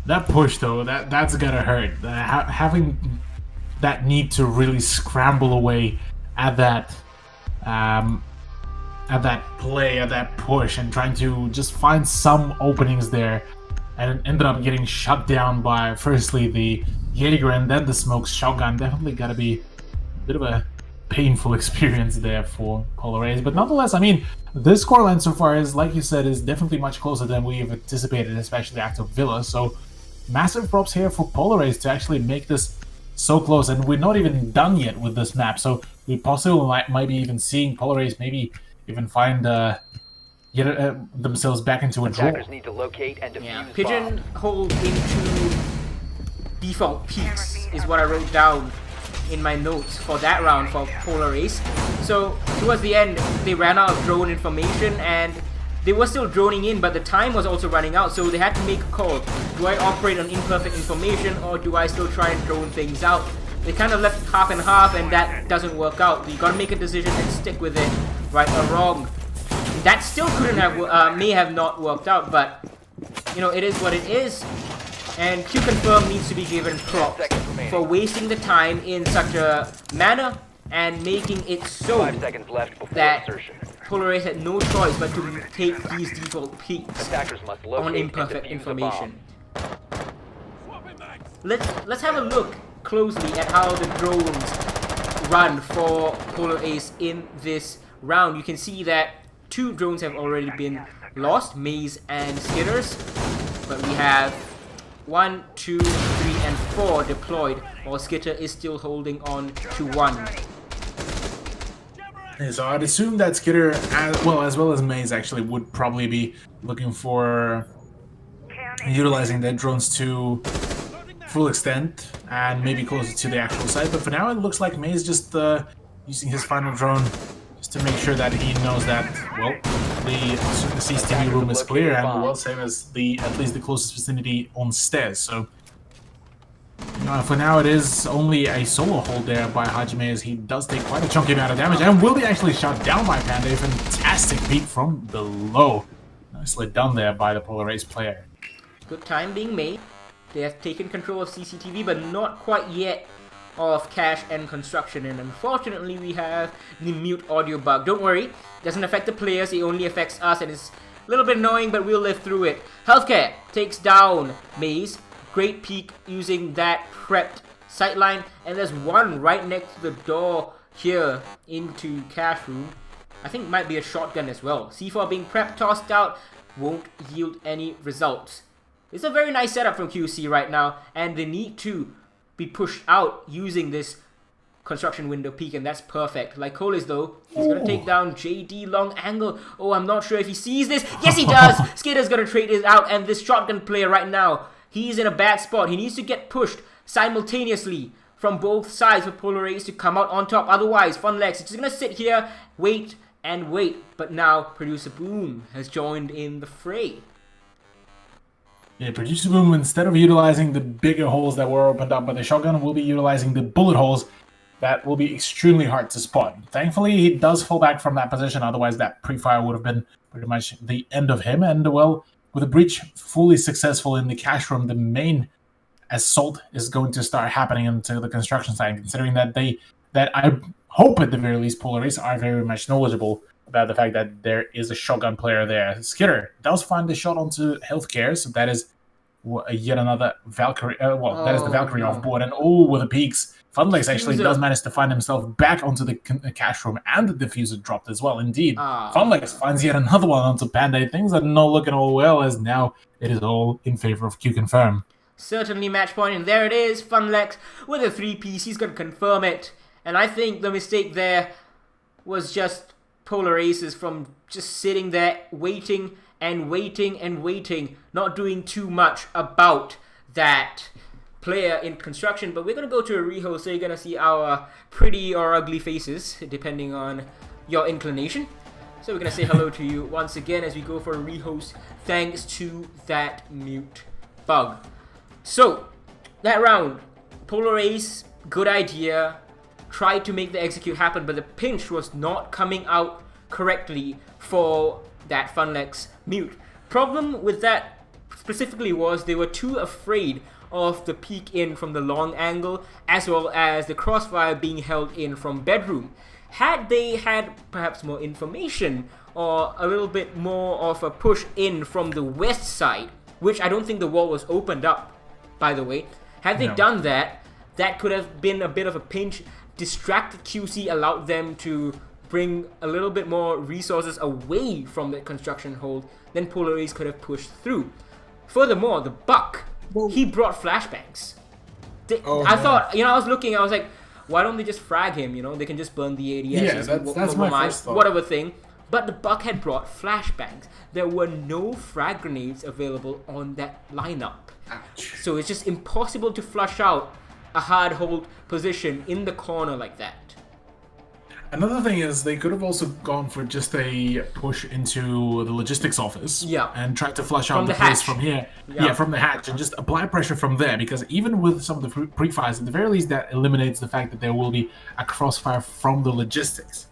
That push though, that's gonna hurt. Having that need to really scramble away at that play, at that push, and trying to just find some openings there, and it ended up getting shut down by firstly the Jaeger and then the smoke shotgun. Definitely gotta be a bit of a painful experience there for Polar Ace, but nonetheless, I mean, this scoreline so far is, like you said, is definitely much closer than we've anticipated, especially after Villa. So massive props here for Polar Ace to actually make this so close, and we're not even done yet with this map. So we possibly might be even seeing Polar Ace maybe even find get themselves back into a draw. Attackers need to locate and defuse Yeah, bombs. pigeonhole into default peaks is what I wrote down in my notes for that round for Polar Ace. So towards the end, they ran out of drone information, and they were still droning in, but the time was also running out, so they had to make a call. Do I operate on imperfect information, or do I still try and drone things out? They kind of left half and half, and that doesn't work out. You gotta make a decision and stick with it, right or wrong. That still couldn't have, may have not worked out, but you know, it is what it is. And Q-Confirm needs to be given props for wasting the time in such a manner and making it so 5 seconds left before that insertion. Polar Ace had no choice but to take these default peaks Attackers must locate on and imperfect defuse the bomb. information. Let's have a look closely at how the drones run for Polar Ace in this round. You can see that 2 drones have already been lost, Maze and Skitters, but we have 1, 2, 3, and 4 deployed, while Skitter is still holding on to 1. Yeah, so I'd assume that Skitter, as well as Maze, actually would probably be looking for utilizing their drones to full extent and maybe closer to the actual site. But for now, it looks like Maze just using his final drone just to make sure that he knows that, well, the CCTV room is clear, and well, same as at least the closest vicinity on stairs. So for now, it is only a solo hold there by Hajime, as he does take quite a chunky amount of damage, and will be actually shot down by Panda. A fantastic peek from below. Nicely done there by the Polar Ace player. Good time being made. They have taken control of CCTV, but not quite yet of cache and construction, and unfortunately we have the mute audio bug. Don't worry, doesn't affect the players, it only affects us, and it's a little bit annoying, but we'll live through it. Healthcare takes down Maze. Great peek using that prepped sightline, and there's one right next to the door here into cache room. I think it might be a shotgun as well. C4 being prepped, tossed out, won't yield any results. It's a very nice setup from QC right now, and they need to be pushed out using this construction window peek, and that's perfect. Like Coles though, he's gonna take down JD long angle. Oh, I'm not sure if he sees this. Yes, he does! Skitter's gonna trade this out, and this shotgun player right now, he's in a bad spot. He needs to get pushed simultaneously from both sides for Polar Ace to come out on top. Otherwise, Funlex is just gonna sit here, wait, and wait. But now, Producer Boom has joined in the fray. Yeah, Producer Boom, instead of utilizing the bigger holes that were opened up by the shotgun, will be utilizing the bullet holes that will be extremely hard to spot. Thankfully, he does fall back from that position, otherwise that pre-fire would have been pretty much the end of him. And well, with the breach fully successful in the cache room, the main assault is going to start happening into the construction site, considering that I hope at the very least Polar Ace are very much knowledgeable about the fact that there is a shotgun player there. Skitter does find the shot onto healthcare, so that is yet another Valkyrie. That is the Valkyrie off board, and with the peaks, Funlex actually does manage to find himself back onto the cache room, and the diffuser dropped as well. Indeed, Funlex finds yet another one onto Panda. Things are not looking all well, as now it is all in favor of Q-Confirm. Certainly match point, and there it is. Funlex with a 3-piece. He's gonna confirm it, and I think the mistake there was just Polar Aces from just sitting there waiting and waiting and waiting, not doing too much about that player in construction. But we're gonna go to a rehost, so you're gonna see our pretty or ugly faces depending on your inclination. So we're gonna say hello to you once again as we go for a rehost, thanks to that mute bug. So that round, Polar Ace, good idea, tried to make the execute happen, but the pinch was not coming out correctly for that Funlex mute. Problem with that specifically was they were too afraid of the peek in from the long angle, as well as the crossfire being held in from bedroom. Had they had perhaps more information or a little bit more of a push in from the west side, which I don't think the wall was opened up, by the way. Had they done that, that could have been a bit of a pinch, distracted QC, allowed them to bring a little bit more resources away from the construction hold, then Polar Ace could have pushed through. Furthermore, the Buck, he brought flashbangs. I thought, I was looking, I was like, why don't they just frag him, they can just burn the ADS. Yeah, that's my first thought. Whatever thing. But the Buck had brought flashbangs. There were no frag grenades available on that lineup. Ouch. So it's just impossible to flush out a hard hold position in the corner like that. Another thing is they could have also gone for just a push into the logistics office and tried to flush out the place from here. Yeah, from the hatch, and just apply pressure from there, because even with some of the pre-fires, at the very least that eliminates the fact that there will be a crossfire from the logistics,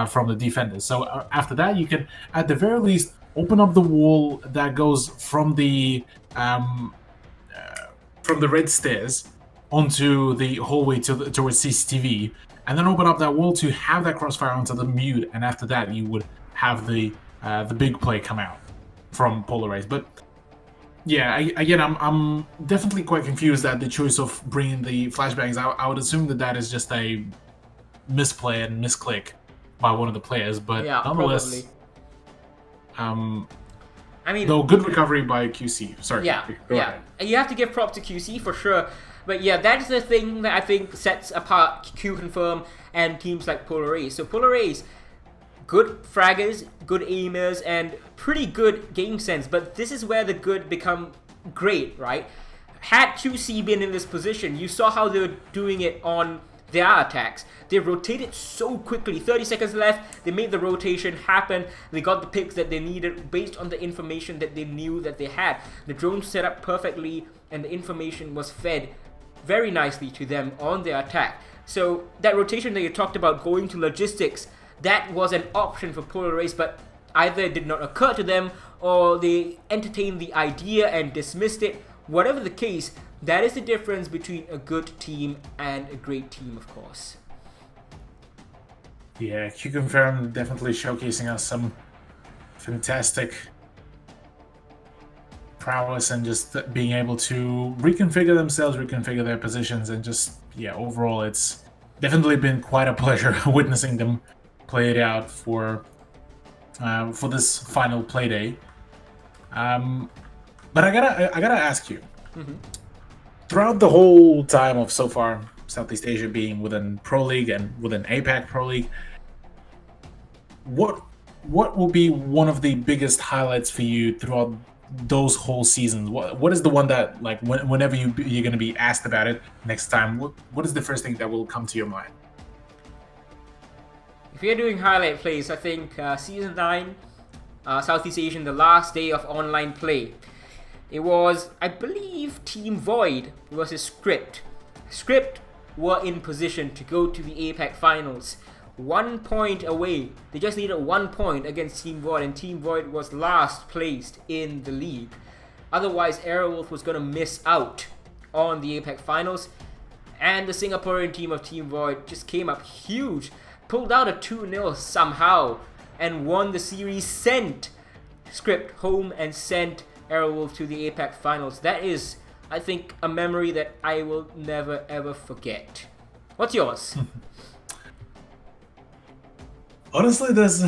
from the defenders. So after that, you can at the very least open up the wall that goes from the red stairs onto the hallway towards CCTV, and then open up that wall to have that crossfire onto the mute, and after that you would have the big play come out from Polar Ace. But yeah, I'm definitely quite confused at the choice of bringing the flashbangs. I would assume that is just a misplay and misclick by one of the players, but nonetheless, probably. Though good recovery by QC. Sorry. Yeah. You have to give props to QC for sure. But yeah, that's the thing that I think sets apart Q Confirm and teams like Polar Ace. So Polar Ace, good fraggers, good aimers, and pretty good game sense. But this is where the good become great, right? Had QC been in this position, you saw how they were doing it on their attacks. They rotated so quickly. 30 seconds left, they made the rotation happen. They got the picks that they needed based on the information that they knew that they had. The drone set up perfectly, and the information was fed very nicely to them on their attack. So that rotation that you talked about going to logistics, that was an option for Polar Ace, but either it did not occur to them or they entertained the idea and dismissed it. Whatever the case, that is the difference between a good team and a great team, of course. Yeah, Q Confirm definitely showcasing us some fantastic prowess and just being able to reconfigure themselves, reconfigure their positions, and just, overall it's definitely been quite a pleasure witnessing them play it out for this final play day. But I gotta ask you, throughout the whole time of so far Southeast Asia being within Pro League and within APAC Pro League, what will be one of the biggest highlights for you throughout those whole seasons? What is the one that, like, whenever you're going to be asked about it next time, what is the first thing that will come to your mind? If you're doing highlight plays, I think Season 9, Southeast Asian, the last day of online play. It was, I believe, Team Void versus Script. Script were in position to go to the APAC Finals. 1 point away. They just needed 1 point against Team Void, and Team Void was last placed in the league. Otherwise, Aerowolf was going to miss out on the APAC Finals. And the Singaporean team of Team Void just came up huge, pulled out a 2-0 somehow, and won the series, sent Script home and sent Aerowolf to the APAC Finals. That is, I think, a memory that I will never ever forget. What's yours? Honestly, there's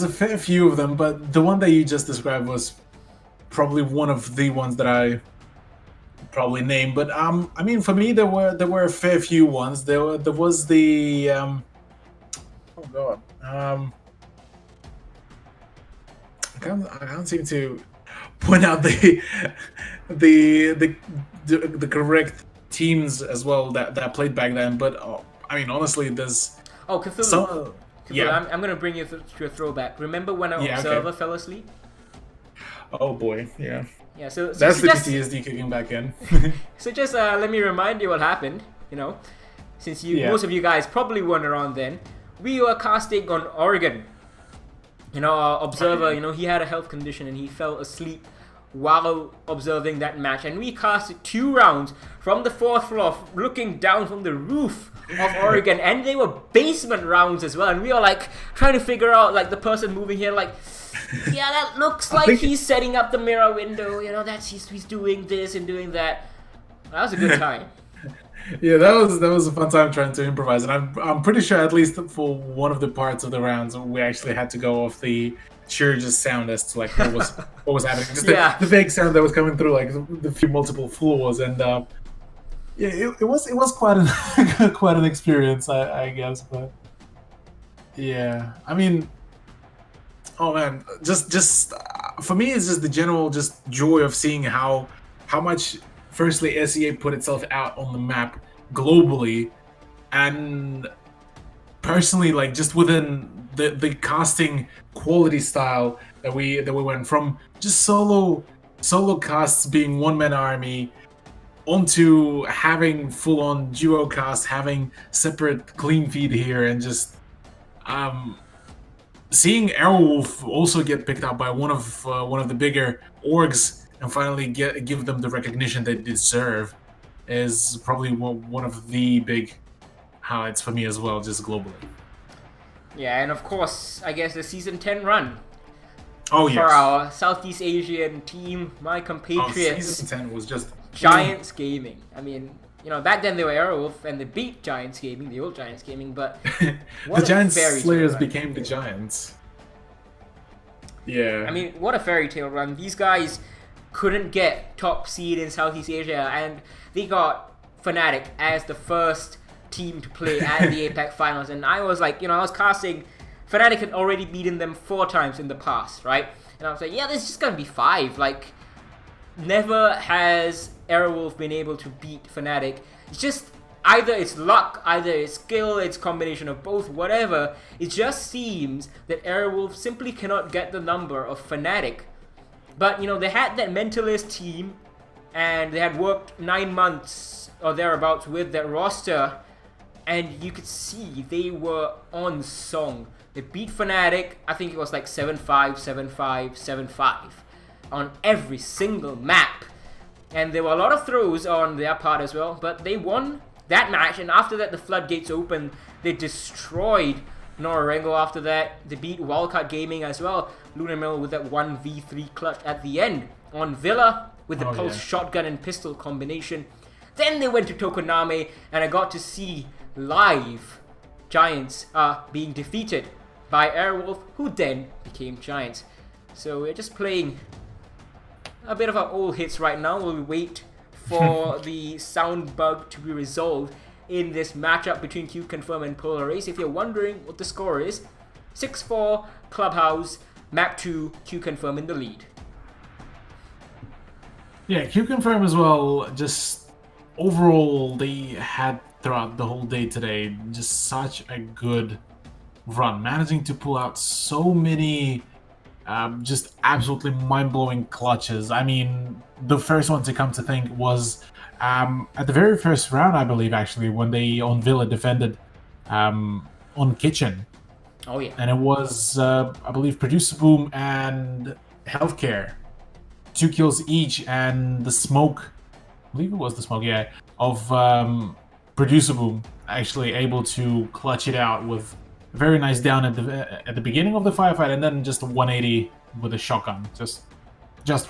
a fair few of them, but the one that you just described was probably one of the ones that I probably named. But I mean, for me, there were a fair few ones. There was the I can't seem to point out the correct teams as well that played back then. But I mean, honestly, there's Cthulhu. Yeah, I'm gonna bring you to a throwback. Remember when our observer fell asleep? Oh boy, yeah. Yeah, so that's the PTSD kicking back in. So just let me remind you what happened. since Yeah. most of you guys probably weren't around then, we were casting on Oregon. You know, our observer, you know, he had a health condition and he fell asleep while observing that match. And we casted 2 rounds from the 4th floor, looking down from the roof of Oregon. And they were basement rounds as well. And we were like trying to figure out, like, the person moving here, like, yeah, that looks like he's setting up the mirror window. You know, that's he's doing this and doing that. That was a good time. Yeah, that was a fun time trying to improvise, and I'm pretty sure at least for one of the parts of the rounds we actually had to go off the sheer just sound as to like what was happening, just the fake sound that was coming through like the few multiple floors, and yeah, it was quite an quite an experience, I guess, but yeah, I mean, oh man, just for me it's just the general just joy of seeing how much. Firstly, SEA put itself out on the map globally, and personally, like just within the casting quality style that we went from just solo casts being one-man army onto having full-on duo cast, having separate clean feed here, and just seeing Airwolf also get picked up by one of the bigger orgs. And finally give them the recognition they deserve is probably one of the big highlights for me as well, just globally. Yeah, and of course, I guess the Season 10 run. Oh, yes. For our Southeast Asian team, my compatriots. Season 10 was just... Giants Gaming. I mean, you know, back then they were Airwolf and they beat Giants Gaming, the old Giants Gaming, but... the Giants Slayers became the Giants. Yeah. I mean, what a fairy tale run. These guys couldn't get top seed in Southeast Asia, and they got Fnatic as the first team to play at the APAC finals. And I was like, you know, I was casting, Fnatic had already beaten them 4 times in the past, right? And I was like, yeah, this is just gonna be 5. Like, never has Airwolf been able to beat Fnatic. It's just either it's luck, either it's skill, it's combination of both, whatever. It just seems that Airwolf simply cannot get the number of Fnatic. But, you know, they had that Mentalist team, and they had worked 9 months or thereabouts with that roster, and you could see they were on song. They beat Fnatic, I think it was like 7-5, 7-5, 7-5 on every single map. And there were a lot of throws on their part as well, but they won that match, and after that the floodgates opened. They destroyed Norengo after that. They beat Wildcard Gaming as well. Lunamil with that 1v3 clutch at the end on Villa with the pulse shotgun and pistol combination. Then they went to Tokoname, and I got to see live Giants being defeated by Airwolf, who then became Giants. So we're just playing a bit of our old hits right now while we wait for the sound bug to be resolved in this matchup between Q-Confirm and Polaris. If you're wondering what the score is, 6-4 Clubhouse, map 2, Q-Confirm in the lead. Yeah, Q-Confirm as well, just overall they had throughout the whole day today just such a good run, managing to pull out so many just absolutely mind-blowing clutches. I mean, the first one to come to think was at the very first round, I believe, actually, when they on Villa defended on Kitchen. Oh yeah. And it was, I believe, Producer Boom and Healthcare. 2 kills each, and the smoke, I believe it was the smoke, yeah, of Producer Boom actually able to clutch it out with a very nice down at the beginning of the firefight, and then just a 180 with a shotgun, just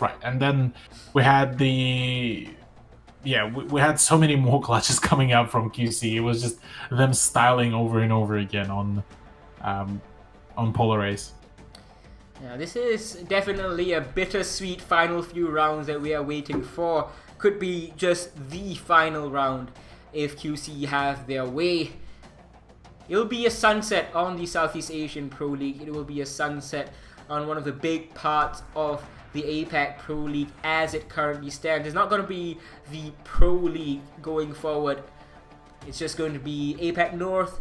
right. And then we had we had so many more clutches coming out from QC. It was just them styling over and over again on Polaris. Yeah, this is definitely a bittersweet final few rounds that we are waiting for. Could be just the final round if QC have their way. It'll be a sunset on the Southeast Asian Pro League. It will be a sunset on one of the big parts of the APAC Pro League as it currently stands. It's not going to be the Pro League going forward. It's just going to be APAC North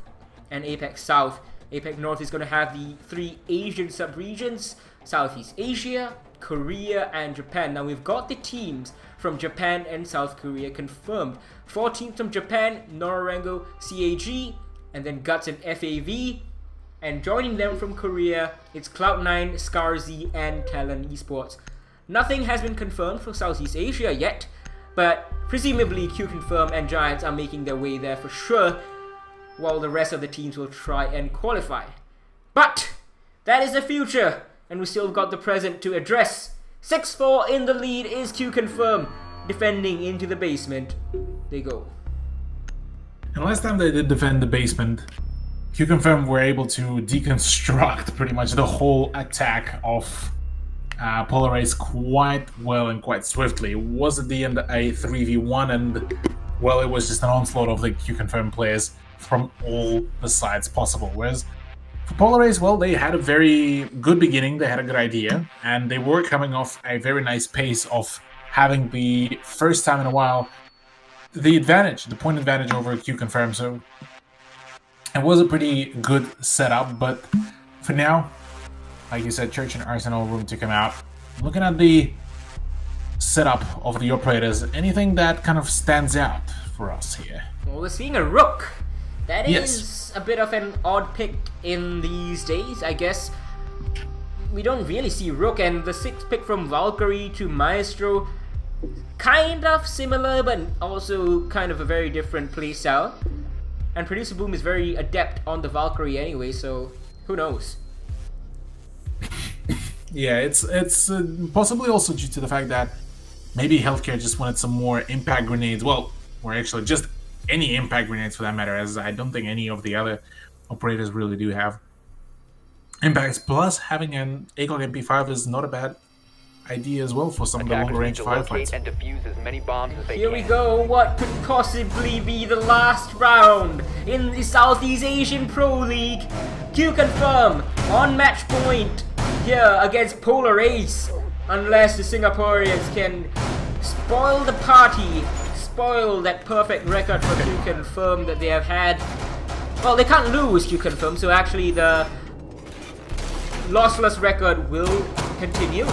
and APAC South. APAC North is going to have the 3 Asian sub-regions: Southeast Asia, Korea, and Japan. Now we've got the teams from Japan and South Korea confirmed. 4 teams from Japan, Norango, CAG, and then Guts and FAV. And joining them from Korea, it's Cloud9, Scarzy, and Talon Esports. Nothing has been confirmed for Southeast Asia yet, but presumably Q-Confirm and Giants are making their way there for sure, while the rest of the teams will try and qualify. But that is the future, and we still got the present to address. 6-4 in the lead is Q-Confirm, defending into the basement. They go. And last time they did defend the basement, Q-Confirm were able to deconstruct pretty much the whole attack of Polaris quite well and quite swiftly. It was at the end a 3v1, and well, it was just an onslaught of the Q-Confirm players from all the sides possible. Whereas for Polaris, well, they had a very good beginning, they had a good idea, and they were coming off a very nice pace of having the first time in a while the point advantage over Q-Confirm. So it was a pretty good setup, but for now, like you said, Church and Arsenal room to come out. Looking at the setup of the operators, anything that kind of stands out for us here? Well, we're seeing a Rook. That is Yes. a bit of an odd pick in these days, I guess. We don't really see Rook, and the 6th pick from Valkyrie to Maestro, kind of similar, but also kind of a very different playstyle. And Producer Boom is very adept on the Valkyrie anyway, so who knows? Yeah, it's possibly also due to the fact that maybe Healthcare just wanted some more impact grenades. Well, or actually just any impact grenades for that matter, as I don't think any of the other operators really do have impacts. Plus, having an ACOG MP5 is not a bad idea as well for some of the Attackers longer need range to locate firefights. and defuse as many bombs as they Here can. we go, what could possibly be the last round in the Southeast Asian Pro League? Q-Confirm on match point here against Polar Ace, unless the Singaporeans can spoil the party, spoil that perfect record for Q-Confirm that they have had. Well, they can't lose Q-Confirm, so actually the lossless record will continue,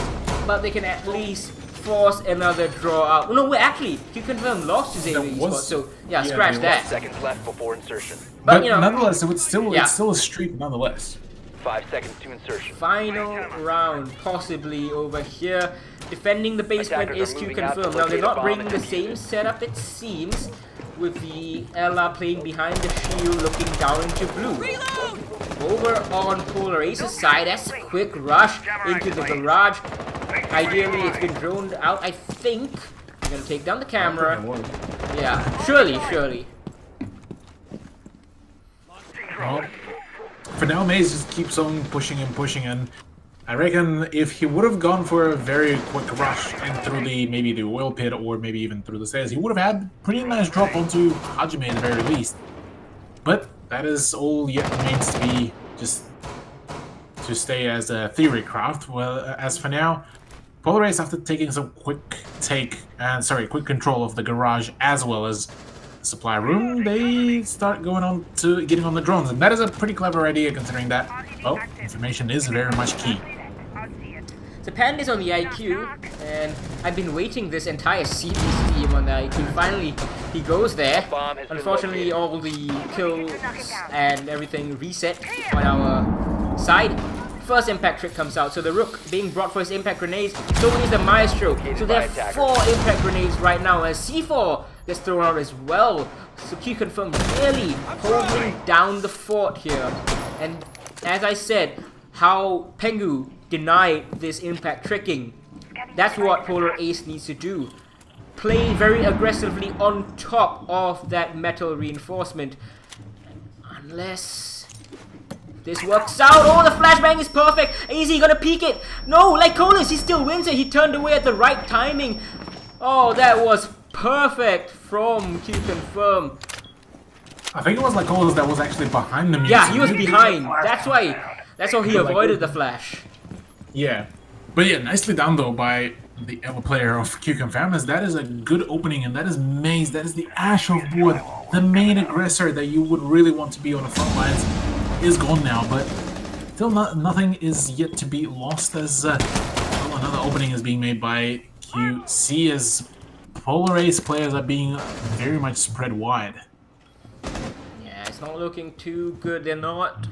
but they can at least force another draw out. No, wait, actually, Q-Confirm lost to Xavier That was- Esports, so yeah, yeah, scratch they that. lost. Seconds left before insertion. But you know, nonetheless, it would still Yeah. it's still a streak nonetheless. 5 seconds to insertion. final round possibly over here. Defending the basement Attackers is are moving out to Q-Confirm. Now they're locate a not bomb bringing and the defuse same it. setup, it seems, with the Ella playing behind the shield, looking down into blue. Over on Polar Ace's side, that's a quick rush into the garage. Ideally, it's been droned out, I think. I'm gonna take down the camera. Yeah, surely. Well, for now, Maze just keeps on pushing and I reckon if he would have gone for a very quick rush in through maybe the oil pit or maybe even through the stairs, he would have had pretty nice drop onto Hajime at the very least. But that is all yet remains to be just to stay as a theory craft. Well, as for now, Polar Ace, after taking some quick control of the garage as well as supply room, they start going on to getting on the drones, and that is a pretty clever idea considering that, well, information is very much key. So Pand is on the IQ, and I've been waiting this entire series to see him on the IQ. Finally, he goes there. Bomb has been Unfortunately, located. all the kills and everything reset on our side. First impact trick comes out, so the Rook being brought for his impact grenades, so is the Maestro. So there are 4 impact grenades right now, as C4 gets thrown out as well. So Q-Confirm really holding down the fort here. And as I said, how Pengu denied this impact tricking, that's what Polar Ace needs to do. Play very aggressively on top of that metal reinforcement. Unless this works out. Oh, the flashbang is perfect. Easy, gonna peek it. No, like Colas, he still wins it. He turned away at the right timing. Oh, that was perfect from Q-Confirm. I think it was like Colas that was actually behind the Yeah, he was behind. That's why he avoided the flash. Yeah, but yeah, nicely done though by the ever player of Q-Confirm, as that is a good opening, and that is Maze, that is the Ash of Wood, the main aggressor that you would really want to be on the front lines, is gone now, but still nothing is yet to be lost, as well, another opening is being made by QC as Polar Ace players are being very much spread wide. Yeah, it's not looking too good. They're not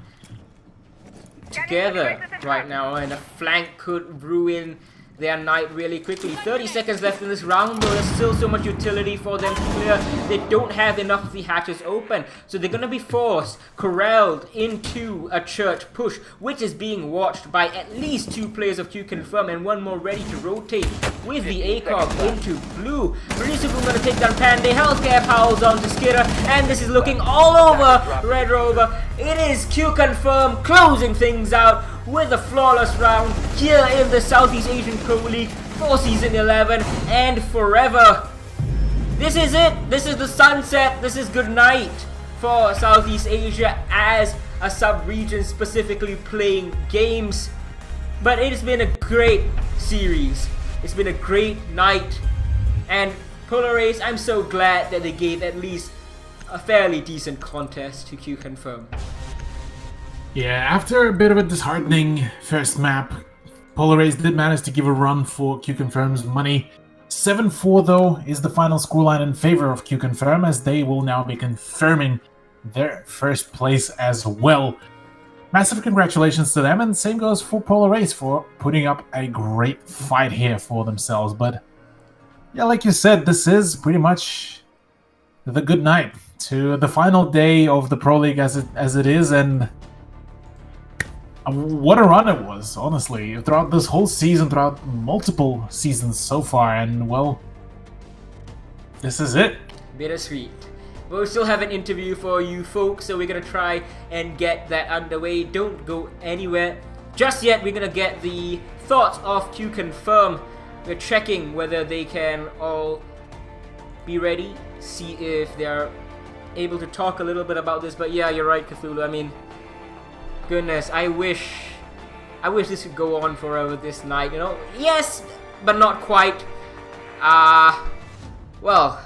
together right now, and a flank could ruin their night really quickly. 30 seconds left in this round, though there's still so much utility for them to clear. They don't have enough of the hatches open, so they're gonna be corralled into a church push, which is being watched by at least 2 players of Q Confirm and 1 more ready to rotate with the ACOG into blue. Marisuku gonna take down Panday. Healthcare piles onto Skitter, and this is looking all over Red Rover. It is Q Confirm closing things out with a flawless round here in the Southeast Asian Pro League for Season 11 and forever. This is it. This is the sunset. This is good night for Southeast Asia as a sub-region specifically playing games. But it has been a great series. It's been a great night. And Polar Ace, I'm so glad that they gave at least a fairly decent contest to Q Confirm. Yeah, after a bit of a disheartening first map, Polar Ace did manage to give a run for Q Confirm's money. 7-4 though is the final scoreline in favor of Q Confirm, as they will now be confirming their first place as well. Massive congratulations to them, and same goes for Polar Ace for putting up a great fight here for themselves. But yeah, like you said, this is pretty much the good night to the final day of the Pro League as it is, and what a run it was, honestly, throughout this whole season, throughout multiple seasons so far, and well, this is it. Bittersweet. But we still have an interview for you folks, so we're gonna try and get that underway. Don't go anywhere just yet. We're gonna get the thoughts of Q Confirm. We're checking whether they can all be ready, see if they're able to talk a little bit about this. But yeah, you're right, Cthulhu. I mean, goodness, I wish this could go on forever this night, you know? Yes, but not quite. Well,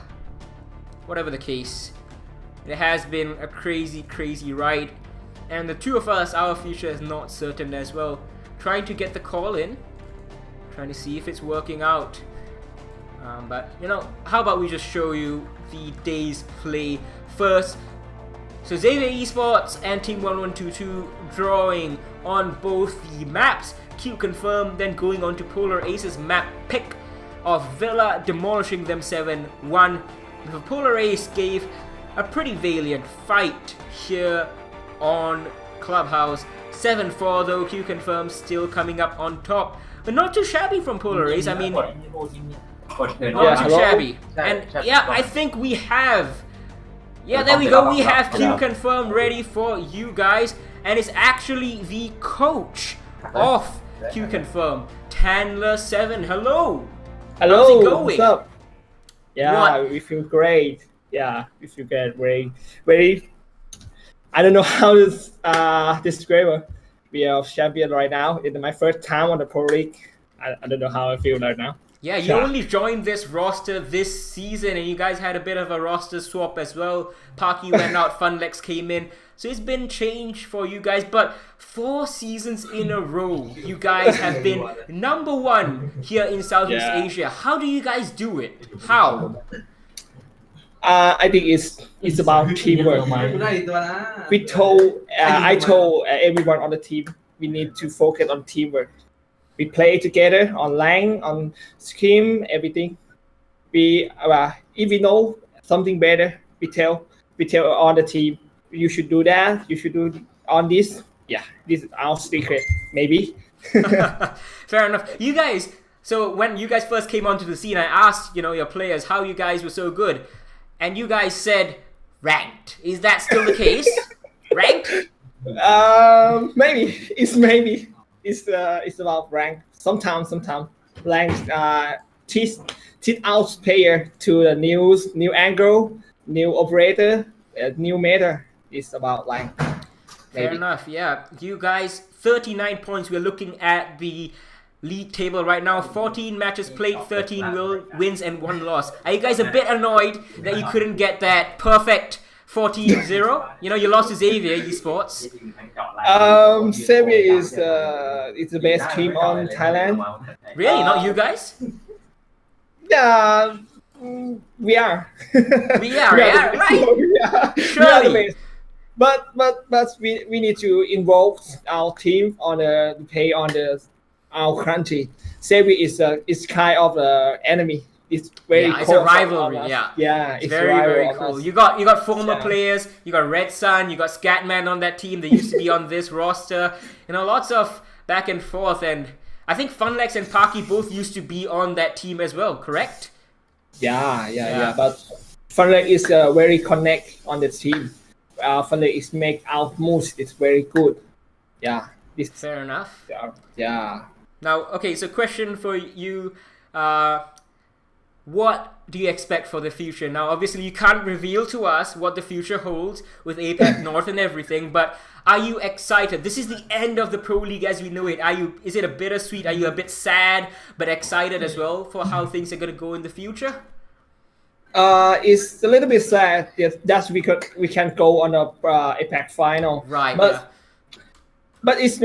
whatever the case, it has been a crazy, crazy ride. And the two of us, our future is not certain as well. Trying to get the call in, trying to see if it's working out. But, you know, how about we just show you the day's play first. So Xavier Esports and Team 1122 drawing on both the maps. Q Confirm then going on to Polar Ace's map pick of Villa, demolishing them 7-1. The Polar Ace gave a pretty valiant fight here on Clubhouse. 7-4 though, Q Confirm still coming up on top. But not too shabby from Polar Ace, I mean, not too shabby. And yeah, I think we have... Yeah, there we go. We have Q Confirm ready for you guys, and it's actually the coach of Q Confirm, Tanler7. Hello. Hello. How's it going? What's up? Yeah, What? we feel great. Yeah, we feel great. Very. I don't know how to describe it. We are champion right now. It's my first time on the Pro League. I don't know how I feel right now. Yeah, you only joined this roster this season, and you guys had a bit of a roster swap as well. Parky went out, Funlex came in. So it's been changed for you guys, but 4 seasons in a row, you guys have been #1 here in Southeast Asia. How do you guys do it? How? I think it's about teamwork. I told everyone on the team we need to focus on teamwork. We play together on LAN, on Scheme, everything. If we know something better, we tell on the team, you should do that, you should do on this. Yeah, this is our secret, maybe. Fair enough. You guys, so when you guys first came onto the scene, I asked, your players how you guys were so good. And you guys said ranked. Is that still the case? Ranked? Maybe. It's about rank. Sometimes rank teach out player to the new angle, new operator, new meta. It's about rank. Fair enough. Yeah, you guys, 39 points. We're looking at the league table right now. 14 matches played, 13 wins and 1 loss. Are you guys a bit annoyed that you couldn't get that perfect 14-0. You know, you lost to Xavier Esports. Xavier is the best team on Thailand. Really? Not you guys? Yeah, we are. We are, yeah, right. We are the Surely. best. But we need to involve our team on the play on our country. Xavier is kind of the enemy. It's very Yeah, it's close a rivalry. on us. Yeah, Yeah, it's very rival very on cool. us. You got former Yeah. players. You got Red Sun. You got Scatman on that team. They used to be on this roster. You know, lots of back and forth. And I think Funlex and Parky both used to be on that team as well. Correct? Yeah. But Funlek is very connect on the team. Funlek is make out moves. It's very good. Yeah. This. Fair enough. Yeah. Now, okay. So, question for you. What do you expect for the future? Now, obviously, you can't reveal to us what the future holds with APAC North and everything, but are you excited? This is the end of the Pro League as we know it. Is it a bittersweet? Are you a bit sad but excited as well for how things are going to go in the future? It's a little bit sad that we can go on a APAC final. Right. But it's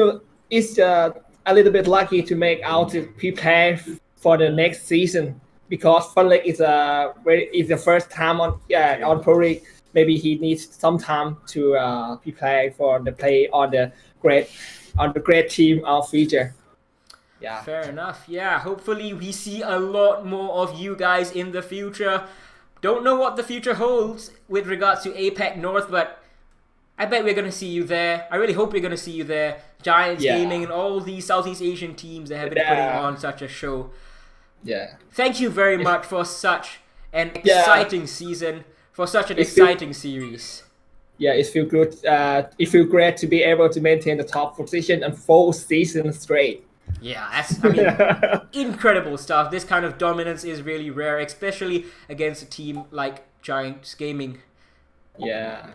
a little bit lucky to make out to prepare for the next season because Funlek is the first time on Pro League. Maybe he needs some time to prepare for the play on the great team of future. Yeah. Fair enough. Yeah. Hopefully we see a lot more of you guys in the future. Don't know what the future holds with regards to APAC North, but I bet we're going to see you there. I really hope we're going to see you there. Giants Gaming and all these Southeast Asian teams that have been putting on such a show. Yeah. Thank you very much for such an exciting season, for such an exciting series. Yeah, it feels good. It feels great to be able to maintain the top position and 4 seasons straight. Yeah, incredible stuff. This kind of dominance is really rare, especially against a team like Giants Gaming. Yeah.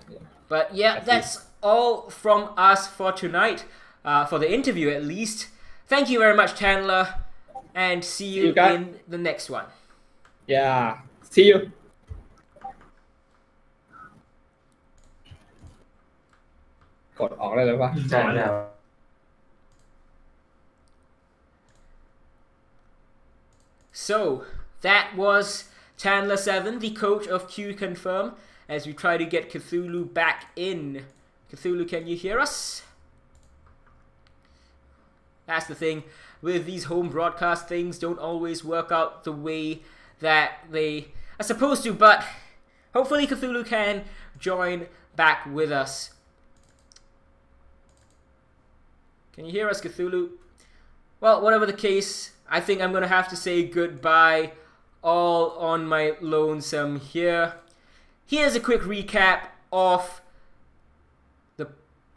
But yeah, that's all from us for tonight, for the interview at least. Thank you very much, Chandler, and see you in the next one. Yeah, see you. Gột ọt đây được không? So, that was Chandler7, the coach of Q Confirm, as we try to get Cthulhu back in. Cthulhu, can you hear us? That's the thing. With these home broadcast things, don't always work out the way that they are supposed to, but hopefully Cthulhu can join back with us. Can you hear us, Cthulhu? Well, whatever the case, I think I'm going to have to say goodbye all on my lonesome here. Here's a quick recap of the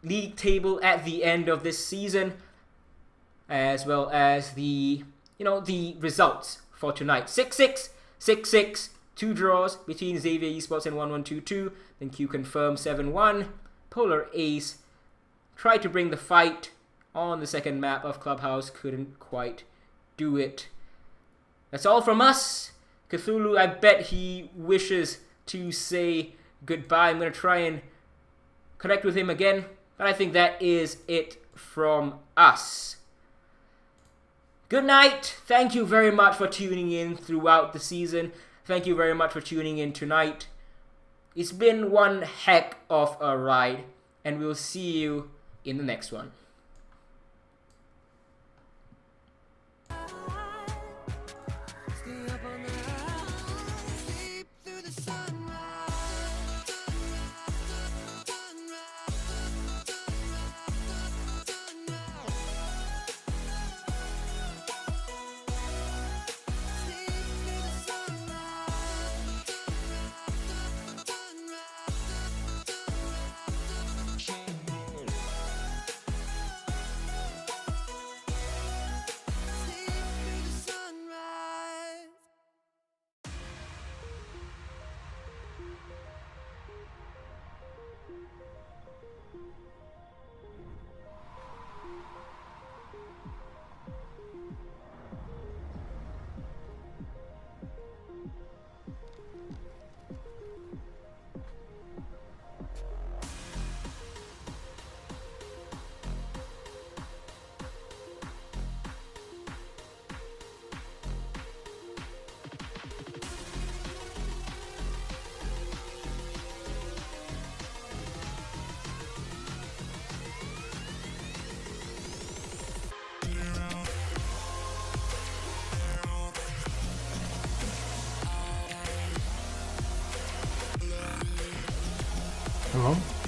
league table at the end of this season, as well as the results for tonight. 6-6, 6-6, 2 draws between Xavier Esports and 1122. Then Q Confirm 7-1. Polar Ace tried to bring the fight on the second map of Clubhouse, couldn't quite do it. That's all from us. Cthulhu, I bet he wishes to say goodbye. I'm going to try and connect with him again, but I think that is it from us. Good night. Thank you very much for tuning in throughout the season. Thank you very much for tuning in tonight. It's been one heck of a ride, and we'll see you in the next one. round.